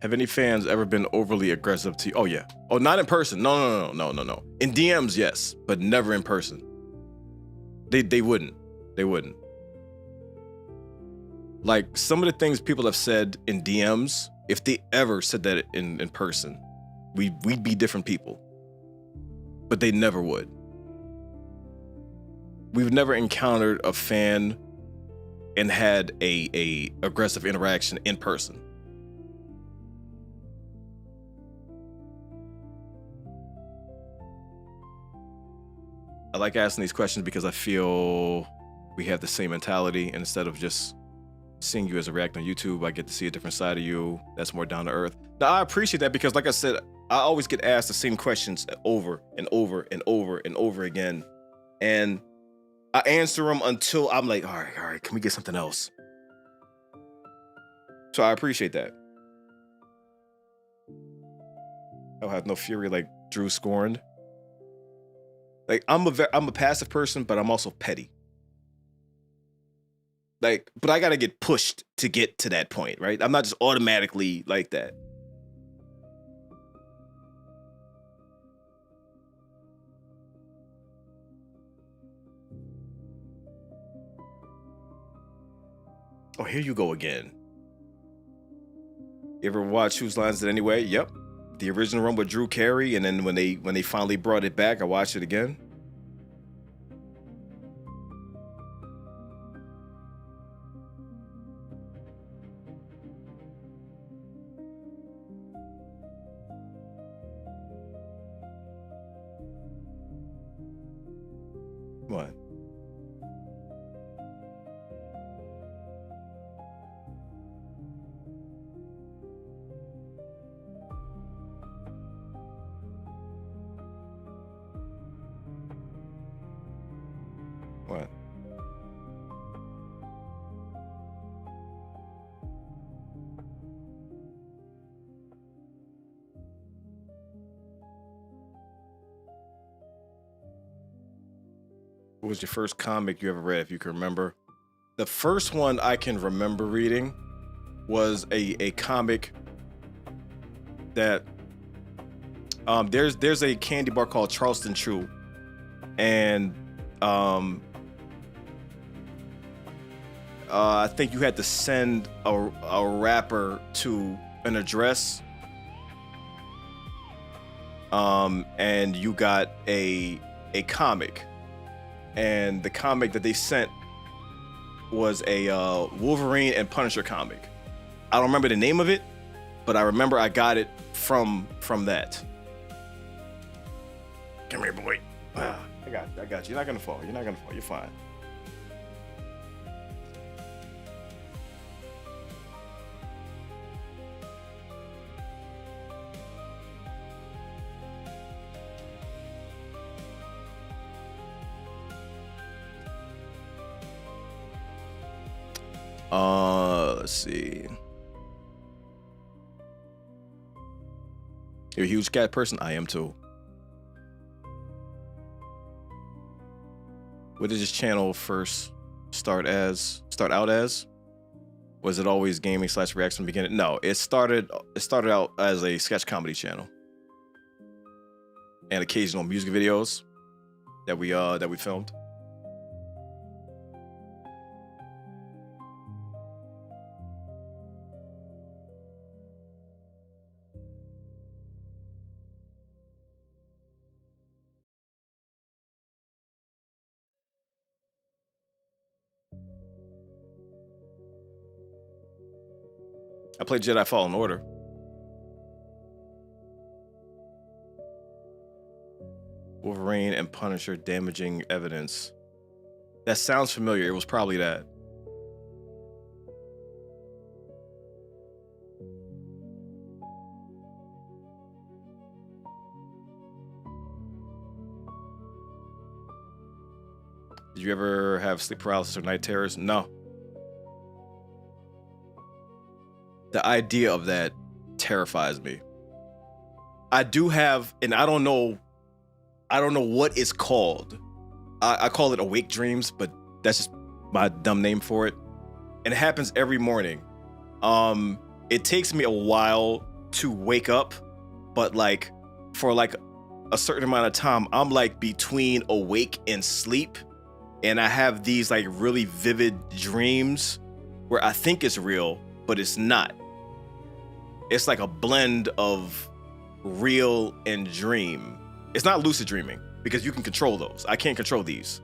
Have any fans ever been overly aggressive to you? Oh, yeah. Oh, not in person. No. In DMs, yes, but never in person. They wouldn't. They wouldn't. Like, some of the things people have said in DMs, if they ever said that in person, we'd be different people. But they never would. We've never encountered a fan and had a aggressive interaction in person. I like asking these questions because I feel we have the same mentality, and instead of just seeing you as a react on YouTube, I get to see a different side of you that's more down to earth. Now, I appreciate that because, like I said, I always get asked the same questions over and over and over and over again, and I answer them until I'm like, all right, can we get something else? So I appreciate that. I'll have no fury like Drew scorned. Like, I'm a passive person, but I'm also petty. Like, but I gotta get pushed to get to that point, right? I'm not just automatically like that. Oh, here you go again. You ever watch Whose Lines It Anyway? Yep. The original one with Drew Carey, and then when they finally brought it back, I watched it again. What? What? What was your first comic you ever read, if you can remember? The first one I can remember reading was a comic that there's a candy bar called Charleston Chew, and I think you had to send a rapper to an address, and you got a comic, and the comic that they sent was a Wolverine and Punisher comic. I don't remember the name of it, but I remember I got it from that. Come here, boy. I got you. You're not gonna fall. You're fine. Let's see. You're a huge cat person? I am too. What did this channel first start out as? Was it always gaming / reaction from the beginning? No, it started out as a sketch comedy channel. And occasional music videos that we filmed. I played Jedi Fallen Order. Wolverine and Punisher damaging evidence. That sounds familiar. It was probably that. Did you ever have sleep paralysis or night terrors? No. The idea of that terrifies me. I do have, and I don't know what it's called. I call it awake dreams, but that's just my dumb name for it. And it happens every morning. It takes me a while to wake up, but like for like a certain amount of time, I'm like between awake and sleep. And I have these like really vivid dreams where I think it's real, but it's not. It's like a blend of real and dream. It's not lucid dreaming because you can control those. I can't control these.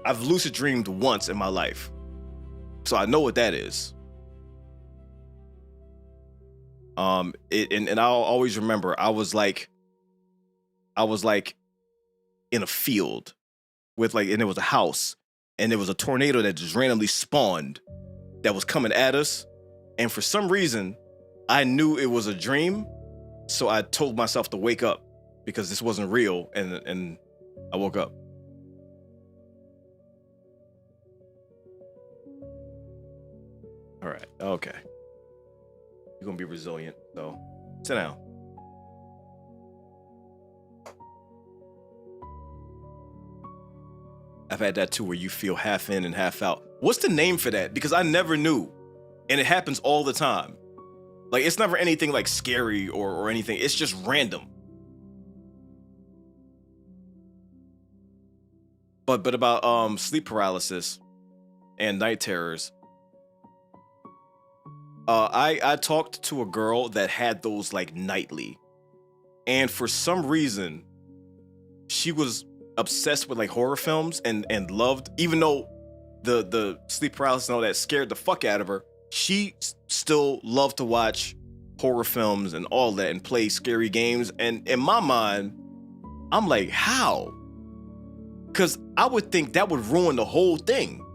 I've lucid dreamed once in my life, so I know what that is. And I'll always remember I was like in a field with like, and it was a house, and there was a tornado that just randomly spawned that was coming at us, and for some reason I knew it was a dream, so I told myself to wake up because this wasn't real, and I woke up. All right, okay. You're gonna be resilient, so sit down. I've had that too, where you feel half in and half out. What's the name for that? Because I never knew, and it happens all the time. Like, it's never anything like scary or anything. It's just random. But about sleep paralysis and night terrors. I talked to a girl that had those like nightly, and for some reason, she was obsessed with like horror films and loved, even though the sleep paralysis and all that scared the fuck out of her, she still loved to watch horror films and all that and play scary games. And in my mind, I'm like, how? Because I would think that would ruin the whole thing.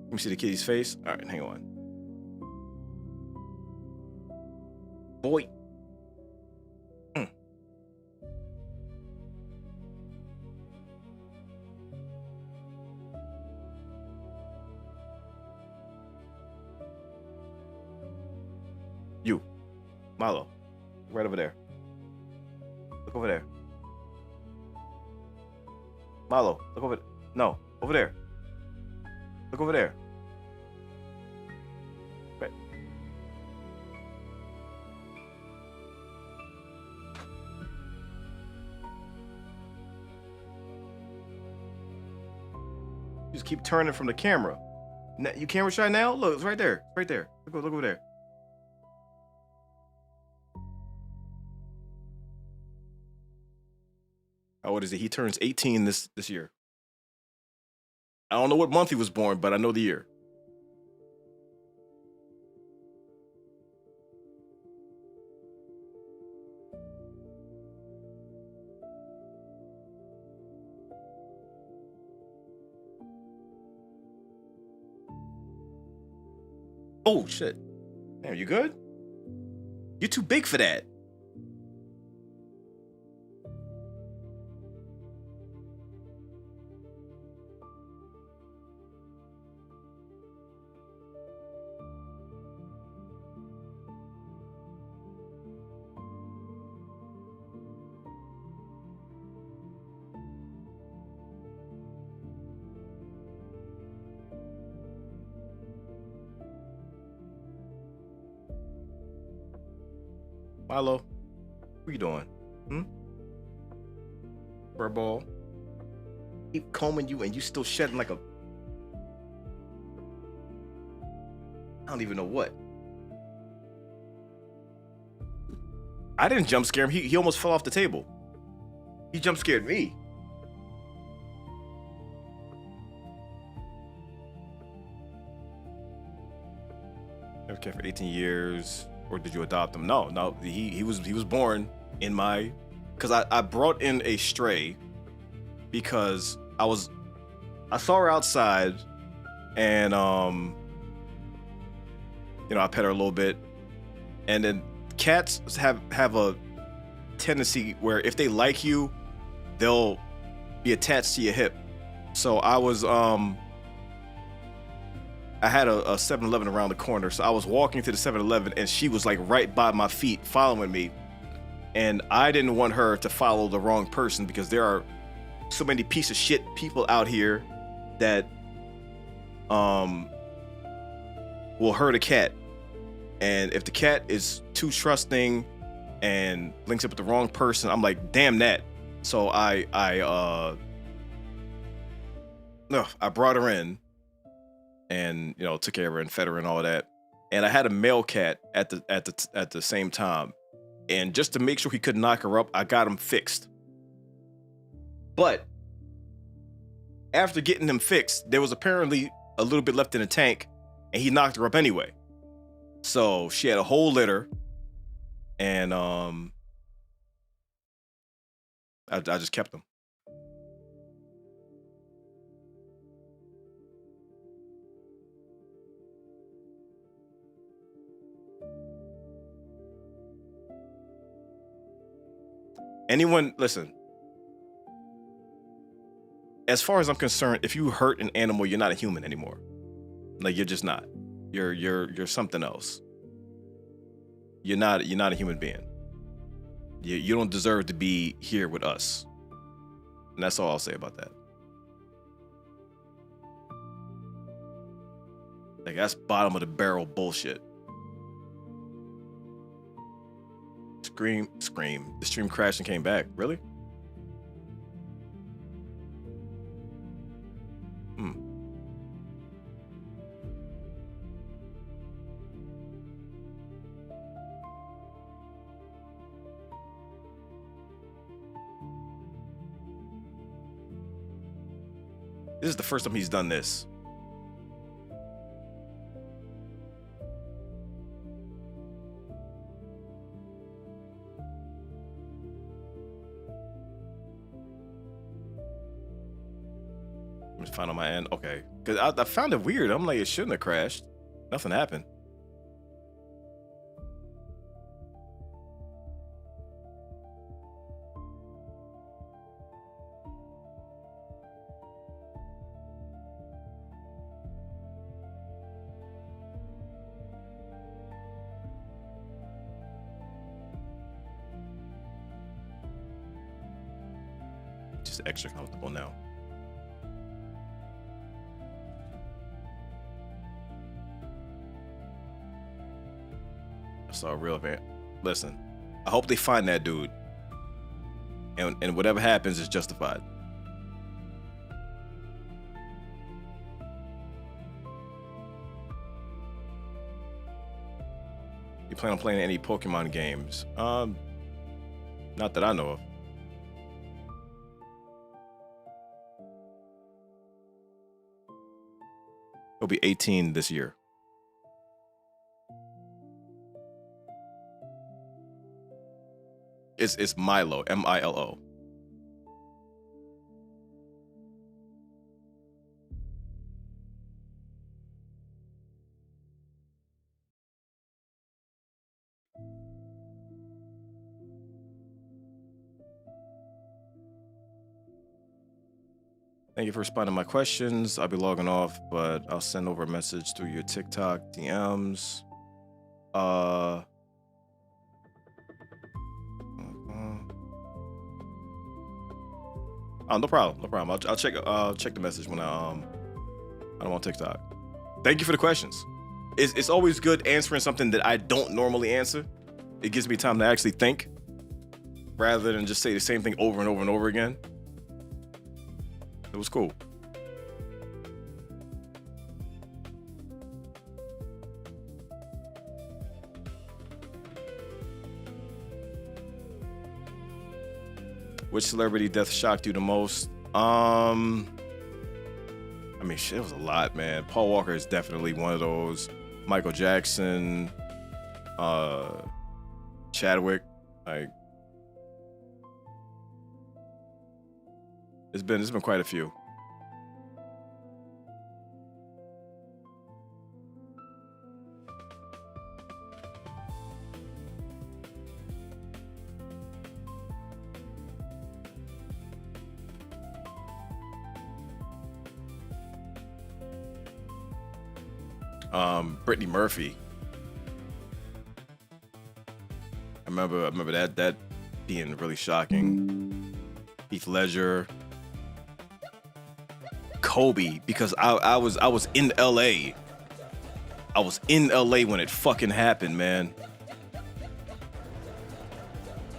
Let me see the kitty's face. All right, hang on. Boy. You, Milo, right over there. Look over there. Milo, look over there. No, over there. Look over there. Right. You just keep turning from the camera. You camera shy now? Look, it's right there. It's right there. Look over there. How old is he? He turns 18 this year. I don't know what month he was born, but I know the year. Oh, shit. Damn, you good? You're too big for that. Milo, what you doing? Furball. Keep combing you and you still shedding like a... I don't even know what. I didn't jump scare him. He almost fell off the table. He jump scared me. Never cared for 18 years. Or did you adopt him? No. He was born in my... Because I brought in a stray because I saw her outside and you know, I pet her a little bit. And then cats have a tendency where if they like you, they'll be attached to your hip. So I had a 7-Eleven around the corner. So I was walking to the 7-Eleven and she was like right by my feet following me. And I didn't want her to follow the wrong person because there are so many piece of shit people out here that will hurt a cat. And if the cat is too trusting and links up with the wrong person, I'm like, damn that. So I brought her in and, you know, took care of her and fed her and all that. And I had a male cat at the same time. And just to make sure he couldn't knock her up, I got him fixed. But after getting him fixed, there was apparently a little bit left in the tank, and he knocked her up anyway. So she had a whole litter, and I just kept them. Anyone, listen. As far as I'm concerned, if you hurt an animal, you're not a human anymore. Like, you're just not. You're something else. You're not a human being. You don't deserve to be here with us. And that's all I'll say about that. Like, that's bottom of the barrel bullshit. Scream. The stream crashed and came back. Really? This is the first time he's done this. Let me find on my end. Okay. Because I found it weird. I'm like, it shouldn't have crashed. Nothing happened. Just extra comfortable now. I saw a real event. Listen, I hope they find that dude. And whatever happens is justified. You plan on playing any Pokemon games? Not that I know of. He'll be 18 this year. It's Milo, M-I-L-O. Thank you for responding to my questions. I'll be logging off, but I'll send over a message through your TikTok DMs. Oh, no problem. I'll check the message when I'm on TikTok. Thank you for the questions. It's always good answering something that I don't normally answer. it gives me time to actually think rather than just say the same thing over and over and over again. It was cool. Which celebrity death shocked you the most? I mean, shit, it was a lot, man. Paul Walker is definitely one of those. Michael Jackson, Chadwick, like it's been quite a few. Brittany Murphy. I remember that being really shocking. Heath Ledger, Kobe, because I was in LA. I was in LA when it fucking happened, man.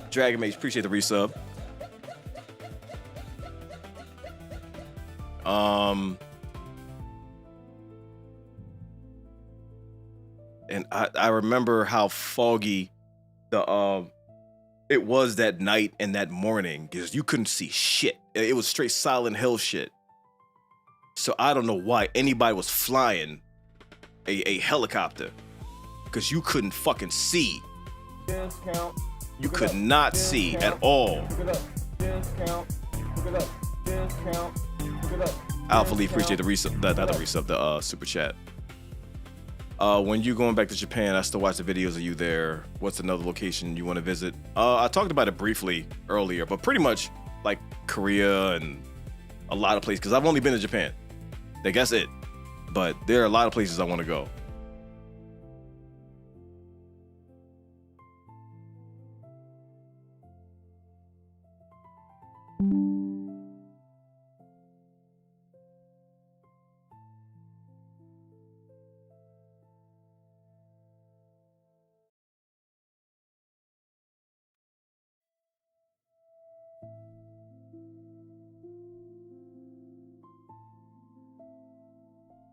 Dragon Mage, appreciate the resub. And I remember how foggy it was that night and that morning because you couldn't see shit. It was straight Silent Hill shit. So I don't know why anybody was flying a helicopter because you couldn't fucking see. Discount. You could not see at all. Discount. Discount. Alpha Lee, appreciate the resub, not the resub, the super chat. When you going back to Japan, I still watch the videos of you there. What's another location you want to visit? I talked about it briefly earlier, but pretty much like Korea and a lot of places, because I've only been to Japan. Like, that's it. But there are a lot of places I want to go.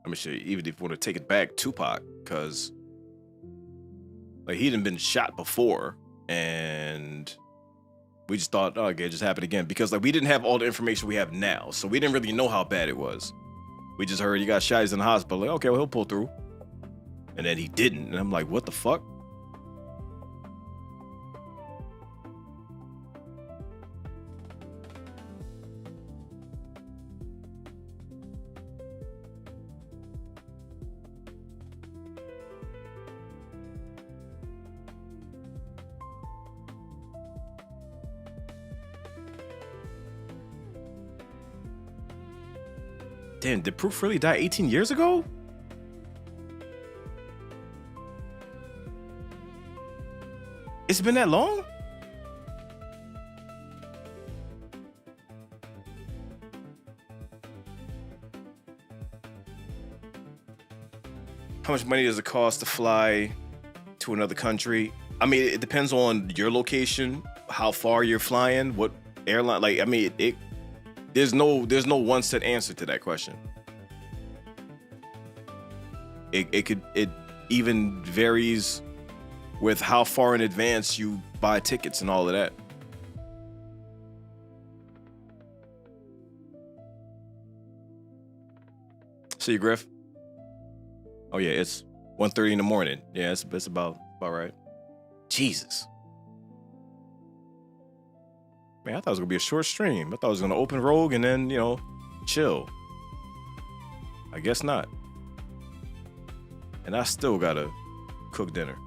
I mean, shit, even if you want to take it back, Tupac, because like he done been shot before, and we just thought, oh, okay, it just happened again, because like we didn't have all the information we have now, so we didn't really know how bad it was. We just heard he got shot, he's in the hospital. Like, okay, well, he'll pull through, and then he didn't, and I'm like, what the fuck? Damn, did Proof really die 18 years ago? It's been that long? How much money does it cost to fly to another country? I mean, it depends on your location, how far you're flying, what airline. Like, I mean, there's no one set answer to that question. It even varies with how far in advance you buy tickets and all of that. See you, Griff. Oh yeah, it's 1:30 in the morning. Yeah, it's about right. Jesus. Man, I thought it was gonna be a short stream. I thought I was gonna open Rogue and then, chill. I guess not. And I still gotta cook dinner.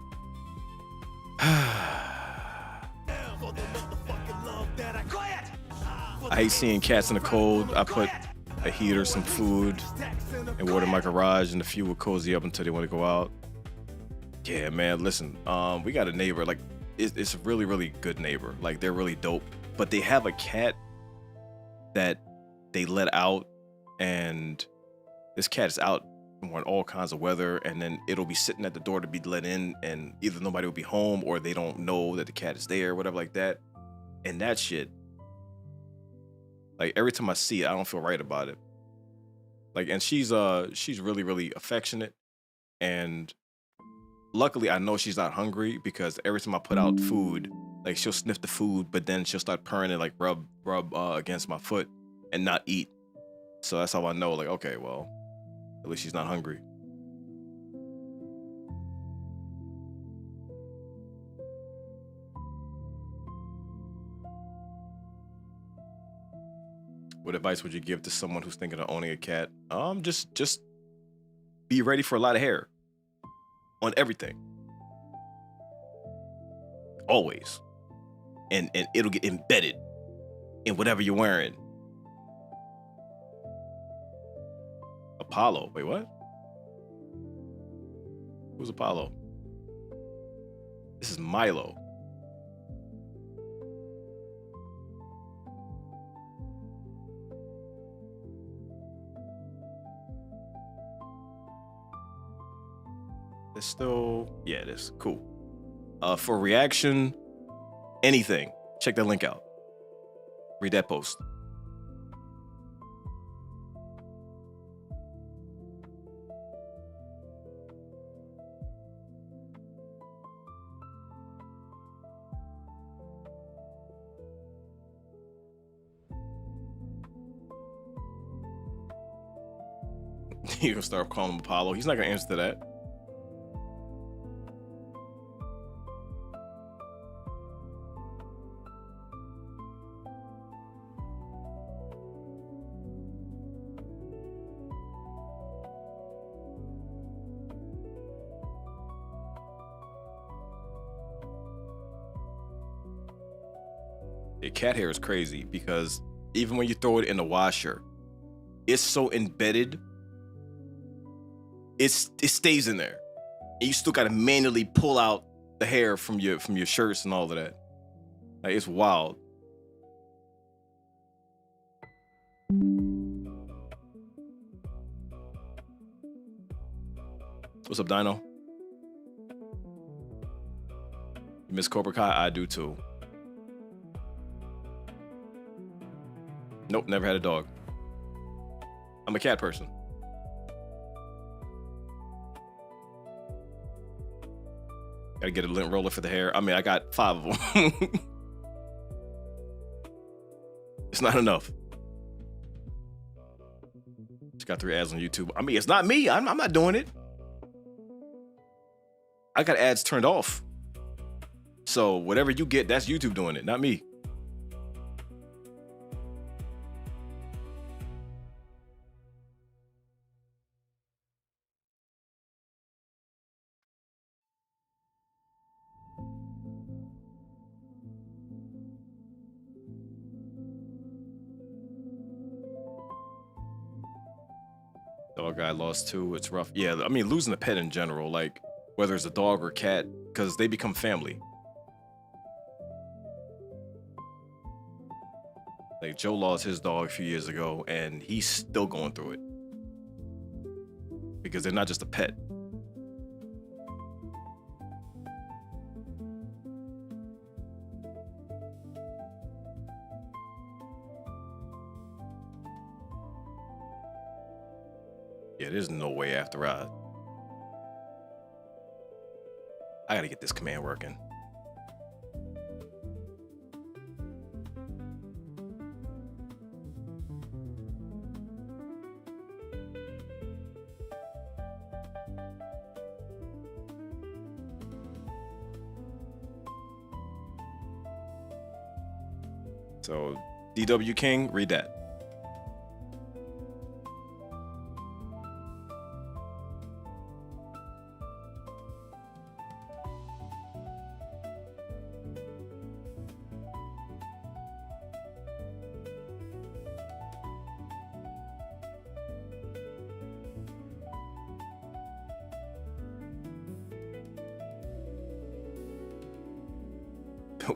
I hate seeing cats in the cold. I put a heater, some food, and water in my garage, and the few will cozy up until they want to go out. Yeah, man, listen, we got a neighbor, like, it's a really, really good neighbor. Like, they're really dope. But they have a cat that they let out, and this cat is out want all kinds of weather, and then it'll be sitting at the door to be let in, and either nobody will be home or they don't know that the cat is there, whatever like that. And that shit, like every time I see it, I don't feel right about it. Like, and she's really, really affectionate, and luckily I know she's not hungry, because every time I put out food, like she'll sniff the food, but then she'll start purring and like rub against my foot and not eat. So that's how I know, like, okay, well, at least she's not hungry. What advice would you give to someone who's thinking of owning a cat? Just be ready for a lot of hair on everything. Always. And it'll get embedded in whatever you're wearing. Apollo. Wait, what? Who's Apollo? This is Milo. It's still, yeah, it is. Cool. For reaction, anything, check that link out. Read that post. You're gonna start calling him Apollo. He's not gonna answer to that. Yeah, cat hair is crazy, because even when you throw it in the washer, it's so embedded. It stays in there, and you still gotta manually pull out the hair from your shirts and all of that. Like, it's wild. What's up, Dino? You miss Cobra Kai? I do too. Nope, never had a dog. I'm a cat person. Gotta get a lint roller for the hair. I mean, I got 5 of them. It's not enough. Just got 3 ads on YouTube. I mean, it's not me. I'm not doing it. I got ads turned off. So whatever you get, that's YouTube doing it, not me. Dog guy lost 2. It's rough. Yeah, I mean, losing a pet in general, like whether it's a dog or cat, because they become family. Like Joe lost his dog a few years ago, and he's still going through it because they're not just a pet. Yeah, there's no way after I gotta get this command working. So, DW King, read that.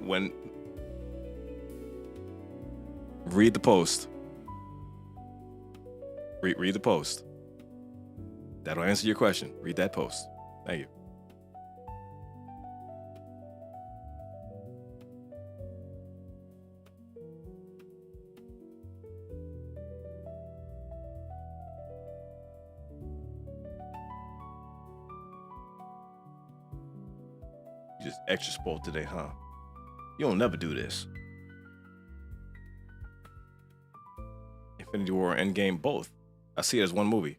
When read the post. Read the post. That'll answer your question. Read that post. Thank you. You just extra spoiled today, huh? You don't never do this. Infinity War and Endgame, both. I see it as one movie.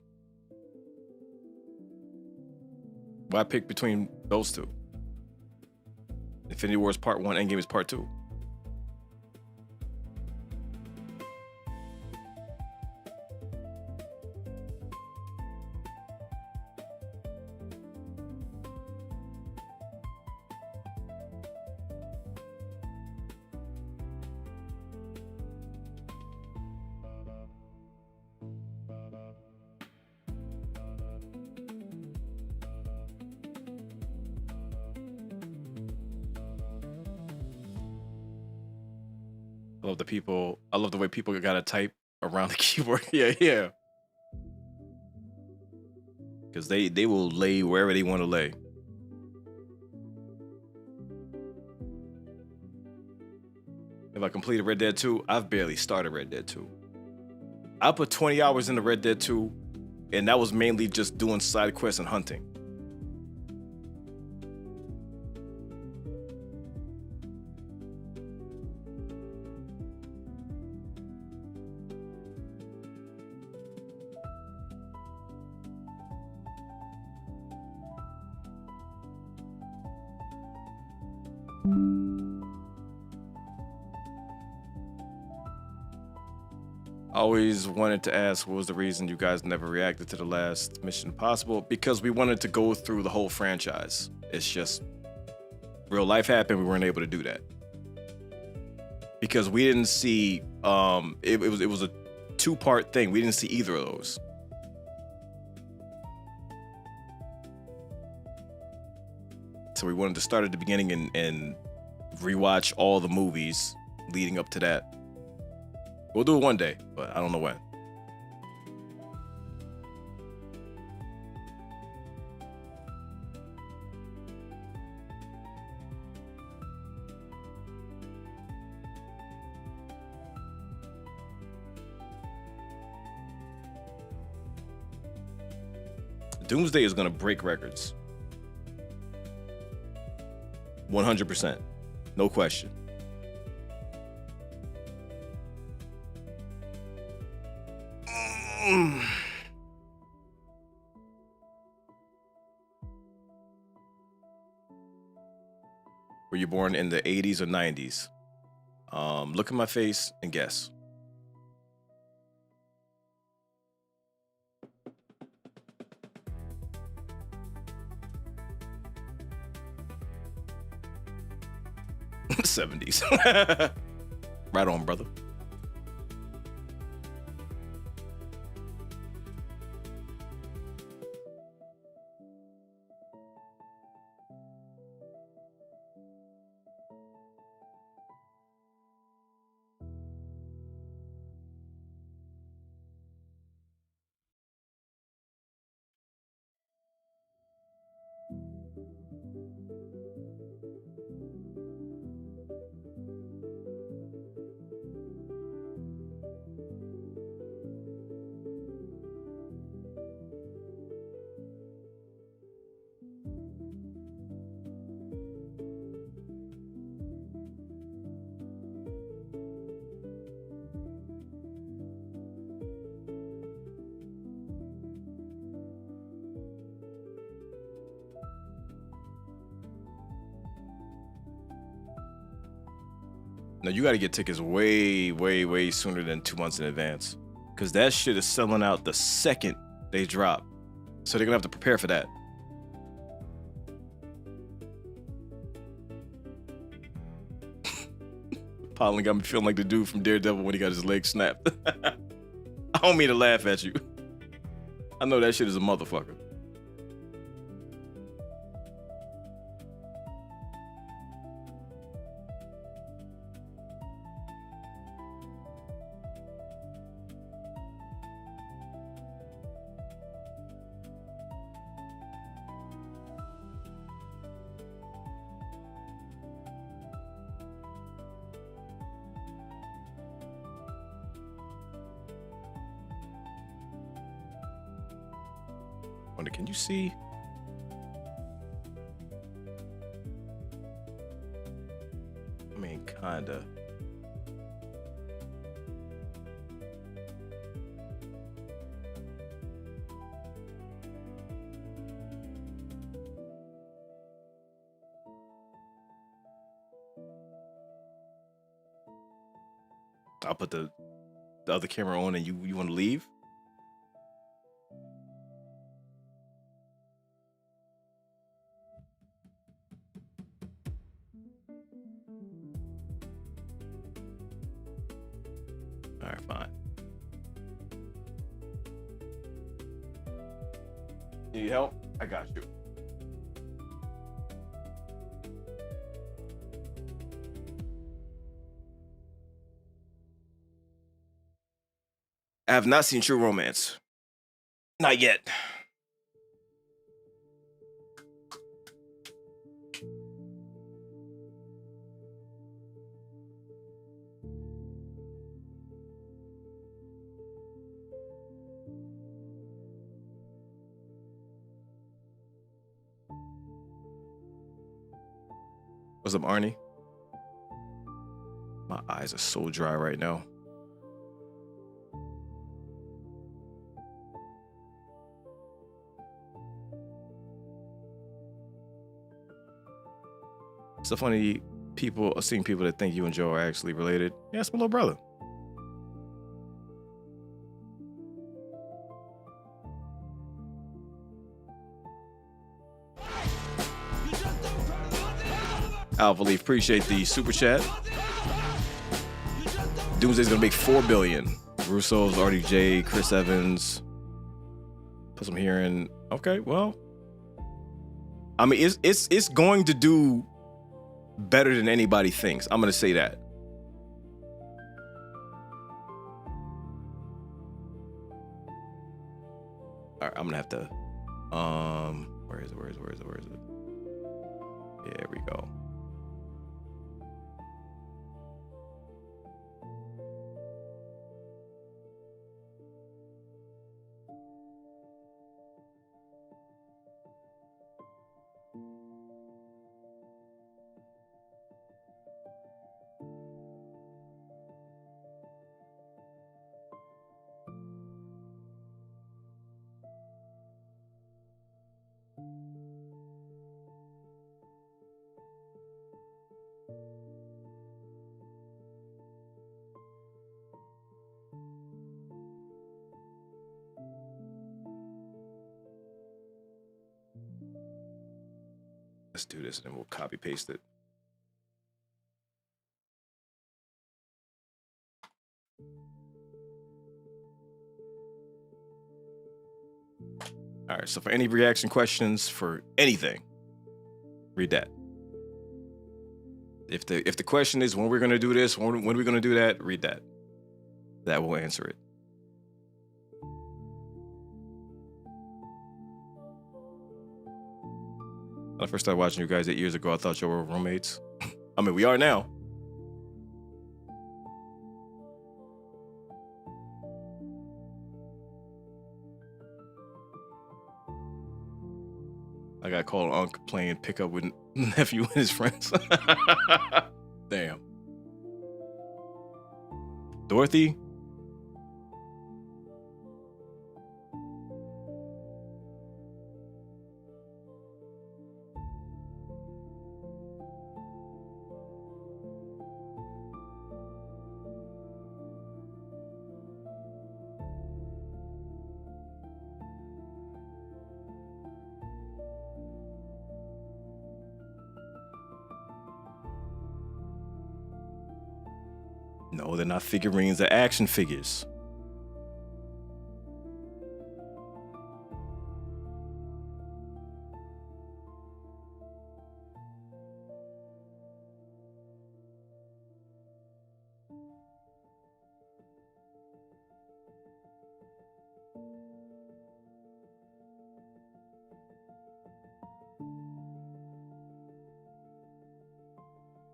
Why pick between those two? Infinity War is part 1, Endgame is part 2. I love the way people gotta type around the keyboard. Yeah. Because they will lay wherever they want to lay. Have I completed Red Dead 2? I've barely started Red Dead 2. I put 20 hours into Red Dead 2, and that was mainly just doing side quests and hunting. Always wanted to ask, what was the reason you guys never reacted to the last Mission Impossible? Because we wanted to go through the whole franchise. It's just real life happened. We weren't able to do that because we didn't see. It was a 2-part thing. We didn't see either of those. So we wanted to start at the beginning and rewatch all the movies leading up to that. We'll do it one day, but I don't know when. Doomsday is going to break records. 100%. No question. Were you born in the 80s or 90s? Look at my face and guess. '70s. Right on, brother. Now you got to get tickets way, way, way sooner than 2 months in advance, because that shit is selling out the second they drop. So they're gonna have to prepare for that. Pollen got me feeling like the dude from Daredevil when he got his leg snapped. I don't mean to laugh at you. I know that shit is a motherfucker. Wonder, can you see? I mean, kinda. I'll put the other camera on, and you want to leave? All right, fine. Need help? I got you. I have not seen True Romance. Not yet. What's up, Arnie? My eyes are so dry right now. It's so funny, seeing people that think you and Joe are actually related. Yeah, it's my little brother. Alpha Leaf, appreciate the super chat. Doomsday's gonna make $4 billion. Russo's, RDJ, Chris Evans. Plus, I'm hearing. Okay, well, I mean, it's going to do better than anybody thinks. I'm gonna say that. All right, I'm gonna have to. Where is it? Yeah, there we go. Let's do this and then we'll copy paste it. All right, so for any reaction questions for anything, read that. If the question is when we're gonna do this, when we're gonna do that, read that. That will answer it. When I first started watching you guys 8 years ago, I thought you were roommates. I mean, we are now. I got called Unc playing pickup with nephew and his friends. Damn. Dorothy? No, they're not figurines, they're action figures.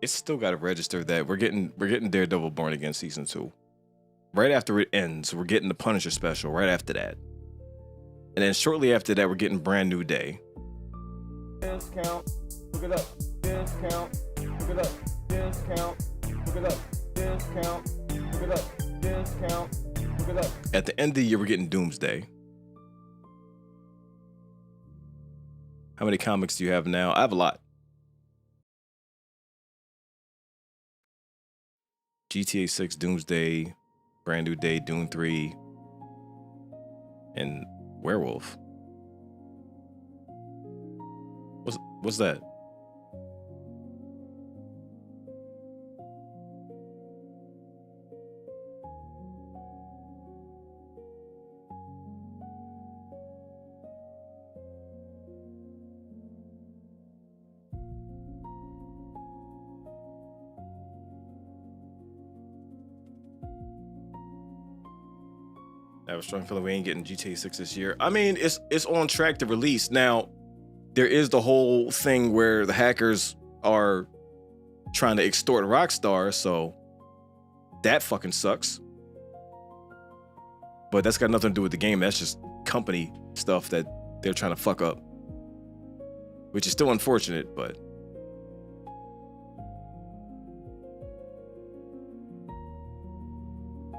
It's still got to register that we're getting Daredevil Born Again season 2. Right after it ends, we're getting the Punisher special right after that. And then shortly after that, we're getting Brand New Day. Discount. Look it up. Discount. Look it up. Discount. Look it up. Discount. Look it up. Discount. Look it up. At the end of the year, we're getting Doomsday. How many comics do you have now? I have a lot. GTA 6, Doomsday, Brand New Day, Doom 3, and Werewolf. What's that? I have a strong feeling we ain't getting GTA 6 this year. I mean, it's on track to release. Now, there is the whole thing where the hackers are trying to extort Rockstar, so that fucking sucks. But that's got nothing to do with the game. That's just company stuff that they're trying to fuck up, which is still unfortunate, but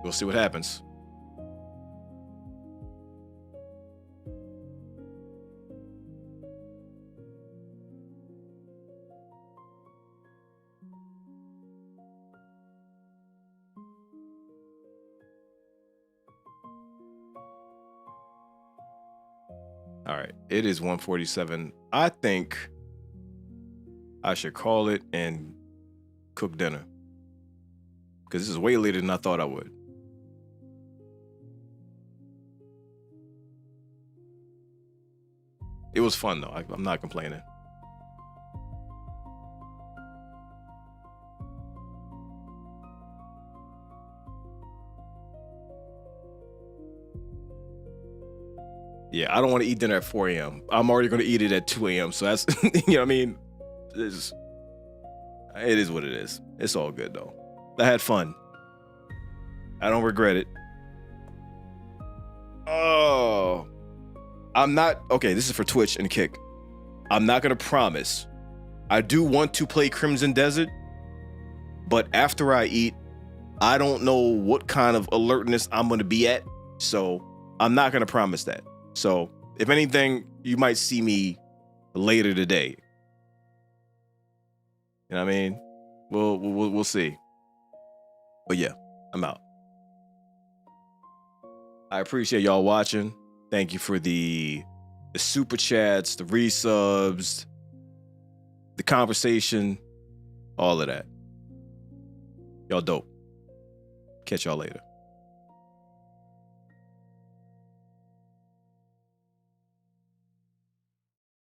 we'll see what happens. All right, it is 1:47. I think I should call it and cook dinner because this is way later than I thought I would. It was fun though. I'm not complaining. Yeah, I don't want to eat dinner at 4 a.m. I'm already going to eat it at 2 a.m. So that's, you know what I mean? It is what it is. It's all good, though. I had fun. I don't regret it. Oh. I'm not... Okay, this is for Twitch and Kick. I'm not going to promise. I do want to play Crimson Desert, but after I eat, I don't know what kind of alertness I'm going to be at, so I'm not going to promise that. So, if anything, you might see me later today. You know what I mean? We'll see. But yeah, I'm out. I appreciate y'all watching. Thank you for the super chats, the resubs, the conversation, all of that. Y'all dope. Catch y'all later.